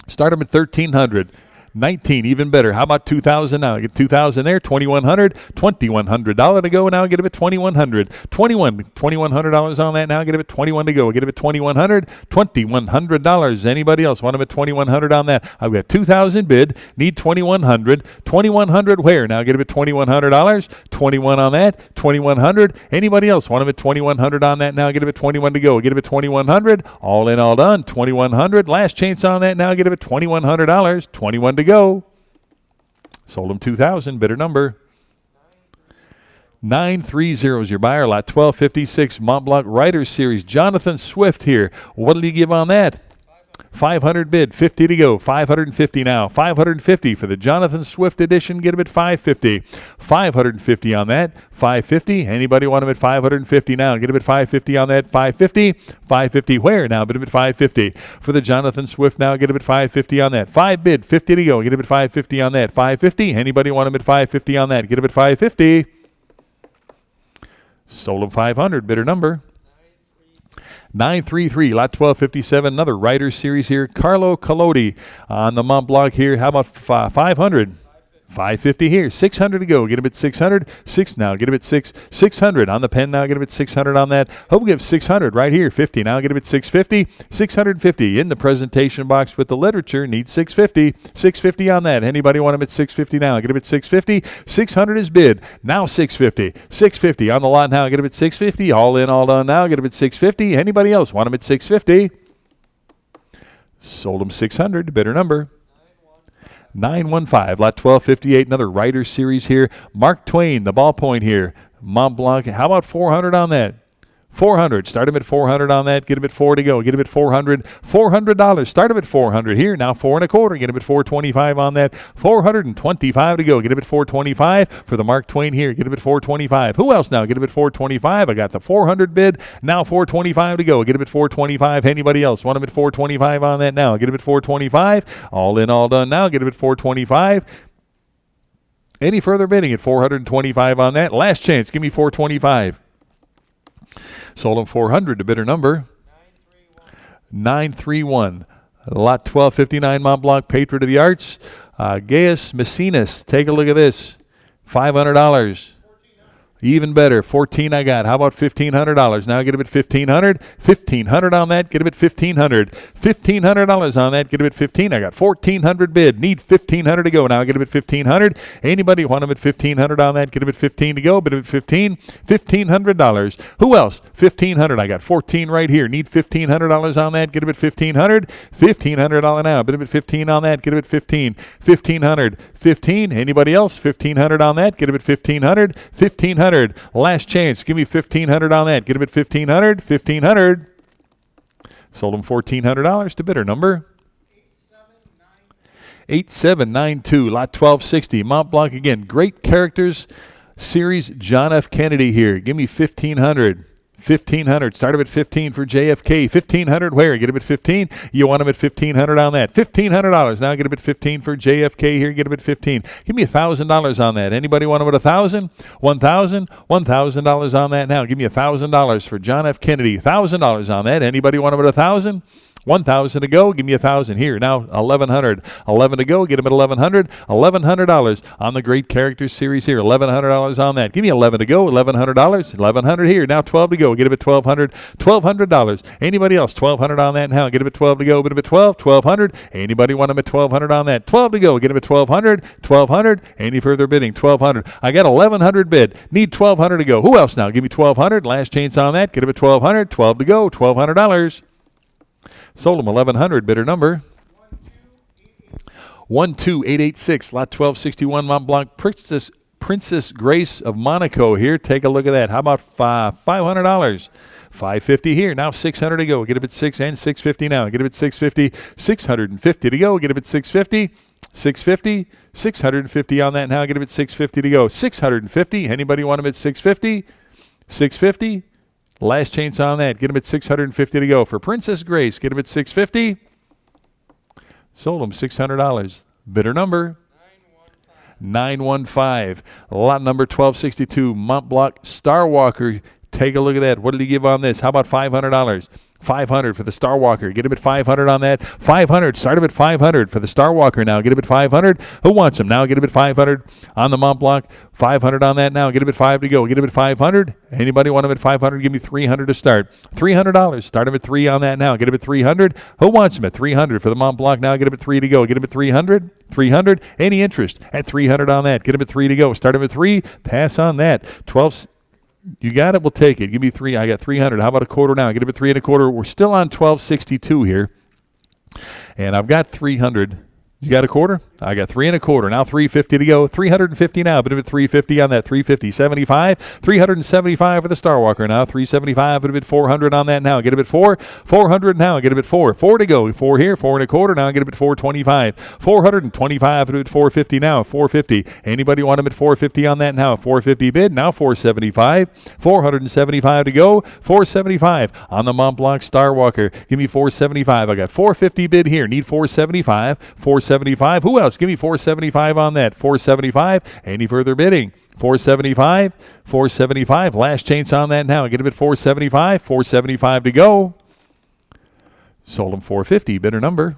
Start him at 1,300. 19, even better. How about 2,000 now? Get 2,000 there, 2,100, $2,100 to go. Now get it at 2,100, $2,100 on that. Now get it at 21 to go. Get it at 2,100, $2,100. Anybody else want them at 2,100 on that? I've got 2,000 bid, need 2,100, 2,100 where? Now get it at $2,100, 21 on that, 2,100. Anybody else want them at 2,100 on that? Now get it at 21 to go. Get it at 2,100. All in, all done. 2,100. Last chance on that. Now get it at $2,100. 21 to go. Sold them 2,000. Bidder number 930 is your buyer. Lot 1256 Mont Blanc Riders Series. Jonathan Swift here. What did he give on that? 500 bid, 50 to go, 550 now, 550 for the Jonathan Swift edition. Get him at 550, 550 on that, 550. Anybody want him at 550 now? Get him at 550 on that, 550, 550 where now? Bid him at 550 for the Jonathan Swift now. Get him at 550 on that, 5 bid, 50 to go. Get him at 550 on that, 550. Anybody want him at 550 on that? Get him at 550. Sold him 500. Bidder number 933, lot 1257, another Rider Series here. Carlo Collodi on the Mont Blanc here. How about 500? 550 here. 600 to go. Get him at 600. 6 now. Get him at 600 on the pen now. Get him at 600 on that. Hope we give 600 right here. 50 now. Get him at 650. 650 in the presentation box with the literature. Needs 650. 650 on that. Anybody want him at 650 now? Get him at 650. 600 is bid. Now 650. 650 on the lot now. Get him at 650. All in, all done now. Get him at 650. Anybody else want him at 650? Sold him 600. Bidder number 915, lot 1258, another Rider Series here. Mark Twain, the ballpoint here. Mont Blanc, how about 400 on that? 400, start him at 400 on that, get him at 4 to go, get him at 400, $400, start him at 400 here, now 4 1/4, get him at 425 on that, 425 to go, get him at 425 for the Mark Twain here, get him at 425. Who else now? Get him at 425. I got the 400 bid, now 425 to go, get him at 425. Anybody else want him at 425 on that now? Get him at 425. All in, all done now, get him at 425. Any further bidding at 425 on that? Last chance, give me 425. Sold him 400 to bidder number 931. Lot 1259 Mont Blanc, Patriot of the Arts. Gaius Maecenas, take a look at this. $500. Even better, 14 I got. How about $1,500? Now get him at 1,500. 1,500 on that. Get him at 1,500. $1,500 on that. Get him at 15. I got 1,400 bid. Need 1,500 to go. Now get him at 1,500. Anybody want him at 1,500 on that? Get him at 15 to go. Bid him at 15. $1,500. Who else? 1,500. I got 14 right here. Need $1,500 on that. Get him at 1,500. $1,500 now. Bid him at 15 on that. Get him at 15. 1,500. 15. Anybody else? 1,500 on that. Get him at 1,500. 1,500. Last chance. Give me 1,500 on that. Get him at 1,500. 1,500. Sold him $1,400 to bidder number 8792. Lot 1260. Mont Blanc again. Great Characters Series. John F. Kennedy here. Give me 1,500. 1,500. Start him at 15 for JFK. 1,500 where? Get him at 15. You want him at 1,500 on that. $1,500. Now get him at 15 for JFK here. Get him at 15. Give me $1,000 on that. Anybody want him at 1,000? 1,000? $1,000 on that now. Give me $1,000 for John F. Kennedy. $1,000 on that. Anybody want him at 1,000? 1,000 to go. Give me 1,000 here. Now 1,100. 11 to go. Get him at 1,100. $1,100 on the Great Characters Series here. $1,100 on that. Give me 11 to go. $1,100. 1,100 here. Now 12 to go. Get him at 1,200. $1,200. Anybody else? 1,200 on that now. Get him at 12 to go. Get him at 12. 1,200. Anybody want him at 1,200 on that? 12 to go. Get him at 1,200. 1,200. Any further bidding? 1,200. I got 1,100 bid. Need 1,200 to go. Who else now? Give me 1,200. Last chance on that. Get him at 1,200. 12 to go. $1,200. Sold him 1,100. Bidder number 12886. Lot 1261 Mont Blanc, Princess Grace of Monaco here. Take a look at that. How about $500? 550 here. Now 600 to go. Get him at 6 and 650 now. Get him at 650. 650 to go. Get him at 650. 650. 650 on that now. Get him at 650 to go. 650. Anybody want him at 650? 650. Last chance on that. Get him at 650 to go. For Princess Grace, get him at 650. Sold him $600. Bidder number 915. Lot number 1262. Mont Blanc Star Walker Take a look at that. What did he give on this? How about $500? 500 for the Star Walker. Get him at 500 on that. 500. Start him at 500 for the Star Walker now. Get him at 500. Who wants him? Now get him at 500 on the Mont Blanc. 500 on that now. Get him at 5 to go. Get him at 500. Anybody want him at 500? Give me 300 to start. $300. Start him at 3 on that now. Get him at 300. Who wants him at 300 for the Mont Blanc now? Get him at 3 to go. Get him at 300. 300. Any interest at 300 on that? Get him at 3 to go. Start him at 3. Pass on that. 12. You got it, we'll take it. Give me 3. I got 300. How about a quarter now? Get him at 3 1/4. We're still on 1262 here. And I've got 300. You got a quarter? I got 3 1/4. Now 350 to go. 350 now. But a bit 350 on that. 350. 75. 375 for the Star Walker now. 375. But a bit 400 on that now. Get a bit 4. 400 now. Get a bit 4. 4 to go. 4 here. 4 1/4 now. Get a bit 425. 425. But a bit 450 now. 450. Anybody want him at 450 on that now? 450 bid. Now 475. 475 to go. 475 on the Mont Blanc Star Walker. Give me 475. I got 450 bid here. Need 475. 475. Who else? Give me 475 on that. 475. Any further bidding? 475. 475. Last chance on that now. Get him at 475. 475 to go. Sold him 450. Bidder number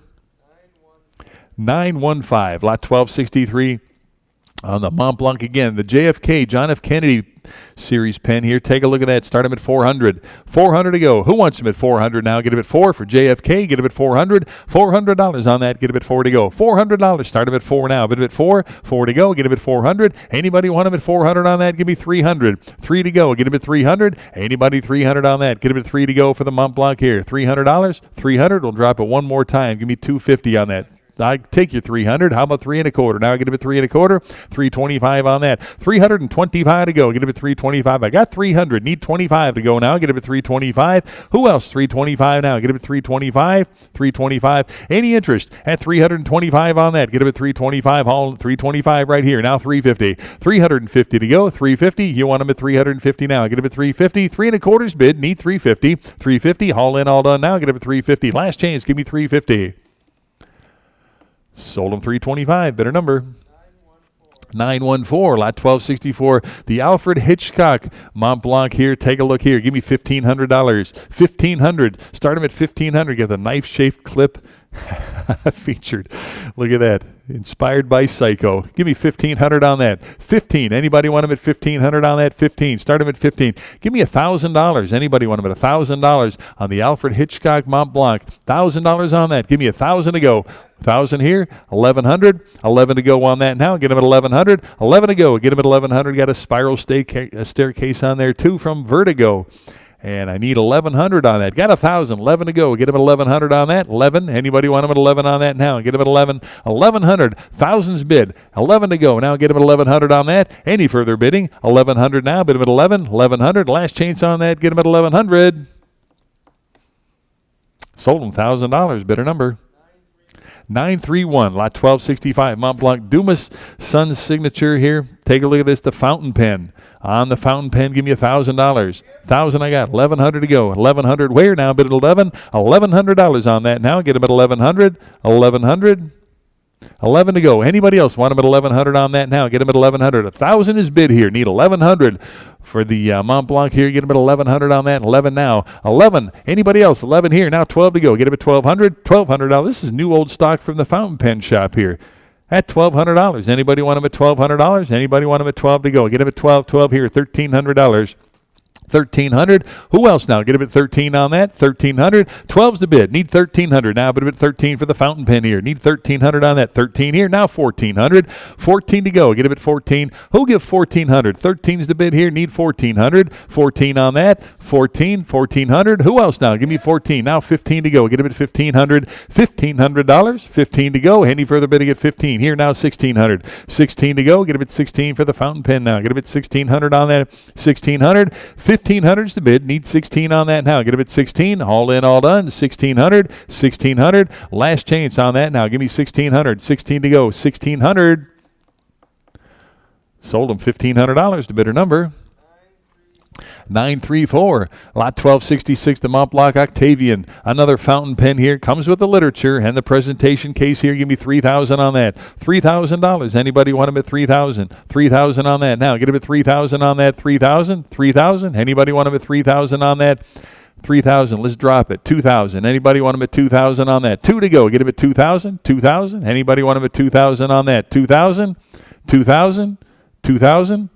915. Lot 1263 on the Mont Blanc again. The JFK, John F. Kennedy series pen here. Take a look at that. Start him at 400. 400 to go. Who wants him at 400 now? Get him at 4 for JFK. Get him at 400. $400 on that. Get him at 4 to go. $400. Start him at 4 now. Bid him at 4. 4 to go. Get him at 400. Anybody want him at 400 on that? Give me 300. 3 to go. Get him at 300. Anybody 300 on that? Get him at 3 to go for the Mont Blanc here. $300. 300. We'll drop it one more time. Give me 250 on that. I take your 300. How about 3 1/4? Now I get him at 3 1/4. 325 on that. 325 to go. Get him at 325. I got 300. Need 25 to go now. Get him at 325. Who else? 325 now. Get him at 325. 325. Any interest at 325 on that? Get him at 325. All 325 right here. Now 350. 350 to go. 350. You want him at 350 now. Get him at 350. 3 1/4 bid. Need 350. 350. Haul in, all done now. Get him at 350. Last chance. Give me 350. Sold him 325. Bidder number 914. Lot 1264. The Alfred Hitchcock Mont Blanc here. Take a look here. Give me $1,500. 1,500. Start him at 1,500. Get the knife-shaped clip featured. Look at that. Inspired by Psycho. Give me 1,500 on that. 15. Anybody want him at 1,500 on that? 15. Start him at 15. Give me $1,000. Anybody want him at $1,000 on the Alfred Hitchcock Mont Blanc? $1,000 on that. Give me 1,000 to go. 1,000 here. 1,100. 11 to go on that now. Get him at 1,100. 11 to go. Get him at 1,100. Got a spiral staircase on there too from Vertigo. And I need 1,100 on that. Got 1,000. 11 to go. Get him at 1,100 on that. 11. Anybody want him at 11 on that now? Get him at 11. 1,100. Thousands bid. 11 to go. Now get him at 1,100 on that. Any further bidding? 1,100 now. Bid him at 11. 1,100. Last chance on that. Get him at 1,100. Sold him $1,000. Bidder number 931. Lot 1265. Mont Blanc Dumas Son's signature here. Take a look at this. The fountain pen. On the fountain pen, give me $1,000. 1,000 I got. 1,100 to go. 1,100 where now? Bid at 11. $1,100 on that now. Get him at 1,100. 1,100. 11 to go. Anybody else want him at 1,100 on that now? Get him at 1,100. 1,000 is bid here. Need 1,100 for the Mont Blanc here. Get him at 1,100 on that. 11 now. 11. Anybody else? 11 here. Now 12 to go. Get him at 1,200. 1,200. Now this is new old stock from the fountain pen shop here. At $1,200. Anybody want him at $1,200? Anybody want him at 12 to go? Get him at 12. 12 here. $1,300. 1,300. Who else now? Get him at 13 on that. 1,300. 12's the bid. Need 1,300 now, but a bit 13 for the fountain pen here. Need 1,300 on that. 13 here. Now 1,400. 14 to go. Get him at 14. Who'll give 1,400? 13's the bid here. Need 1,400. 14 on that. 14. 1,400. Who else now? Give me 14. Now 15 to go. Get him at 1,500. $1,500. 15 to go. Any further bidding at 15. Here now 1,600. 16 to go. Get him at 16 for the fountain pen now. Get him at 1,600 on that. 1,600. 1,500's the bid. Need 16 on that now. Get him at 16. All in, all done. 1,600. 1,600. Last chance on that now. Give me 1,600. 16 to go. 1,600. Sold him $1,500 to bidder number 934, lot 1266, the Mont Blanc Octavian. Another fountain pen here. Comes with the literature and the presentation case here. Give me $3,000 on that. $3,000. Anybody want them at $3,000? $3,000 on that. Now, get them at $3,000 on that. $3,000? $3,000? Anybody want them at $3,000 on that? $3,000. Let's drop it. $2,000. Anybody want them at $2,000 on that? 2 to go. Get them at $2,000. $2,000. Anybody want them at $2,000 on that? $2,000. $2,000. $2,000.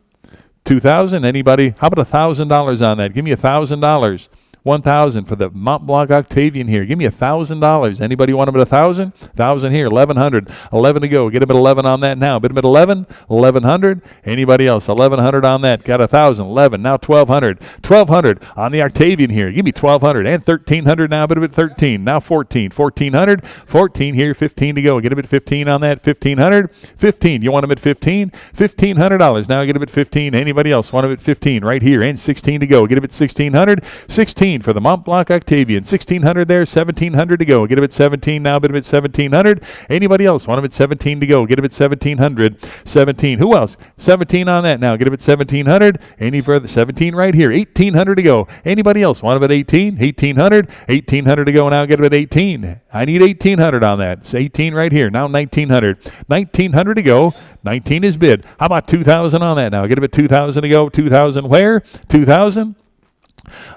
2,000. Anybody? How about $1,000 on that? Give me $1,000. 1,000 for the Mont Blanc Octavian here. Give me $1,000. Anybody want them at 1,000? 1,000 here. 1,100. 11 to go. Get them at 11 on that now. Bid them at 11. 1,100. Anybody else? 1,100 on that. Got 1,000. 11. Now 1,200. 1,200 on the Octavian here. Give me 1,200 and 1,300 now. Bid them at 13. Now 14. 1,400. 14 here. 15 to go. Get them at 15 on that. 1,500. 15. You want them at 15? $1,500. Now get them at 15. Anybody else want them at 15? Right here. And 16 to go. Get them at 1,600. 16 for the Mont Blanc Octavian. 1,600 there. 1,700 to go. Get them at 17 now. Bid them at 1,700. Anybody else want them at 17 to go? Get them at 1,700. 17. Who else? 17 on that now. Get them at 1,700. Any further? 17 right here. 1,800 to go. Anybody else want them at 18? 1,800. 1,800 to go now. Get them at 18. I need 1,800 on that. It's 18 right here. Now 1,900. 1,900 to go. 19 is bid. How about 2,000 on that now? Get them at 2,000 to go. 2,000 where? 2,000.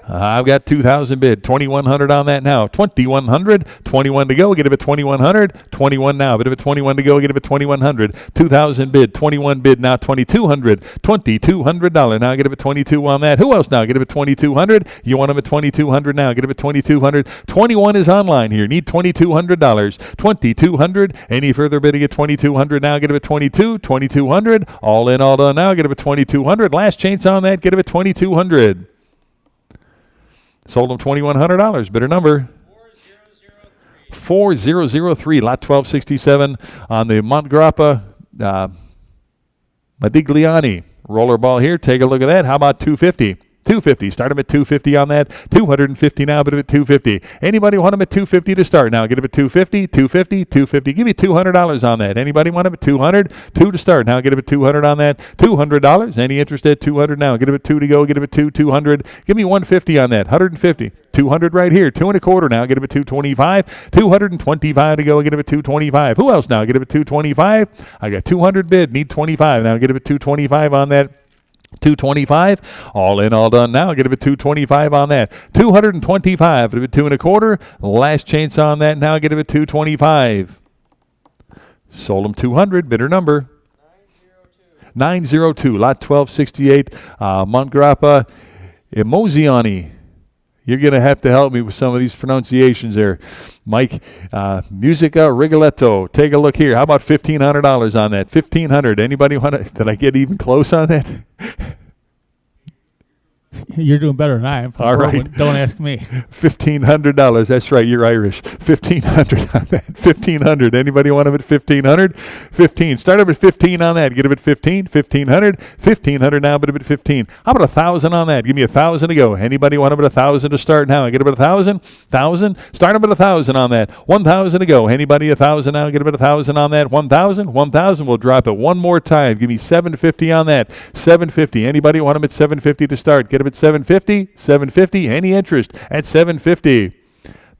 I've got 2,000 bid. 2,100 on that now. 2,100. 21 to go. Get it at 2,100. 21 now. Bid of 21 to go. Get it at 2,100. 2,000 bid. 21 bid now. 2,200. $2,200 now. Get it at 22 on that. Who else now? Get it at 2,200. You want them at 2,200 now. Get it at 2,200. 21 is online here. Need $2,200. 2,200. Any further bidding at 2,200 now? Get it at 22. 2,200. All in, all done now. Get it at 2,200. Last chance on that. Get it at 2,200. Sold them $2,100. Bidder number 4003. Lot 1267 on the Montgrappa Modigliani. Roller ball here. Take a look at that. How about 250? 250. Start them at 250 on that. 250 now, but at 250. Anybody want them at 250 to start now? Get them at 250, 250, 250. Give me $200 on that. Anybody want them at 200? 2 to start now. Get them at 200 on that. $200. Any interest at 200 now? Get them at 2 to go. Get them at 200. Give me 150 on that. 150. 200 right here. 2 1/4 now. Get them at 225. 225 to go. Get them at 225. Who else now? Get them at 225. I got 200 bid. Need 25 now. Get them at 225 on that. 225, all in, all done now. Get it at 225 on that. 225, at 2 1/4. Last chance on that now. Get it at 225. Sold them 200. Bidder number 902. Lot 1268. Montgrappa Emoziani. You're going to have to help me with some of these pronunciations there. Mike, Musica Rigoletto. Take a look here. How about $1,500 on that? 1,500. Anybody want to? Did I get even close on that? You're doing better than I am. All right. Don't ask me. $1,500. That's right. You're Irish. 1,500 on that. 1,500. Anybody want them at 1,500? 15. Start them at 15 on that. Get them at 15. 1,500. 1,500 now, but at 15. How about 1,000 on that? Give me 1,000 to go. Anybody want them at 1,000 to start now? Get them at 1,000. 1,000. Start them at 1,000 on that. 1,000 to go. Anybody 1,000 now? Get them at 1,000 on that. 1,000. 1,000. We'll drop it one more time. Give me 750 on that. 750. Anybody want them at 750 to start? Get them at 750. 750. Any interest at 750?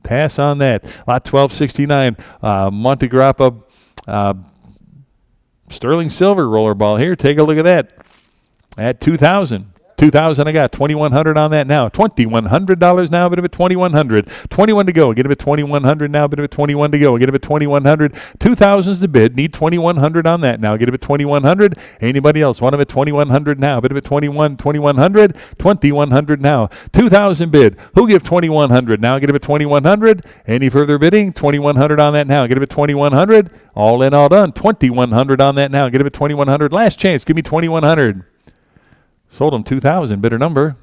Pass on that. Lot 1269. Montgrappa Sterling Silver rollerball here. Take a look at that. At 2,000. 2,000 I got. 2,100 on that now. $2,100 now, bit of it 2,100. 21 to go. Get him at 2,100 now, bit of it 21 to go. Get him at 2,100. 2,000's the bid. Need 2,100 on that now. Get him at 2,100. Anybody else want him at 2,100 now? Bit of it 2,100. 2,100 now. 2,000 bid. Who give 2,100 now? Get him at 2,100. Any further bidding? 2,100 on that now. Get him at 2,100. All in, all done. 2,100 on that now. Get him at 2,100. Last chance. Give me 2,100. Sold them 2,000. Bidder number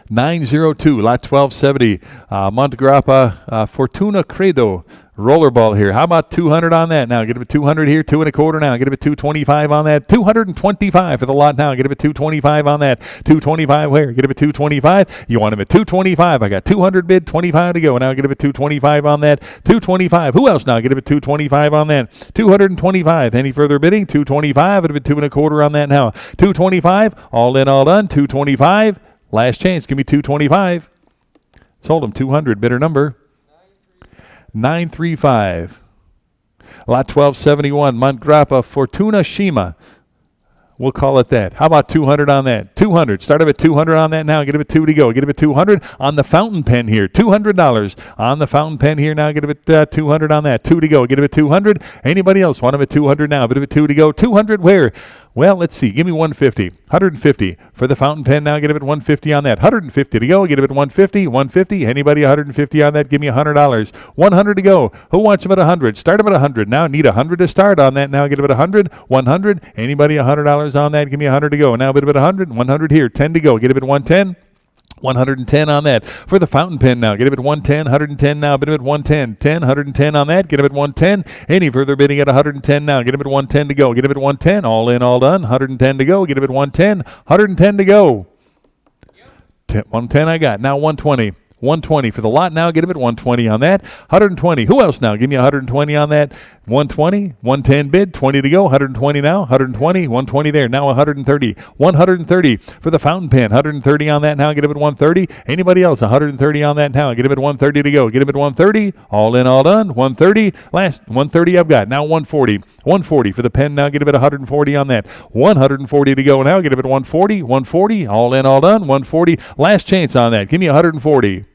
902. Lot 1270. Montgrappa Fortuna Credo. Rollerball here. How about 200 on that now? Get him at 200 here, 2 1/4 now. Get him at 225 on that. 225 for the lot now. Get him at 225 on that. 225 where? Get him at 225. You want him at 225. I got 200 bid, 25 to go. Now get him at 225 on that. 225. Who else now? Get him at 225 on that. 225. Any further bidding? 225. It'll be 2 1/4 on that now. 225. All in, all done. 225. Last chance. Give me 225. Sold him 200. Bidder number 935. Lot 1271, Montgrappa, Fortuna Shima. We'll call it that. How about 200 on that? 200. Start him at 200 on that now. Get him at 2 to go. Get him at 200 on the fountain pen here. $200 on the fountain pen here now. Get him at 200 on that. 2 to go. Get him at 200. Anybody else want him at 200 now? Get him at 2 to go. 200 where? Well, let's see. Give me 150. 150 for the fountain pen now. Get him at 150 on that. 150 to go. Get him at 150. 150. Anybody 150 on that? Give me $100. 100 to go. Who wants him at 100? Start him at 100 now. Need 100 to start on that now. Get him at 100. 100. Anybody $100 on that? Give me 100 to go. Now bid him at 100. 100 here. 10 to go. Get him at 110. 110 on that for the fountain pen now. Get him at 110, 110 now. Bid him at 110, 10, 110 on that. Get him at 110. Any further bidding at 110 now. Get him at 110 to go. Get him at 110. All in, all done. 110 to go. Get him at 110, 110 to go. 110 I got. Now 120. 120 for the lot now. Get him at 120 on that. 120. Who else now? Give me 120 on that. 120. 110 bid. 20 to go. 120 now. 120. 120 there. Now 130. 130 for the fountain pen. 130 on that now. Get him at 130. Anybody else? 130 on that now. Get him at 130 to go. Get him at 130. All in, all done. 130. Last 130 I've got. Now 140. 140 for the pen now. Get him at 140 on that. 140 to go now. Get him at 140. 140. All in, all done. 140. Last chance on that. Give me 140.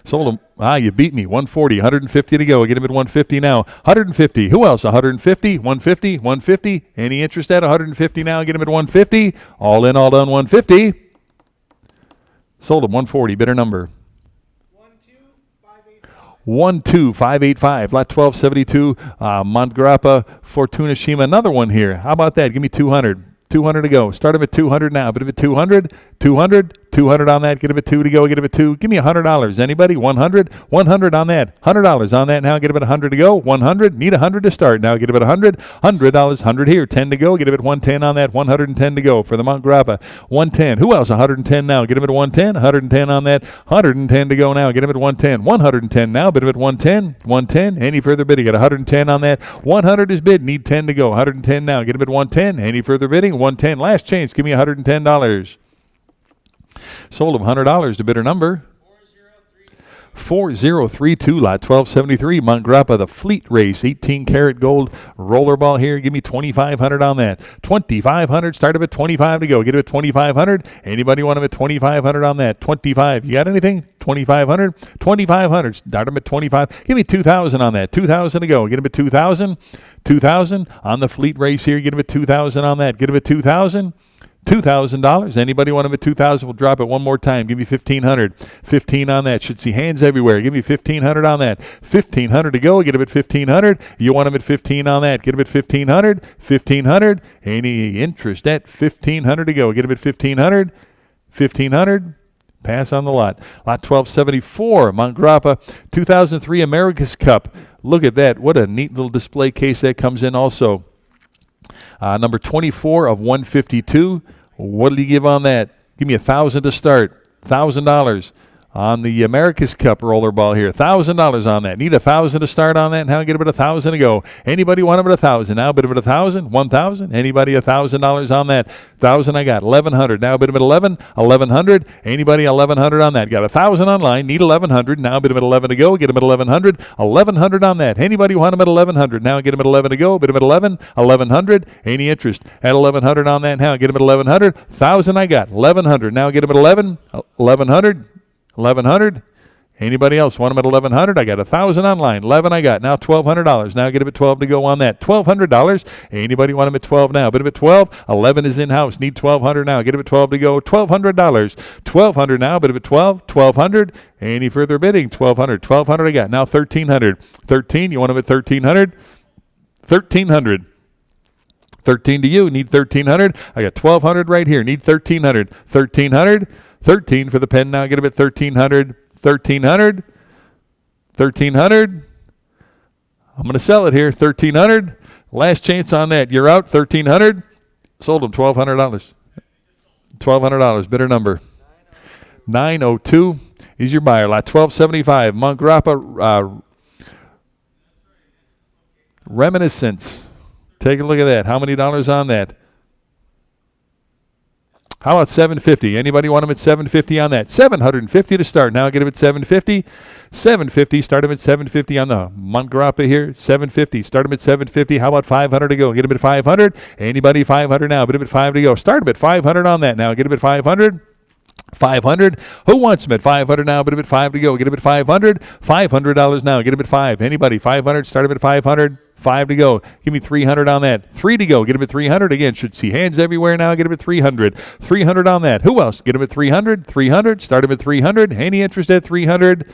Sold him. You beat me. 140, 150 to go. Get him at 150 now. 150. Who else? 150, 150, 150. Any interest at 150 now? Get him at 150. All in, all done, 150. Sold him 140. Bidder number 12585. Lot 1272. Montgrappa, Fortuna Shima. Another one here. How about that? Give me 200. 200 to go. Start him at 200 now. Bid him at 200. 200. 200 on that. Get him at 2 to go. Get him at 2. Give me $100. Anybody? 100. 100 on that. $100 on that now. Get him at 100 to go. 100. Need 100 to start now. Get him at 100. $100. 100 here. 10 to go. Get him at 110 on that. 110 to go for the Montgrappa. 110. Who else? 110 now. Get him at 110. 110 on that. 110 to go now. Get him at 110. 110 now. Bid him at 110. 110. Any further bidding? Got 110 on that. 100 is bid. Need 10 to go. 110 now. Get him at 110. Any further bidding? 110. Last chance. Give me $110. Sold him $100 to bidder number 4032. Lot 1273. Montgrappa, the Fleet Race, 18 karat gold rollerball here. Give me 2,500 on that. 2,500. Start him at 25 to go. Get him at 2,500. Anybody want him at 2,500 on that? 25. You got anything? 2,500. 2,500. Start him at 25. Give me 2,000 on that. 2,000 to go. Get him at 2,000. 2,000 on the Fleet Race here. Get him at 2,000 on that. Get him at 2,000. $2,000. Anybody want him at 2,000? We'll drop it one more time. Give me 1,500. 15 on that. Should see hands everywhere. Give me 1,500 on that. 1,500 to go. Get him at 1,500. You want him at 15 on that. Get him at 1,500. 1,500. Any interest at 1,500 to go. Get him at 1,500. 1,500. Pass on the lot. Lot 1274. Montgrappa 2003 America's Cup. Look at that. What a neat little display case that comes in also. Number 24 of 152. What did he give on that? Give me $1,000 to start. $1,000 on the America's Cup rollerball here. $1,000 on that. Need $1,000 to start on that. Now get him at $1,000 to go. Anybody want him at $1,000? Now bid him at $1,000. $1,000. Anybody $1,000 on that? $1,000 I got. $1,100. Now bid him at $1,100. Anybody $1,100 on that? Got $1,000 online. Need $1,100. Now bid him at $11 to go. Get him at $1,100. $1,100 on that. Anybody want him at $1,100? Now get him at $11 to go. Bid him at $1,100. Any interest at $1,100 on that? Now get him at $1,100. $1,000 I got. $1,100. Now get him at $1,100. 1,100. Anybody else want them at 1,100? I got 1,000 online. 11 I got. Now $1,200. Now get him at 12 to go on that. $1,200. Anybody want them at 12 now? Bid him at 12. 11 is in house. Need 1,200 now. Get him at 12 to go. $1,200. 1,200 now. Bid him at 12. 1,200. Any further bidding? 1,200. 1,200 I got. Now 1,300. 13. You want them at 1,300? 1,300. 13 to you. Need 1,300. I got 1,200 right here. Need 1,300. 1,300. 13 for the pen now. Get him at 1,300. 1,300. 1,300. I'm going to sell it here. 1,300. Last chance on that. You're out. 1,300. Sold them $1,200. $1,200. Bidder number 902 is your buyer. Lot 1275. Mongrappa Reminiscence. Take a look at that. How many dollars on that? How about 750? Anybody want them at 750 on that? 750 to start. Now get them at 750. 750. Start them at 750 on the Mongrappa here. 750. Start them at 750. How about 500 to go? Get them at 500. Anybody 500 now? Bid them at 5 to go. Start them at 500 on that now. Get them at 500. 500. Who wants them at 500 now? Bid them at 5 to go. Get them at 500. $500 now. Get them at 5. Anybody 500? Start them at 500. 5 to go. Give me 300 on that. 3 to go. Get him at 300. Again, should see hands everywhere now. Get him at 300. 300 on that. Who else? Get him at 300. 300. Start him at 300. Any interest at 300?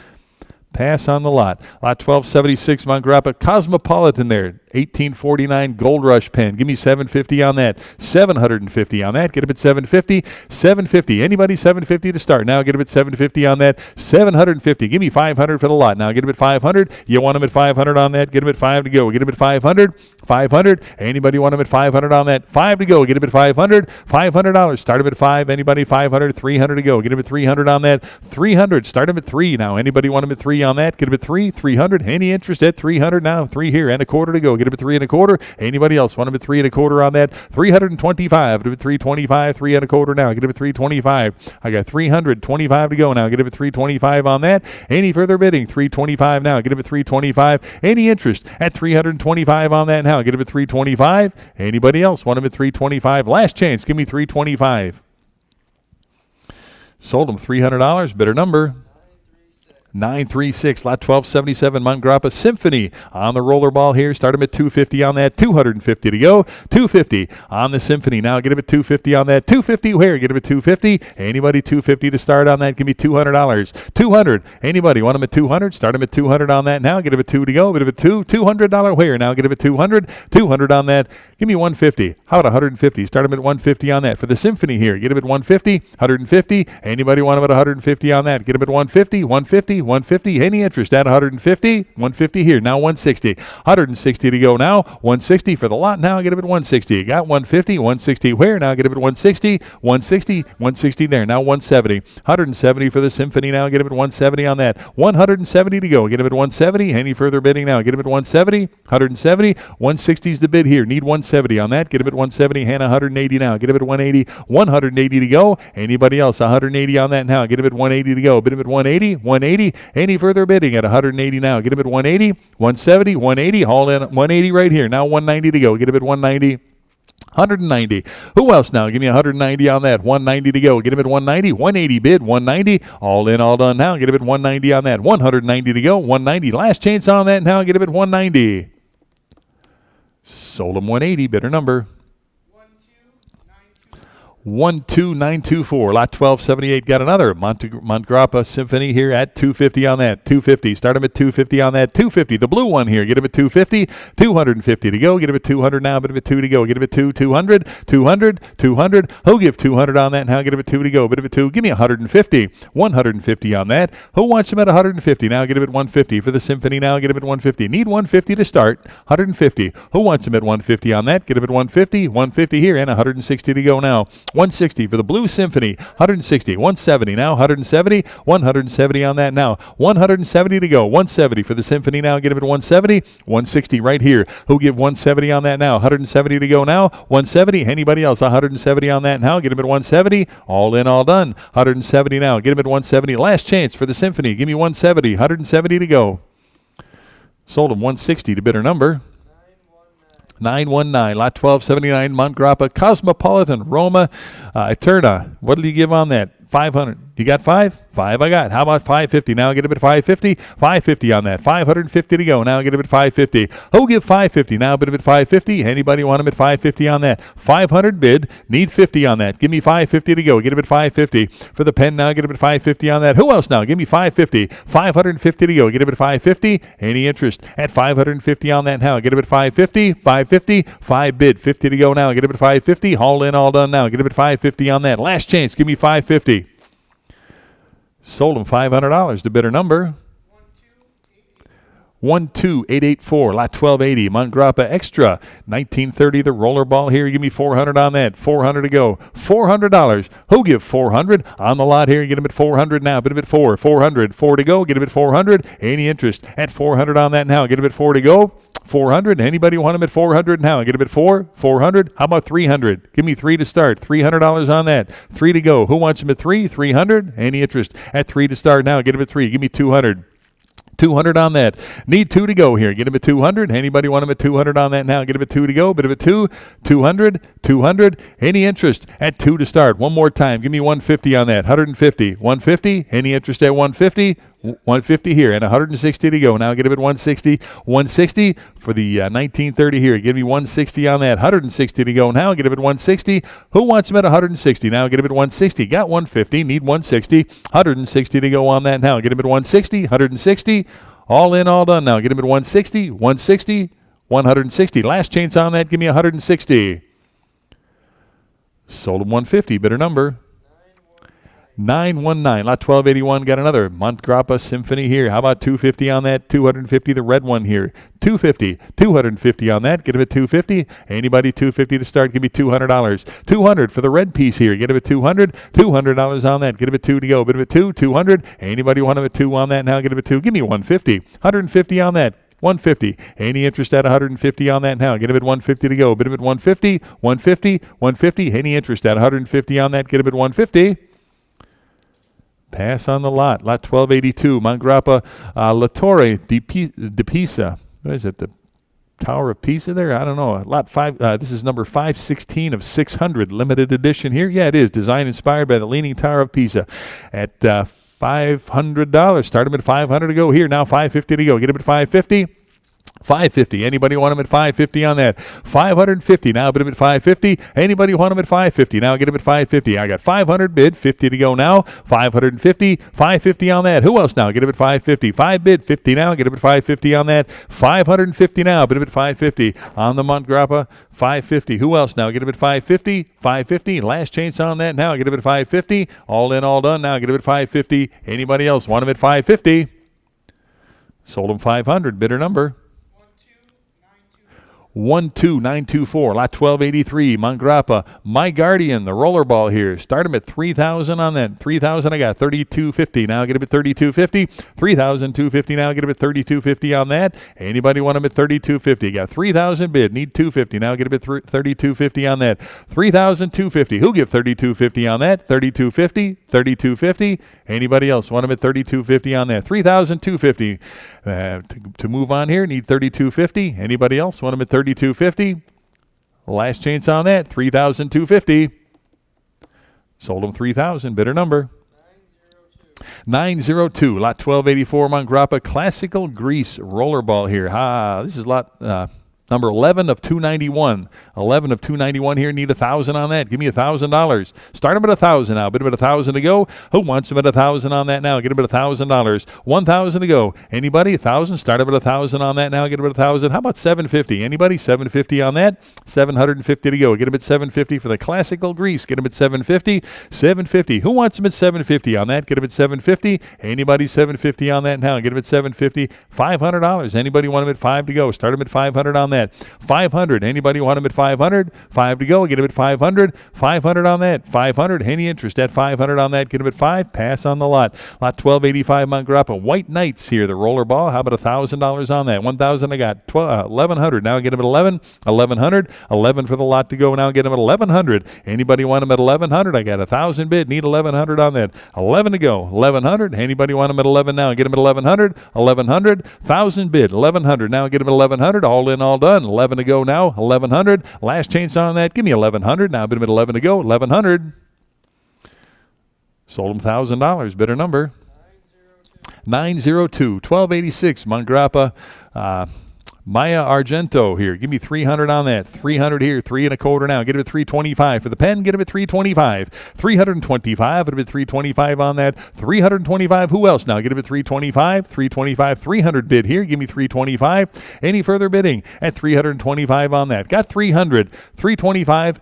Pass on the lot. Lot 1276, Mongrappa Cosmopolitan there. 1849 Gold Rush pen. Give me 750 on that. 750 on that. Get him at 750. 750. Anybody 750 to start. Now get him at 750 on that. 750. Give me 500 for the lot. Now get him at 500. You want him at 500 on that. Get him at 5 to go. Get him at 500. 500. Anybody want him at 500 on that? 5 to go. Get him at 500. $500. Start him at 5. Anybody 500. 300 to go. Get him at 300 on that. 300. Start him at 3 now. Anybody want him at 3 on that? Get him at 3. 300. Any interest at 300 now? 3 here and a quarter to go. Get him at 3 1/4. Anybody else want him at 3 1/4 on that? 325. Get him at 325. 3 1/4 now. Get him at 325. I got 325 to go now. Get him at 325 on that. Any further bidding? 325 now. Get him at 325. Any interest at 325 on that now? Get him at 325. Anybody else want him at 325? Last chance. Give me 325. Sold him $300. Bidder number 936, lot 1277, Mongrappa Symphony on the rollerball here. Start him at 250 on that. 250 to go. 250 on the Symphony. Now get him at 250 on that. 250 where? Get him at 250. Anybody 250 to start on that? Give me $200. 200. Anybody want him at 200? Start him at 200 on that now. Get him at 2 to go. Get him at $200 where? Now get him at 200. 200 on that. Give me 150. How about 150? Start him at 150 on that. For the Symphony here, get him at 150. 150. Anybody want him at 150 on that? Get him at 150. 150. 150. Any interest at 150? 150 here. Now 160. 160 to go now. 160 for the lot. Now get him at 160. Got 150. 160 where? Now get him at 160. 160. 160 there. Now 170. 170 for the Symphony. Now get him at 170 on that. 170 to go. Get him at 170. Any further bidding now? Get him at 170. 170. 160 is the bid here. Need 170 on that. Get him at 170. Hannah 180 now. Get him at 180. 180 to go. Anybody else 180 on that now? Get him at 180 to go. Bid him at 180. 180. Any further bidding at 180 now? Get him at 180. 170. 180. Haul in 180 right here. Now 190 to go. Get him at 190. 190. Who else now? Give me 190 on that. 190 to go. Get him at 190. 180 bid. 190. All in, all done now. Get him at 190 on that. 190 to go. 190. Last chance on that now. Get him at 190. Sold him 180. Bidder number 12924. Lot 1278. Got another Mongrappa Symphony here at 250 on that. 250. Start him at 250 on that. 250. The blue one here. Get him at 250. 250 to go. Get him at 200 now. Get him at 2 to go. Get him at 2. 200. 200. 200. Who'll give 200 on that now? Get him at 2 to go. Bid him at 2. Give me 150. 150 on that. Who wants him at 150? Now get him at 150. For the Symphony now. Get him at 150. Need 150 to start. 150. Who wants him at 150 on that? Get him at 150. 150 here and 160 to go now. 160 for the Blue Symphony. 160. 170 now. 170. 170 on that now. 170 to go. 170 for the Symphony now. Get him at 170. 160 right here. Who give 170 on that now? 170 to go now. 170. Anybody else? 170 on that now. Get him at 170. All in, all done. 170 now. Get him at 170. Last chance for the Symphony. Give me 170. 170 to go. Sold him 160 to bidder number 919, lot 1279, Mongrappa Cosmopolitan, Roma, Eterna. What did you give on that? 500. You got 5? 5 I got. How about 550? Now get him at 550. 550 on that. 550 to go. Now get him at 550. Who'll give 550? Now bid him at 550. Anybody want him at 550 on that? 500 bid. Need 50 on that. Give me 550 to go. Get him at 550. For the pen now, get him at 550 on that. Who else now? Give me 550. 550 to go. Get him at 550. Any interest at 550 on that now? Get him at 550. 550. 5 bid. 50 to go now. Get him at 550. Haul in, all done now. Get him at 550 on that. Last chance. Give me 550. Sold him $500 to bidder number 12884, lot 1280, Mongrappa Extra, 1930, the roller ball here. Give me 400 on that. 400 to go. $400. Who give 400 on the lot here? Get him at 400 now. Bid him at 400. 4 to go. Get him at 400. Any interest at 400 on that now? Get him at 4 to go. 400. Anybody want him at 400 now? Get him at 400. How about 300? Give me 3 to start. $300 on that. 3 to go. Who wants him at 300. Any interest at 3 to start now? Get him at 3. Give me 200. 200 on that. Need 2 to go here. Get him at 200. Anybody want him at 200 on that now? Get him at 2 to go. Bit of a 200. Any interest at 2 to start? One more time. Give me 150 on that. 150. 150. Any interest at 150? 150 here and 160 to go. Now get him at 160. 160 for the 1930 here. Give me 160 on that. 160 to go now. Get him at 160. Who wants him at 160? Now get him at 160. Got 150. Need 160. 160 to go on that now. Get him at 160. 160. All in, all done now. Get him at 160. 160. 160. Last chance on that. Give me 160. Sold him 150. Better number. 919, lot 1281, got another Mongrappa Symphony here. How about 250 on that? 250, the red one here. 250 on that. Get him at 250. Anybody 250 to start? Give me $200. 200 for the red piece here. Get him at 200. $200 on that. Get him at 2 to go. Bid him at 200. Anybody want him at 2 on that now? Get him at 2. Give me 150. 150 on that. 150. Any interest at 150 on that now? Get him at 150 to go. Bid him at 150. 150. Any interest at 150 on that? Get him at 150. Pass on the lot. Lot 1282, Mongrappa La Torre di Pisa. What is it? The Tower of Pisa there? I don't know. Lot 5. This is number 516 of 600. Limited edition here. Yeah, it is. Design inspired by the Leaning Tower of Pisa. At $500. Start him at 500 to go. Here, now 550 to go. Get him at 550. 550. Anybody want him at 550 on that? 550. Now bid him at 550. Anybody want him at 550? Now get him at 550. I got 500 bid, 50 to go now. 550. 550 on that. Who else now? Get him at 550. 5 bid, 50 now. Get him at 550 on that. 550 now. Bid him at 550 on the Mongrappa. 550. Who else now? Get him at 550. 550. Last chance on that now. Get him at 550. All in, all done. Now get him at 550. Anybody else want him at 550? Sold him 500. Bidder number. 12924, lot 1283, Mongrappa, My Guardian, the rollerball here. Start him at 3,000 on that. 3,000, I got 3,250. Now get him at 3,250. 3,250. Now get him at 3,250 on that. Anybody want him at 3,250? Got 3,000 bid. Need 250. Now get him at 3,250 on that. 3,250. Who give 3,250 on that? 3,250. 3,250. Anybody else want him at 3,250 on that? 3,250. To move on here, need 3,250. Anybody else want him at 3,250? Last chance on that, 3,250. Sold him 3,000. Bidder number. 902. Lot 1284, Mongrappa Classical Grease Rollerball here. This is lot number 11 of 291. 11 of 291 here. Need 1,000 on that. Give me $1,000. Start him at 1,000 now. Bid him at 1,000 to go. Who wants him at 1,000 on that now? Get him at $1,000. 1,000 to go. Anybody? 1,000. Start him at 1,000 on that now. Get him at 1,000. How about 750? Anybody? 750 on that. 750 to go. Get him at 750 for the Classical Grease. Get him at 750. 750. Who wants him at 750 on that? Get him at 750. Anybody? 750 on that now. Get him at 750. $500. Anybody want him at 5 to go? Start him at 500 on that. 500. Anybody want him at 500? 5 to go. Get him at 500. 500 on that. 500. Any interest at 500 on that? Get him at 5. Pass on the lot. Lot 1285, Mongrappa White Knights here. The roller ball. How about $1,000 on that? 1,000. I got 1,100. Now get him at 11. 1,100. 11 for the lot to go. Now get him at 1,100. Anybody want him at 1,100? I got 1,000 bid. Need 1,100 on that. 11 to go. 1,100. Anybody want him at 11 now? Get him at 1,100. 1,100. 1,000 bid. 1,100. Now get him at 1,100. All in, all done. 11 to go now. 1,100. Last chance on that. Give me 1,100. Now bid him at 11 to go. 1,100. Sold him $1,000. Bidder number. 902. 1286. Mongrappa. Maya Argento here. Give me 300 on that. 300 here. 3 1/4 now. Get him at 325 for the pen. Get him at 325. 325. Get him at 325 on that. 325. Who else now? Get him at 325. 325. 300 bid here. Give me 325. Any further bidding at 325 on that? Got 300. 325.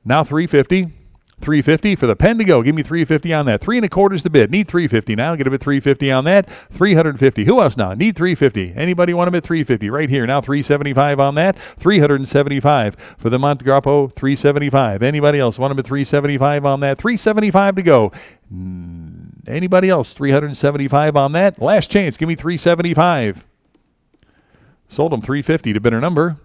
Now 350. 350 for the pen to go. Give me 350 on that. 3 1/4 is the bid. Need 350 now. Get him at 350 on that. 350. Who else now? Need 350. Anybody want him at 350? Right here. Now 375 on that. 375 for the Montegrappo. 375. Anybody else want him at 375 on that? 375 to go. Anybody else? 375 on that. Last chance. Give me 375. Sold him 350 to bidder number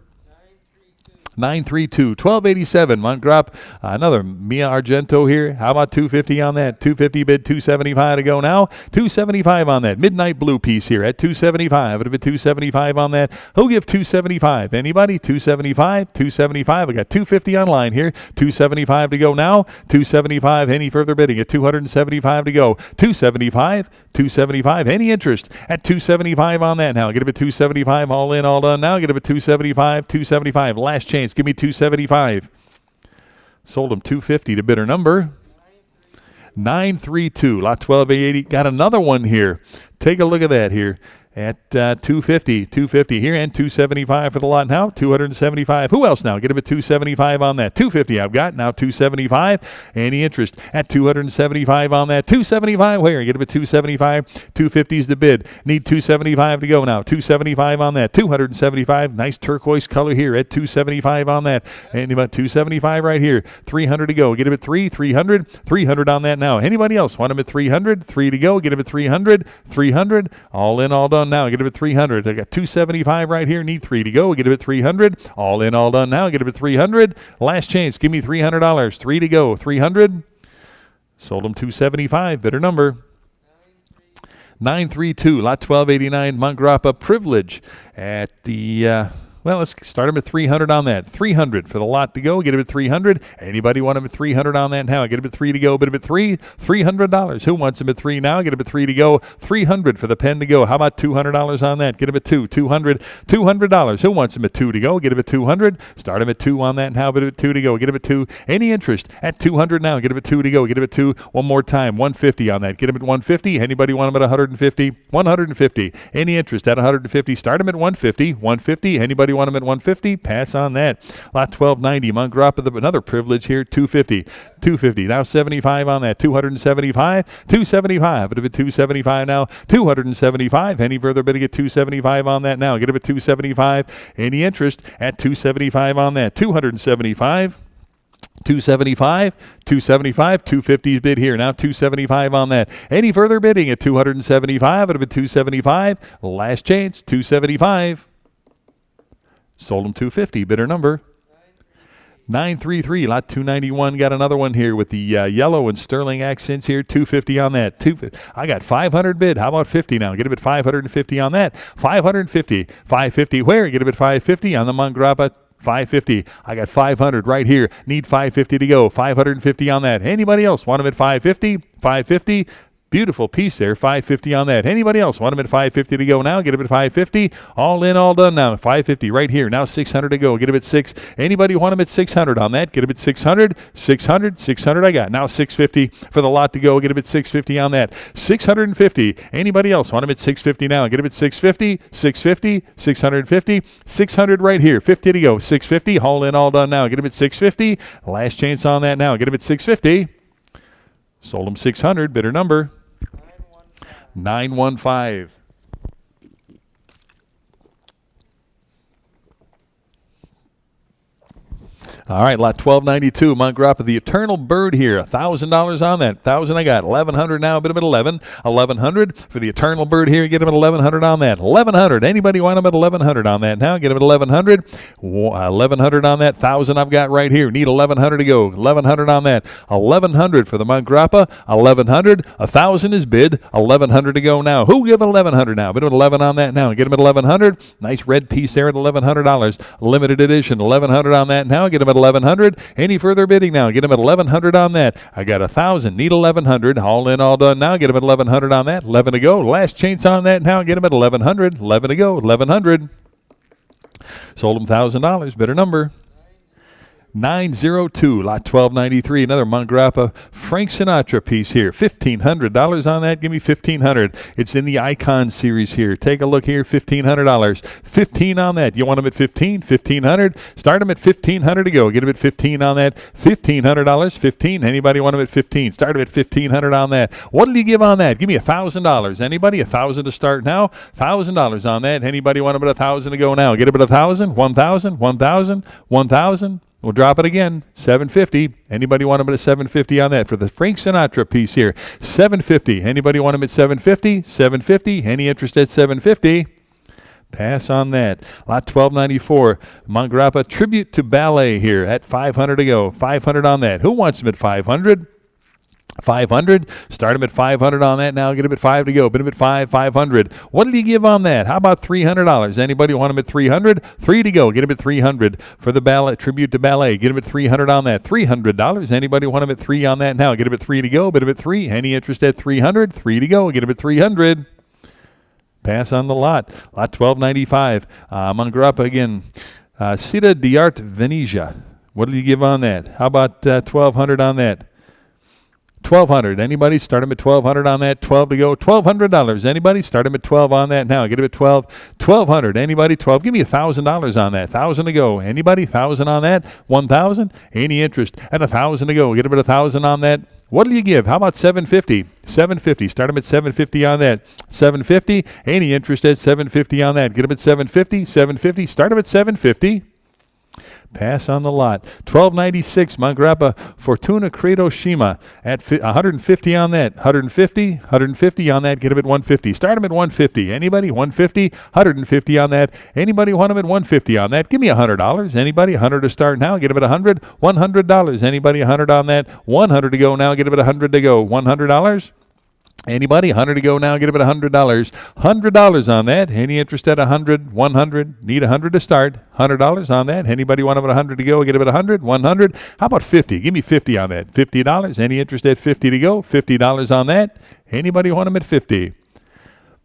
932. 1287. Montgrop. Another Mia Argento here. How about 250 on that? 250 bid. 275 to go now. 275 on that. Midnight blue piece here at 275. It'll be 275 on that. Who'll give 275? Anybody? 275. 275. I got 250 online here. 275 to go now. 275. Any further bidding at 275 to go. 275. 275. Any interest at 275 on that now? Get him at 275. All in, all done now. Get him at 275. 275. Last chance. Give me 275. Sold him 250 to bidder number 932. Lot 1280. Got another one here. Take a look at that here. At 250, 250 here, and 275 for the lot now. 275. Who else now? Get him at 275 on that. 250 I've got now. 275. Any interest at 275 on that? 275. Where? Get him at 275. 250 is the bid. Need 275 to go now. 275 on that. 275. Nice turquoise color here at 275 on that. And about 275 right here. 300 to go. Get him at 300. 300 on that now. Anybody else want him at 300? 3 to go. Get him at 300. 300. All in, all done now. Get him at 300. I got 275 right here. Need 3 to go. Get him at 300. All in, all done now. Get him at 300. Last chance. Give me $300. 3 to go. 300. Sold him 275. Bidder number 932. Lot 1289. Montgrappa Privilege at the well, let's start him at 300 on that. 300 for the lot to go. Get him at 300. Anybody want him at 300 on that now? Get him at 3 to go. Bid him at 3. $300. Who wants him at 3 now? Get him at 3 to go. 300 for the pen to go. How about $200 on that? Get him at 2. 200. $200. Who wants him at 2 to go? Get him at 200. Start him at 2 on that now. Bid him at 2 to go. Get him at 2. Any interest at 200 now? Get him at 2 to go. Get him at 2. One more time. 150 on that. Get him at 150. Anybody want him at 150? 150. Any interest at 150? Start him at 150. 150. Anybody want him at 150? Pass on that. Lot 1290. Montgrappa, another privilege here. 250. 250. Now 75 on that. 275. 275. It'll be 275 now. 275. Any further bidding at 275 on that now? Get him at 275. Any interest at 275 on that? 275. 275, 275, 250's bid here. Now 275 on that. Any further bidding at 275? It'll be 275. Last chance, 275. Sold him 250. Bidder number 933. Lot 291. Got another one here with the yellow and sterling accents here. 250 on that. I got 500 bid. How about 50 now? Get him at 550 on that. 550. 550 where? Get him at 550 on the Montgrappa. 550. I got 500 right here. Need 550 to go. 550 on that. Anybody else want him at 550? 550. Beautiful piece there. 550 on that. Anybody else want him at 550 to go now? Get him at 550. All in, all done now. 550 right here. Now 600 to go. Get him at 6. Anybody want him at 600 on that? Get him at 600. 600. 600 I got. Now 650 for the lot to go. Get him at 650 on that. 650. Anybody else want him at 650 now? Get him at 650. 650. 650. 600 right here. 50 to go. 650. All in, all done now. Get him at 650. Last chance on that now. Get him at 650. Sold him 600. Bidder number 915. All right, lot 1292, Montgrappa, the Eternal Bird here, $1,000 on that. 1,000 I got. 1,100 now, bid him at 11. 1,100 for the Eternal Bird here. Get him at 1,100 on that. 1,100. Anybody want him at 1,100 on that now? Get him at 1,100. 1,100 on that. 1,000 I've got right here. Need 1,100 to go. 1,100 on that. 1,100 for the Montgrappa. 1,100. 1,000 is bid. 1,100 to go now. Who give 1,100 now? Bid him at 11 on that now. Get him at 1,100. Nice red piece there at $1,100. Limited edition. 1,100 on that now. Get him at 1,100. Any further bidding now? Get him at 1,100 on that. I got 1,000. Need 1,100. All in, all done now. Get him at 1,100 on that. 11 to go. Last chance on that now. Get him at 1,100. 11 to go. 1,100. Sold him $1,000. Bidder number 902, lot 1293. Another Mongrappa Frank Sinatra piece here. $1,500 on that. Give me $1,500. It's in the Icon series here. Take a look here. $1,500. 15 on that. You want them at 15? 1,500. Start them at 1,500 to go. Get them at 15 on that. $1,500. 15. Anybody want them at 15? Start them at 1,500 on that. What did you give on that? Give me $1,000. Anybody? 1,000 to start now. $1,000 on that. Anybody want them at 1,000 to go now? Get them at 1,000. 1,000. 1,000. 1,000. We'll drop it again, $750. Anybody want them at a $750 on that for the Frank Sinatra piece here? $750. Anybody want them at $750? $750. Any interest at $750? Pass on that. Lot 1294, Mongrappa Tribute to Ballet here at $500 to go. $500 on that. Who wants them at $500? 500. Start them at 500 on that now. Get them at 5 to go. Bid them at 500. What did he give on that? How about $300? Anybody want them at 300? 3 to go. Get them at 300 for the ballet tribute to ballet. Get them at 300 on that. $300. Anybody want them at 3 on that now? Get them at 3 to go. Bid them at 3. Any interest at 300? 3 to go. Get them at 300. Pass on the lot. Lot 1295. Mongrappa again. Cita d'Art Venezia. What did he give on that? How about 1,200 on that? 1,200. Anybody? Start them at 1,200 on that. 12 to go. $1,200. Anybody? Start them at 12 on that now. Get them at 12. 1,200. Anybody? 12. Give me $1,000 on that. 1,000 to go. Anybody? 1,000 on that. 1,000. Any interest at 1,000 to go. Get them at 1,000 on that. What do you give? How about 750? 750. Start them at 750 on that. 750. Any interest at 750 on that. Get them at 750. 750. Start them at 750. Pass on the lot. 1296 Mongrappa Fortuna Credo Shima at 150 on that. 150. 150 on that. Get them at 150. Start them at 150. Anybody? 150. 150 on that. Anybody want them at 150 on that? Give me $100. Anybody? 100 to start now. Get them at 100. $100. Anybody? 100 on that. 100 to go now. Get them at 100 to go. $100. Anybody? 100 to go now. Get them at $100. $100 on that. Any interest at 100? 100. Need 100 to start. $100 on that. Anybody want them at 100 to go? Get them at 100. 100. How about 50? Give me 50 on that. $50. Any interest at 50 to go? $50 on that. Anybody want them at 50?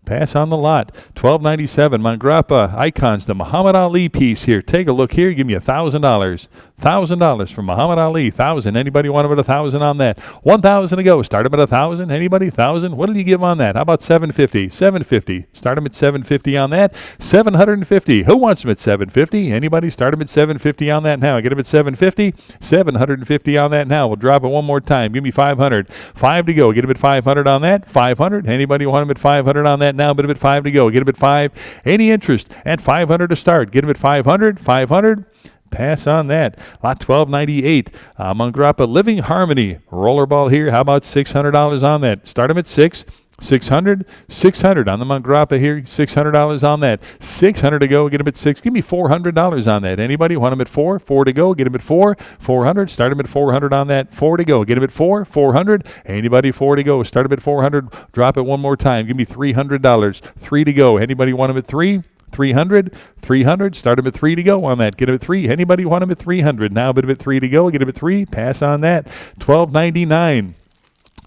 Pass on the lot. 1297 Mongrappa Icons, the Muhammad Ali piece here. Take a look here. Give me $1,000. $1,000 from Muhammad Ali. 1,000. Anybody want them at 1,000 on that? 1,000 to go. Start them at 1,000. Anybody? 1,000. What did you give on that? How about 750? 750. Start them at 750 on that. 750. Who wants them at 750? Anybody? Start them at 750 on that now. Get them at 750. 750 on that now. We'll drop it one more time. Give me 500. 5 to go. Get them at 500 on that. 500. Anybody want them at 500 on that now? Bid them at 5 to go. Get them at 5. Any interest at 500 to start? Get them at 500. 500. Pass on that. Lot 1298. Mongrappa Living Harmony rollerball here. How about $600 on that? Start them at 6. 600. 600 on the Mongrappa here. $600 on that. 600 to go. Get them at 6. Give me $400 on that. Anybody want them at 4? 4 to go. Get them at 4. 400. Start them at 400 on that. 4 to go. Get them at 4. 400. Anybody? 4 to go. Start them at 400. Drop it one more time. Give me $300. 3 to go. Anybody want them at 3? 300. 300. Start them at 3 to go on that. Get them at 3. Anybody want them at 300? Now bid them at 3 to go. Get them at 3. Pass on that. 1299.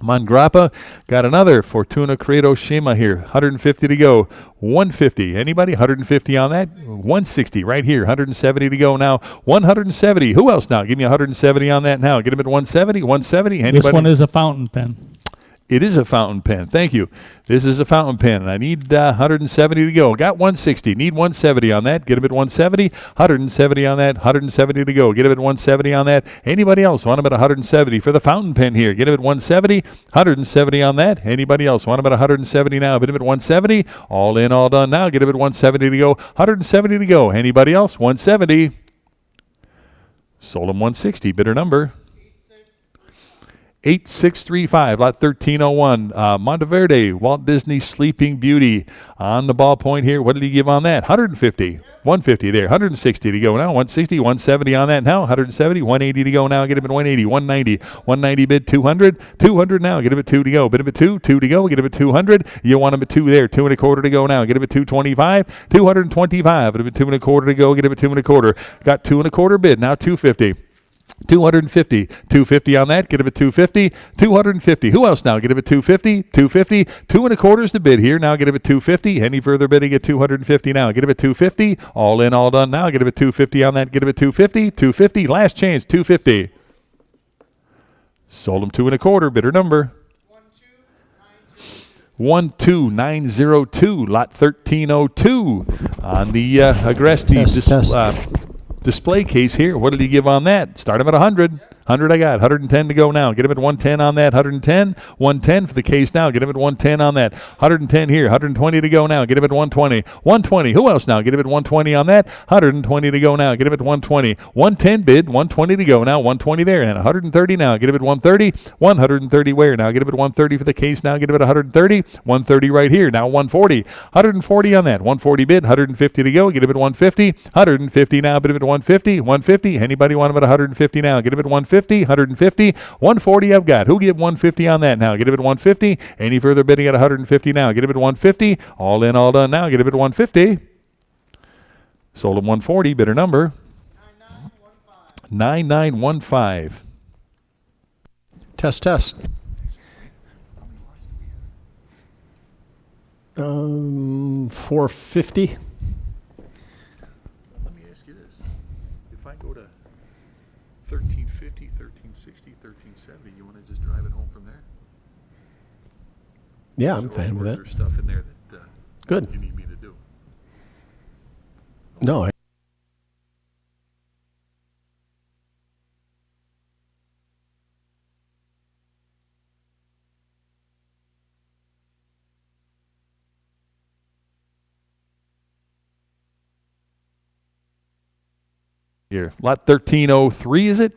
Mongrappa got another Fortuna Credo Shima here. 150 to go. 150. Anybody? 150 on that. 160 right here. 170 to go now. 170. Who else now? Give me 170 on that now. Get them at 170. 170. Anybody? This one is a fountain pen. It is a fountain pen. Thank you. This is a fountain pen. I need 170 to go. Got 160. Need 170 on that. Get them at 170. 170 on that. 170 to go. Get them at 170 on that. Anybody else want them at 170 for the fountain pen here? Get them at 170. 170 on that. Anybody else want them at 170 now? Get them at 170. All in, all done now. Get them at 170 to go. 170 to go. Anybody else? 170. Sold them 160. Bidder number 8635, lot 1301, Monteverde, Walt Disney Sleeping Beauty on the ballpoint here. What did he give on that? 150. 150 there. 160 to go now. 160, 170 on that now. 170, 180 to go now. Get him at 180, 190. 190 bid 200. 200 now. Get him at 2 to go. Bid him at 2. 2 to go. Get him at 200. You want him at 2 there. 2 and a quarter to go now. Get him at 225. 225. Bid him at 2 and a quarter to go. Get him at 2 and a quarter. Got 2 and a quarter bid. Now 250. 250. 250 on that. Get him at 250. 250. Who else now? Get him at 250. 250. 2.25 is the bid here. Now get him at 250. Any further bidding at 250 now. Get him at 250. All in, all done now. Get him at 250 on that. Get him at 250. 250. Last chance. 250. Sold him 2.25. Bidder number 12902. Lot 1302 on the Agresti display case here. What did he give on that? Start him at 100. 100 I got. 110 to go now. Get him at 110 on that. 110. 110 for the case now. Get him at 110 on that. 110 here. 120 to go now. Get him at 120. 120. Who else now? Get him at 120 on that. 120 to go now. Get him at 120. 110 bid. 120 to go now. 120 there. And 130 now. Get him at 130. 130 where? Now get him at 130 for the case now. Get him at 130. 130 right here. Now 140. 140 on that. 140 bid. 150 to go. Get him at 150. 150 now. Bid him at 150. 150. Anybody want him at 150 now? Get him at 150. 150, 140 I've got. Who give 150 on that now? Get him at 150. Any further bidding at 150 now? Get him at 150. All in, all done now. Get him at 150. Sold him 140. Bidder number 9915. Test. 450. Let me ask you this. If I go to 1350, 1360, 1370, you want to just drive it home from there? Yeah, I'm fine with Or is that. there stuff in there that Good. you need me to do? No, Here, lot 1303, is it?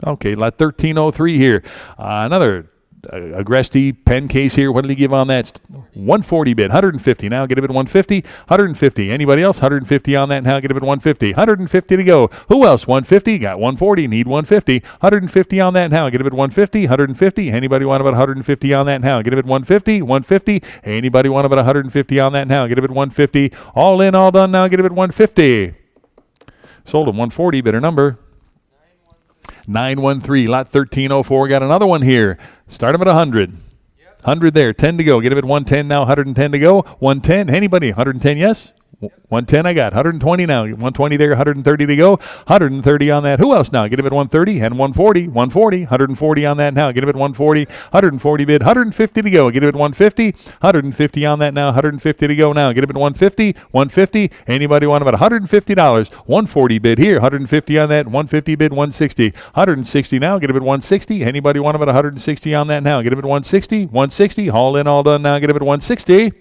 Okay, lot 1303 here. Another Agresti pen case here. What did he give on that? 140 bid. 150 now. Get him at 150. 150. Anybody else? 150 on that now. Get him at 150. 150 to go. Who else? 150. Got 140. Need 150. 150 on that now. Get him at 150. 150. Anybody want about 150 on that now? Get him at 150. 150. Anybody want about 150 on that now? Get him at 150. All in, all done now. Get him at 150. Sold him 140. Bidder number 913. Lot 1304. Got another one here. Start him at 100. 100 there. 10 to go. Get him at 110 now. 110 to go. 110. Anybody? 110, yes? 110 I got. 120 now. 120 there. 130 to go. 130 on that. Who else now? Get him at 130 and 140. 140. 140 on that now. Get him at 140. 140 bid. 150 to go. Get him at 150. 150 on that now. 150 to go now. Get him at 150. 150. Anybody want him at $150? 140 bid here. 150 on that. 150 bid. 160. 160 now. Get him at 160. Anybody want him at 160 on that now? Get him at 160. 160. All in, all done now. Get him at 160.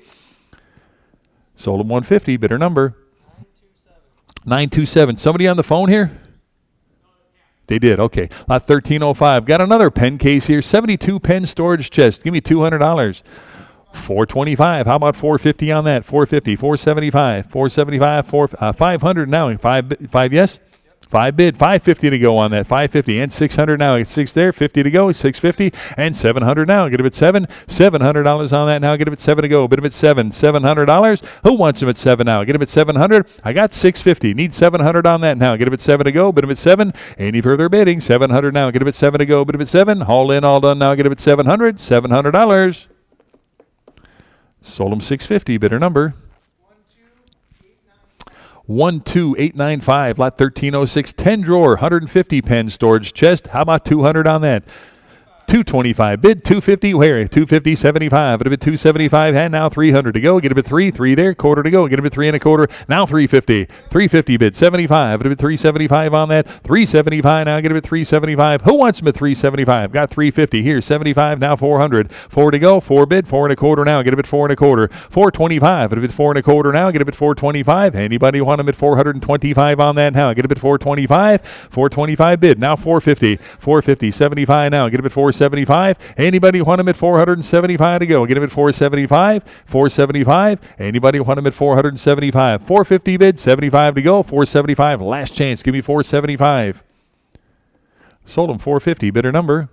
Sold him 150. Bidder number 927. Somebody on the phone here? They did. Okay. Lot 1305. Got another pen case here. 72 pen storage chest. Give me $200. 425. How about 450 on that? 450. 475. 475. 500 now. Five yes? 5 bid, 550 to go on that, 550 and 600 now. It's 6 there, 50 to go, 650 and 700 now. Get him at 7, $700 on that now. Get him at 7 to go. Bid him at 7, $700. Who wants him at 7 now? Get him at 700. I got 650. Need 700 on that now. Get him at 7 to go. Bid him at 7. Any further bidding? 700 now. Get him at 7 to go. Bid him at 7. All in, all done now. Get him at 700. $700. Sold him 650. Bidder number 12895. Lot 1306. 10 drawer, 150 pen storage chest. How about 200 on that? 225 bid. 250 where? 250 75. Bid him at 275 and now 300 to go. Get him at 3 there. Quarter to go. Get him at 3 1/4. Now 350. 350 bid. 75. Bid him at 375 on that. 375 now. Get him at 375. Who wants him at 375? Got 350 here. 75 now. 400. 4 to go. 4 bid. 4 1/4 now. Get him at 4 1/4. 425. Bid him at 4 1/4 now. Get him at 425. Anybody want him at 425 on that now? Get him at 425. 425 bid. Now 450. 450. 75 now. Get him at 475. Anybody want him at 475 to go? Get him at 475. 475. Anybody want him at 475? 450 bid. 75 to go. 475. Last chance. Give me 475. Sold him 450. Bidder number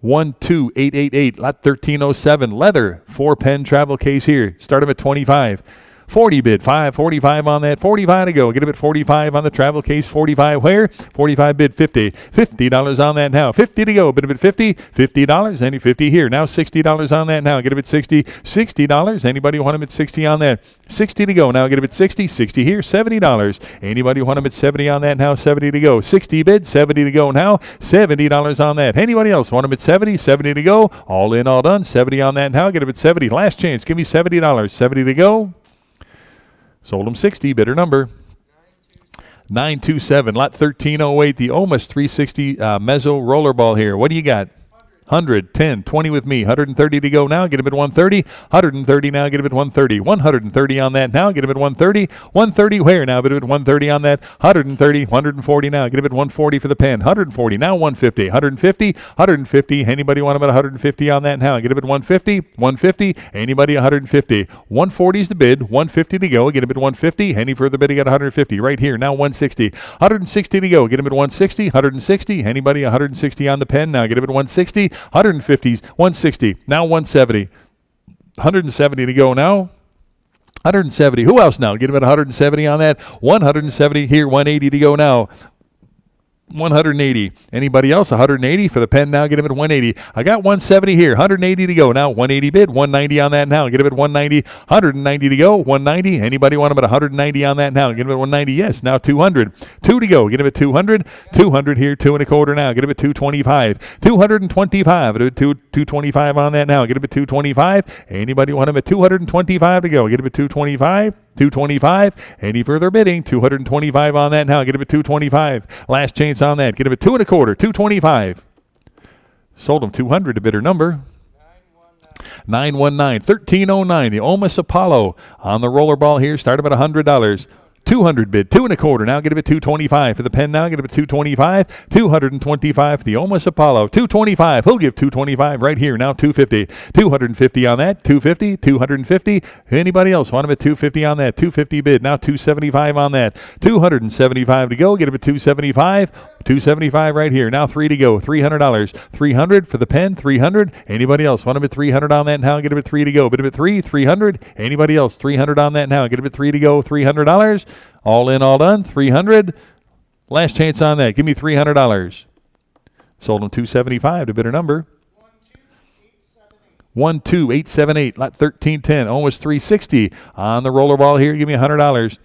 12888. Lot 1307. Leather 4 pen travel case here. Start him at 25. 40 bid, 45 on that, 45 to go. Get a bid 45 on the travel case, 45 where? 45 bid, $50 on that now, 50 to go. Bid a bid $50, any 50 here. Now $60 on that now. Get a bid $60. Anybody want them at 60 on that? 60 to go. Now get a bid 60 here, $70. Anybody want them at 70 on that now? 70 to go. 60 bid, 70 to go now, $70 on that. Anybody else want them at 70 to go? All in, all done. 70 on that now. Get them at 70. Last chance. Give me $70. 70 to go. Sold them 60. Bidder number 927. Lot 1308. The Omas 360 mezzo rollerball here. What do you got? 100, 10, 20 with me. 130 to go now. Get him at 130. 130 now. Get him at 130. 130 on that now. Get him at 130. 130 where now? Get him at 130 on that. 130. 140 now. Get him at 140 for the pen. 140 now. 150. 150. 150. Anybody want him at 150 on that now? Get him at 150. 150. Anybody 150. 140 is the bid. 150 to go. Get him at 150. Any further bidding at 150 right here now. 160. 160 to go. Get him at 160. 160. Anybody 160 on the pen now? Get him at 160. 150s, 160, now 170. 170 to go now. 170. Who else now? Get him at 170 on that. 170 here, 180 to go now. 180. Anybody else? 180 for the pen now. Get him at 180. I got 170 here. 180 to go now. 180 bid. 190 on that now. Get him at 190. 190 to go. 190. Anybody want him at 190 on that now? Get him at 190. Yes. Now 200. 2 to go. Get him at 200. 200 here. 2 1/4 now. Get him at 225. 225. 225 on that now. Get him at 225. Anybody want him at 225 to go? Get him at 225. 225. Any further bidding? 225 on that now. Get him at 225. Last chance on that. Get him at 2 1/4. 225. Sold him 200 to bidder number 919. 1309. The Omas Apollo on the rollerball here. Start him at $100. 200 bid, 2 1/4. Now get him at 225 for the pen. Now get him at 225. 225 for the Omas Apollo. 225. He'll give 225 right here. Now 250. 250 on that. 250. 250. Anybody else want him at 250 on that? 250 bid. Now 275 on that. 275 to go. Get him at 275. 275 right here. Now 3 to go. $300. 300 for the pen. 300. Anybody else want him at 300 on that now? Get him at 3 to go. Bid him at 3. 300. Anybody else? 300 on that now. Get him at 3 to go. $300. All in, all done. 300. Last chance on that. Give me $300. Sold him 275 to bidder number 12878. Lot 1310. Almost 360 on the rollerball here. Give me $100.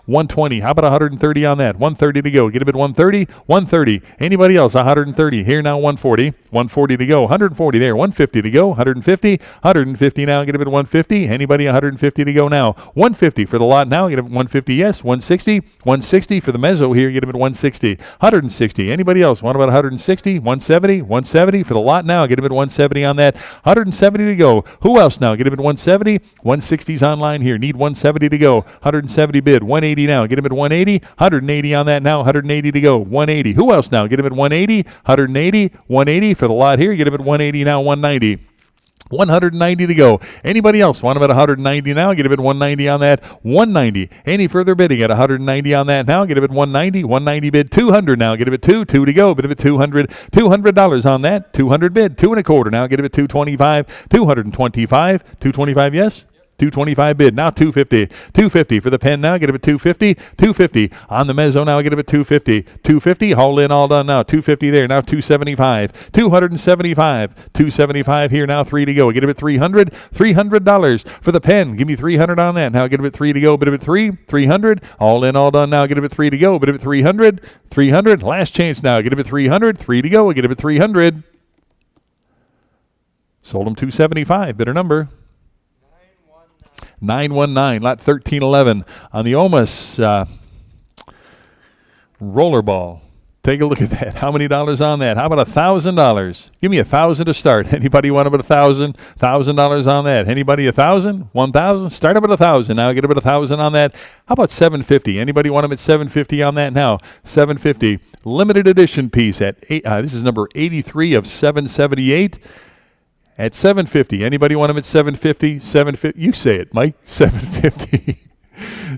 120. How about 130 on that? 130 to go. Get him at 130. 130. Anybody else? 130. Here now 140. 140 to go. 140 there. 150 to go. 150. 150 now. Get him at 150. Anybody 150 to go now? 150 for the lot now. Get him at 150. Yes. 160. 160 for the mezzo here. Get him at 160. 160. Anybody else? What about 160? 170. 170 for the lot now. Get him at 170 on that. 170 to go. Who else now? Get him at 170. 160's online here. Need 170 to go. 170 bid. 180 now. Get him at 180. 180 on that now. 180 to go. 180. Who else now? Get him at 180. 180. 180 for the lot here. Get him at 180 now. 190. 190 to go. Anybody else want him at 190 now? Get him at 190 on that. 190. Any further bidding at 190 on that now? Get him at 190. 190 bid. 200 now. Get him at 2. 2 to go. Bid him at 200. $200 on that. 200 bid. 2 1/4 now. Get him at 225. 225. 225. Yes. 225 bid. Now 250. 250 for the pen now. Get him at 250. 250 on the mezzo now. Get him at 250. 250. All in, all done now. 250 there. Now 275. 275. 275 here now. 3 to go. Get him at 300. $300 for the pen. Give me 300 on that. Now get him at 3 to go. Bid him at 3. 300. All in, all done now. Get him at 3 to go. Bid him at 300. 300. Last chance now. Get him at 300. 3 to go. Get him at 300. Sold him 275. Bidder number 919. Lot 1311 on the Omas rollerball. Take a look at that. How many dollars on that? How about $1,000? Give me $1,000 to start. Anybody want about $1,000? $1,000 on that. Anybody 1,000? 1,000? Start up at 1,000. Now get about 1,000 on that. How about $750? Anybody want them at $750 on that now? $750. Limited edition piece at this is number 83 of 778. At $750. Anybody want them at $750? $750. You say it, Mike. $750.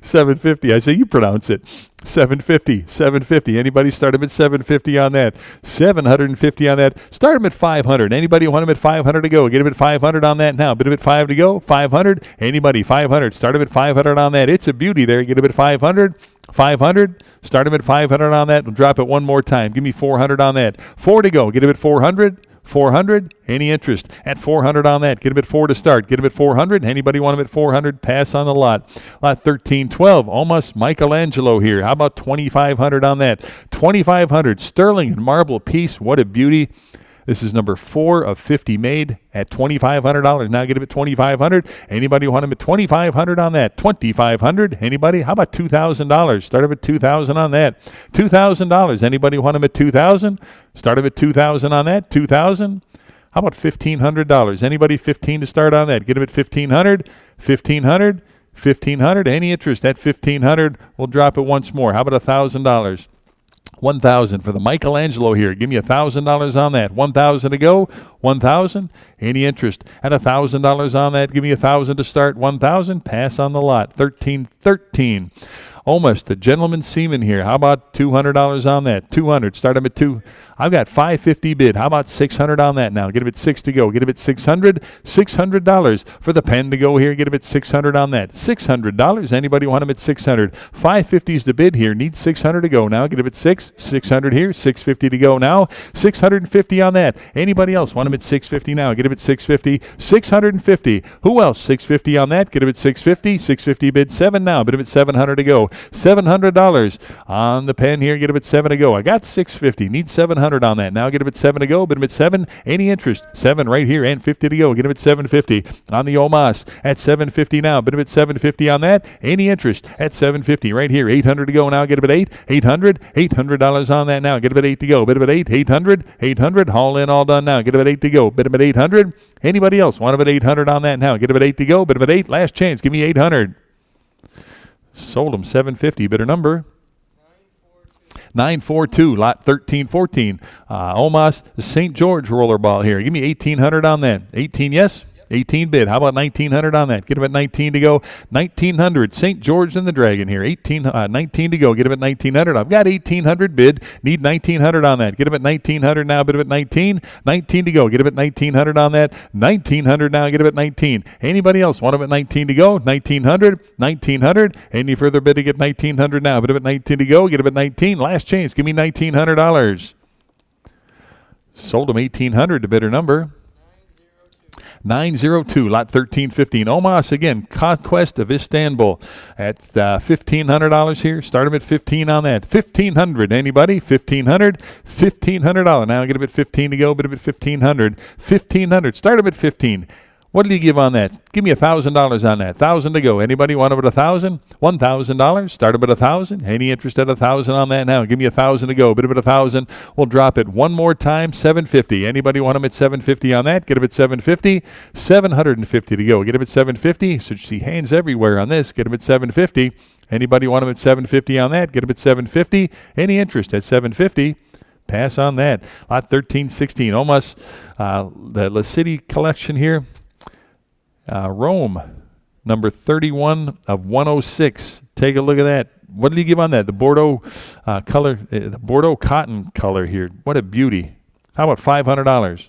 $750. I say you pronounce it. 750, 750. Anybody start them at 750 on that? 750 on that. Start them at 500. Anybody want them at 500 to go? Get them at 500 on that now. Bid them at 5 to go. 500. Anybody? 500. Start them at 500 on that. It's a beauty there. Get them at 500. 500. Start them at 500 on that. We'll drop it one more time. Give me 400 on that. 4 to go. Get them at 400. 400. Any interest at 400 on that? Get them at 4 to start. Get them at 400. Anybody want them at 400? Pass on the lot. Lot 1312. Almost Michelangelo here. How about 2,500 on that? 2,500. Sterling and marble piece. What a beauty. This is number 4 of 50 made at $2,500. Now get them at 2,500. Anybody want them at 2,500 on that? 2,500. Anybody? How about $2,000? Start them at 2,000 on that. $2,000. Anybody want them at 2,000? Start them at 2,000 on that. 2,000. How about $1,500? Anybody? 15 to start on that. Get them at 1,500. 1,500. 1,500. Any interest at 1,500? We'll drop it once more. How about $1,000? 1,000 for the Michelangelo here. Give me $1,000 on that. 1,000 to go. 1,000. Any interest at $1,000 on that? Give me 1,000 to start. 1,000. Pass on the lot. 1313. Almost the gentleman seaman here. How about $200 on that? 200. Start them at 2. I've got 550 bid. How about 600 on that now? Get him at 6 to go. Get him at 600. $600 for the pen to go here. Get him at 600 on that. $600. Anybody want him at 600? 550's the bid here. Need 600 to go now. Get him at 6. 600 here. 650 to go now. 650 on that. Anybody else want him at 650 now? Get him at 650. 650. Who else? 650 on that. Get him at 650. 650 bid 7 now. Bid him at 700 to go. $700 on the pen here. Get him at 7 to go. I got 650. Need 700 on that. Now get him at 7 to go. Bid him at 7. Any interest? 7 right here and 50 to go. Get him at 750 on the Omas at 750 now. Bid him at 750 on that. Any interest at 750 right here. 800 to go now. Get him at 8. 800. $800 on that now. Get him at 8 to go. Bid him at 8. 800. 800. Haul in, all done now. Get him at 8 to go. Bid him at 800. Anybody else want him at 800 on that now? Get him at 8 to go. Bid him at 8. Last chance. Give me 800. Sold him 750. Bidder number 942. Lot 1314. Omas St. George rollerball here. Give me 1,800 on that. 18, yes? 18 bid. How about 1,900 on that? Get him at 19 to go. 1,900. St. George and the Dragon here. 19 to go. Get him at 1,900. I've got 1,800 bid. Need 1,900 on that. Get him at 1,900 now. Bid him at 19. 19 to go. Get him at 1,900 on that. 1,900 now. Get him at 19. Anybody else want him at 19 to go? 1,900. 1,900. Any further bid to get 1,900 now? Bid him at 19 to go. Get him at 19. Last chance. Give me $1,900. Sold him 1,800 to bidder number 902. Lot 1315. Omas again. Conquest of Istanbul at $1,500 here. Start him at 15 on that. 1,500. Anybody? 1,500. $1,500. Now get him at 15 to go. Bid him at 1,500. 1,500. Start him at 15. What did you give on that? Give me $1,000 on that. 1,000 to go. Anybody want him at 1,000? $1,000. Start him at 1,000. Any interest at 1,000 on that now? Give me 1,000 to go. Bid him at 1,000. We'll drop it one more time. 750. Anybody want him at 750 on that? Get him at 750. 750 to go. Get him at 750. So see hands everywhere on this. Get him at 750. Anybody want him at 750 on that? Get him at 750. Any interest at 750? Pass on that. Lot 1316. Almost the La City collection here. Rome, number 31 of 106. Take a look at that. What did he give on that? The Bordeaux color, the Bordeaux cotton color here. What a beauty. How about $500?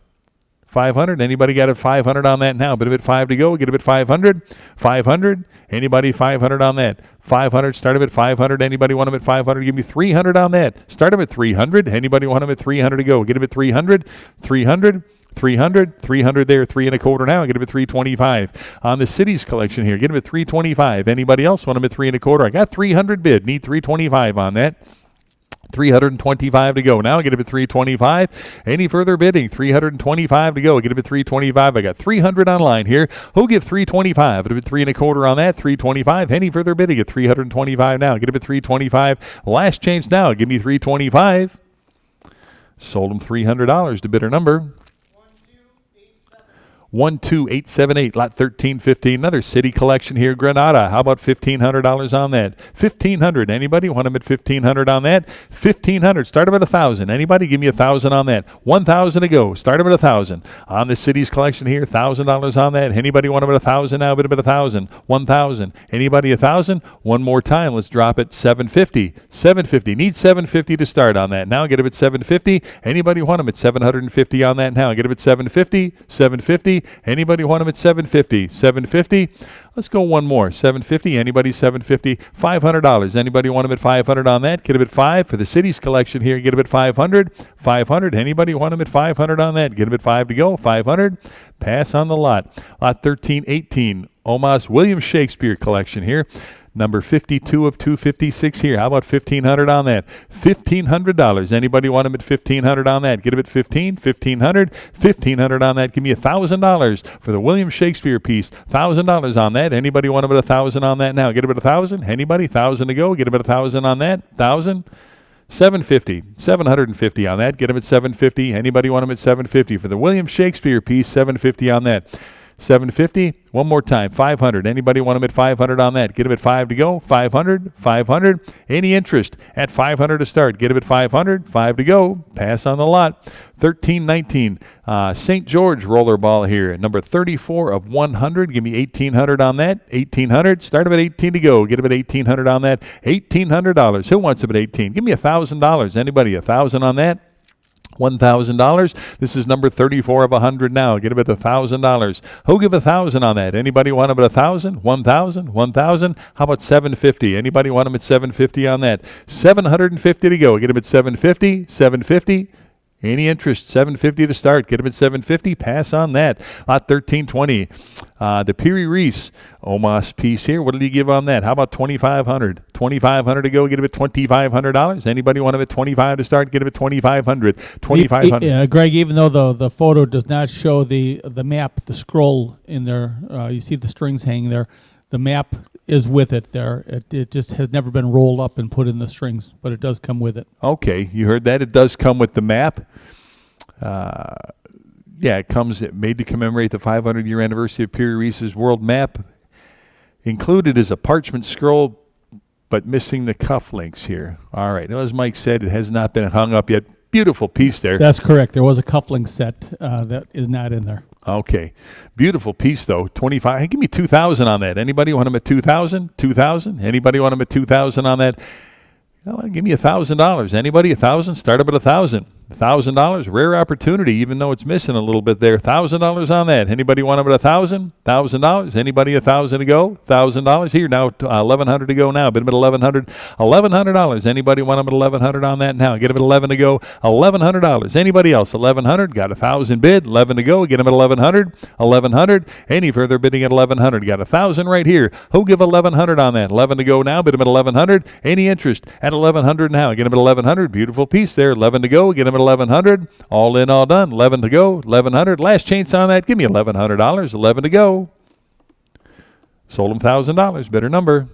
500. Anybody got it 500 on that now? Bid him at 5 to go. Get him at 500. 500. Anybody 500 on that? 500. Start him at 500. Anybody want him at 500? Give me 300 on that. Start him at 300. Anybody want him at 300 to go? Get him at 300. 300. 300, 300 there, 3 1/4 now. Get him at 325 on the cities collection here. Get him at 325. Anybody else want him at 3 1/4? I got 300 bid. Need 325 on that. 325 to go. Now get him at 325. Any further bidding? 325 to go. Get him at 325. I got 300 online here. Who'll give 325? Get him at 3 1/4 on that. 325. Any further bidding at 325 now? Get him at 325. Last chance now. Give me 325. Sold him $300 to bidder number 12878, lot 1315. Another city collection here, Granada. How about $1,500 on that? $1,500. Anybody want them at $1,500 on that? $1,500. Start them at $1,000. Anybody? Give me $1,000 on that. $1,000 to go. Start them at $1,000. On the city's collection here, $1,000 on that. Anybody want them at $1,000 now? Bid them at $1,000. $1,000. Anybody $1,000? One more time. Let's drop it. $750. $750. Need $750 to start on that. Now get them at $750. Anybody want them at $750 on that now? Get them at $750. $750. Anybody want them at $750? $750. Let's go one more. $750. Anybody $750? $500. Anybody want them at $500 on that? Get them at $5 for the city's collection here. Get them at $500. $500. Anybody want them at $500 on that? Get them at $5 to go. $500. Pass on the lot. Lot 1318. Omas William Shakespeare collection here. Number 52 of 256 here. How about $1,500 on that? $1,500. Anybody want them at $1,500 on that? Get them at $1,500. $1,500 on that. Give me $1,000 for the William Shakespeare piece. $1,000 on that. Anybody want them at $1,000 on that now? Get them at $1,000. Anybody? $1,000 to go. Get them at $1,000 on that. $1,000. $750. $750 on that. Get them at $750. Anybody want them at $750 for the William Shakespeare piece? $750 on that. $750. One more time. $500. Anybody want them at $500 on that? Get them at $5 to go. $500. $500. Any interest at $500 to start? Get them at $500. $5 to go. Pass on the lot. 1319. St. George rollerball here. Number 34 of 100. Give me $1,800 on that. $1,800. Start them at $18 to go. Get them at $1,800 on that. $1,800. Who wants them at $18? Give me $1,000. Anybody? $1,000 on that? $1,000. This is number 34 of 100 now. Get them at $1,000. Who'll give $1,000 on that? Anybody want them at $1,000? $1,000? $1,000? How about $750? Anybody want them at $750 on that? $750 to go. Get them at $750. $750. Any interest? $750 to start. Get them at $750. Pass on that. Lot 1320. The Peary Reese Omas piece here. What did he give on that? How about $2,500? $2,500 to go. Get them at $2,500. Anybody want them at $2,500 to start? Get them at $2,500. $2,500. Greg, even though the photo does not show the map, the scroll in there, you see the strings hanging there. The map is with it there. It just has never been rolled up and put in the strings, but it does come with it. Okay, you heard that. It does come with the map. Yeah, it comes made to commemorate the 500-year anniversary of Peary Reese's world map. Included is a parchment scroll, but missing the cufflinks here. All right, now, as Mike said, it has not been hung up yet. Beautiful piece there. That's correct. There was a cufflink set that is not in there. Okay. Beautiful piece, though. 25. Hey, give me 2,000 on that. Anybody want them at 2,000? 2,000? Anybody want them at 2,000 on that? Oh, give me $1,000. Anybody? 1,000? Start up at 1,000. $1,000, rare opportunity, even though it's missing a little bit there. $1,000 on that. Anybody want them at $1,000? $1,000. Anybody? $1,000 to go. $1,000 here now. $1,100 to go now. Bid them at $1,100. $1,100. Anybody want them at $1,100 on that now? Get them at $11 to go. $1,100. Anybody else? $1,100. Got 1,000 bid. 11 to go. Get them at $1,100. $1,100. Any further bidding at $1,100? Got 1,000 right here. Who'll give $1,100 on that? 11 to go now. Bid them at $1,100. Any interest at $1,100 now? Get them at $1,100. Beautiful piece there. 11 to go. Get them at $1,100. All in, all done. 11 to go. 1,100. Last chance on that. Give me $1,100. 11 to go. Sold them $1,000. Better number.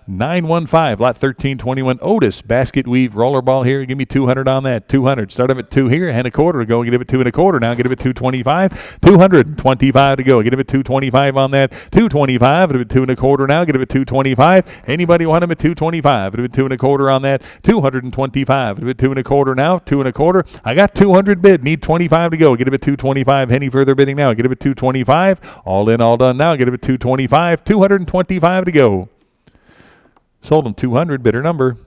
915, lot 1321, Otis basket weave rollerball here. Give me 200 on that. 200. Start them at 2 here and a quarter to go. Get it at 2 and a quarter. Now get it at 225. 225 to go. Get it at 225 on that. 225. Get it at 2 and a quarter now. Get it at 225. Anybody want them at 225? Get it at 2 and a quarter on that. 225. Get it at 2 and a quarter now. 2 and a quarter. I got 200 bid. Need 25 to go. Get it at 225. Any further bidding now? Get it at 225. All in, all done now. Get it at 225. 225 to go. Sold them 200. Bidder number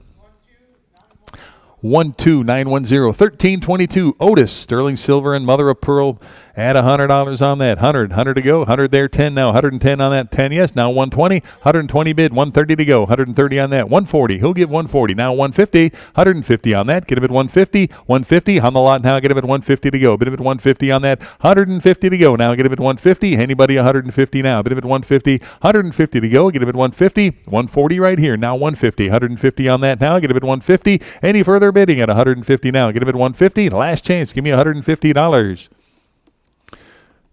12910. 1322 Otis sterling silver and mother of pearl. Add $100 on that. 100 to go. 100 there. 10 now. 110 on that. 10 yes. Now 120. 120 bid. 130 to go. 130 on that. 140. Who'll give 140? Now 150. 150 on that. Get him at 150. 150 on the lot now. Get him at 150 to go. Bid him at 150 on that. 150 to go. Now get him at 150. Anybody 150 now? Bid him at 150. 150 to go. Get him at 150. 140 right here. Now 150. 150 on that now. Get him at 150. Any further bidding at 150 now? Get him at 150. Last chance. Give me $150.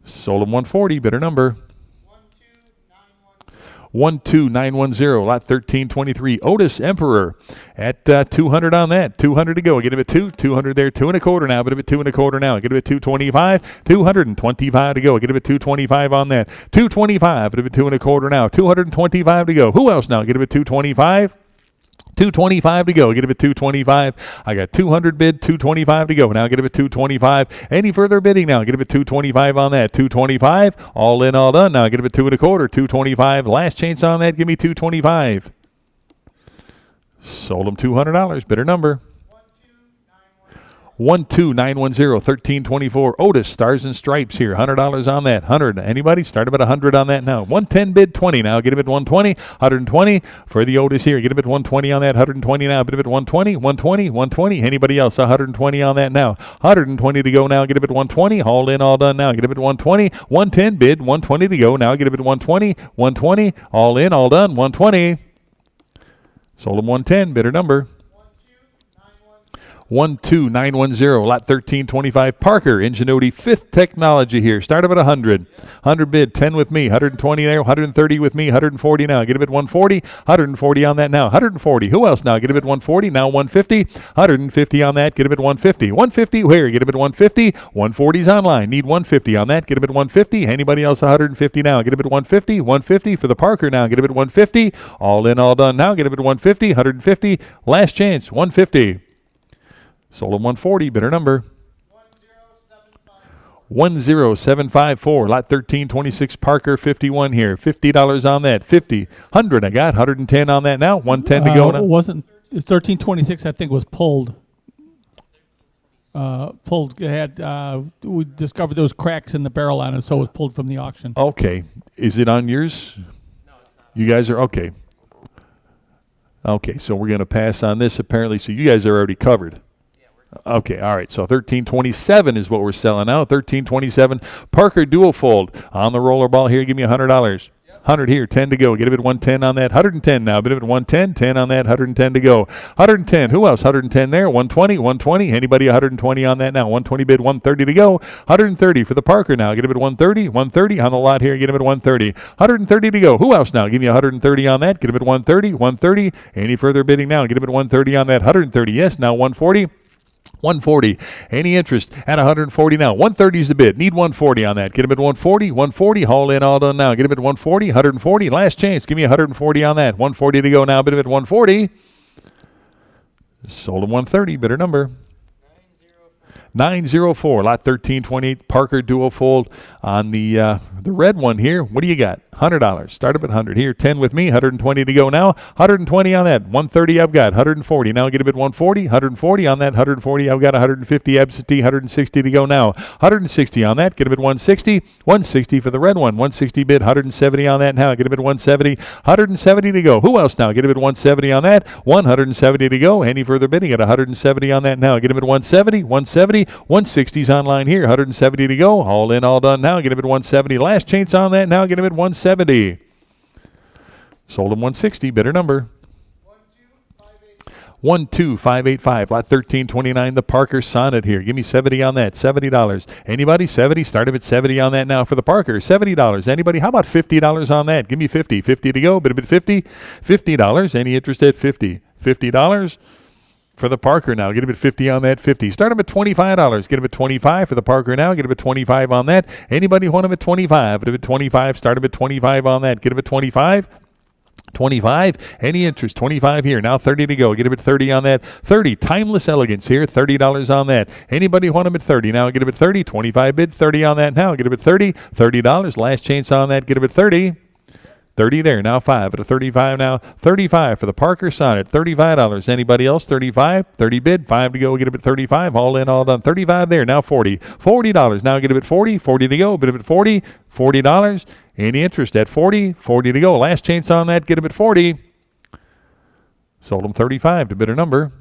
Sold him 140. Bidder number 12910, lot 1323. Otis Emperor at 200 on that. 200 to go. Get him at 200 there. 2 1/4 now. Get him at 2 1/4 now. Get him at 225. 225 to go. Get him at 225 on that. 225. Get him at 2 1/4 now. 225 to go. Who else now? Get him at 225. 225 to go. Get him at 225. I got 200 bid, 225 to go. Now get him at 225. Any further bidding now? Get him at 225 on that. 225. All in, all done. Now get him at 2 1/4. 225. Last chance on that. Give me 225. Sold him $200. Bidder number. 12910, 1324. Otis Stars and Stripes here. $100 on that. 100. Anybody? Start him at 100 on that now. 110 bid 20 now. Get him at 120. 120 for the Otis here. Get him at 120 on that. 120 now. Bid him at 120. 120. 120. Anybody else? 120 on that now. 120 to go now. Get him at 120. All in, all done now. Get him at 120. 110 bid. 120 to go now. Get him at 120. 120. All in, all done. 120. Sold him 110. Bidder number. 12910, lot 1325. Parker Ingenuity, Fifth Technology here. Start up at 100. 100 bid, 10 with me. 120 there, 130 with me. 140 now. Get him at 140. 140 on that now. 140. Who else now? Get him at 140. Now 150. 150 on that. Get him at 150. 150 where? Get him at 150. 140's online. Need 150 on that. Get him at 150. Anybody else? 150 now. Get him at 150. 150 for the Parker now. Get him at 150. All in, all done now. Get him at 150. 150. Last chance. 150. Sold him 140. Bidder number. 10754. Lot 1326. Parker 51 here. $50 on that. 50. 100. I got 110 on that now. 110 to go now. It's 1326. I think was pulled. We discovered there was cracks in the barrel on it, so it was pulled from the auction. Okay. Is it on yours? No, it's not. You guys are okay. Okay, so we're going to pass on this apparently. So you guys are already covered. Okay, all right. So 1327 is what we're selling now. 1327 Parker Dual Fold on the rollerball here. Give me $100. 100 here, 10 to go. Get him at 110 on that. 110 now. Bid him at 110, 10 on that. 110 to go. 110. Who else? 110 there. 120, 120. Anybody 120 on that now? 120 bid, 130 to go. 130 for the Parker now. Get him at 130, 130 on the lot here. Get him at 130. 130 to go. Who else now? Give me 130 on that. Get him at 130, 130. Any further bidding now? Get him at 130 on that. 130. Yes, now 140. 140. Any interest at 140 now? 130 is the bid. Need 140 on that. Get him at 140. 140. Haul in, all done now. Get him at 140. 140. Last chance. Give me 140 on that. 140 to go now. Bid him at 140. Sold him 130. Bidder number. 904. Lot 1328. Parker Dual Fold on the red one here. What do you got? $100. Start up at 100 here. 10 with me. 120 to go now. 120 on that. 130 I've got. 140. Now get him at 140. 140 on that. 140 I've got. 150 absentee. 160 to go now. 160 on that. Get him at 160. 160 for the red one. 160 bid. 170 on that now. Get him at 170. 170 to go. Who else now? Get him at 170 on that. 170 to go. Any further bidding at 170 on that now. Get him at 170. 170. 160's online here. 170 to go. All in, all done now. Get him at 170. Last chance on that now. Get him at 170. Sold him 160. Bidder number. 12585. Lot 1329. The Parker Sonnet here. Give me 70 on that. $70. Anybody? 70. Start him at 70 on that now for the Parker. $70. Anybody? How about $50 on that? Give me 50. 50 to go. Bid him at 50. $50. Any interest at 50? $50. For the Parker now. Get him at 50 on that. 50. Start him at $25. Get him at 25 for the Parker now. Get him at 25 on that. Anybody want him at 25? Get him at 25. Start him at 25 on that. Get him at 25. 25. Any interest? 25 here. Now 30 to go. Get him at 30 on that. 30. Timeless Elegance here. $30 on that. Anybody want him at 30? Now get him at 30. 25 bid. 30 on that now. Get him at 30. $30. Last chance on that. Get him at 30. 30 there. Now 5 at a 35 now. 35 for the Parker Sonnet. $35. Anybody else? 35. 30 bid. 5 to go. Get him at 35. All in, all done. 35 there. Now 40. $40. Now get him at 40. 40 to go. Bid him at 40. $40. Any interest at 40. 40 to go. Last chance on that. Get him at 40. Sold him 35 to bidder number.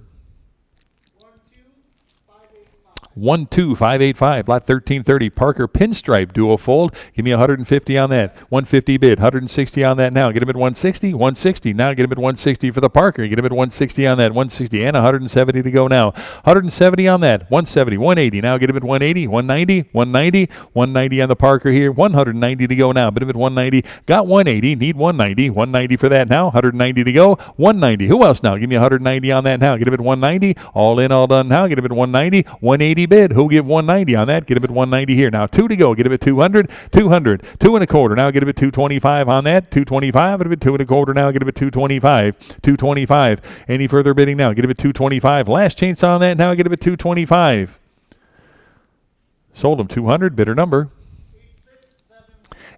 12585, lot 1330. Parker pinstripe dual fold. Give me 150 on that. 150 bid. 160 on that now. Get him at 160. 160. Now get him at 160 for the Parker. Get him at 160 on that. 160 and 170 to go now. 170 on that. 170. 180. Now get him at 180. 190. 190. 190 on the Parker here. 190 to go now. Bid him at 190. Got 180. Need 190. 190 for that now. 190 to go. 190. Who else now? Give me 190 on that now. Get him at 190. All in, all done now. Get him at 190. 180 bid. Who'll give 190 on that? Get him at 190 here. Now 2 to go. Get him at 200. 200. 2 and a quarter. Now get him at 225 on that. 225. Get him at 2 and a quarter now. Get him at 225. 225. Any further bidding now? Get him at 225. Last chance on that now. Get him at 225. Sold him 200. Bidder number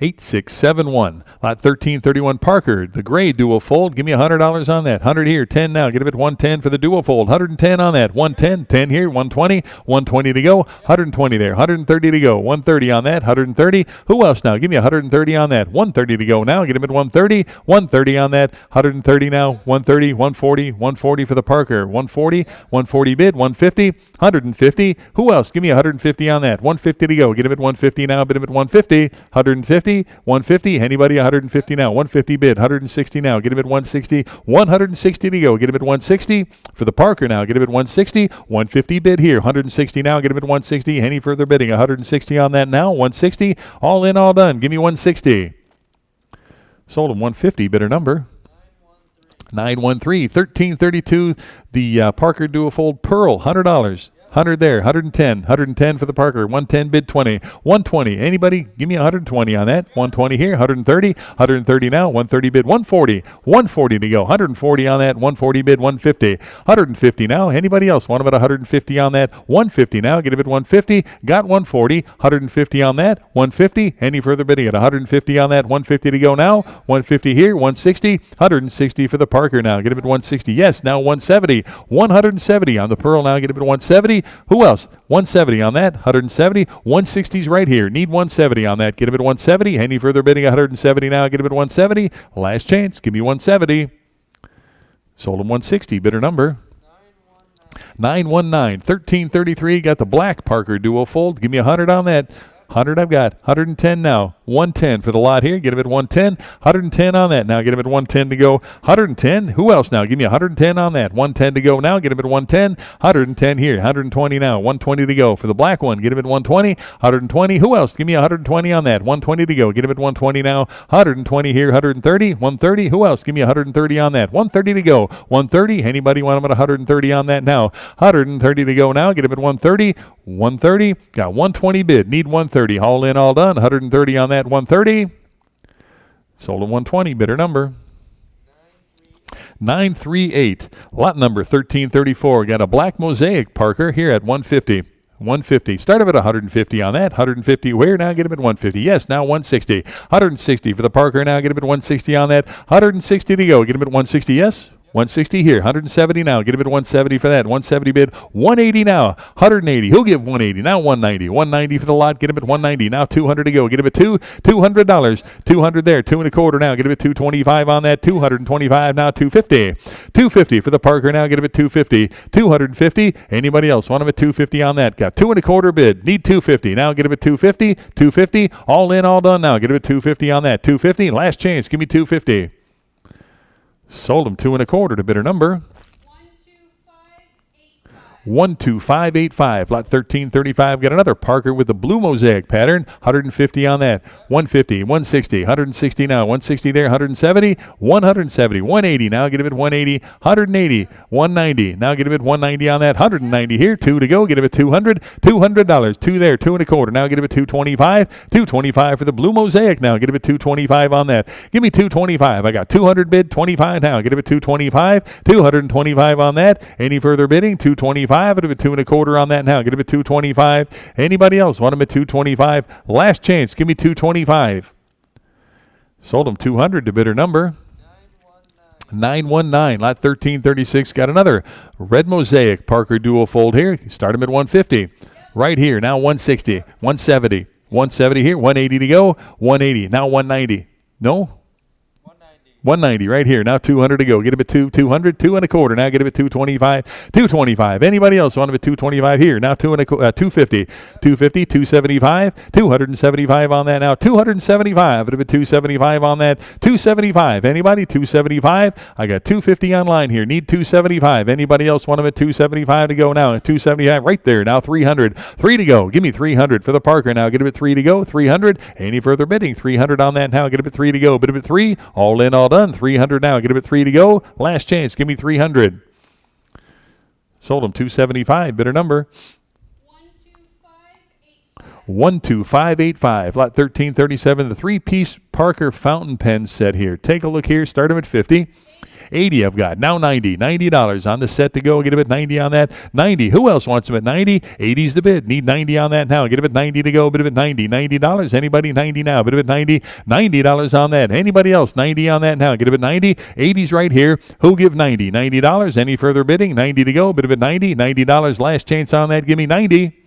8671. Lot 1331 Parker. The gray dual fold. Give me $100 on that. 100 here. 10 now. Get him at 110 for the dual fold. 110 on that. 110. 10 here. 120. 120 to go. 120 there. 130 to go. 130 on that. 130. Who else now? Give me 130 on that. 130 to go now. Get him at 130. 130 on that. 130 now. 130. 140. 140 for the Parker. 140. 140 bid. 150. 150. Who else? Give me 150 on that. 150 to go. Get him at 150 now. Bid him at 150. 150. 150. Anybody? 150 now. 150 bid. 160 now. Get him at 160. 160 to go. Get him at 160 for the Parker now. Get him at 160. 150 bid here. 160 now. Get him at 160. Any further bidding? 160 on that now. 160. All in, all done. Give me 160. Sold him 150. Bidder number 913. 1332. The Parker dual fold pearl. $100. 100 there, 110, 110 for the Parker, 110 bid 20, 120. Anybody? Give me 120 on that. 120 here, 130, 130 now, 130 bid 140, 140 to go, 140 on that, 140 bid 150, 150 now. Anybody else want about 150 on that? 150 now. Get a bid 150. Got 140, 150 on that, 150. Any further bidding at 150 on that? 150 to go now. 150 here, 160, 160 for the Parker now. Get a bid 160. Yes, now 170, 170 on the pearl now. Get a bid 170. Who else? 170 on that. 170. 160's right here. Need 170 on that. Get him at 170. Any further bidding? 170 now. Get him at 170. Last chance. Give me 170. Sold him 160. Bidder number 919. 1333. Got the black Parker dual fold. Give me 100 on that. 100 I've got. 110 now. 110 for the lot here. Get him at 110. 110 on that. Now get him at 110 to go. 110. Who else now? Give me 110 on that. 110 to go now. Get him at 110. 110 here. 120 now. 120 to go for the black one. Get him at 120. 120. Who else? Give me 120 on that. 120 to go. Get him at 120 now. 120 here. 130. 130. Who else? Give me 130 on that. 130 to go. 130. Anybody want him at 130 on that now? 130 to go now. Get him at 130. 130. Got 120 bid. Need 130. All in, all done. 130 on that. 130. Sold him 120. Bidder number 938. Lot number 1334. Got a black mosaic Parker here at 150. 150. Start him at 150 on that. 150 where? Now get him at 150. Yes, now 160. 160 for the Parker now. Get him at 160 on that. 160 to go. Get him at 160. Yes. 160 here, 170 now. Get him at 170 for that. 170 bid, 180 now. 180. He'll give 180. Now 190. 190 for the lot. Get him at 190. Now 200 to go. Get him at $200. 200 there. 2 and a quarter now. Get him at 225 on that. 225 now. 250. 250 for the Parker now. Get him at 250. 250. Anybody else want him at 250 on that? Got 2 and a quarter bid. Need 250. Now get him at 250. 250. All in, all done now. Get him at 250 on that. 250. Last chance. Give me 250. Sold him 2 and a quarter to bidder number 12585. Lot 1335. Got another Parker with the blue mosaic pattern. 150 on that. 150, 160, 160 now. 160 there. 170, 170, 180 now. Get him at 180, 180, 190. Now get him at 190 on that. 190 here. 2 to go. Get him at 200, $200. 2 there. 2 and a quarter. Now get him at 225, 225 for the blue mosaic now. Get him at 225 on that. Give me 225. I got 200 bid, 25 now. Get him at 225, 225 on that. Any further bidding? 225. Get him at 2 and a quarter on that now. Get him at 225. Anybody else want him at 225? Last chance. Give me 225. Sold him 200 to bidder number 919. Lot 1336. Got another red mosaic Parker dual fold here. Start him at 150. Right here. Now 160. 170. 170 here. 180 to go. 180. Now 190. No? 190 right here. Now 200 to go. Get him at 200, 2 and a quarter. Now get him at 225, 225. Anybody else want him at 225 here? Now 250, 250, 275, 275 on that now. 275. Get him at 275 on that. 275. Anybody? 275. I got 250 online here. Need 275. Anybody else want him at 275 to go now? At 275 right there. Now 300. 3 to go. Give me 300 for the Parker now. Get him at 3 to go. 300. Any further bidding? 300 on that now. Get him at 3 to go. Bid him at 3. All in, all done. 300 now. Get him at 3 to go. Last chance. Give me 300. Sold him 275. Bidder number 12585. Lot 1337. The 3-piece Parker fountain pen set here. Take a look here. Start him at 50. 80 I've got. Now 90. $90 on the set to go. Get him at 90 on that. 90. Who else wants him at 90? 80's the bid. Need 90 on that now. Get him at 90 to go. Bid him at 90. $90. Anybody? 90 now. Bid him at 90. $90 on that. Anybody else? 90 on that now. Get him at 90. 80's right here. Who give 90? $90. Any further bidding? 90 to go. Bid him at 90. $90. Last chance on that. Give me 90.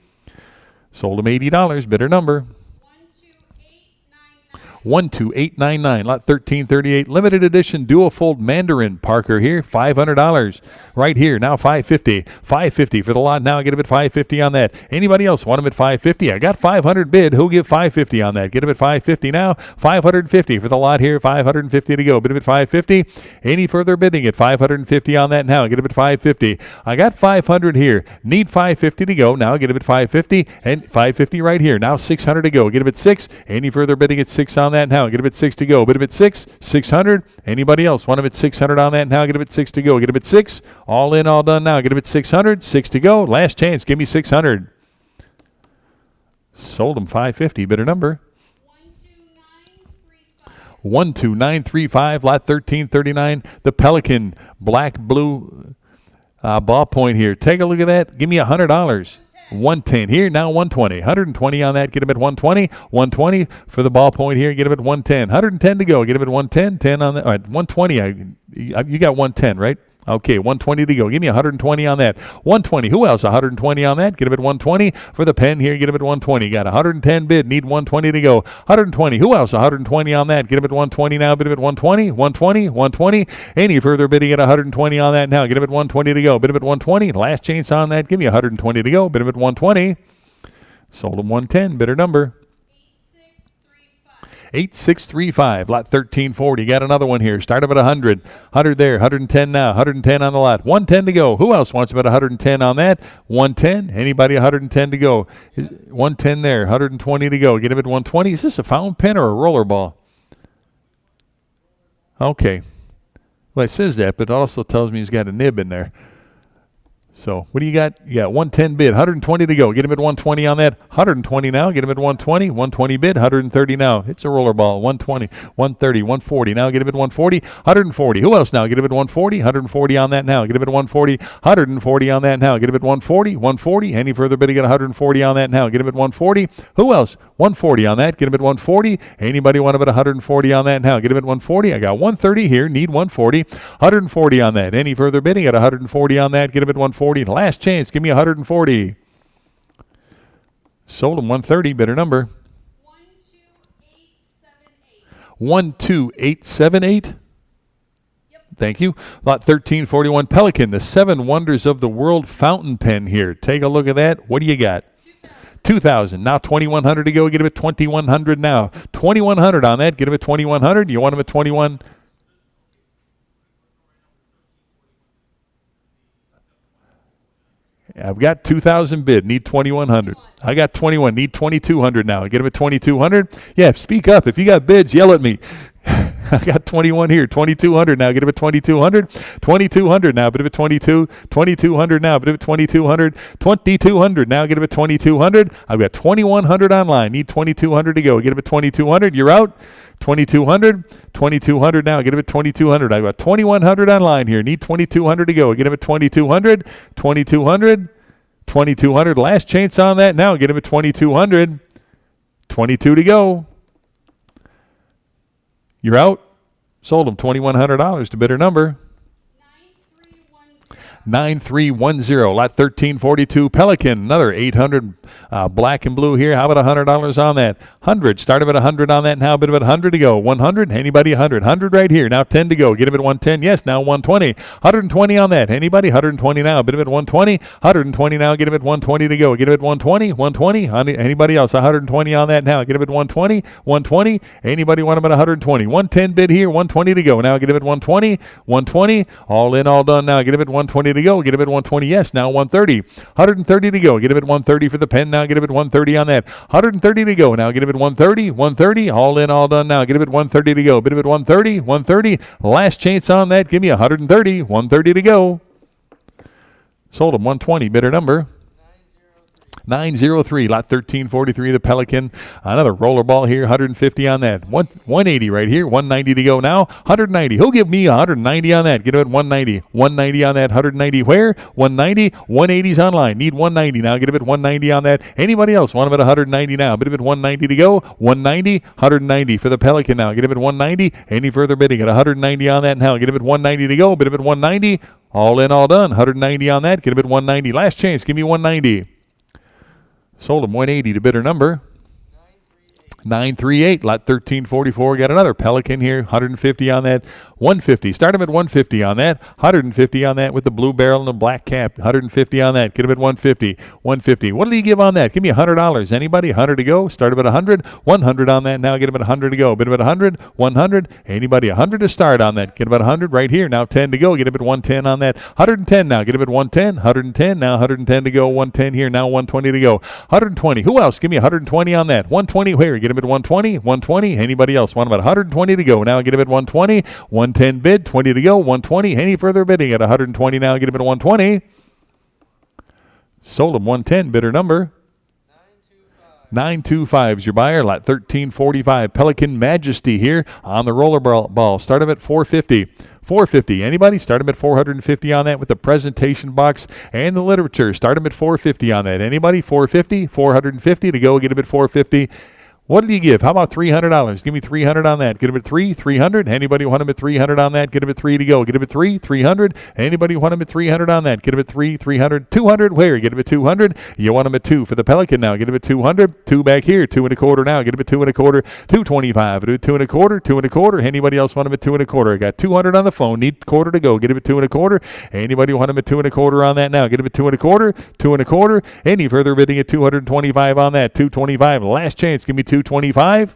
Sold him $80. Bidder number 12899. Lot 1338. Limited edition dual fold Mandarin Parker here. $500 right here. Now 550. 550 for the lot now. Get him at 550 on that. Anybody else want him at 550? I got 500 bid. Who'll give 550 on that? Get him at 550 now. 550 for the lot here. 550 to go. Bid him at 550. Any further bidding at 550 on that now? Get him at 550. I got 500 here. Need 550 to go. Now get him at 550 and 550 right here. Now 600 to go. Get him at 6. Any further bidding at 6 on that now? Get him at 6 to go. Bid him at 6. 600. Anybody else want him at 600 on that now? Get him at 6 to go. Get him at 6. All in, all done now. Get him at 600. 6 to go. Last chance. Give me 600. Sold him 550. Bidder number 12935. Lot 1339. The Pelican black blue ballpoint here. Take a look at that. Give me $100. 110 here. Now 120. 120 on that. Get him at 120. 120 for the ballpoint here. Get him at 110. 110 to go. Get him at 110. 10 on that. All right, 120. You got 110, right? Okay, 120 to go. Give me 120 on that. 120. Who else? 120 on that. Get him at 120 for the pen here. Get him at 120. Got 110 bid. Need 120 to go. 120. Who else? 120 on that. Get him at 120 now. Bid him at 120. 120. 120. Any further bidding at 120 on that now? Get him at 120 to go. Bid him at 120. Last chance on that. Give me 120 to go. Bid him at 120. Sold him 110. Bidder number 8635. Lot 1340. Got another one here. Start him at 100. 100 there. 110 now. 110 on the lot. 110 to go. Who else wants about 110 on that? 110. Anybody? 110 to go. 110 there. 120 to go. Get him at 120. Is this a fountain pen or a roller ball? Okay. Well, it says that, but it also tells me he's got a nib in there. So what do you got? You got 110 bid, 120 to go. Get him at 120 on that. 120 now. Get him at 120. 120 bid, 130 now. It's a roller ball. 120, 130, 140. Now get him at 140. 140. Who else now? Get him at 140. 140 on that now. Get him at 140. 140 on that now. Get him at 140. 140. Any further bidding at 140 on that now? Get him at 140. Who else? 140 on that. Get him at 140. Anybody want him at 140 on that now? Get him at 140. I got 130 here. Need 140. 140 on that. Any further bidding at 140 on that? Get him at 140. Last chance. Give me 140. Sold him 130. Bidder number 12878. Yep. Thank you. Lot 1341 Pelican, the 7 Wonders of the World fountain pen here. Take a look at that. What do you got? 2,000. Now 2,100 to go. Get him at 2,100 now. 2,100 on that. Get him at 2,100. You want him at 21? I've got 2,000 bid. Need 2,100. I got 21. Need 2,200 now. Get him at 2,200. Yeah, speak up. If you got bids, yell at me. I got 21 here. 2,200 now. Get him at 2,200. 2,200 now. Bid him at 22. 2,200 now. Bid him at 2,200. 2,200 now. Get him at 2,200. I've got 2,100 online. Need 2,200 to go. Get him at 2,200. You're out. 2,200. 2,200 now. Get him at 2,200. I've got 2,100 online here. Need 2,200 to go. Get him at 2,200. 2,200. 2,200. Last chance on that now. Get him at 2,200. 22 to go. You're out. Sold him $2,100 to bidder number 9310. Lot 1342 Pelican. Another 800 black and blue here. How about $100 on that? 100. Start him at 100 on that. Now a bit of it. 100 to go. 100. Anybody? 100. 100 right here. Now 10 to go. Get him at 110. Yes. Now 120. 120 on that. Anybody? 120 now. A bit of it. 120. 120 now. Get him at 120 to go. Get him at 120. 120. Anybody else? 120 on that now. Get him at 120. 120. Anybody want him at 120? 110 bid here. 120 to go. Now get him at 120. 120. All in, all done. Now get him at 120 to go. Get him at 120. Yes. Now 130. 130 to go. Get him at 130 for the pen. Now get him at 130 on that. 130 to go. Now get him at 130. 130. All in, all done. Now get him at 130 to go. Bid him at 130. 130. Last chance on that. Give me 130. 130 to go. Sold him 120. Bidder number 903. Lot 1343, the Pelican. Another rollerball here, 150 on that. 180 right here, 190 to go now. 190. Who'll give me 190 on that? Get him at 190. 190 on that. 190 where? 190. 180's online. Need 190 now. Get him at 190 on that. Anybody else want him at 190 now? Bid him at 190 to go. 190. 190 for the Pelican now. Get him at 190. Any further bidding at 190 on that now? Get him at 190 to go. Bid him at 190. All in, all done. 190 on that. Get him at 190. Last chance. Give me 190. Sold him 180 to bidder number 938. Lot 1344. Got another Pelican here. 150 on that. 150. Start him at 150 on that. 150 on that with the blue barrel and the black cap. 150 on that. Get him at 150. 150. What did he give on that? Give me $100. Anybody? 100 to go. Start him at 100. 100 on that. Now get him at 100 to go. Bid him at 100. 100. Anybody? 100 to start on that. Get him at 100 right here. Now 10 to go. Get him at 110 on that. 110 now. Get him at 110. 110. Now 110 to go. 110 here. Now 120 to go. 120. Who else? Give me 120 on that. 120 where? Get him at 120. 120. Anybody else? Want him at 120 to go. Now get him at 120. 110 bid. 20 to go. 120. Any further bidding at 120 now? Get him at 120. Sold him 110. Bidder number 925 is your buyer. Lot 1345. Pelican Majesty here on the roller ball. Start him at 450. 450. Anybody? Start him at 450 on that with the presentation box and the literature. Start him at 450 on that. Anybody? 450. 450 to go. Get him at 450. What did you give? How about $300? Give me 300 on that. Get him at 300. Anybody want him at 300 on that? Get him at 3 to go. Get him at 300. Anybody want him at 300 on that? Get him at 300. 200 where? Get him at 200. You want him at 2 for the Pelican now. Get him at 200. 2 back here. 2 and a quarter now. Get him at 2 and a quarter. 225. Do 2 and a quarter. 2 and a quarter. Anybody else want him at 2 and a quarter? I got 200 on the phone. Need quarter to go. Get him at 2 and a quarter. Anybody want him at 2 and a quarter on that now? Get him at 2 and a quarter. 2 and a quarter. Any further bidding at 225 on that? 225. Last chance. Give me 225.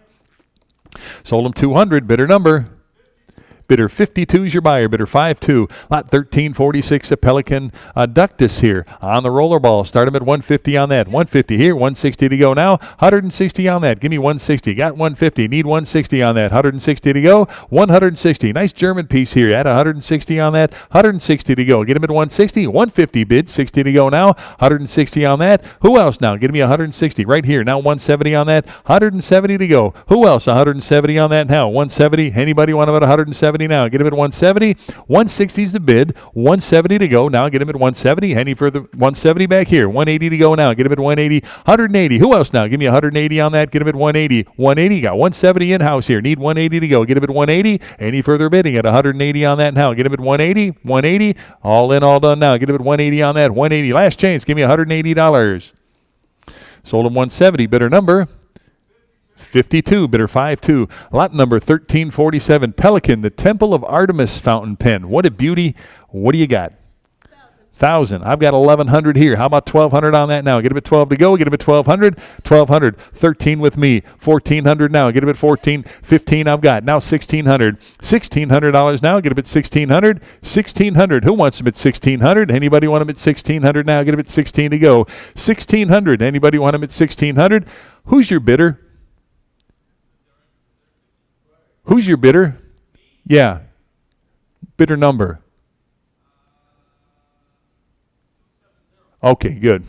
Sold him 200. Bidder number. Bidder 52 is your buyer. Bidder 52. Lot 1346, a Pelican Ductus here on the rollerball. Start him at 150 on that. 150 here. 160 to go now. 160 on that. Give me 160. Got 150. Need 160 on that. 160 to go. 160. Nice German piece here. At 160 on that. 160 to go. Get him at 160. 150 bid. 60 to go now. 160 on that. Who else now? Give me 160 right here. Now 170 on that. 170 to go. Who else? 170 on that now. 170. Anybody want him at 170 now? Get him at 170. 160 is the bid. 170 to go. Now get him at 170. Any further? 170 back here. 180 to go now. Get him at 180. 180. Who else now? Give me 180 on that. Get him at 180. 180. Got 170 in-house here. Need 180 to go. Get him at 180. Any further bidding at 180 on that now? Get him at 180. 180. All in, all done now. Get him at 180 on that. 180. Last chance. Give me $180. Sold him 170. Bidder number 52. Bidder 52. Lot number 1347. Pelican, the Temple of Artemis fountain pen. What a beauty. What do you got? 1,000. I've got 1,100 here. How about 1,200 on that now? Get him at 12 to go. Get him at 1,200. 1,200. 13 with me. 1,400 now. Get him at 14. 15 I've got. Now 1,600. $1,600 now. Get him at 1,600. 1,600. Who wants him at 1,600? Anybody want him at 1,600 now? Get him at 16 to go. 1,600. Anybody want him at 1,600? Who's your bidder? Who's your bidder? Yeah. Bidder number. Okay, good.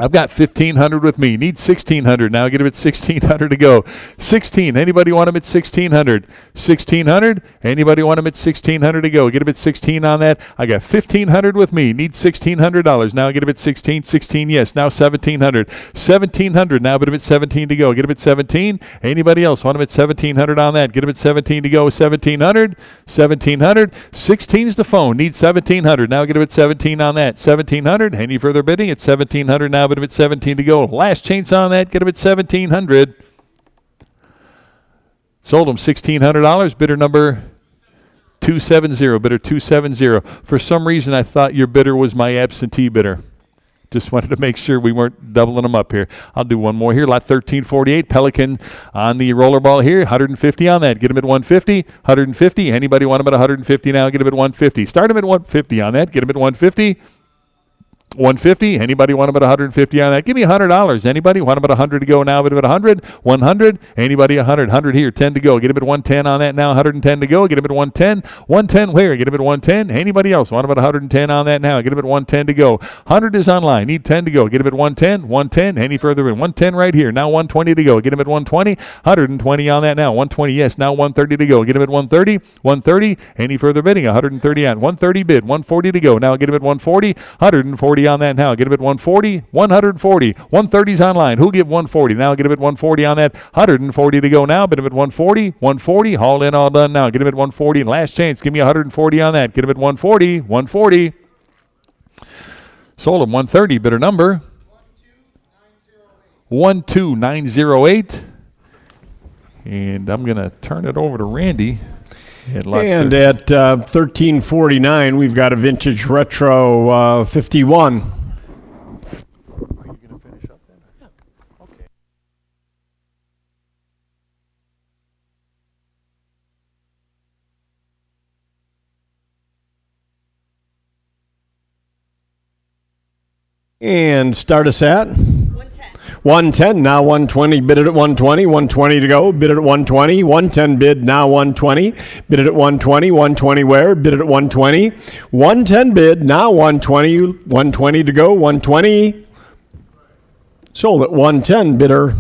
I've got 1,500 with me. Need 1,600. Now get them at 1,600 to go. 16. Anybody want them at 1,600? 1,600. Anybody want them at 1,600 to go? Get them at 16 on that. I got 1,500 with me. Need $1,600. Now get them at 16. 16. Yes. Now 1,700. 1,700. Now get them at 17 to go. Get them at 17. Anybody else want them at 1,700 on that? Get them at 17 to go. 1,700. 1,700. 16's the phone. Need 1,700. Now get them at 17 on that. 1,700. Any further bidding? At 1,700 now. But at 17 to go. Last chance on that. Get them at 1,700. Sold them $1,600. Bidder number 270. Bidder 270. For some reason, I thought your bidder was my absentee bidder. Just wanted to make sure we weren't doubling them up here. I'll do one more here. Lot 1348. Pelican on the rollerball here. 150 on that. Get them at 150. 150. Anybody want them at 150 now? Get them at 150. Start them at 150 on that. Get them at 150. 150. Anybody want them at 150 on that? Give me $100. Anybody want them at 100 to go now? But at 100. 100. Anybody 100? 100 here. 10 to go. Get them at 110 on that now. 110 to go. Get them at 110. 110 where? Get them at 110. Anybody else want them at 110 on that now? Get them at 110 to go. 100 is online. Need 10 to go. Get them at 110. 110. Any further in? 110 right here. Now 120 to go. Get them at 120. 120 on that now. 120. Yes. Now 130 to go. Get them at 130. 130. Any further bidding? 130 on. 130 bid. 140 to go. Now get them at 140. 140 on that now. Get him at 140, 140, 130's online. Who'll give 140? Now get him at 140 on that. 140 to go now. Bid him at 140, 140. All in, all done now. Get him at 140. Last chance. Give me 140 on that. Get him at 140, 140. Sold him 130. Bidder number 12908. And I'm going to turn it over to Randy. And at 1349, we've got a vintage retro 51. Are you going to finish up then? Yeah. Okay. And start us at 110. 110, now 120, bid it at 120, 120 to go, bid it at 120, 110 bid, now 120, bid it at 120, 120 where, bid it at 120, 110 bid, now 120, 120 to go, 120, sold at 110, bidder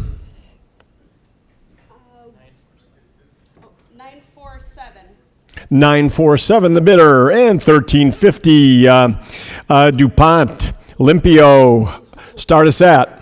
947. 947, the bidder, and 1350, DuPont, Olympio, start us at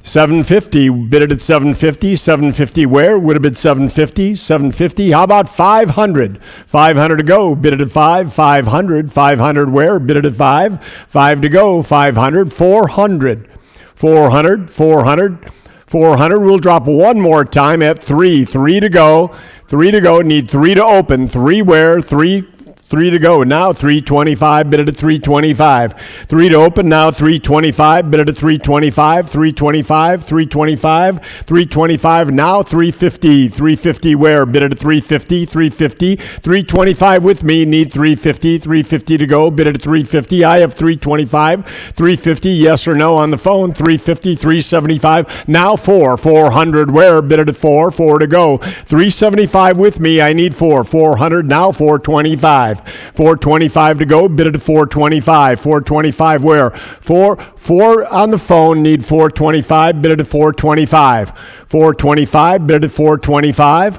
750, bid it at 750, 750 where? Would have bid 750, 750. How about 500? 500 to go, bid it at 5, 500, 500 where? Bid it at 5, 5 to go, 500, 400, 400, 400, 400. We'll drop one more time at 3, 3 to go, 3 to go, need 3 to open, 3 where? 3 to go. Now 325, bid it at 325. 3 to open, now 325, bid it at 325, 325, 325, 325, now 350. 350 where? Bid it at 350, 350, 325 with me, need 350, 350 to go, bid it at 350. I have 325, 350, yes or no on the phone, 350, 375, now 400 where? Bid it at 4 to go, 375 with me, I need 400, now 425. 425 to go, bid it at 425. 425 where? 4 on the phone, need 425, bid it at 425. 425, bid it at 425.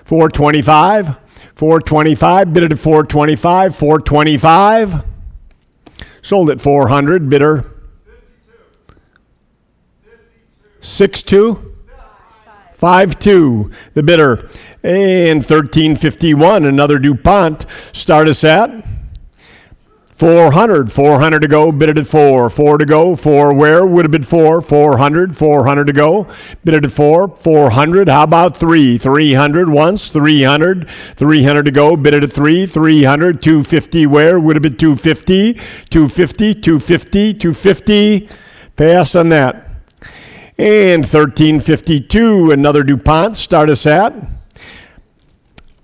425. 425, bid it at 425. 425. Sold at 400, bidder 62. 5-2, the bidder. And 1351, another DuPont. Start us at 400. 400 to go, bid it at 4. 4 to go, 4 where? Would have been 4. 400. 400 to go, bid it at 4. 400. How about 3? 300 once. 300. 300 to go, bid it at 3. 300. 250 where? Would have been 250. 250. 250. 250. Pass on that. And 1352, another DuPont. Start us at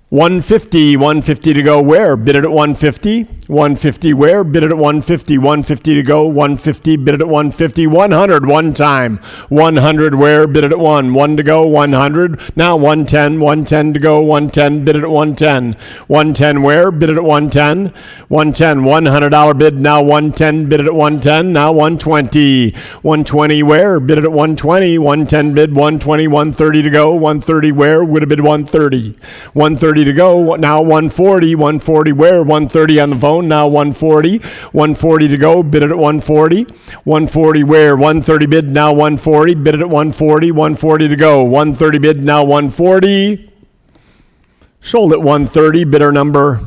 150. 150 to go where? Bid it at 150. 150 where? Bid it at 150. 150 to go. 150, bid it at 150. 100 one time. 100 where? Bid it at 1. 1 to go. 100. Now 110. 110 to go. 110, bid it at 110. 110 where? Bid it at 110. 110, $100 bid. Now 110, bid it at 110. Now 120. 120 where? Bid it at 120. 110 bid. 120. 130 to go. 130 where? Would have bid 130. 130 to go. Now 140. 140 where? 130 on the phone. Now 140. 140 to go. Bid it at 140. 140 where? 130 bid. Now 140. Bid it at 140. 140 to go. 130 bid. Now 140. Sold at 130. Bidder number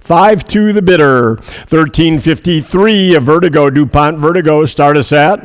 5-2 the bidder. 1353 a Vertigo. DuPont Vertigo. Start us at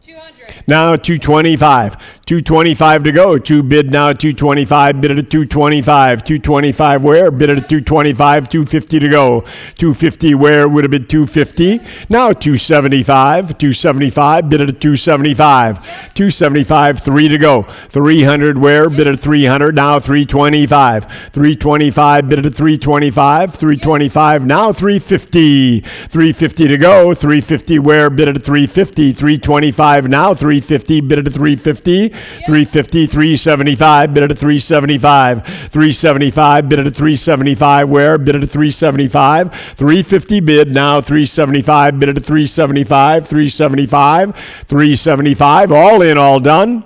200. now 225. 225 to go. 2 bid now 225. Bid it at 225. 225 where? Bid it at 225. 250 to go. 250 where? Would have been 250. Now 275. 275. Bid it at 275. 275. 3 to go. 300 where? Bid it at 300. Now 325. 325. Bid it at 325. 325. Now 350. 350 to go. 350 where? Bid it at 350. 325. Now 350. Bid it at 350. 350, 375, bid it at 375. 375, bid it at 375. Where? Bid it at 375. 350 bid, now 375, bid it at 375. 375, 375, all in, all done.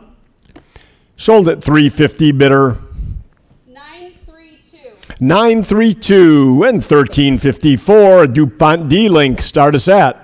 Sold at 350, bidder 932. 932 and 1354. DuPont D-Link, start us at.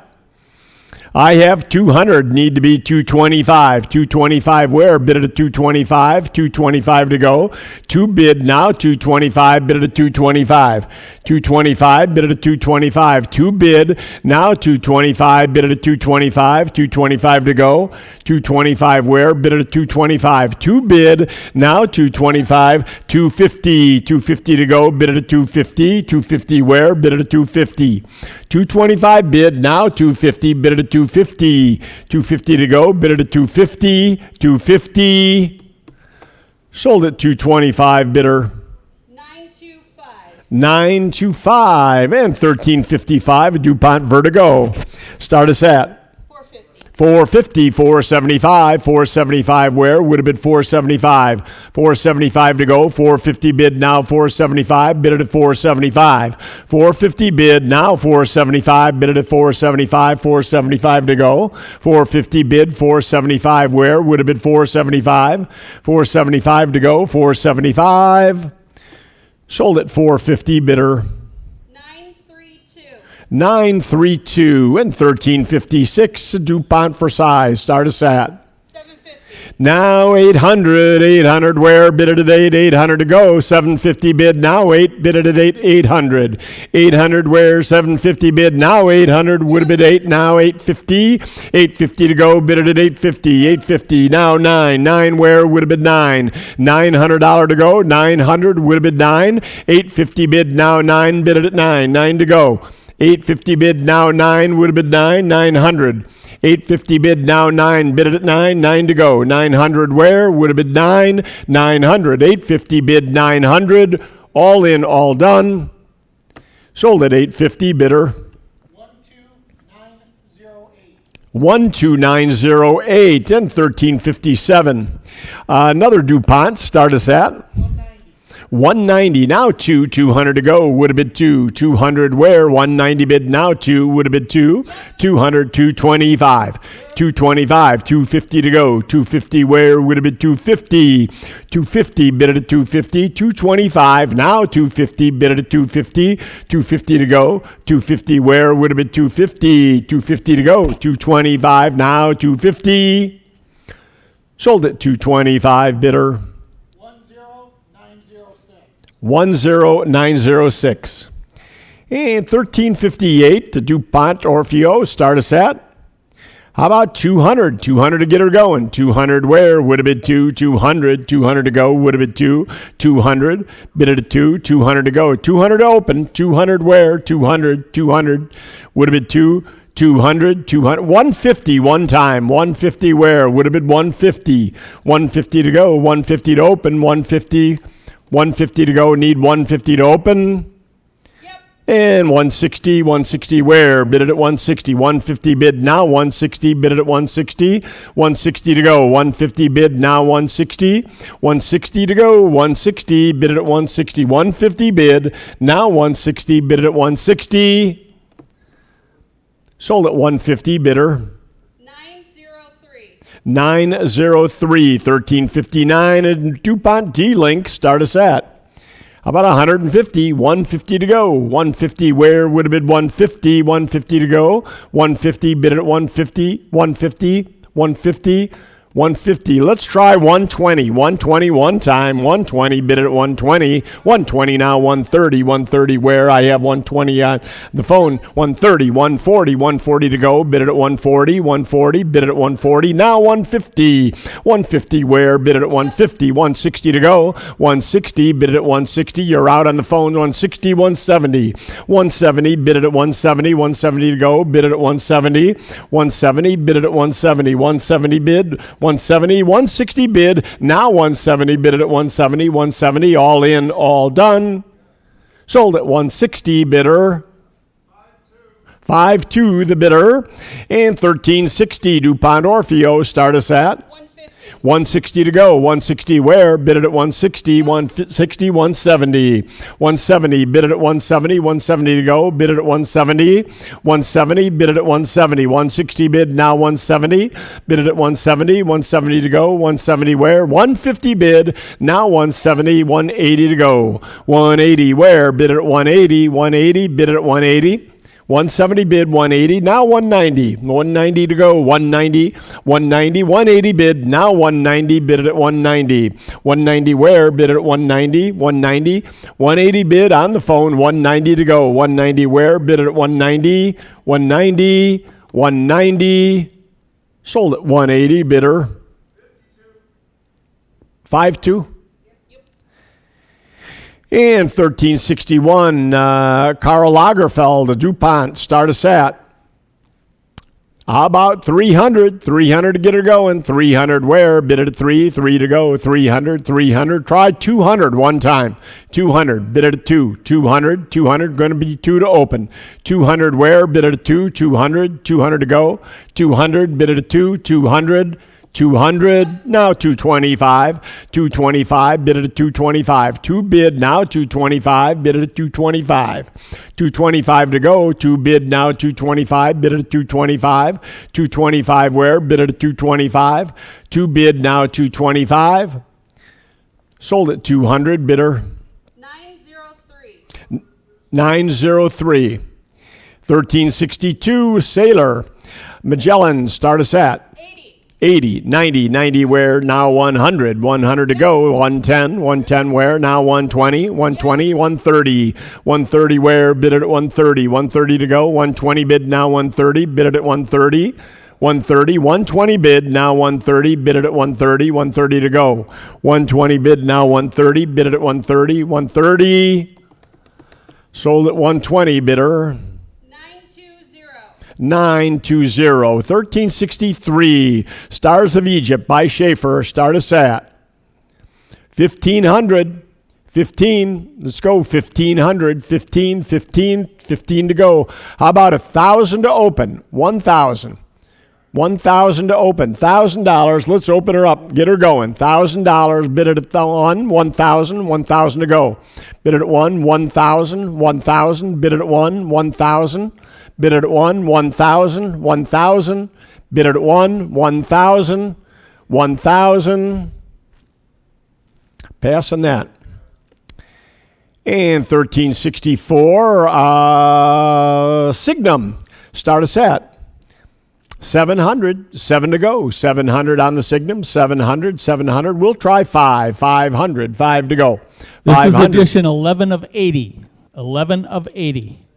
I have 200, need to be 225. 225 where? Bid it at 225. 225 to go. 2 bid now, 225, bid it at 225. 225, bid it at 225. 2 bid now, 225, bid it at 225. 225 to go. 225 where? Bid it at 225. 2 bid now, 225. 250. 250 to go. Bid it at 250. 250 where? Bid it at 250. 225 bid now, 250. Bid it at 250. 250 to go. Bid it at 250. 250. Sold at 225. Bidder 925. 925 and 1355. A DuPont Vertigo. Start us at 450. 450, 475, 475 where? Would have been 475. 475 to go. 450 bid now, 475. Bid it at 475. 450 bid now, 475. Bid it at 475. 475 to go. 450 bid, 475 where? Would have been 475. 475 to go. 475. Sold at 450, bidder 932 and 1356. DuPont for size. Start us at 750. now 800. 800 where? Bid it at 8. 800 to go. 750 bid now 8. Bid it at 8. 800. 800 where? 750 bid now 800. Would have been 8. Now 850. 850 to go. Bid it at 850. 850 now 9. 9 where? Would have been 9. $900 to go. 900 would have been 9. 850 bid now 9. Bid it at 9. 9 to go. 850 bid now 9 would have been 9. 900. 850 bid now 9. Bid it at 9. 9 to go. 900 where? Would have been 9. 900. 850 bid 900. All in, all done. Sold at 850. Bidder 12908 and 1357. Another DuPont. Start us at 190 now 2. 200 to go. Would have been 2. 200 where? 190 bid now 2. Would have been 2. 200. 225. 225. 250 to go. 250 where? Would have been 250. 250 bid it at 250. 225 now 250. Bid it at 250. 250 to go. 250 where? Would have been 250. 250 to go. 225 now 250. Sold at 225. Bidder 10906. And 1358 to DuPont Orfeo. Start us at. How about 200? 200 to get her going. 200 where? Would have been 2. 200. 200 to go. Would have been 2. 200. Bid it at 2. 200 to go. 200 to open. 200 where? 200. 200. Would have been 2. 200, 200, 150 one time. 150 where? Would have been 150. 150 to go. 150 to open. 150. 150 to go. Need 150 to open. Yep. And 160, 160 where? Bid it at 160. 150 bid now, 160, bid it at 160. 160 to go, 150 bid now, 160. 160 to go, 160, bid it at 160. 150 bid, now 160, bid it at 160. Sold at 150, bidder. 903. 903, 1359, and DuPont D-Link, start us at. How about 150? 150 to go. 150 where? Would have been 150. 150 to go. 150 bid at 150. 150. 150. 150. Let's try 120. 120 one time. 120 bid at 120. 120 now. 130. 130 where? I have 120 on the phone. 130. 140. 140 to go. Bid it at 140. 140 bid it at 140. Now 150. 150 where? Bid it at 150. 160 to go. 160 bid it at 160. You're out on the phone. 160. 170. 170 bid it at 170. 170 to go. Bid it at 170. 170 bid it at 170. 170 bid. 170, 160 bid, now 170, bid it at 170, 170, all in, all done. Sold at 160, bidder. 5-2, the bidder. And 1360, DuPont Orfeo, start us at. 150. 160 to go. 160 where? Bid it at 160. 160, 170. 170, bid it at 170. 170 to go. Bid it at 170. 170, bid it at 170. 160 bid, now 170. Bid it at 170. 170 to go. 170 where? 150 bid, now 170. 180 to go. 180 where? Bid it at 180. 180, bid it at 180. 170 bid, 180, now 190. 190 to go, 190, 190, 180 bid, now 190, bid it at 190. 190 where? Bid it at 190, 190, 180 bid on the phone, 190 to go. 190 where? Bid it at 190, 190, 190, sold at 180, bidder. 5-2. And 1361, Karl Lagerfeld, DuPont, start us at. How about 300? 300 to get her going. 300 where? Bid it at 3. 3 to go. 300. 300. Try 200 one time. 200. Bid it at 2. 200. 200. Going to be 2 to open. 200 where? Bid it at 2. 200. 200 to go. 200. Bid it at 2. 200. 200, now 225, 225, bid it at 225, 2 bid, now 225, bid it at 225, 225 to go, 2 bid, now 225, bid it at 225, 225 where, bid it at 225, 2 bid, now 225, sold at 200, bidder. 903. 903, 1362, Sailor, Magellan, start us at. 80, 90, 90 where, now 100, 100 to go, 110, 110 where, now 120, 120, 130, 130 where, bid it at 130, 130 to go, 120 bid, now 130, bid it at 130, 130, 120 bid, now 130, bid it at 130, 130 to go, 120 bid, now 130, bid it at 130, 130, sold at 120, bidder. 920, 1363, Stars of Egypt by Schaefer, start us at 1,500, 15, let's go, 1,500, 15, 15, 15 to go. How about 1,000 to open? 1,000. 1,000 to open. $1,000, let's open her up, get her going. $1,000, bid it at 1, 1,000, 1,000 to go. Bid it at 1, 1,000, 1,000, bid it at 1, 1,000. Bid it at 1, 1,000, 1,000. Bid it at 1, 1,000, 1,000. Pass on that. And 1364, Signum. Start us at 700, 7 to go. 700 on the Signum, 700, 700. We'll try 5, 500, 5 to go. This 500. is edition 11 of 80. 11 of 80.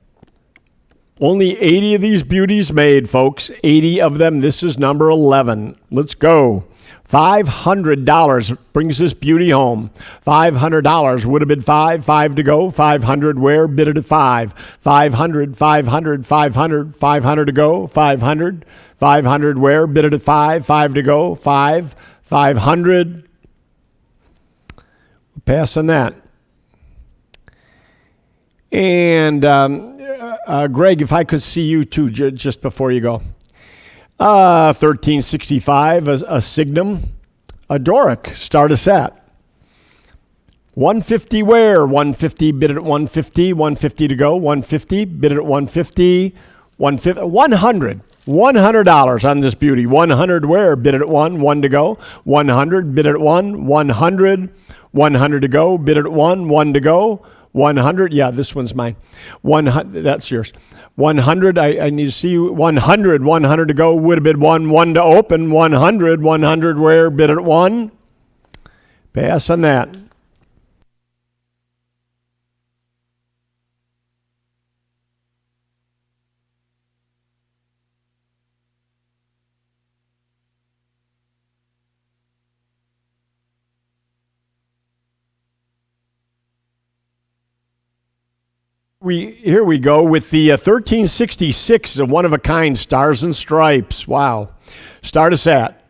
Only 80 of these beauties made, folks. 80 of them. This is number 11. Let's go. $500 brings this beauty home. $500 would have been 5. 5 to go. 500 where? Bid it at 5. 500, 500, 500, 500 to go. 500, 500 where? Bid it at 5. 5 to go. 5, 500. Pass on that. And Greg, if I could see you too, just before you go. 1365, a Signum, a Doric. Start us at 150 where? 150, bid it at 150, 150 to go, 150, bid it at 150, 150, 100. $100 on this beauty. 100 where? Bid it at 1 to go. 100, bid it at 100, 100 to go, bid it at 1 to go. 100, yeah, this one's mine. 100, that's yours. 100, I need to see you. 100 to go, would have bid 1 to open. 100 where? Bid it at 1. Pass on that. Here we go with the 1366, a one-of-a-kind Stars and Stripes. Wow. Start us at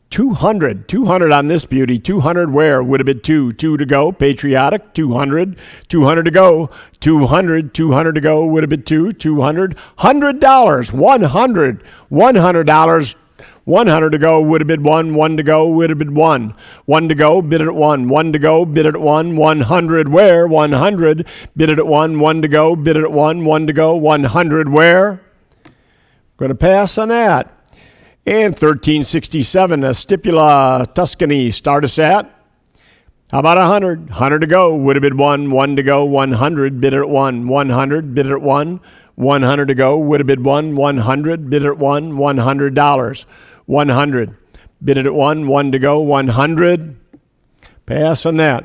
200. 200 on this beauty. 200 where? Would have been 2 to go. Patriotic. 200 to go. 200 to go. Would have been 200. $100. $100. 100 to go, would have been 1 to go, would have been 1 to go, bid it at 1 to go, bid it at 100 where? 100, bid it at 1 to go, bid it at 1 to go, 100 where? Going to pass on that. And 1367, a Stipula Tuscany. Start us at, how about 100? 100 to go, would have been 1 to go, 100, bid it at 100, bid it at 100 to go, would have been 100, bid it at $100. 100, bid it at 1 to go, 100. Pass on that.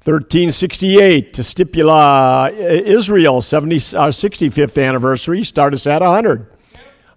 1368 to Stipula Israel, 65th anniversary. Start us at 100.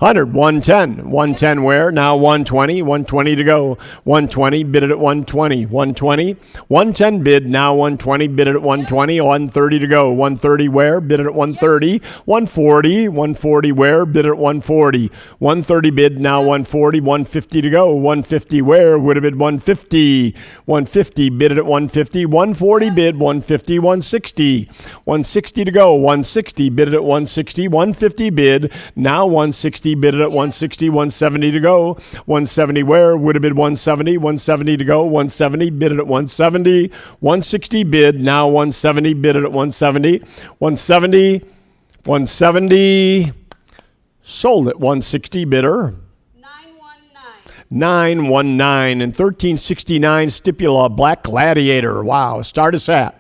110 where? Now 120 to go. 120, bid it at 120. 110 bid, now 120, bid it at 120. 130 to go. 130 where? Bid it at 130. 140 where? Bid it at 140. 130 bid, now 140. 150 to go. 150 where? Would have been 150. 150 bid it at 150. 140 bid, 150. 160. 160 to go. 160 bid it at 160. 150 bid, now 160. Bid it at 160, 170 to go. 170 where? Would have been 170. 170 to go. 170, bid it at 170. 160 bid, now 170, bid it at 170. 170, sold at 160, bidder. 919. And 1369, Stipula Black Gladiator. Wow, start us at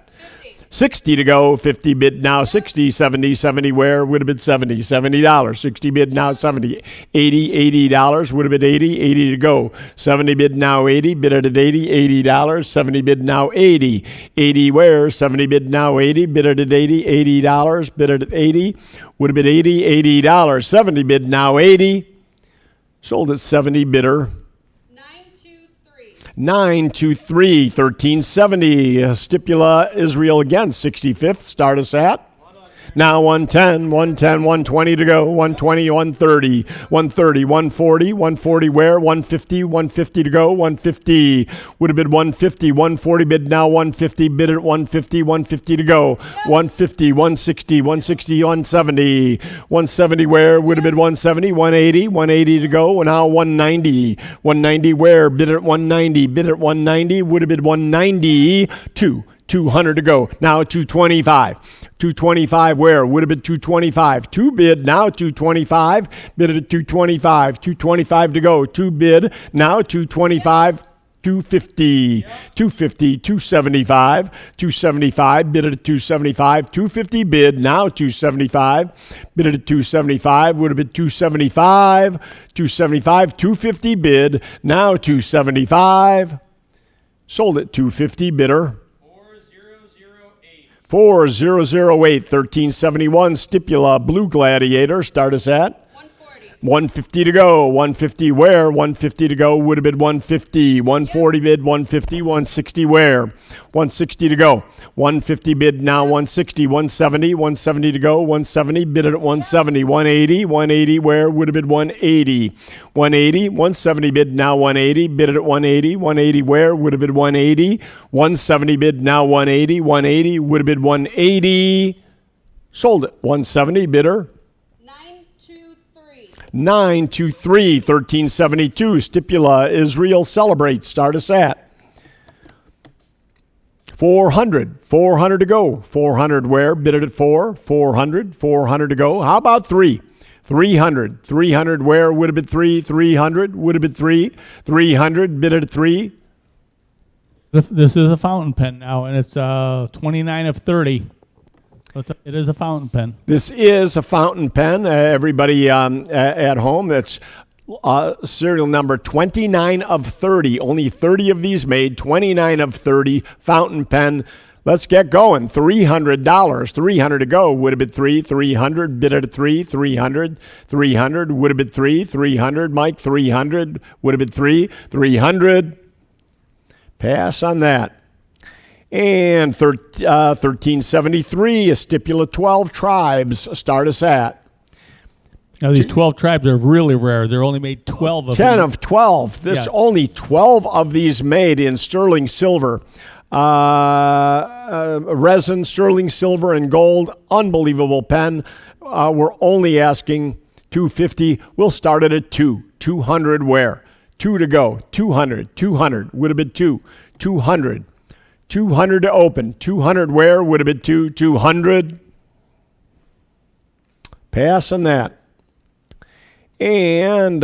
60 to go, 50 bid now 60, 70 where? Would have been $70. 60 bid now 70, $80 would have been 80 to go. 70 bid now 80, bid it at $80. 70 bid now 80 where? 70 bid now 80, bid it at $80, bid it at 80, would have been $80. 70 bid now 80, sold at 70, bidder. 923, 1370, Stipula Israel again, 65th. Start us at. Now 110, 120 to go, 120, 130, 140 where? 150 to go, 150 would have been 150, 140 bid, now 150, bid at 150 to go, 150, 160, 170 where? Would have been 170, 180 to go, now 190 where? Bid at 190, would have been 190, 200 to go, now 225 where? Would have been 225. 2 bid, now 225. Bid it at 225. 225 to go. 2 bid, now 225. 250. 275. 275. Bid it at 275. 250 bid, now 275. Bid it at 275. Would have been 275. 250 bid, now 275. Sold at 250, bidder. 4008, 1371, Stipula Blue Gladiator. Start us at 150 to go. 150 where? 150 to go. Would have been 150. 140 bid, 150. 160 where? 160 to go. 150 bid, now 160. 170 to go. 170 bid it at 170. 180 where? Would have been 180. 170 bid, now 180. Bid it at 180. 180 where? Would have been 180. 170 bid, now 180. 180 would have been 180. Sold at 170, bidder. 923. 923, 1372. Stipula, Israel Celebrate. Start us at 400. 400 to go. 400 where? Bid it at 4. 400. 400 to go. How about 3? 300. 300 where? Would have been 3. 300. Would have been 3. 300. Bid it at 3. This is a fountain pen now, and it's 29 of 30. So it is a fountain pen. This is a fountain pen. Everybody at home, that's serial number 29 of 30. Only 30 of these made. 29 of 30 fountain pen. Let's get going. $300. 300 to go. Would have been 3. 300. Bid it at 3. 300. 300. Would have been 3. 300. Mike, 300. Would have been 3. 300. Pass on that. And 1373, a stipula 12 tribes. Start us at. Now, these 12 tribes are really rare. They're only made 12 of 10 them. of 12. There's Yeah. only 12 of these made in sterling silver. Resin, sterling silver, and gold. Unbelievable pen. We're only asking $250. We'll start it at 2. 200 where? 2 to go. 200. 200. Would have been 2. 200. 200 to open. 200 where? Would have been 2. 200. Pass on that. And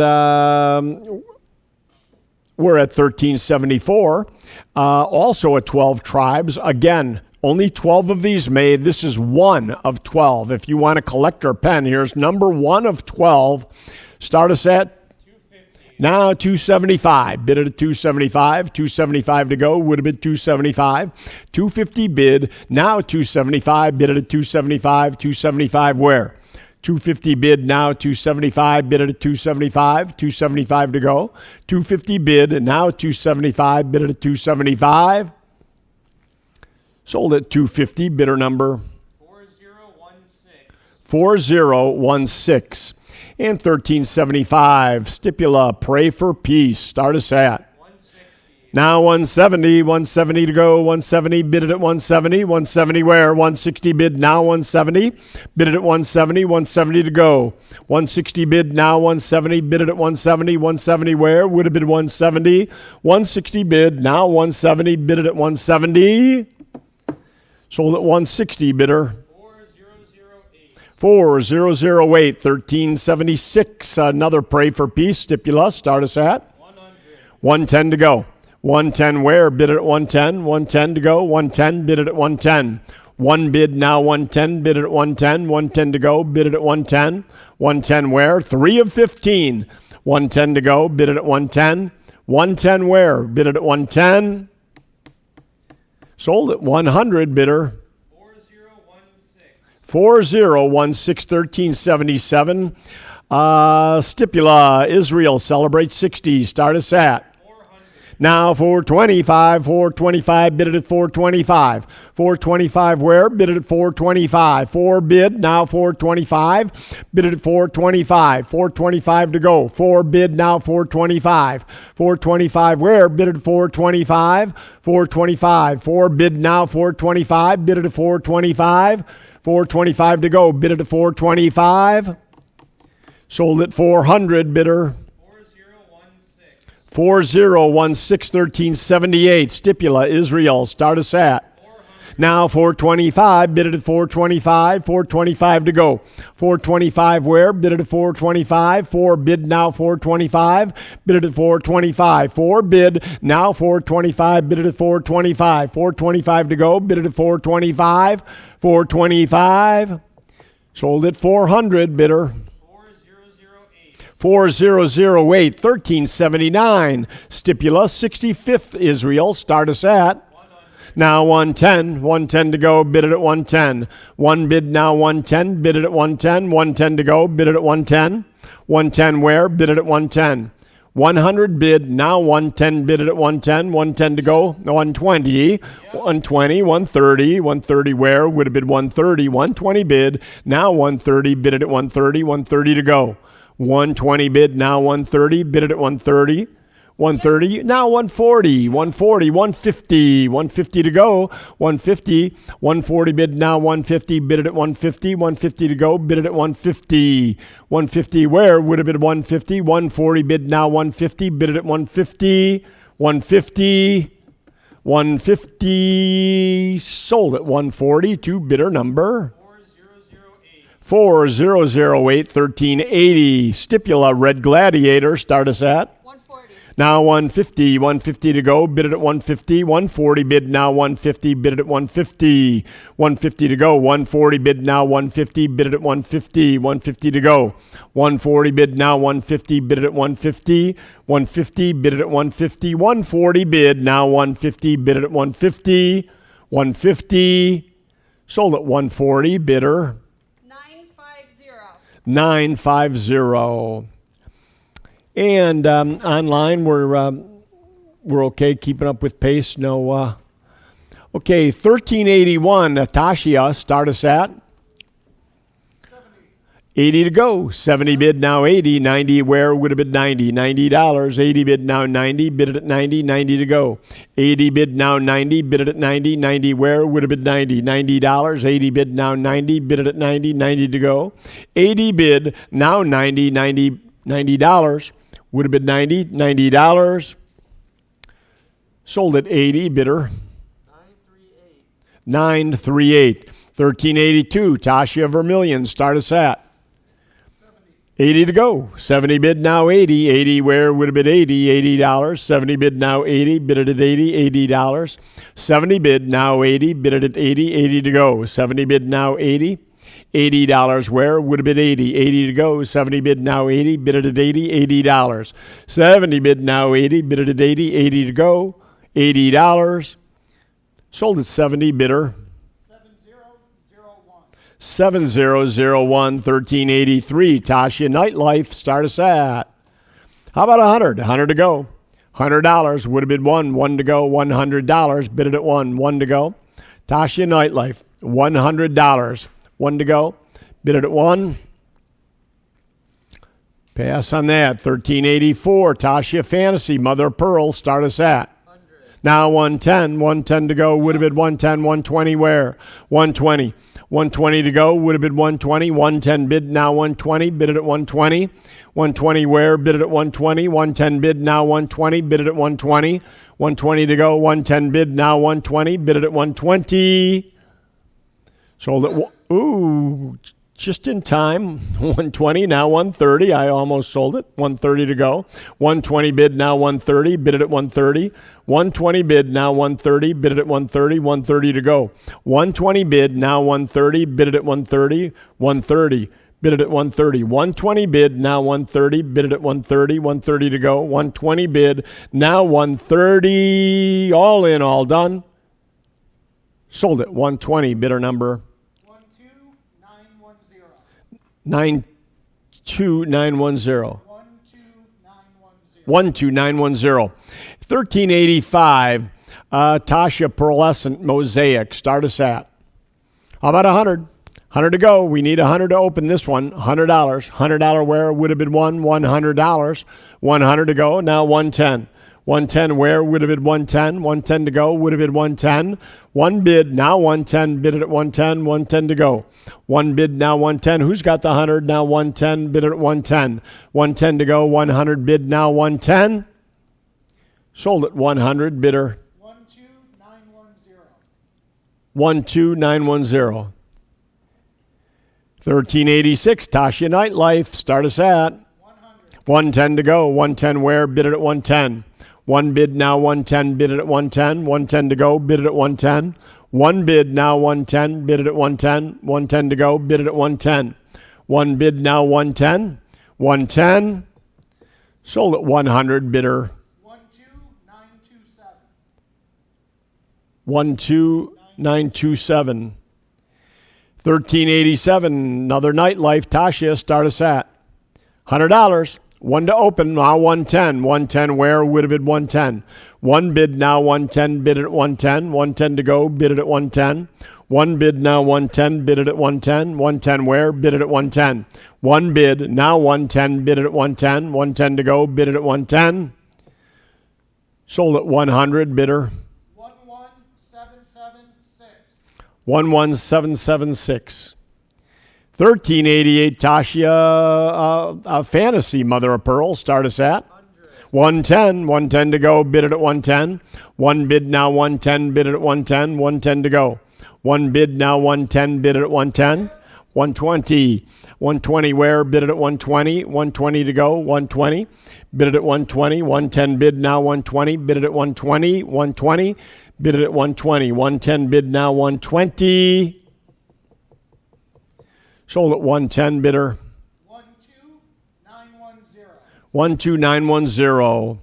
we're at 1374. Also at 12 tribes. Again, only 12 of these made. This is 1 of 12. If you want a collector pen, here's number 1 of 12. Start us at now 275. Bid it at 275. 275 to go. Would have been 275. 250 bid. Now 275. Bid it at 275. 275 where? 250 bid. Now 275. Bid it at 275. 275 to go. 250 bid. Now 275. Bid it at 275. Sold at 250. Bidder number 4016. 4016. And 1375, stipula, pray for peace. Start us at. 160. Now 170, 170 to go, 170, bid it at 170, 170 where? 160 bid, now 170, bid it at 170, 170 to go. 160 bid, now 170, bid it at 170, 170 where? Would have been 170, 160 bid, now 170, bid it at 170. Sold at 160, bidder. 4008, 1376. Another pray for peace. Stipula. Start us at 100. 110 to go. 110 where? Bid it at 110. 110 to go. 110. Bid it at 110. One bid now 110. Bid it at 110. 110 to go. Bid it at 110. 110 where? 3 of 15. 110 to go. Bid it at 110. 110 where? Bid it at 110. Sold at 100, bidder. 4016, 1377. Stipula, Israel celebrates 60. Start us at. 400. Now 425, 425, bid it at 425. 425 where? Bid it at 425. 4 bid, now 425. Bid it at 425. 425 to go. 4 bid, now 425. 425 where? Bid it at 425. 425. 4 bid, now 425. Bid it at 425. 425 to go. Bid it at 425. Sold at 400, bidder. 4016, 1378. Stipula, Israel. Start us at. Now 425. Bid it at 425. 425 to go. 425 where? Bid it at 425. 4 bid, now 425. Bid it at 425. 4 bid, now 425. Bid it at 425. 425 to go. Bid it at 425. 425. Sold at 400, bidder. 4008, 1379. Stipula, 65th Israel. Start us at. Now 110. 110 to go. Bid it at 110. 1 bid, now 110. Bid it at 110. 110 to go. Bid it at 110. 110 where? Bid it at 110. 100 bid, now 110, bid it at 110. 110 to go. 120. 120. 130. 130 where? Would have been 130. 120 bid, now 130. Bid it at 130. 130 to go. 120 bid, now 130. Bid it at 130. 130, now 140, 140, 150, 150 to go, 150, 140 bid now 150, bid it at 150, 150 to go, bid it at 150, 150 where would have been 150, 140 bid now 150, bid it at 150, 150, 150, sold at 140 to bidder number 4008, 1380, Stipula Red Gladiator, start us at 140. now 150, 150 to go, bid it at 150, 140 bid now 150, bid it at 150, 150 to go, 140 bid now 150, bid it at 150, 150 to go, 140 bid now 150, bid it at 150, 150 bid it at 150, 140 bid now 150, bid it at 150, 150, sold at 140, bidder 950. And online, we're okay, keeping up with pace. No, okay, 1381. Natasha, start us at 80 to go. 70 bid now 80. 90 where would have been 90. $90. 80 bid now 90. Bid it at 90. 90 to go. 80 bid now 90. Bid it at 90. 90 where would have been 90. $90. 80 bid now 90. Bid it at 90. 90 to go. 80 bid now 90. $90 would have been 90. $90. Sold at 80. Bidder 938. 1382. Tasha Vermillion. Start us at 80 to go. 70 bid now 80. 80 where would have been 80. $80. 70 bid now 80. Bid it at 80. $80. 70 bid now 80. Bid it at 80. 80 to go. 70 bid now 80. $80 where would have been 80. 80 to go. 70 bid now 80. Bid it at 80. $80. 70 bid now 80. Bid it at 80. 80 to go. $80. Sold at 70. Bidder 7001. 1383. Tasha Nightlife, start us at. How about 100? 100 to go. $100 would have been one to go. $100. Bid it at one to go. Tasha Nightlife, $100. One to go. Bid it at one. Pass on that. 1384. Tasha Fantasy, Mother of Pearl, start us at. Now 110. 110 to go. Would have been 110. 120 where? 120. 120 to go. Would have been 120. 110 bid now 120. Bid it at 120. 120 where? Bid it at 120. 110 bid now 120. Bid it at 120. 120 to go. 110 bid now 120. Bid it at 120. Sold it. Ooh, just in time. 120, now 130. I almost sold it. 130 to go. 120 bid, now 130. Bid it at 130. 120 bid, now 130. Bid it at 130. 130 to go. 120 bid, now 130. Bid it at 130. 130. Bid it at 130. 120 bid, now 130. Bid it at 130. 130 to go. 120 bid, now 130. All in, all done. Sold it. 120. Bidder number 92910. 12910. 1385. Tasha Pearlescent Mosaic. Start us at. How about 100? 100 to go. We need 100 to open this one. $100. $100 where would have been $100. 100 to go. Now 110. 110 where would have been 110. 110 to go. Would have been 110. One bid. Now 110. Bid it at 110. 110 to go. One bid. Now 110. Who's got the 100? Now 110. Bid it at 110. 110 to go. 100 bid. Now 110. Sold at 100. Bidder 12910. 1386. Tasha Nightlife. Start us at 110 to go. 110 where? Bid it at 110. One bid. Now 110. Bid it at 110. 110 to go. Bid it at 110. One bid. Now 110. Bid it at 110. 110 to go. Bid it at 110. One bid. Now 110. 110. Sold at 100. Bidder 12927. 1387. Another Nightlife. Tasha, start us at $100. One to open. Now 110. 110 where would have been 110. One bid. Now 110. Bid it at 110. 110 to go. Bid it at 110. One bid. Now 110. Bid it at 110. 110 where? Bid it at 110. One bid. Now 110. Bid it at 110. 110 to go. Bid it at 110. Sold at 100, bidder. 11776. 11776. 1388 Tasha, Fantasy, mother of pearl. Start us at 110. 110 to go. Bid it at 110. One bid now 110. Bid it at 110. 110 to go. One bid now 110. Bid it at 110. 120. 120 where? Bid it at 120. 120 to go. 120. Bid it at 120. 110 bid now 120. Bid it at 120. 120. Bid it at 120. 110 bid now 120. Sold at 110 bidder. 12910. 12910.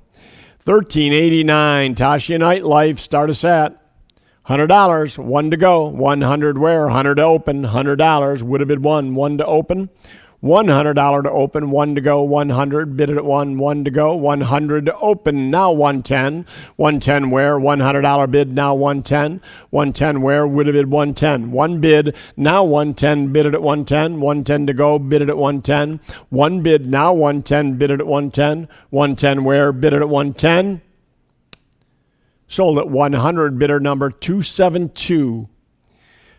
1389 Tasha Nightlife. Start us at $100. One to go. 100 where? 100 to open. $100. Would have been one to open. $100 to open. One to go. 100. Bid it at one to go. 100 to open. Now 110. 110 where? $100 bid. Now 110. 110 where? Would have been 110. One bid. Now 110. Bid it at 110. 110 to go. Bid it at 110. One bid. Now 110. Bid it at 110. 110 where? Bid it at 110. Sold at 100, bidder number 272.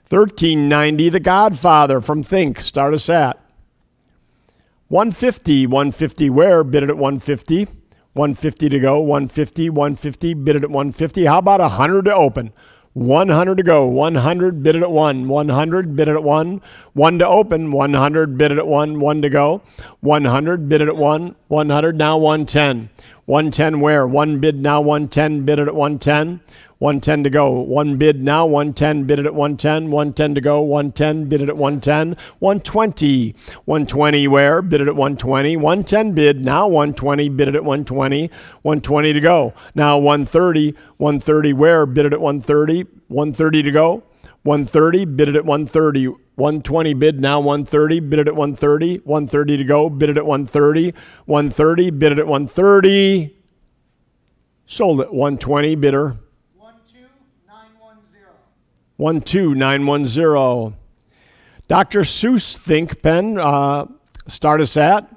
1390, The Godfather from Think. Start us at 150. 150 where? Bid it at 150. 150 to go. 150. 150. Bid it at 150. How about 100 to open? 100 to go. 100. Bid it at 1. 100. Bid it at 1. 1 to open. 100. Bid it at 1. 1 to go. 100. Bid it at 1. 100. Now 110. 110 where? One bid now 110. Bid it at 110. 110 to go. One bid now 110. Bid it at 110. 110 to go. 110. Bid it at 110. 120. 120 where? Bid it at 120. 110 bid now 120. Bid it at 120. 120 to go. Now 130. 130 where? Bid it at 130. 130 to go. 130. Bid it at 130. 120 bid now 130. Bid it at 130. 130 to go. Bid it at 130. 130. Bid it at 130. Sold at 120. Bidder 12910. 12910. Dr. Seuss Think Pen. Start us at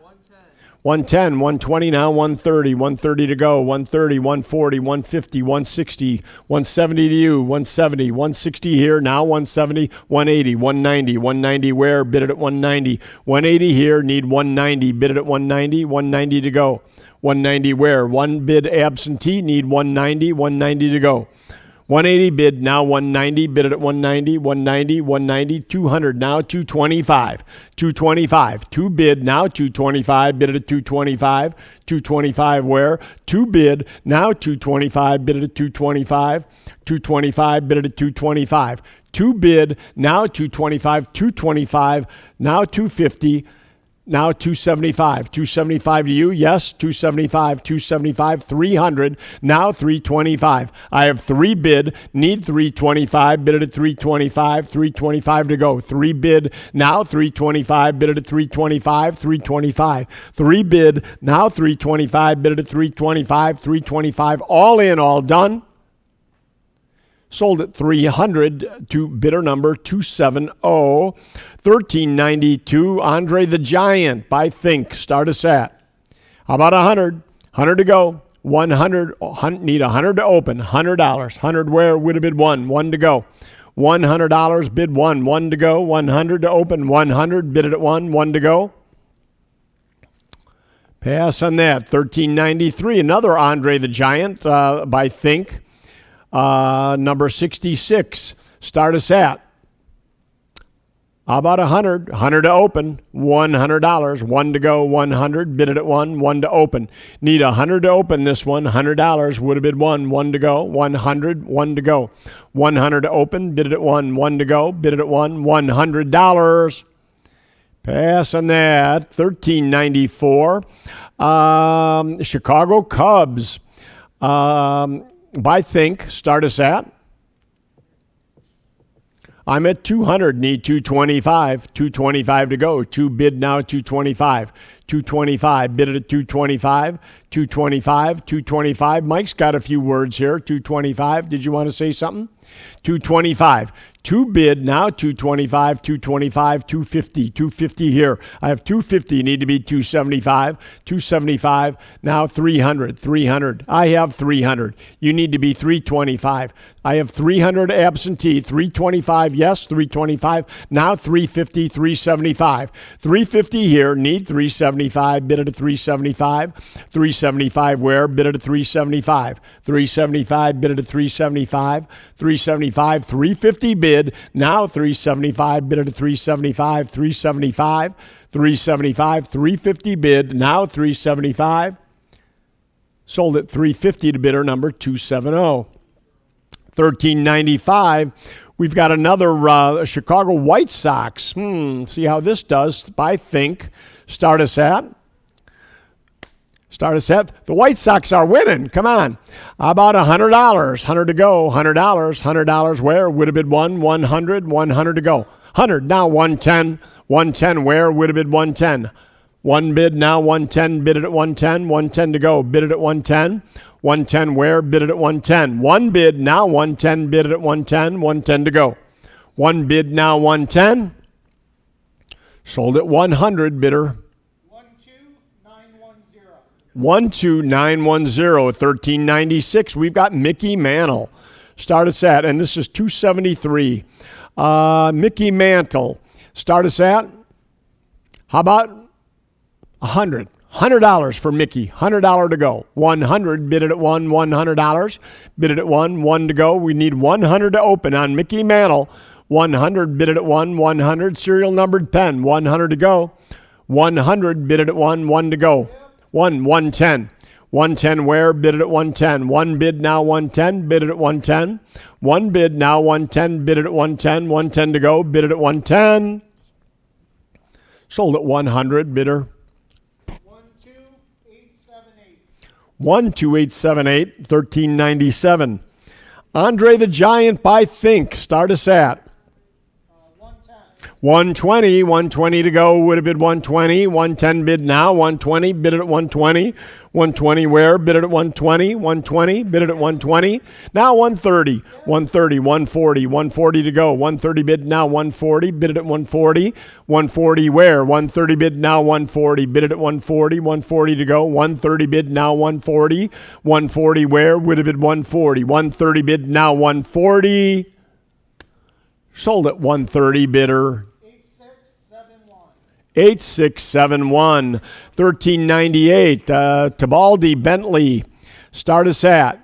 110. 120 now 130. 130 to go. 130. 140. 150. 160. 170 to you. 170. 160 here. Now 170. 180. 190. 190 where? Bid it at 190. 180 here. Need 190. Bid it at 190. 190 to go. 190 where? One bid absentee. Need 190. 190 to go. 180 bid now 190. Bid it at 190. 190. 190. 200 now 225. 225. Two bid now 225. Bid it at 225. 225 where? Two bid now 225. Bid it at 225. 225. Bid it at 225. Two bid now 225. 225 now 250. Now 275. 275 to you. Yes, 275. 275. 300. Now 325. I have three bid. Need 325. Bid it at 325. 325 to go. Three bid. Now 325. Bid it at 325. 325. Three bid. Now 325. Bid it at 325. 325. All in, all done. Sold at 300 to bidder number 270. 1392, Andre the Giant by Think. Start us at. How about 100? 100 to go. 100. Need 100 to open. $100. 100 where? Would have bid one. One to go. $100 bid one. One to go. 100 to open. 100. Bid it at one. One to go. Pass on that. 1393, another Andre the Giant by Think. Number 66. Start us at. How about 100? 100 to open. $100. One to go. 100. Bid it at one. One to open. Need 100 to open this one. $100. Would have bid one. One to go. 100. One to go. 100 to open. Bid it at one. One to go. Bid it at one. $100. Pass on that. 1394. Chicago Cubs. By Think. Start us at. I'm at 200, need 225, 225 to go. Two bid now, 225, 225, bid it at 225, 225, 225. Mike's got a few words here, 225. Did you want to say something? 225, Two bid, now 225, 225, 250, 250 here. I have 250, need to be 275, 275, now 300, 300. I have 300. You need to be 325. I have 300 absentee, 325, yes, 325, now 350, 375. 350 here, need 375, bid at a 375. 375 where? Bid at a 375. 375, bid at a 375. 375, 350 bid, now 375, bid at a 375. 375, 375, 350 bid, now 375. Sold at 350 to bidder number 270. 1395. We've got another Chicago White Sox. See how this does. I think. Start us at. The White Sox are winning. Come on. How about $100? 100 to go. $100. $100 where? Would have been 100. 100 to go. 100 now 110. 110 where? Would have been 110. One bid now 110. Bid it at 110. 110 to go. Bid it at 110. 110 where? Bid it at 110. One bid now 110. Bid it at 110. 110 to go. One bid now 110. Sold at 100. Bidder 12910. 1396. We've got Mickey Mantle. Start us at, and this is 273. Mickey Mantle. Start us at. How about 100? $100 for Mickey. $100 to go. 100. Bid it at $100. Bid it at 1 to go. We need 100 to open on Mickey Mantle. 100. Bid it at 100. Serial numbered pen. 100 to go. 100. Bid it at 1 to go. 110. 110 where? Bid it at 110. One bid now 110. Bid it at 110. One bid now 110. Bid it at 110. 110 to go. Bid it at 110. Sold at 100. Bidder 12878. 1397. Andre the Giant by Think. Start us at 120. 120 to go. Would have been 120. 110 bid now. 120. Bid it at 120. 120 where? Bid it at 120. 120. Bid it at 120. Now 130. 130. 140. 140 to go. 130 bid now. 140. Bid it at 140. 140 where? 130 bid now. 140. Bid it at 140. 140 to go. 130 bid now. 140. 140 where? Would have been 140. 130 bid now. 140. Sold at 130. Bidder 8671. 1398. Tabaldi Bentley. Start us at.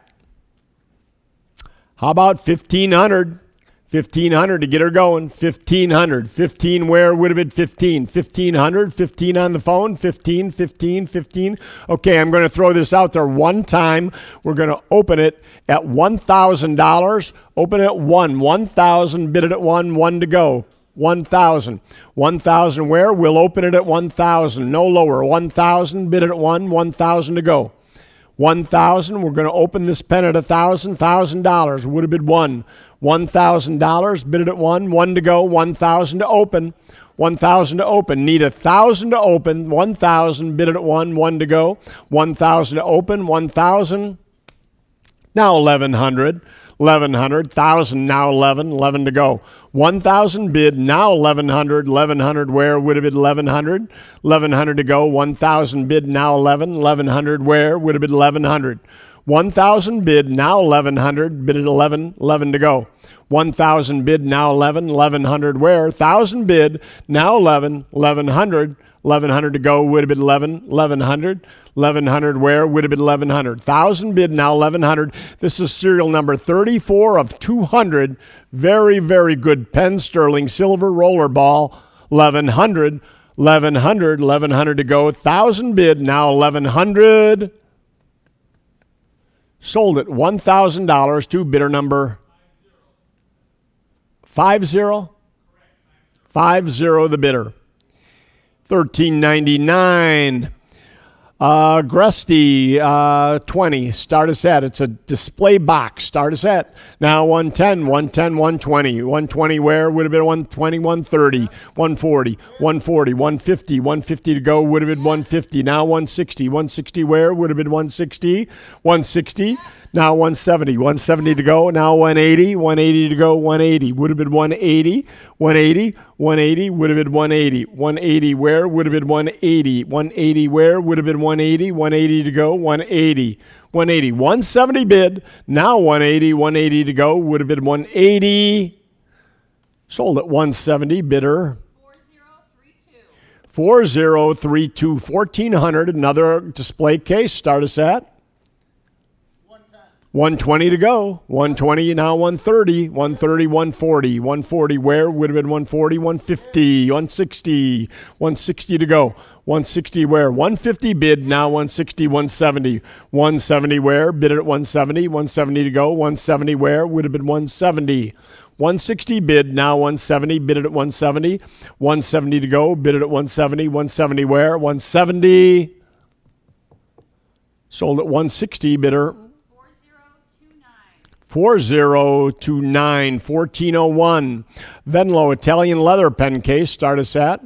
How about 1500? 1500 to get her going. 1500. 15 where? Would have been 15. 1500. 15 on the phone. 15. Okay, I'm going to throw this out there one time. We're going to open it at $1,000. Open it at 1,000. Bid it at 1 to go. 1,000. 1,000 where? We'll open it at 1,000. No lower. 1,000. Bid it at 1,000 to go. 1,000. We're going to open this pen at $1,000. Would have been $1,000. Bid it at 1 to go. 1,000 to open. 1,000 to open. Need 1,000 to open. 1,000. Bid it at 1 to go. 1,000 to open. 1,000. Now 1,100. 1,100. 1,000 now 11 to go. 1,000 bid now 1,100. 1,100 where? Would have been 1,100. 1,100 to go. 1,000 bid now 1,100 where? Would have been 1,100. 1,000 bid now 1,100. Bid at 11 to go. 1,000 bid now 1,100 where? 1,000 bid now 1,100. 1,100 to go. Would have been 1,100. 1,100 where? Would have been 1,100. 1,000 bid now 1,100. This is serial number 34 of 200. Very, very good Penn Sterling silver roller ball. 1,100. 1,100 to go. 1,000 bid now 1,100. Sold at $1,000 to bidder number 50. 50 the bidder. 1399. Gresty, 20. Start us at. It's a display box. Start us at. Now 110, 110, 120. 120 where? Would have been 120, 130, 140, 140, 150. 150 to go. Would have been 150. Now 160. 160 where? Would have been 160. 160. Now 170. 170 to go. Now 180. 180 to go. 180. Would have been 180. 180. 180 would have been 180. 180 where? Would have been 180. 180 where? Would have been 180. 180 to go. 180. 180. 170 bid. Now 180. 180 to go. Would have been 180. Sold at 170. Bidder. 4032. 1400. Another display case. Start us at. 120 to go. 120, now 130. 130, 140. 140 where? Would have been 140, 150, 160. 160 to go. 160 where? 150 bid, now 160, 170. 170 where? Bid it at 170. 170 to go. 170 where? Would have been 170. 160 bid, now 170. Bid it at 170. 170 to go. Bid it at 170. 170 where? 170. Sold at 160. Bidder. 4029. 1401. Venlo Italian leather pen case. Start us at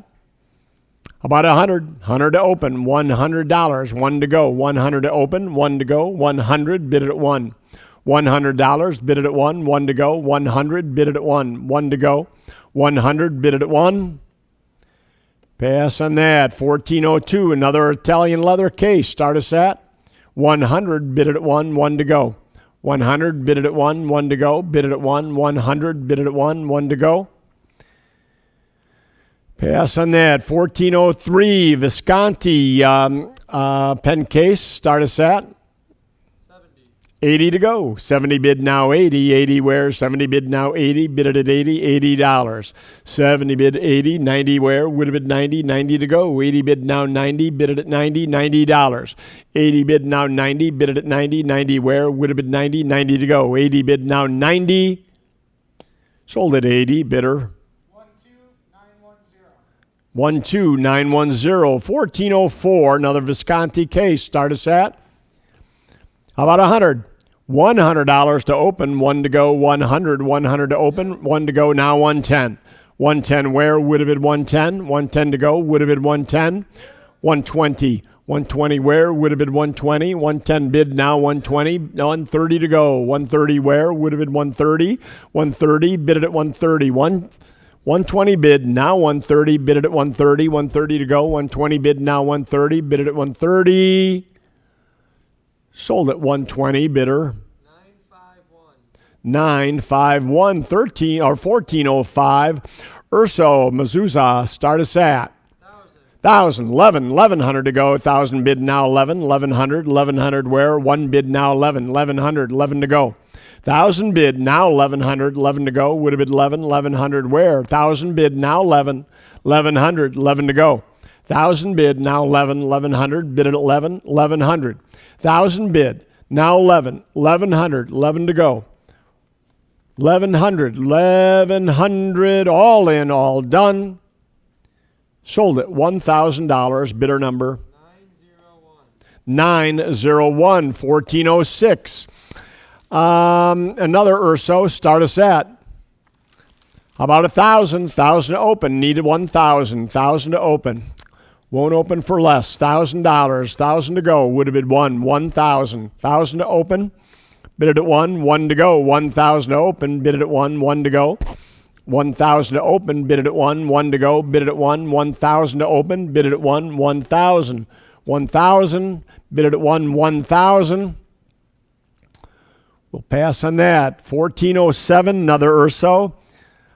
about 100. 100 to open. $100. 1 to go. 100 to open. 1 to go. 100. Bid it at 1. $100. Bid it at 1. 1 to go. 100. Bid it at 1. 1 to go. 100. Bid it at 1. Pass on that. 1402. Another Italian leather case. Start us at 100. Bid it at 1. 1 to go. 100, bid it at 1, 1 to go. Bid it at 1, 100, bid it at 1, 1 to go. Pass on that. 1403, Visconti pen case. Start us at 70. 80 to go. 70 bid now 80. 80 where? 70 bid now 80. Bid it at 80. $80. 70 bid 80. 90 where? Would have been 90. 90 to go. 80 bid now 90. Bid it at 90. $90. 80 bid now 90. Bid it at 90. 90 where? Would have been 90. 90 to go. 80 bid now 90. Sold at 80. Bidder. 12910. 1404. Another Visconti case. Start us at. How about 100? $100 to open, 1 to go, 100. 100 to open, 1 to go, now 110. 110 where? Would have been 110. 110 to go, would have been 110. 120. 120 where? Would have been 120. 110 bid, now 120. 130 to go. 130 where? Would have been 130. 130, bid it at 130. 120 bid, now 130. Bid it at 130. 130 to go. 120 bid, now 130. Bid it at 130. Sold at 120. Bidder. 951. 1405. Urso Mezuzah. Start us at 1,000. 1100 to go. 1,000 bid now 11. 1100 where? 1 bid now 11. 1100. 11 to go. 1,000 bid now 1100. 11 to go. Would have been 11. 1100 where? 1,000 bid now 11. 1100. 11 to go. 1,000 bid now 11. 1100. Bid at 11. 1100. 1,000 bid, now 11, 1100, 11 to go. 1100, all in, all done. Sold at $1,000, bidder number 901, 1406. Another Urso, start us at. How about 1,000? 1,000 to open, needed 1,000, 1,000 to open. Won't open for less. $1,000. 1,000 to go. Would have been 1,000. 1,000 to open. Bid it at 1. 1 to go. 1,000 to open. Bid it at 1. 1 to go. 1,000 to open. Bid it at 1. 1 to go. Bid it at 1. 1,000 to open. Bid it at 1. 1,000. 1,000. Bid it at 1. 1,000. We'll pass on that. 1407. Another Urso.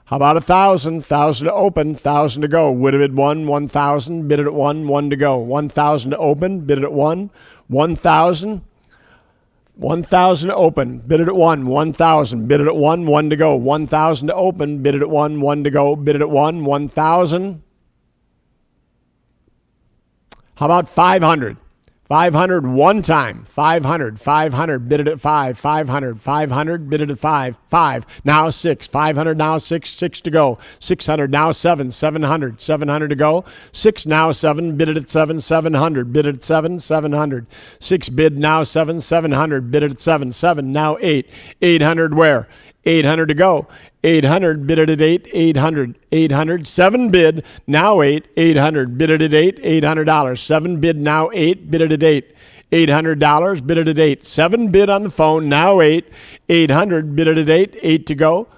How about 1,000? 1,000 to open, 1,000 to go. Would have been 1,000. Bid it at 1, 1 to go. 1,000 to open, bid it at 1, 1,000. 1,000 to open, bid it at 1, 1,000. Bid it at 1, 1 to go. 1,000 to open, bid it at 1, 1 to go. Bid it at 1, 1,000. How about 500? 500 one time. 500, 500, bid it at 5. 500, 500, bid it at 5. 5, now 6. 500, now 6. 6 to go. 600, now 7. 700, 700 to go. 6, now 7, bid it at 7. 700, bid it at 7. 700. 6 bid, now 7. 700, bid it at 7. 7, now 8. 800 where? 800 to go. 800, bid it at 8. 800, 800. 7 bid, now 8. 800, bid it at 8. $800. 7 bid, now 8. Bid it at 8. $800, bid it at 8. 7 bid on the phone, now 8. 800, bid it at 8. 8 to go.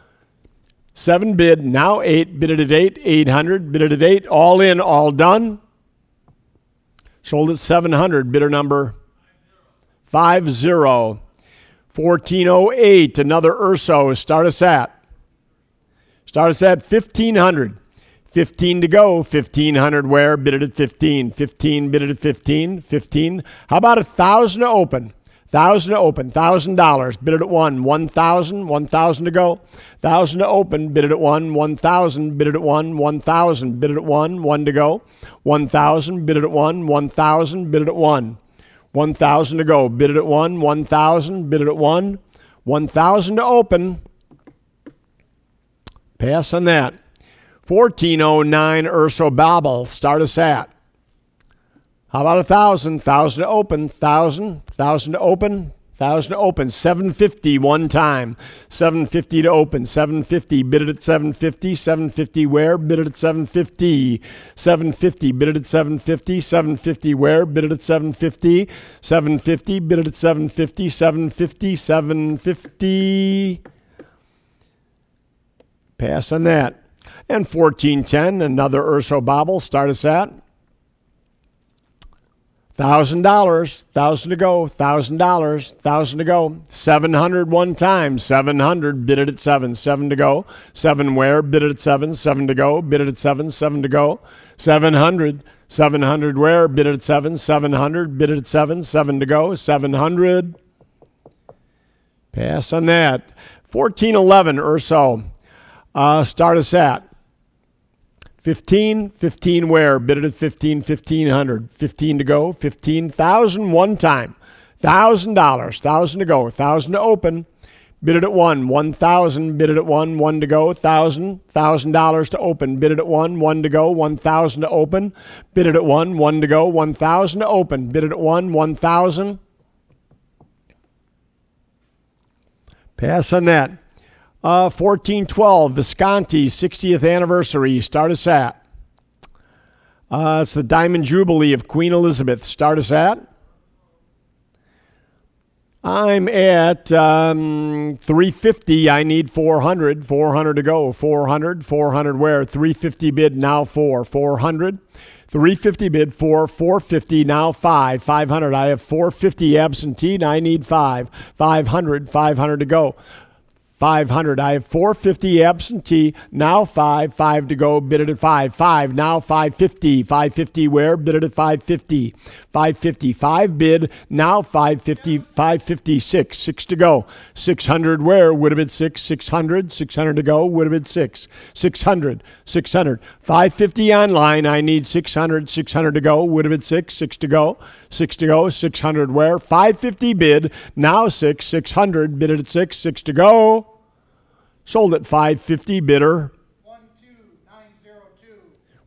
7 bid, now 8. Bid it at 8. 800, bid it at 8. All in, all done. Sold at 700. Bidder number 50. 1408, another Urso. Start us at 1500. 15 to go. 1500 where? Bid it at 15. 15 bid it at 15. 15. How about 1,000 to open? 1,000 to open. $1,000. Bid it at 1. 1,000. 1,000 to go. 1,000 to open. Bid it at 1. 1,000. Bid it at 1. 1,000. Bid it at 1. 1 to go. 1,000. Bid it at 1. 1,000. Bid it at 1. 1,000 to go. Bid it at 1. 1,000. Bid it at 1. 1,000 to open. Pass on that. 1409 Urso Babel. Start us at. How about 1,000? 1,000 to open. 1,000. 1,000 to open. 1,000 to open. 750 one time. 750 to open. 750. Bid it at 750. 750 where? Bid it at 750. 750. Bid it at 750. 750 where? Bid it at 750. 750. Bid it at 750. 750. 750. Pass on that. And 1410, another Urso Bobble. Start us at $1,000. 1,000 to go. $1,000. 1,000 to go. 700 one time. 700. Bid it at 7. 7 to go. 7 where? Bid it at 7. 7 to go. Bid it at 7. 7 to go. 700. 700 where? Bid it at 7. 700. Bid it at 7. 7 to go. 700. Pass on that. 1411 Urso. Start us at 15. 15 where? Bid it at 15. 1,500. 15 to go. 15,000 one time. $1,000. 1,000 to go. 1,000 to open. Bid it at 1. 1,000. Bid it at 1. 1 to go. 1,000. $1,000 to open. Bid it at 1. 1 to go. 1,000 to open. Bid it at 1. 1 to go. 1,000 to open. Bid it at 1. 1,000. Pass on that. 1412 Visconti 60th anniversary. Start us at. It's the Diamond Jubilee of Queen Elizabeth. Start us at. I'm at 350. I need 400. 400 to go. 400. 400 where? 350 bid, now 4. 400. 350 bid, 4. 450, now 5. 500. I have 450 absentee, and I need 5. 500. 500 to go. 500. I have 450 absentee, now 5. 5 to go, bid it at 5. 5, now 550. 550 where? Bid it at 550. 550. 5 bid, now 550. 556. 6 to go. 600 where? Would have been 6. 600. 600 to go, would have been 6. 600. 600. 550 online. I need 600. 600 to go, would have been 6. 6 to go. 6 to go. 600 where? 550 bid, now 6. 600. Bid it at 6. 6 to go. Sold at 550. Bidder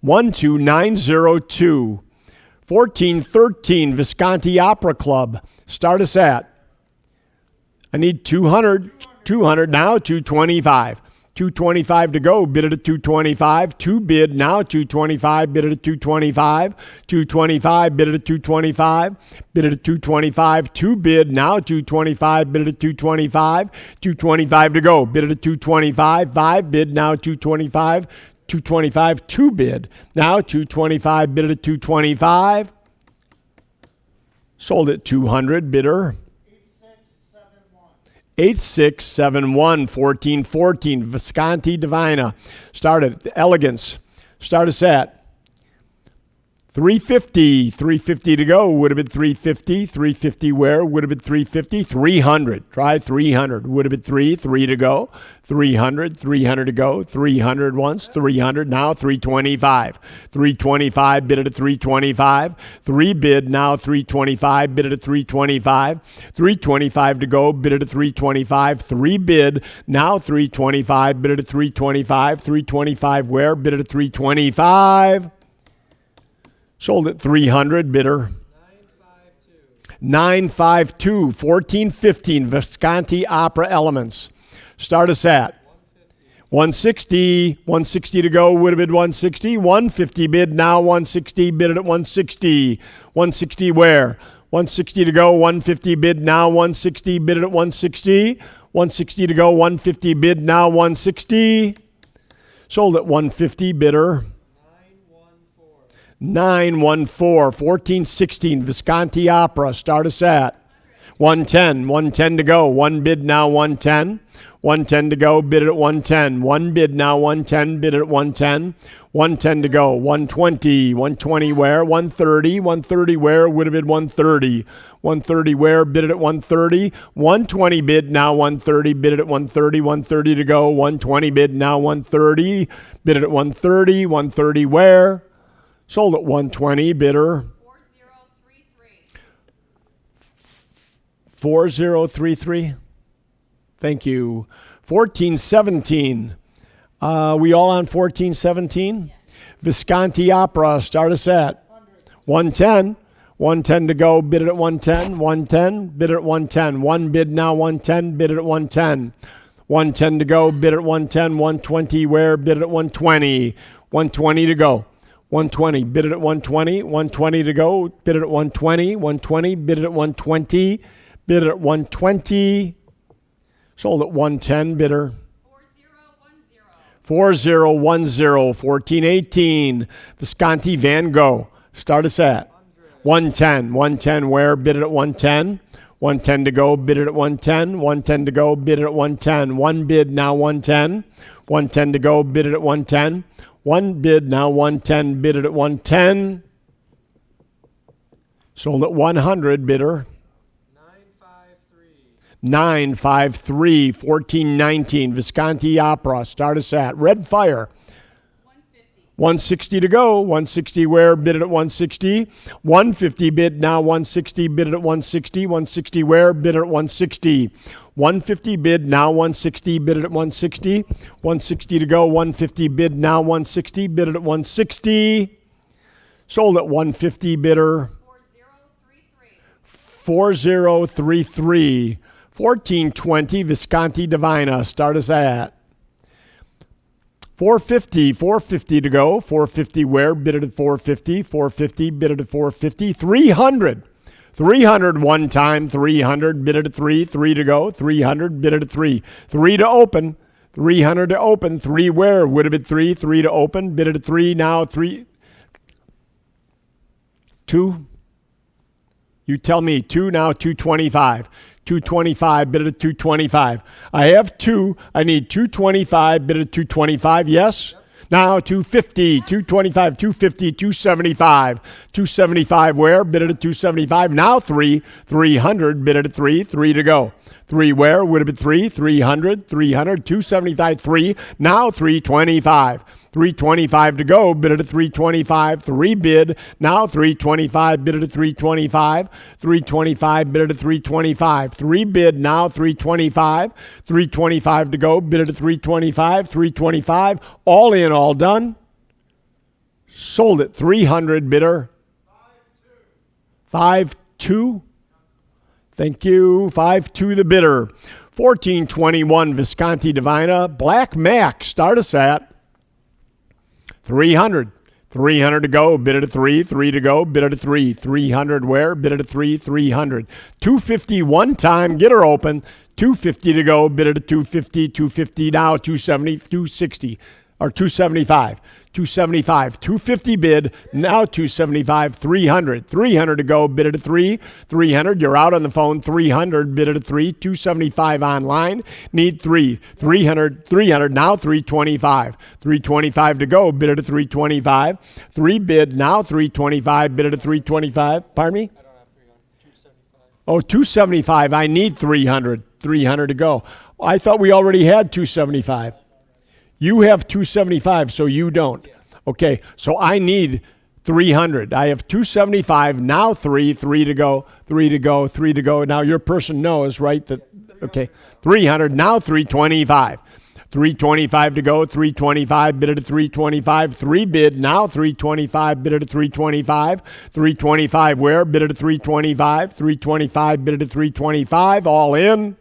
12902. 1413 Visconti Opera Club. Start us at. I need 200. 200 now. 225. 225 to go. Bid it at 225. 2 bid, now 225. Bid it at 225. 225. Bid it at 225. Bid it at 225. 2 bid, now 225. Bid it at 225. 225 to go. Bid it at 225. 5 bid, now 225. 225. 2 bid, now 225. Bid it at 225. Sold at 200. Bidder 8671. 1414 Visconti Divina. Started Elegance. Start us at 350, 350 to go, would have been 350, 350 where, would have been 350, 300, try 300, would have been 3 to go, 300, 300 to go, 300 once, 300, now 325, 325, bid it at 325, 3 bid, now 325, bid it at 325, 325 to go, bid it at 325, 3 bid, now 325, bid it at 325, 325 where, bid it at 325. Sold at 300, bidder. 952, 1415, Visconti Opera Elements. Start us at 160, 160 to go, would have been 160, 150 bid, now 160, bid it at 160, 160 where? 160 to go, 150 bid, now 160, bid it at 160, 160 to go, 150 bid, now 160. Sold at 150, bidder. 914, 1416, Visconti Opera. Start us at 110, 110 to go. 1 bid, now 110. 110 to go, bid it at 110. 1 bid, now 110, bid it at 110. 110 to go. 120, 120 where? 130, 130 where? Would have been 130. 130 where? Bid it at 130. 120 bid, now 130, bid it at 130. 130 to go. 120 bid, now 130, bid it at 130. 130 where? Sold at 120, bidder. 4033. 4033. Thank you. 1417. We all on 1417? Yes. Visconti Opera. Start us at 110. 110 to go. Bid it at 110. 110. Bid it at 110. 1 bid, now 110. Bid it at 110. 110 to go. Bid it at 110. 120 where? Bid it at 120. 120 to go. 120, bid it at 120, 120 to go, bid it at 120, 120, bid it at 120, bid it at 120, sold at 110, bidder. 4010. 1418, Visconti Van Gogh. Start us at 110, 110 where? Bid it at 110, 110 to go, bid it at 110, 110 to go, bid it at 110, 1 bid, now 110, 110 to go, bid it at 110, 1 bid, now 110, bid it at 110. Sold at 100, bidder. 953, 1419, Visconti Opera. Start us at Red Fire. 160 to go. 160 where? Bid it at 160. 150 bid, now 160, bid it at 160. 160 where? Bid it at 160. 150 bid, now 160, bid it at 160. 160 to go. 150 bid, now 160, bid it at 160. Sold at 150, bidder. 4033. 1420, Visconti Divina. Start us at 450. 450 to go. 450 where? Bid it at 450. 450, bid it at 450. 300. 300 one time. 300, bid it at 3. 3 to go. 300, bid it at 3. 3 to open. 300 to open. 3 where? Would have been 3. 3 to open. Bid it at 3. Now 3. 2. You tell me. 2 now. 225. 225, bid it at 225. I have 2. I need 225, bid it at 225. Yes? Yep. Now 250, 225, 250, 275. 275 where? Bid it at 275. Now 3. 300, bid it at 3. 3 to go. 3 where? Would have been 3. 300, 300, 275, 3. Now 325. 325 to go, bid it at 325. 3 bid, now 325, bid it at 325. 325, bid it at 325. 3 bid, now 325. 325 to go, bid it at 325. 325, all in, all done. Sold at 300, bidder. 5-2. Thank you. 5-2 the bidder. 1421 Visconti Divina. Black Mac. Start us at 300. 300 to go. Bid it at 3. 3 to go. Bid it at 3. 300 where? Bid it at 3. 300. 250 one time. Get her open. 250 to go. Bid it at 250. 250 now. 270. 260. or 275. 275, 250 bid, now 275, 300. 300 to go, bid it at 3. 300, you're out on the phone, 300, bid it at 3. 275 online, need 3. 300, now 325. 325 to go, bid it at 325. 3 bid, now 325, bid it at 325. Pardon me? I don't have 300. 275. Oh, 275, I need 300. 300 to go. I thought we already had 275. You have 275, so you don't. Okay, so I need 300. I have 275, now 3 to go, 3 to go, 3 to go. Now your person knows, right, that, okay, 300, now 325. 325 to go, 325, bid it at 325. 3 bid, now 325, bid it at 325. 325 where? Bid it at 325. 325, bid it at 325, all in.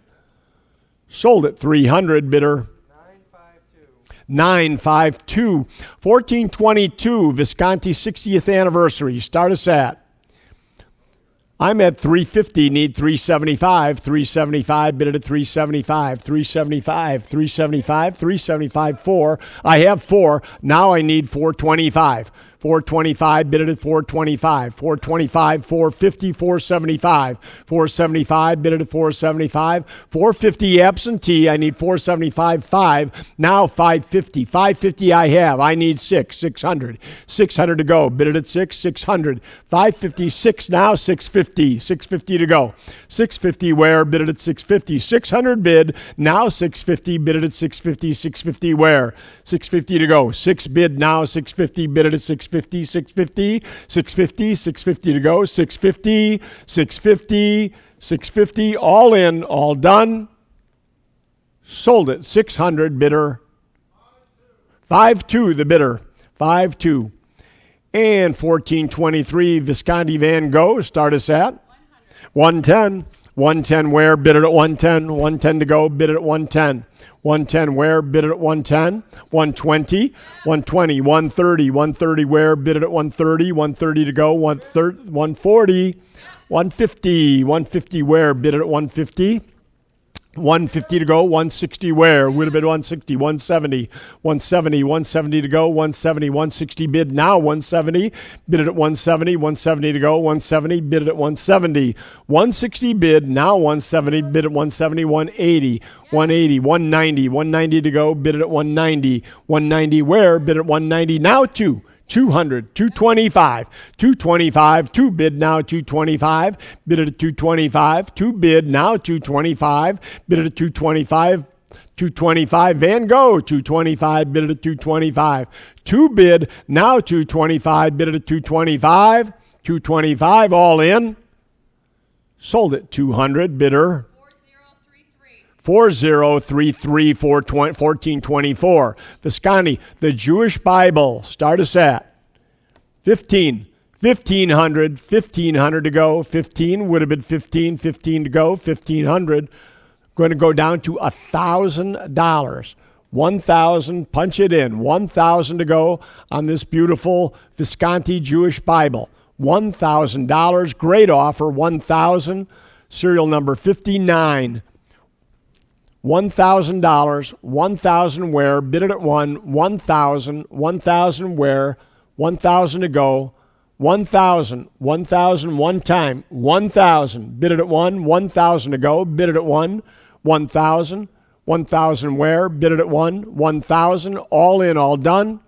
Sold at 300, bidder. 952. 1422, Visconti 60th anniversary. Start us at. I'm at 350, need 375. 375, bid it at 375. 375, 375, 375, 4. I have 4. Now I need 425. 425, bid it at 425. 425, 450, 475. 475, bid it at 475. 450 absentee, I need 475, 5. Now 550. 550 I have. I need 6. 600. 600 to go. Bid it at 6. 600. 550, 6 now. 650. 650 to go. 650 where? Bid it at 650. 600 bid. Now 650. Bid it at 650. 650 where? 650 to go. 6 bid now. 650. Bid it at 650. 650, 650, 650 to go, 650, 650, 650, all in, all done. Sold it, 600, bidder. 5-2, the bidder, 5-2. And 1423, Visconti Van Gogh, start us at 110. 110 where? Bid it at 110. 110 to go, bid it at 110. 110 where? Bid it at 110. 120. 120. 130. 130 where? Bid it at 130. 130 to go. 140. 150. 150 where? Bid it at 150. 150 to go, 160 where? Would have been 160, 170, 170, 170 to go, 170, 160 bid now, 170, bid it at 170, 170 to go, 170, bid it at 170, 160 bid now, 170, bid at 170, 180, 180, 190, 190 to go, bid it at 190, 190 where? Bid at 190 now, 200, 225, 225, 2 bid now 225, bid it at 225, 2 bid now 225, bid it at 225, 225, Van Gogh 225, bid it at 225, 2 bid now 225, bid it at 225, 225, all in, sold at 200, bidder. 4033 1424. Visconti, the Jewish Bible. Start us at 15. 1500. 1500 to go. 15 would have been 15. 15 to go. 1500. Going to go down to $1,000. 1,000. Punch it in. 1,000 to go on this beautiful Visconti Jewish Bible. $1,000. Great offer. 1,000. Serial number 59. $1,000, 1,000 where, bid it at 1,000, 1,000 where, 1,000 to go, 1,000, 1,000 one time, 1,000, bid it at 1,000 to go, bid it at 1,000, 1,000 where, bid it at 1,000, all in, all done.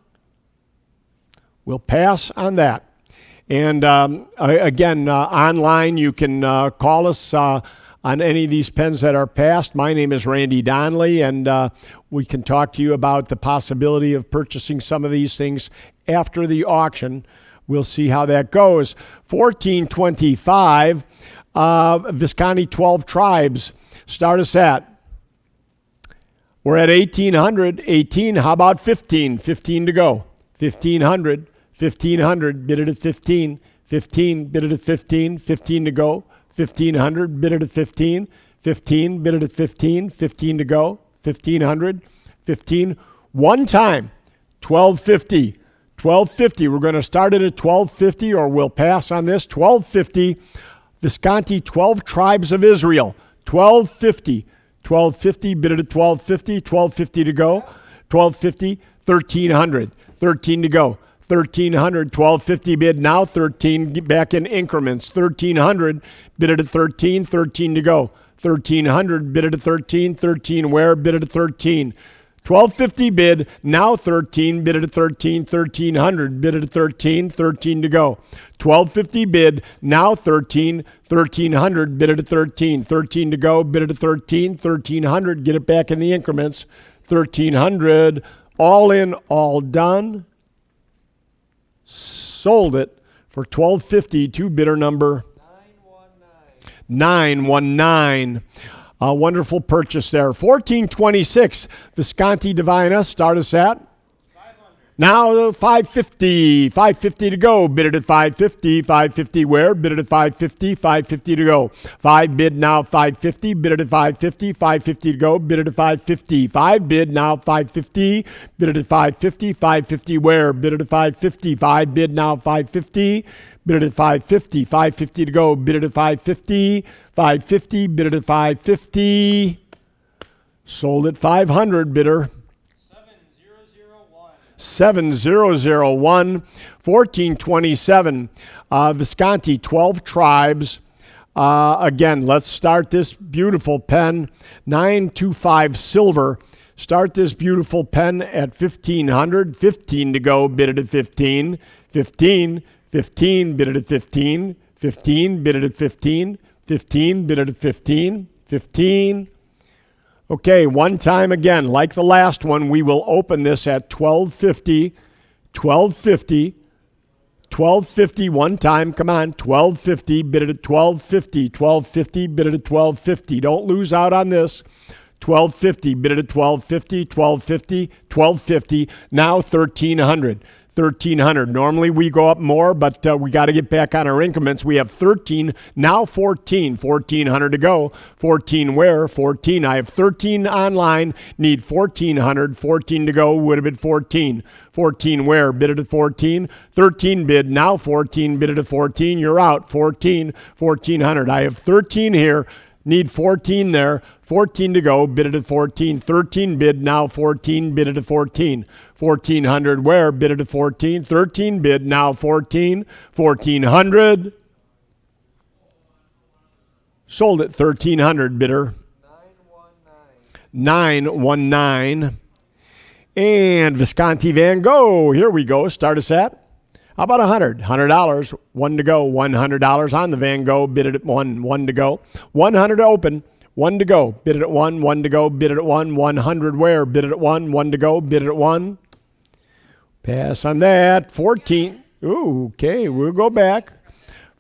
We'll pass on that. And again, online, you can call us on any of these pens that are passed. My name is Randy Donley, and we can talk to you about the possibility of purchasing some of these things after the auction. We'll see how that goes. 1425, Visconti 12 Tribes. Start us at. We're at 1,800. 18, how about 15? 15 to go. 1,500. 1,500, bid it at 15. 15, bid it at 15. 15 to go. 1,500, bid it at 15, 15, bid it at 15, 15 to go, 1,500, 15, one time, 1,250, 1,250, we're going to start it at 1,250 or we'll pass on this, 1,250, Visconti 12 Tribes of Israel, 1,250, 1,250, bid it at 1,250, 1,250 to go, 1,250, 1,300. 13 to go. 1,300. 1250 bid now. 13 back in increments. 1,300. Bid it at 13. 13 to go. 1,300. Bid it at 13. 13 where? Bid it at 13. 1250 bid, now 13, bid it at 13, 1300, bid it at 13, 13 to go. 1250 bid, now 13, 1300, bid it at 13, 13 to go, bid it at 13, 1300, get it back in the increments, 1300, all in, all done. Sold it for 1250 to bidder number 919. A wonderful purchase there. 1426, Visconti Divina, start us at? 500. Now 550, 550 to go. Bid it at 550, 550 where? Bid it at 550, 550 to go. 5 bid now 550, bid it at 550, 550 to go. Bid it at 550, 5 bid now 550, bid it at 550, 550 where? Bid it at 550, 5 bid now 550. Bid it at 550, 550 to go. Bid it at 550, 550, bid it at 550. Sold at 500, bidder. 7001. 1427. Visconti, 12 tribes. Again, let's start this beautiful pen. 925 silver. Start this beautiful pen at 1500. 15 to go. Bid it at 15. 15. 15, bid it at 15. 15, bid it at 15. 15, bid it at 15. 15. Okay, one time again, like the last one, we will open this at 1250. 1250. 1250, one time, come on. 1250, bid it at 1250. 1250, bid it at 1250. Don't lose out on this. 1250, bid it at 1250. 1250, 1250. Now 1300. 1,300. Normally we go up more, but we got to get back on our increments. We have 13, now 14. 1,400 to go. 14 where? 14. I have 13 online, need 1,400. 14 to go, would have been 14. 14 where? Bid it at 14. 13 bid, now 14. Bid it at 14. You're out. 14. 1,400. I have 13 here. Need 14 there. 14 to go. Bid it at 14. 13 bid. Now 14. Bid it at 14. 1,400 where? Bid it at 14. 13 bid. Now 14. 1,400. Sold at 1,300, bidder. 919. And Visconti Van Gogh. Here we go. Start us at? How about $100? One to go. $100 on the Van Gogh. Bid it at 1. 1 to go. 100 to open. 1 to go. Bid it at 1. 1 to go. Bid it at 1. 100 where? Bid it at 1. 1 to go. Bid it at 1. Pass on that. 14. Ooh, okay, we'll go back.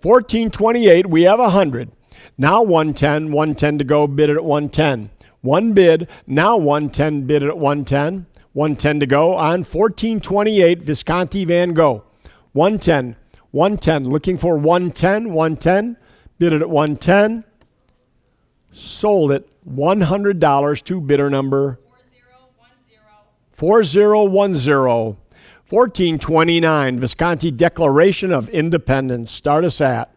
1428. We have 100. Now 110. 110 to go. Bid it at 110. 1 bid. Now 110. Bid it at 110. 110 to go on 1428 Visconti Van Gogh. 110, 110, looking for 110, 110, bid it at 110, sold it $100 to bidder number 4010. 1429, Visconti Declaration of Independence. Start us at.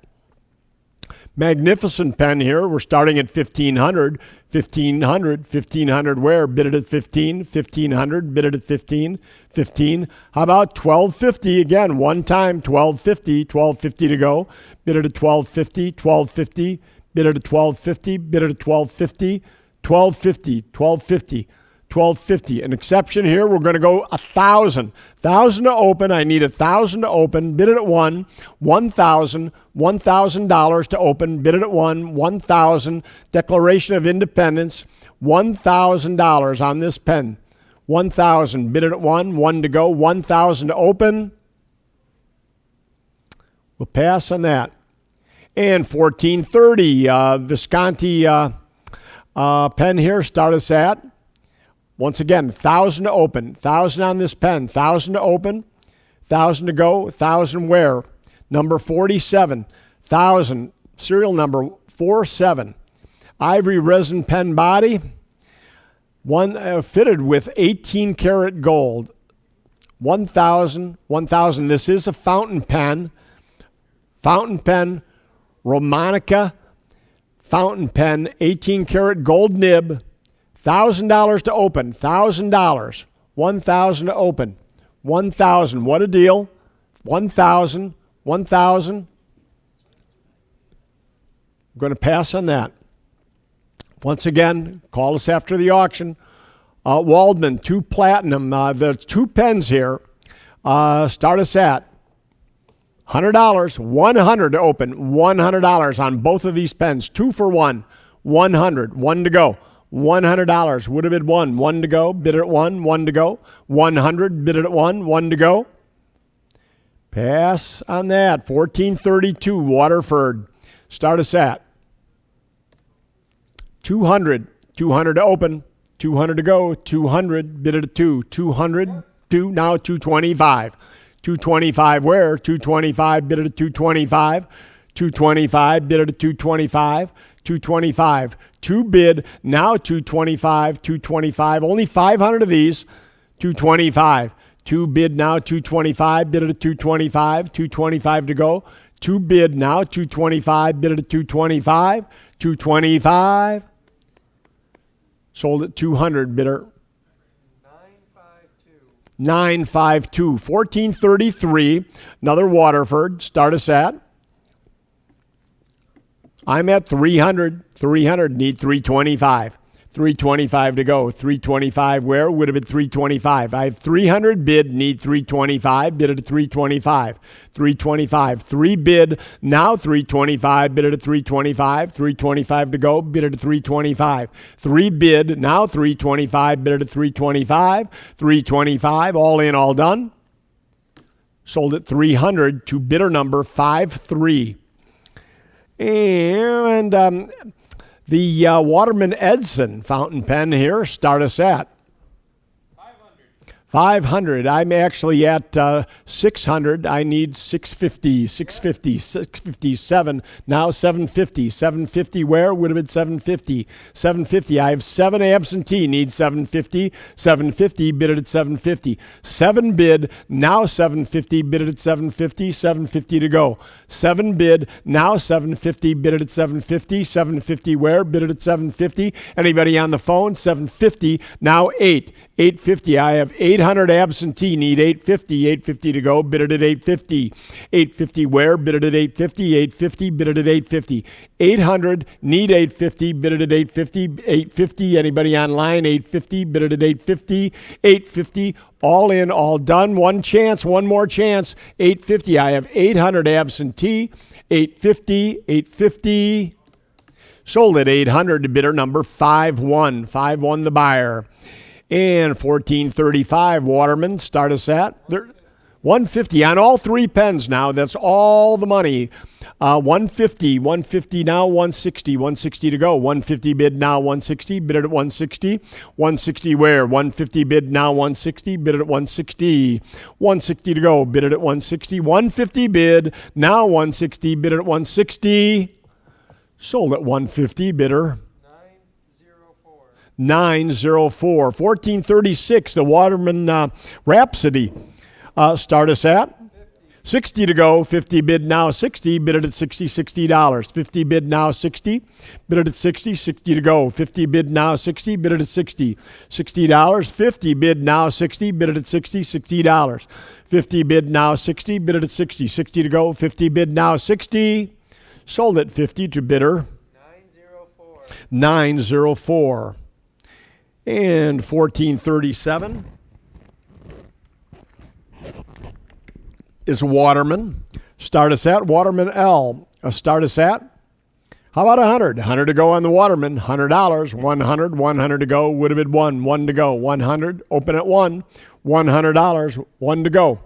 Magnificent pen here. We're starting at 1,500. 1,500 where? Bid it at 15. 1,500. Bid it at 15. 15. How about 1,250 again? One time. 1,250. 1,250 to go. Bid it at 1,250. 1,250. Bid it at 1,250. Bid it at 1,250. 1,250. 1,250. 1,250. An exception here. We're going to go 1,000. 1,000 to open. I need 1,000 to open. Bid it at 1. 1,000. $1,000 to open. Bid it at 1. 1,000. Declaration of Independence. $1,000 on this pen. 1,000. Bid it at 1. 1 to go. 1,000 to open. We'll pass on that. And 1430. Visconti pen here. Start us at. Once again, 1,000 to open. 1,000 on this pen. 1,000 to open. 1,000 to go. 1,000 where? Number 47. 1,000. Serial number 47. Ivory resin pen body. One fitted with 18 karat gold. 1,000. 1,000. This is a fountain pen. Fountain pen. Romanica. Fountain pen. 18 karat gold nib. $1,000 to open. $1,000. 1,000 to open. 1,000. What a deal. 1,000. 1,000. I'm going to pass on that. Once again, call us after the auction. Waldman, 2 platinum. There's 2 pens here. Start us at $100. 100 to open. $100 on both of these pens. 2 for 1. 100. 1 to go. $100. Would have bid 1. 1 to go. Bid it at 1. 1 to go. 100. Bid it at 1. 1 to go. Pass on that. 1432. Waterford. Start us at 200. 200 to open. 200 to go. 200. Bid it at 2. 200. 2. Now 225. 225 where? 225. Bid it at 225. 225. Bid it at 225. 225. 2 bid. Now 225. 225. Only 500 of these. 225. 2 bid. Now 225. Bid it at 225. 225 to go. 2 bid. Now 225. Bid it at 225. 225. Sold at 200. Bidder. 952. 1433. Another Waterford. Start us at. I'm at 300. 300. Need 325. 325 to go. 325 where? Would have been 325. I have 300 bid. Need 325. Bid it at 325. 325. 3 bid. Now 325. Bid it at 325. 325 to go. Bid it at 325. 3 bid. Now 325. Bid it at 325. 325. All in, all done. Sold at 300 to bidder number 53. And the Waterman Edson fountain pen here, start us at 500. I'm actually at 600. I need 650, 650, 657. Now 750. 750 where? Would have been 750. 750. I have 7 absentee. Need 750. 750. Bid it at 750. 7 bid. Now 750. Bid it at 750. 750 to go. 7 bid. Now 750. Bid it at 750. 750 where? Bid it at 750. Anybody on the phone? 750. Now 8. 850. I have 800 absentee. Need 850. 850 to go. Bid it at 850. 850 where? Bid it at 850. 850. Bid it at 850. 800. Need 850. Bid it at 850. 850. Anybody online? 850. Bid it at 850. 850. All in, all done. One chance. One more chance. 850. I have 800 absentee. 850. 850. Sold at 800 to bidder number 51. 51 the buyer. And 1435 Waterman, start us at 150 on all 3 pens now. That's all the money. 150, 150 now, 160, 160 to go. 150 bid now, 160, bid it at 160. 160 where? 150 bid now, 160, bid it at 160. 160 to go, bid it at 160. 150 bid now, 160, bid it at 160. Sold at 150, bidder 904. 1436, the Waterman Rhapsody. Start us at 60 to go. 50 bid now, 60. Bid it at $60. $60. 50 bid now, 60. Bid it at 60. 60 to go. 50 bid now, 60. Bid it at 60. $60. 50 bid now, 60. Bid it at 60. $60. 50 bid now, 60. Bid it at 60. 60 to go. 50 bid now, 60. Sold at 50 to bidder 904. And 1437 is Waterman. Start us at Waterman L. Start us at, how about 100? 100 to go on the Waterman. $100. 100. 100 to go. Would have been 1. 1 to go. 100. Open at 1. $100. 1 to go.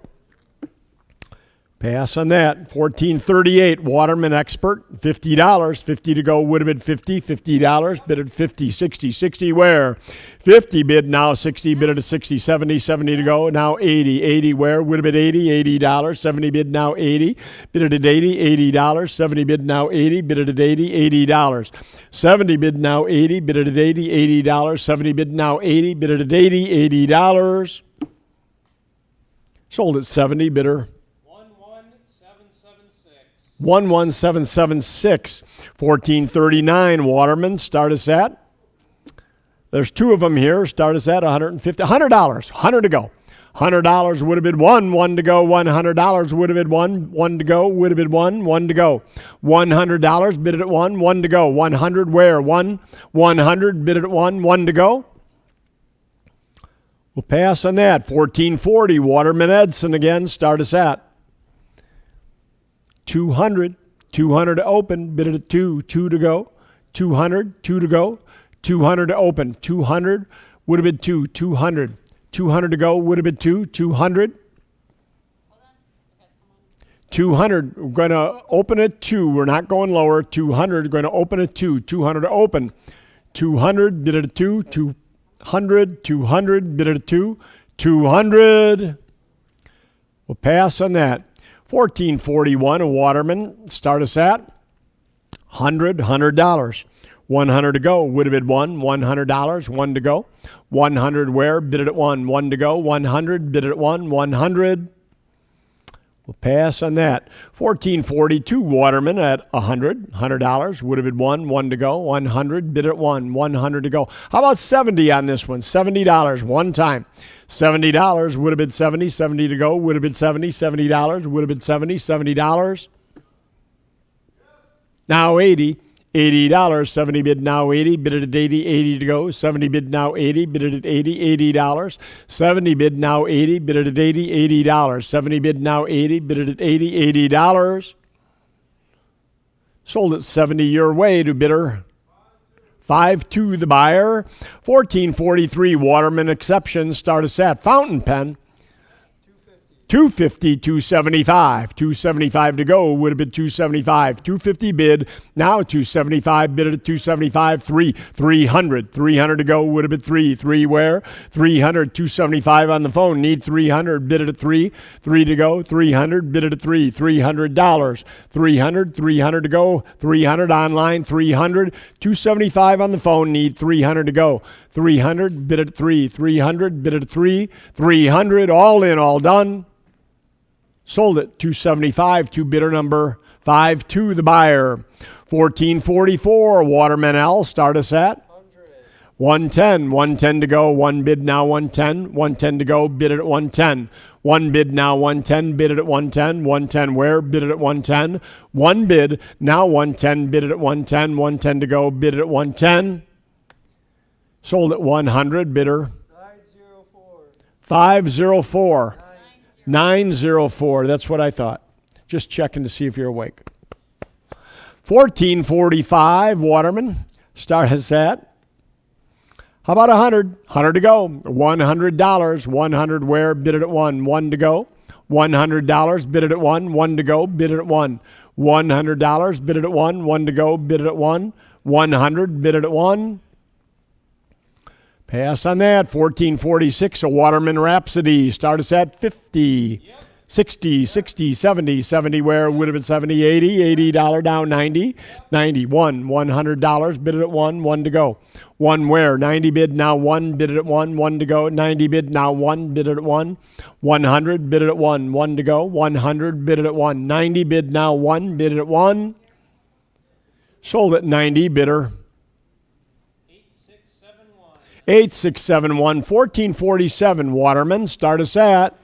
Pass on that. 1438 Waterman Expert. $50. 50 to go. Would have been 50. $50. Bid at 50. 60. 60 where? 50 bid now, 60. Bid at 60. 70. 70 to go. Now 80. 80 where? Would have been 80. $80. 70 bid now 80. Bid at 80. $80. 70 bid now 80. Bid at 80. $80. 70 bid now 80. Bid at 80. $80. 70 bid now 80. Bid at 80. $80. Sold at 70. Bidder 11776. 1439 Waterman, start us at There's two of them here. Start us at $150. $100. 100 to go. $100 would have been one to go. $100 would have been one to go. Would have been one to go. $100 bid it at one to go. 100 where? 100 bid it at one to go. We'll pass on that. 1440 Waterman Edson again. Start us at 200. 200 to open. Bid it at two to go. 200 to go. 200 to open. 200 would have been 200. 200 to go would have been 200. 200, we're going to open at 2. We're not going lower. 200, we're going to open at 2. 200 to open. 200, bid it at 2. 200, 200, bid it at 2. 200. We'll pass on that. 1441, a Waterman. Start us at $100. 100 to go. Would have been $100. 1 to go. 100 where? Bid it at 1 to go. 100. Bid it at 100. We'll pass on that. 1442 Waterman at $100. Would have been 1 to go. 100. Bid it at 100 to go. How about 70 on this one? $70 one time. $70 would have been 70. 70 to go. Would have been 70. $70 would have been 70. $70. Now 80. $80, 70 bid now 80, bid it at 80, 80 to go, 70 bid now 80, bid it at 80, $80, 70 bid now 80, bid it at 80, $80, 70 bid now 80, bid it at 80, $80. Sold at 70 your way to bidder 5 to the buyer. 1443 Waterman Exceptions. Start us at fountain pen. 250, 275, 275 to go would have been 275, 250 bid, now 275, bid it at 275, 300, 300 to go would have been 3 where? 300, 275 on the phone, need 300, bid it at 3 to go, 300, bid it at $300, 300 to go, 300 online, 300, 275 on the phone, need 300 to go, 300, bid it at 300, bid it at 300, all in, all done. Sold at 275 to bidder number 5 to the buyer. 1444 Waterman L. Start us at 110. 110 to go. 1 bid now 110. 110 to go. Bid it at 110. 1 bid now 110. Bid it at 110. 110 where? Bid it at 110. 1 bid now 110. Bid it at 110. 110 to go. Bid it at 110. Sold at 100. Bidder 504. 904. That's what I thought. Just checking to see if you're awake. 1445 Waterman. Start us at. How about 100? 100 to go. $100. 100 where? Bid it at 1 to go. $100. Bid it at 1 to go. Bid it at 1. $100. Bid it at 1 to go. Bid it at 1. 100. Bid it at 1. Pass on that. 1446, a Waterman Rhapsody. Start us at 50. 60, 70 where? Would have been 70, $80 down, 90. $100. Bid it at 1 to go. 1 where? 90 bid now 1, bid it at 1 to go. 90 bid now 1, bid it at 1. 100, bid it at 1 to go. 100, bid it at 1. 90 bid now 1, bid it at 1. Sold at 90, bidder 8671. 1447 Waterman. Start us at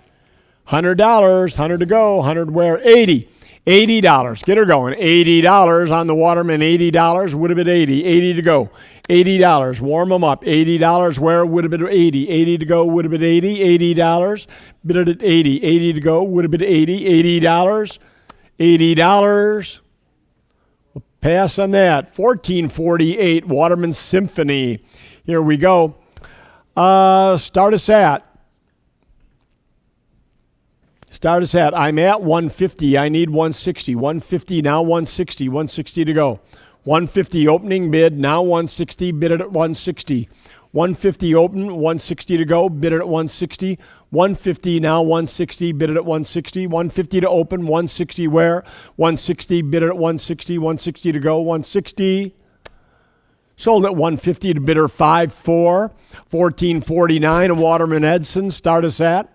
$100. 100 to go. 100 where? 80. $80. Get her going. $80 on the Waterman. $80 would have been 80. 80 to go. $80. Warm them up. $80 where? Would have been 80. 80 to go would have been 80. $80. Bid it at 80. 80 to go would have been 80. $80. $80. We'll pass on that. 1448 Waterman Symphony. Here we go. Start us at. I'm at 150. I need 160. 150 now 160. 160 to go. 150 opening bid now 160. Bid it at 160. 150 open. 160 to go. Bid it at 160. 150 now 160. Bid it at 160. 150 to open. 160 where? 160. Bid it at 160. 160 to go. 160. Sold at 150 to bidder 5-4. 1449 a Waterman Edson. Start us at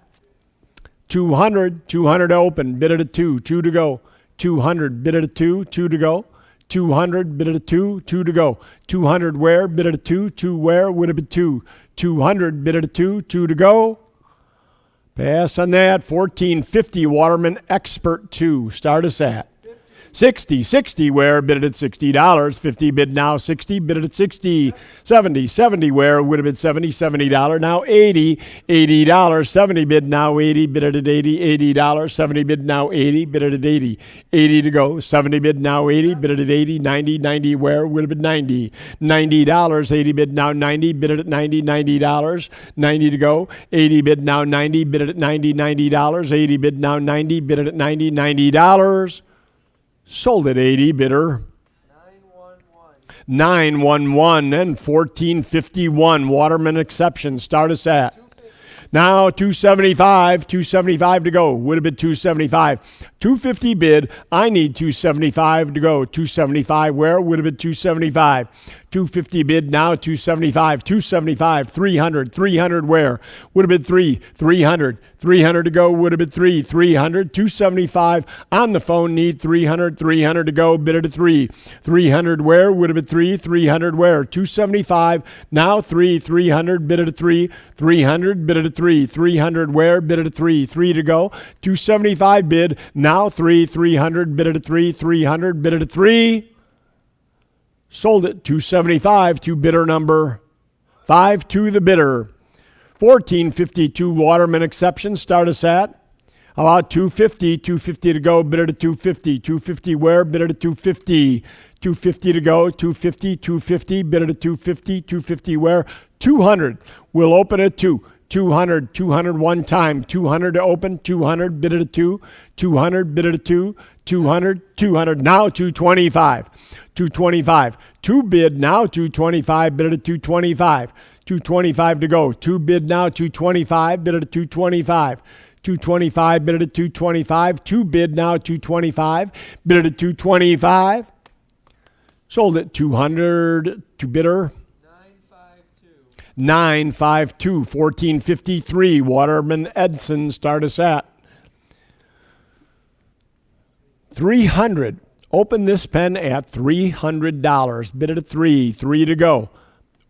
200. 200 to open. Bid it at 2 to go. 200. Bid it at 2 to go. 200, bid it at 2, 2 to go. 200 where, bid it at 2, 2 where, would have been 2. 200, bid it at 2, 2 to go. Pass on that. 1450, Waterman Expert 2. Start us at 60 where, bid it at $60. 50 bid now 60, bid it at 60. 70 where, would have been $70 now 80 70 bid now 80, bid it at $80 70 bid now 80, bid it at 80 to go. 70 bid now 80, bid it at 80. 90 where, would have been $90 80 bid now 90, bid it at $90 90 to go. 80 bid now 90, bid it at $90 80 bid now 90, bid it at $90 Sold at 80, bidder 911 and 1451. Waterman Exception. Start us at. Now 275 to go. Would have been 275. 250 bid. I need 275 to go. 275 where? Would have been 275. 250 bid now 275. 300 where? Would have been 300 to go. Would have been 300. 275 on the phone. Need 300 to go. Bid it at 300 where? Would have been 300 where? 275 now 300 bid it at 300 bid it at 300 where? Bid it at 3 to go. 275 bid now 300 bid it at 300 bid it at 3. Sold it 275 to bidder number 5 to the bidder. 1452 Waterman Exception. Start us at. How about 250 to go, bid it at 250. 250 where? Bid it at 250. 250 to go, 250 bid it at 250 where? 200. We'll open at 2. 200 one time. 200 to open. 200 bid it at 2. 200 bid it at 2. 200 now 225. 2 bid now 225 bid it at 225. 225 to go. 2 bid now 225 bid it at 225. 225 bid it at 225. 2 bid now 225 bid it at 225. Sold at 200 to bidder 952. 1453 Waterman Edson. Start us at 300. Open this pen at $300. Bid it at 3 to go.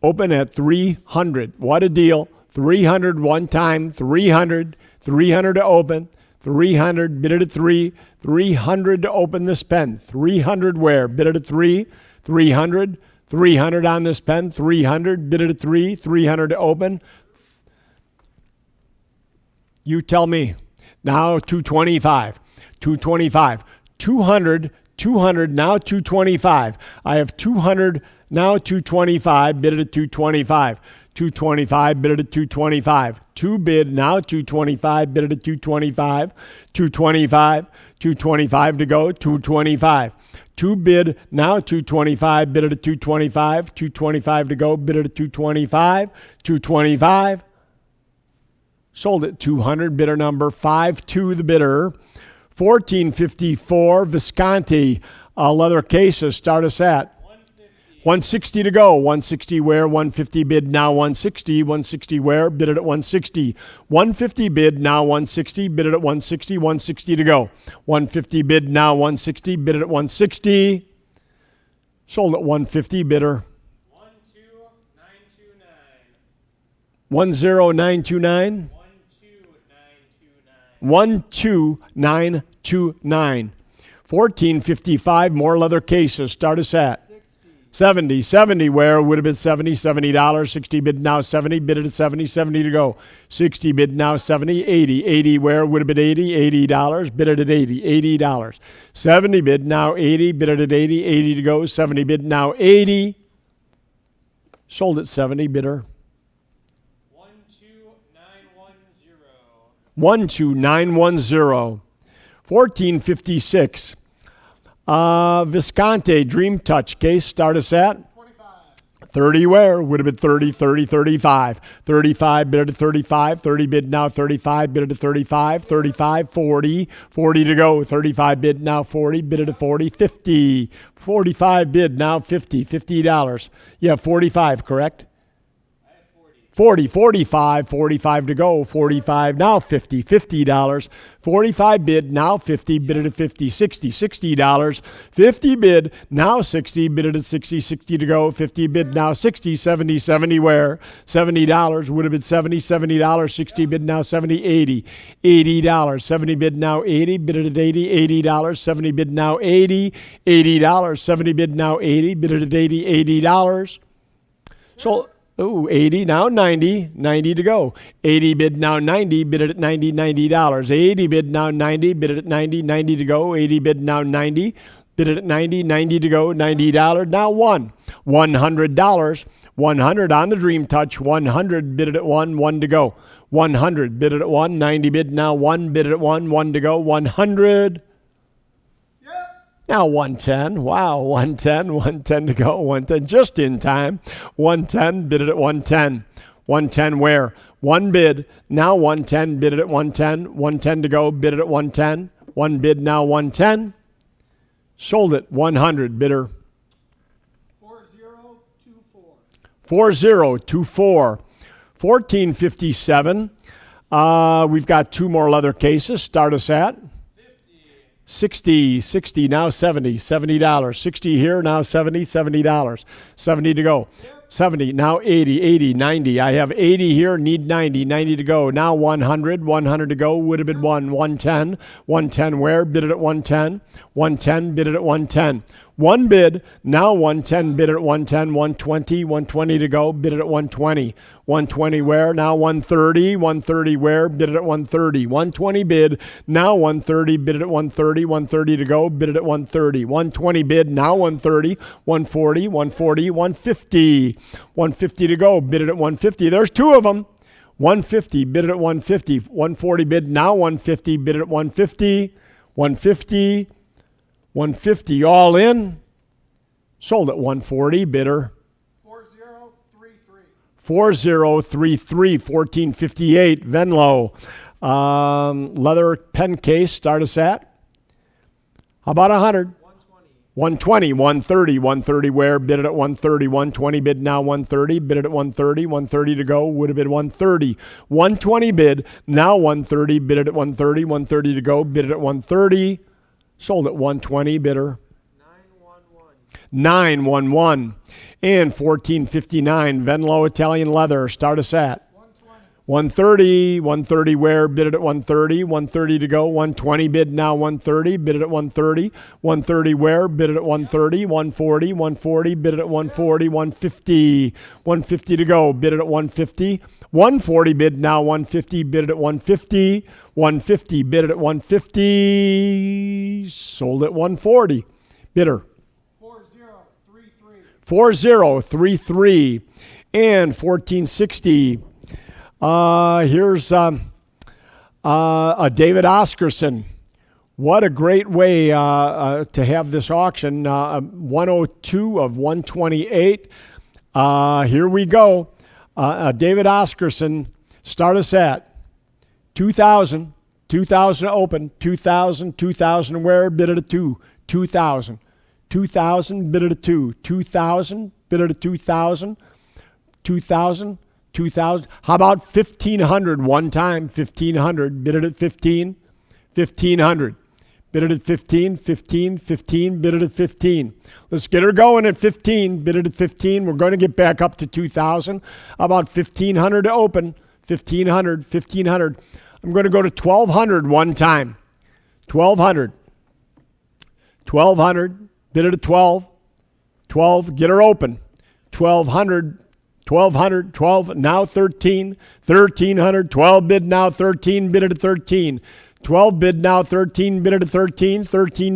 Open at 300. What a deal. 300 one time. 300 to open. 300 bid it at 300 to open this pen. 300 where? Bid it at 300 on this pen. 300 bid it at 300 to open. You tell me. Now 225. 200 now 225. I have 200 now 225. Bid it at 225. 225 bid it at 225. 2 bid now 225. Bid it at 225. 225 to go. 225. 2 bid now 225. Bid it at 225. 225 to go. Bid it at 225. 225. Sold at 200. Bidder number 5 to the bidder. 1454 Visconti leather cases. Start us at 160 to go. 160 where? 150 bid now 160. 160 where? Bid it at 160. 150 bid now 160. Bid it at 160. 160 to go. 150 bid now 160. Bid it at 160. Sold at 150. Bidder 10929. 12929. 1455 more leather cases. Start us at 70 where? Would have been $70. 60 bid now 70. Bid it at 70 to go. 60 bid now 70. 80 where? Would have been $80. Bid it at $80. 70 bid now 80. Bid it at 80 to go. 70 bid now 80. Sold at 70. Bidder 12910. 1456 Visconti Dream Touch case. Start us at 30 where? Would have been 35. 35 bid at 35. 30 bid now 35. Bid at 35. 40 to go. 35 bid now 40. Bid at 40. 50. 45 bid now $50. Yeah, 45, correct? 40, 45, 45 to go, 45, now 50, $50, 45 bid, now 50, bid it at 50, 60, $60, 50 bid, now 60, bid it at 60, 60 to go, 50 bid, now 60, 70, 70 where, $70, would have been 70, $70, 60 bid, now 70, 80, $80, 70 bid, now 80, bid it at 80, $80, 70 bid, now 80, $80, 70 bid, now 80, bid it at 80, $80. So, 80, now 90, 90 to go. 80 bid, now 90, bid it at 90, $90. 80 bid, now 90, bid it at 90, 90 to go. 80 bid, now 90, bid it at 90, 90 to go, $90. Now $100. 100 on the Dream Touch, 100, bid it at 1 to go. 100, bid it at 1, 90 bid, now 1, bid it at 1 to go. 100. Now 110, wow, 110 to go, 110, just in time. 110, bid it at 110. 110 where? 1 bid, now 110, bid it at 110. 110 to go, bid it at 110. 1 bid, now 110. Sold it, 100, bidder. 4024. 4024. 1457. We've got 2 more leather cases. Start us at 60, now 70, $70. 60 here, now 70, $70. 70 to go. 70, now 80, 90. I have 80 here, need 90, 90 to go. Now 100 to go. Would have been 110. 110 where? Bid it at 110. 110, bid it at 110. 1 bid, now 110, bid it at 110, 120 to go, bid it at 120. 120 where? Now 130 where? Bid it at 130. 120 bid, now 130, bid it at 130 to go, bid it at 130. 120 bid, now 130, 140, 150. 150 to go, bid it at 150. There's 2 of them. 150, bid it at 150. 140 bid, now 150, bid it at 150. 150 all in. Sold at 140, bidder. 4033. 4033, 1458, Venlo. Leather pen case, start us at? How about 100? 120, 130 where? Bid it at 130, 120 bid, now 130, bid it at 130 to go, would have been 130. 120 bid, now 130, bid it at 130 to go, bid it at 130. Sold at 120, bidder. 911. And 1459, Venlo Italian Leather. Start us at 130. 130 where? Bid it at 130 to go. 120 bid, now 130, bid it at 130. 130 where? Bid it at 130. 140, bid it at 140. 150 to go, bid it at 150. 140 bid, now 150, bid it at 150. 150, bid it at 150. Sold at 140. Bidder. 4033. And 1460. Here's a David Oscarson. What a great way to have this auction. 102 of 128. Here we go. David Oscarson, start us at 2,000 open, 2,000 where? Bid it at 2, 2,000, bid it at 2, 2,000, bid it at 2,000, 2,000. How about 1,500 one time? 1,500, bid it at 15, 1,500. Bid it at 15, bid it at 15. Let's get her going at 15, bid it at 15. We're going to get back up to 2,000. About 1,500 to open, 1,500. I'm going to go to 1,200 one time. 1,200, bid it at 12, get her open. 1,200, 12, now 13, 1,300, 12 bid, now 13, bid it at 13. 12 bid, now 13, bid it at 13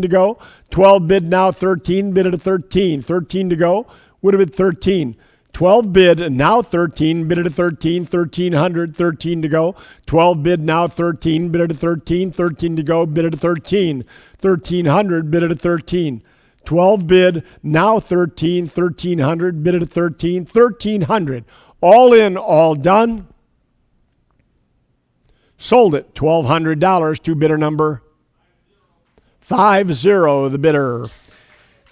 to go. 12 bid, now 13, bid it at 13 to go. Would have been 13. 12 bid, now 13, bid it at 13, 1,300, 13 to go. 12 bid, now 13, bid it at 13 to go, bid it at 13. 1,300, bid it at 13. 12 bid, now 13, 1,300, bid it at 13, 1,300. All in, all done. Sold it, $1,200 to bidder number 50, the bidder.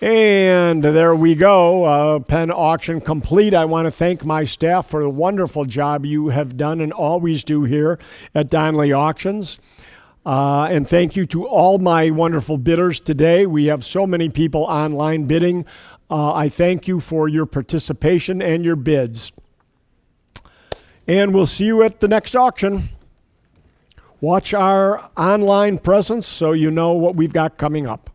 And there we go. Pen auction complete. I want to thank my staff for the wonderful job you have done and always do here at Donley Auctions. And thank you to all my wonderful bidders today. We have so many people online bidding. I thank you for your participation and your bids. And we'll see you at the next auction. Watch our online presence so you know what we've got coming up.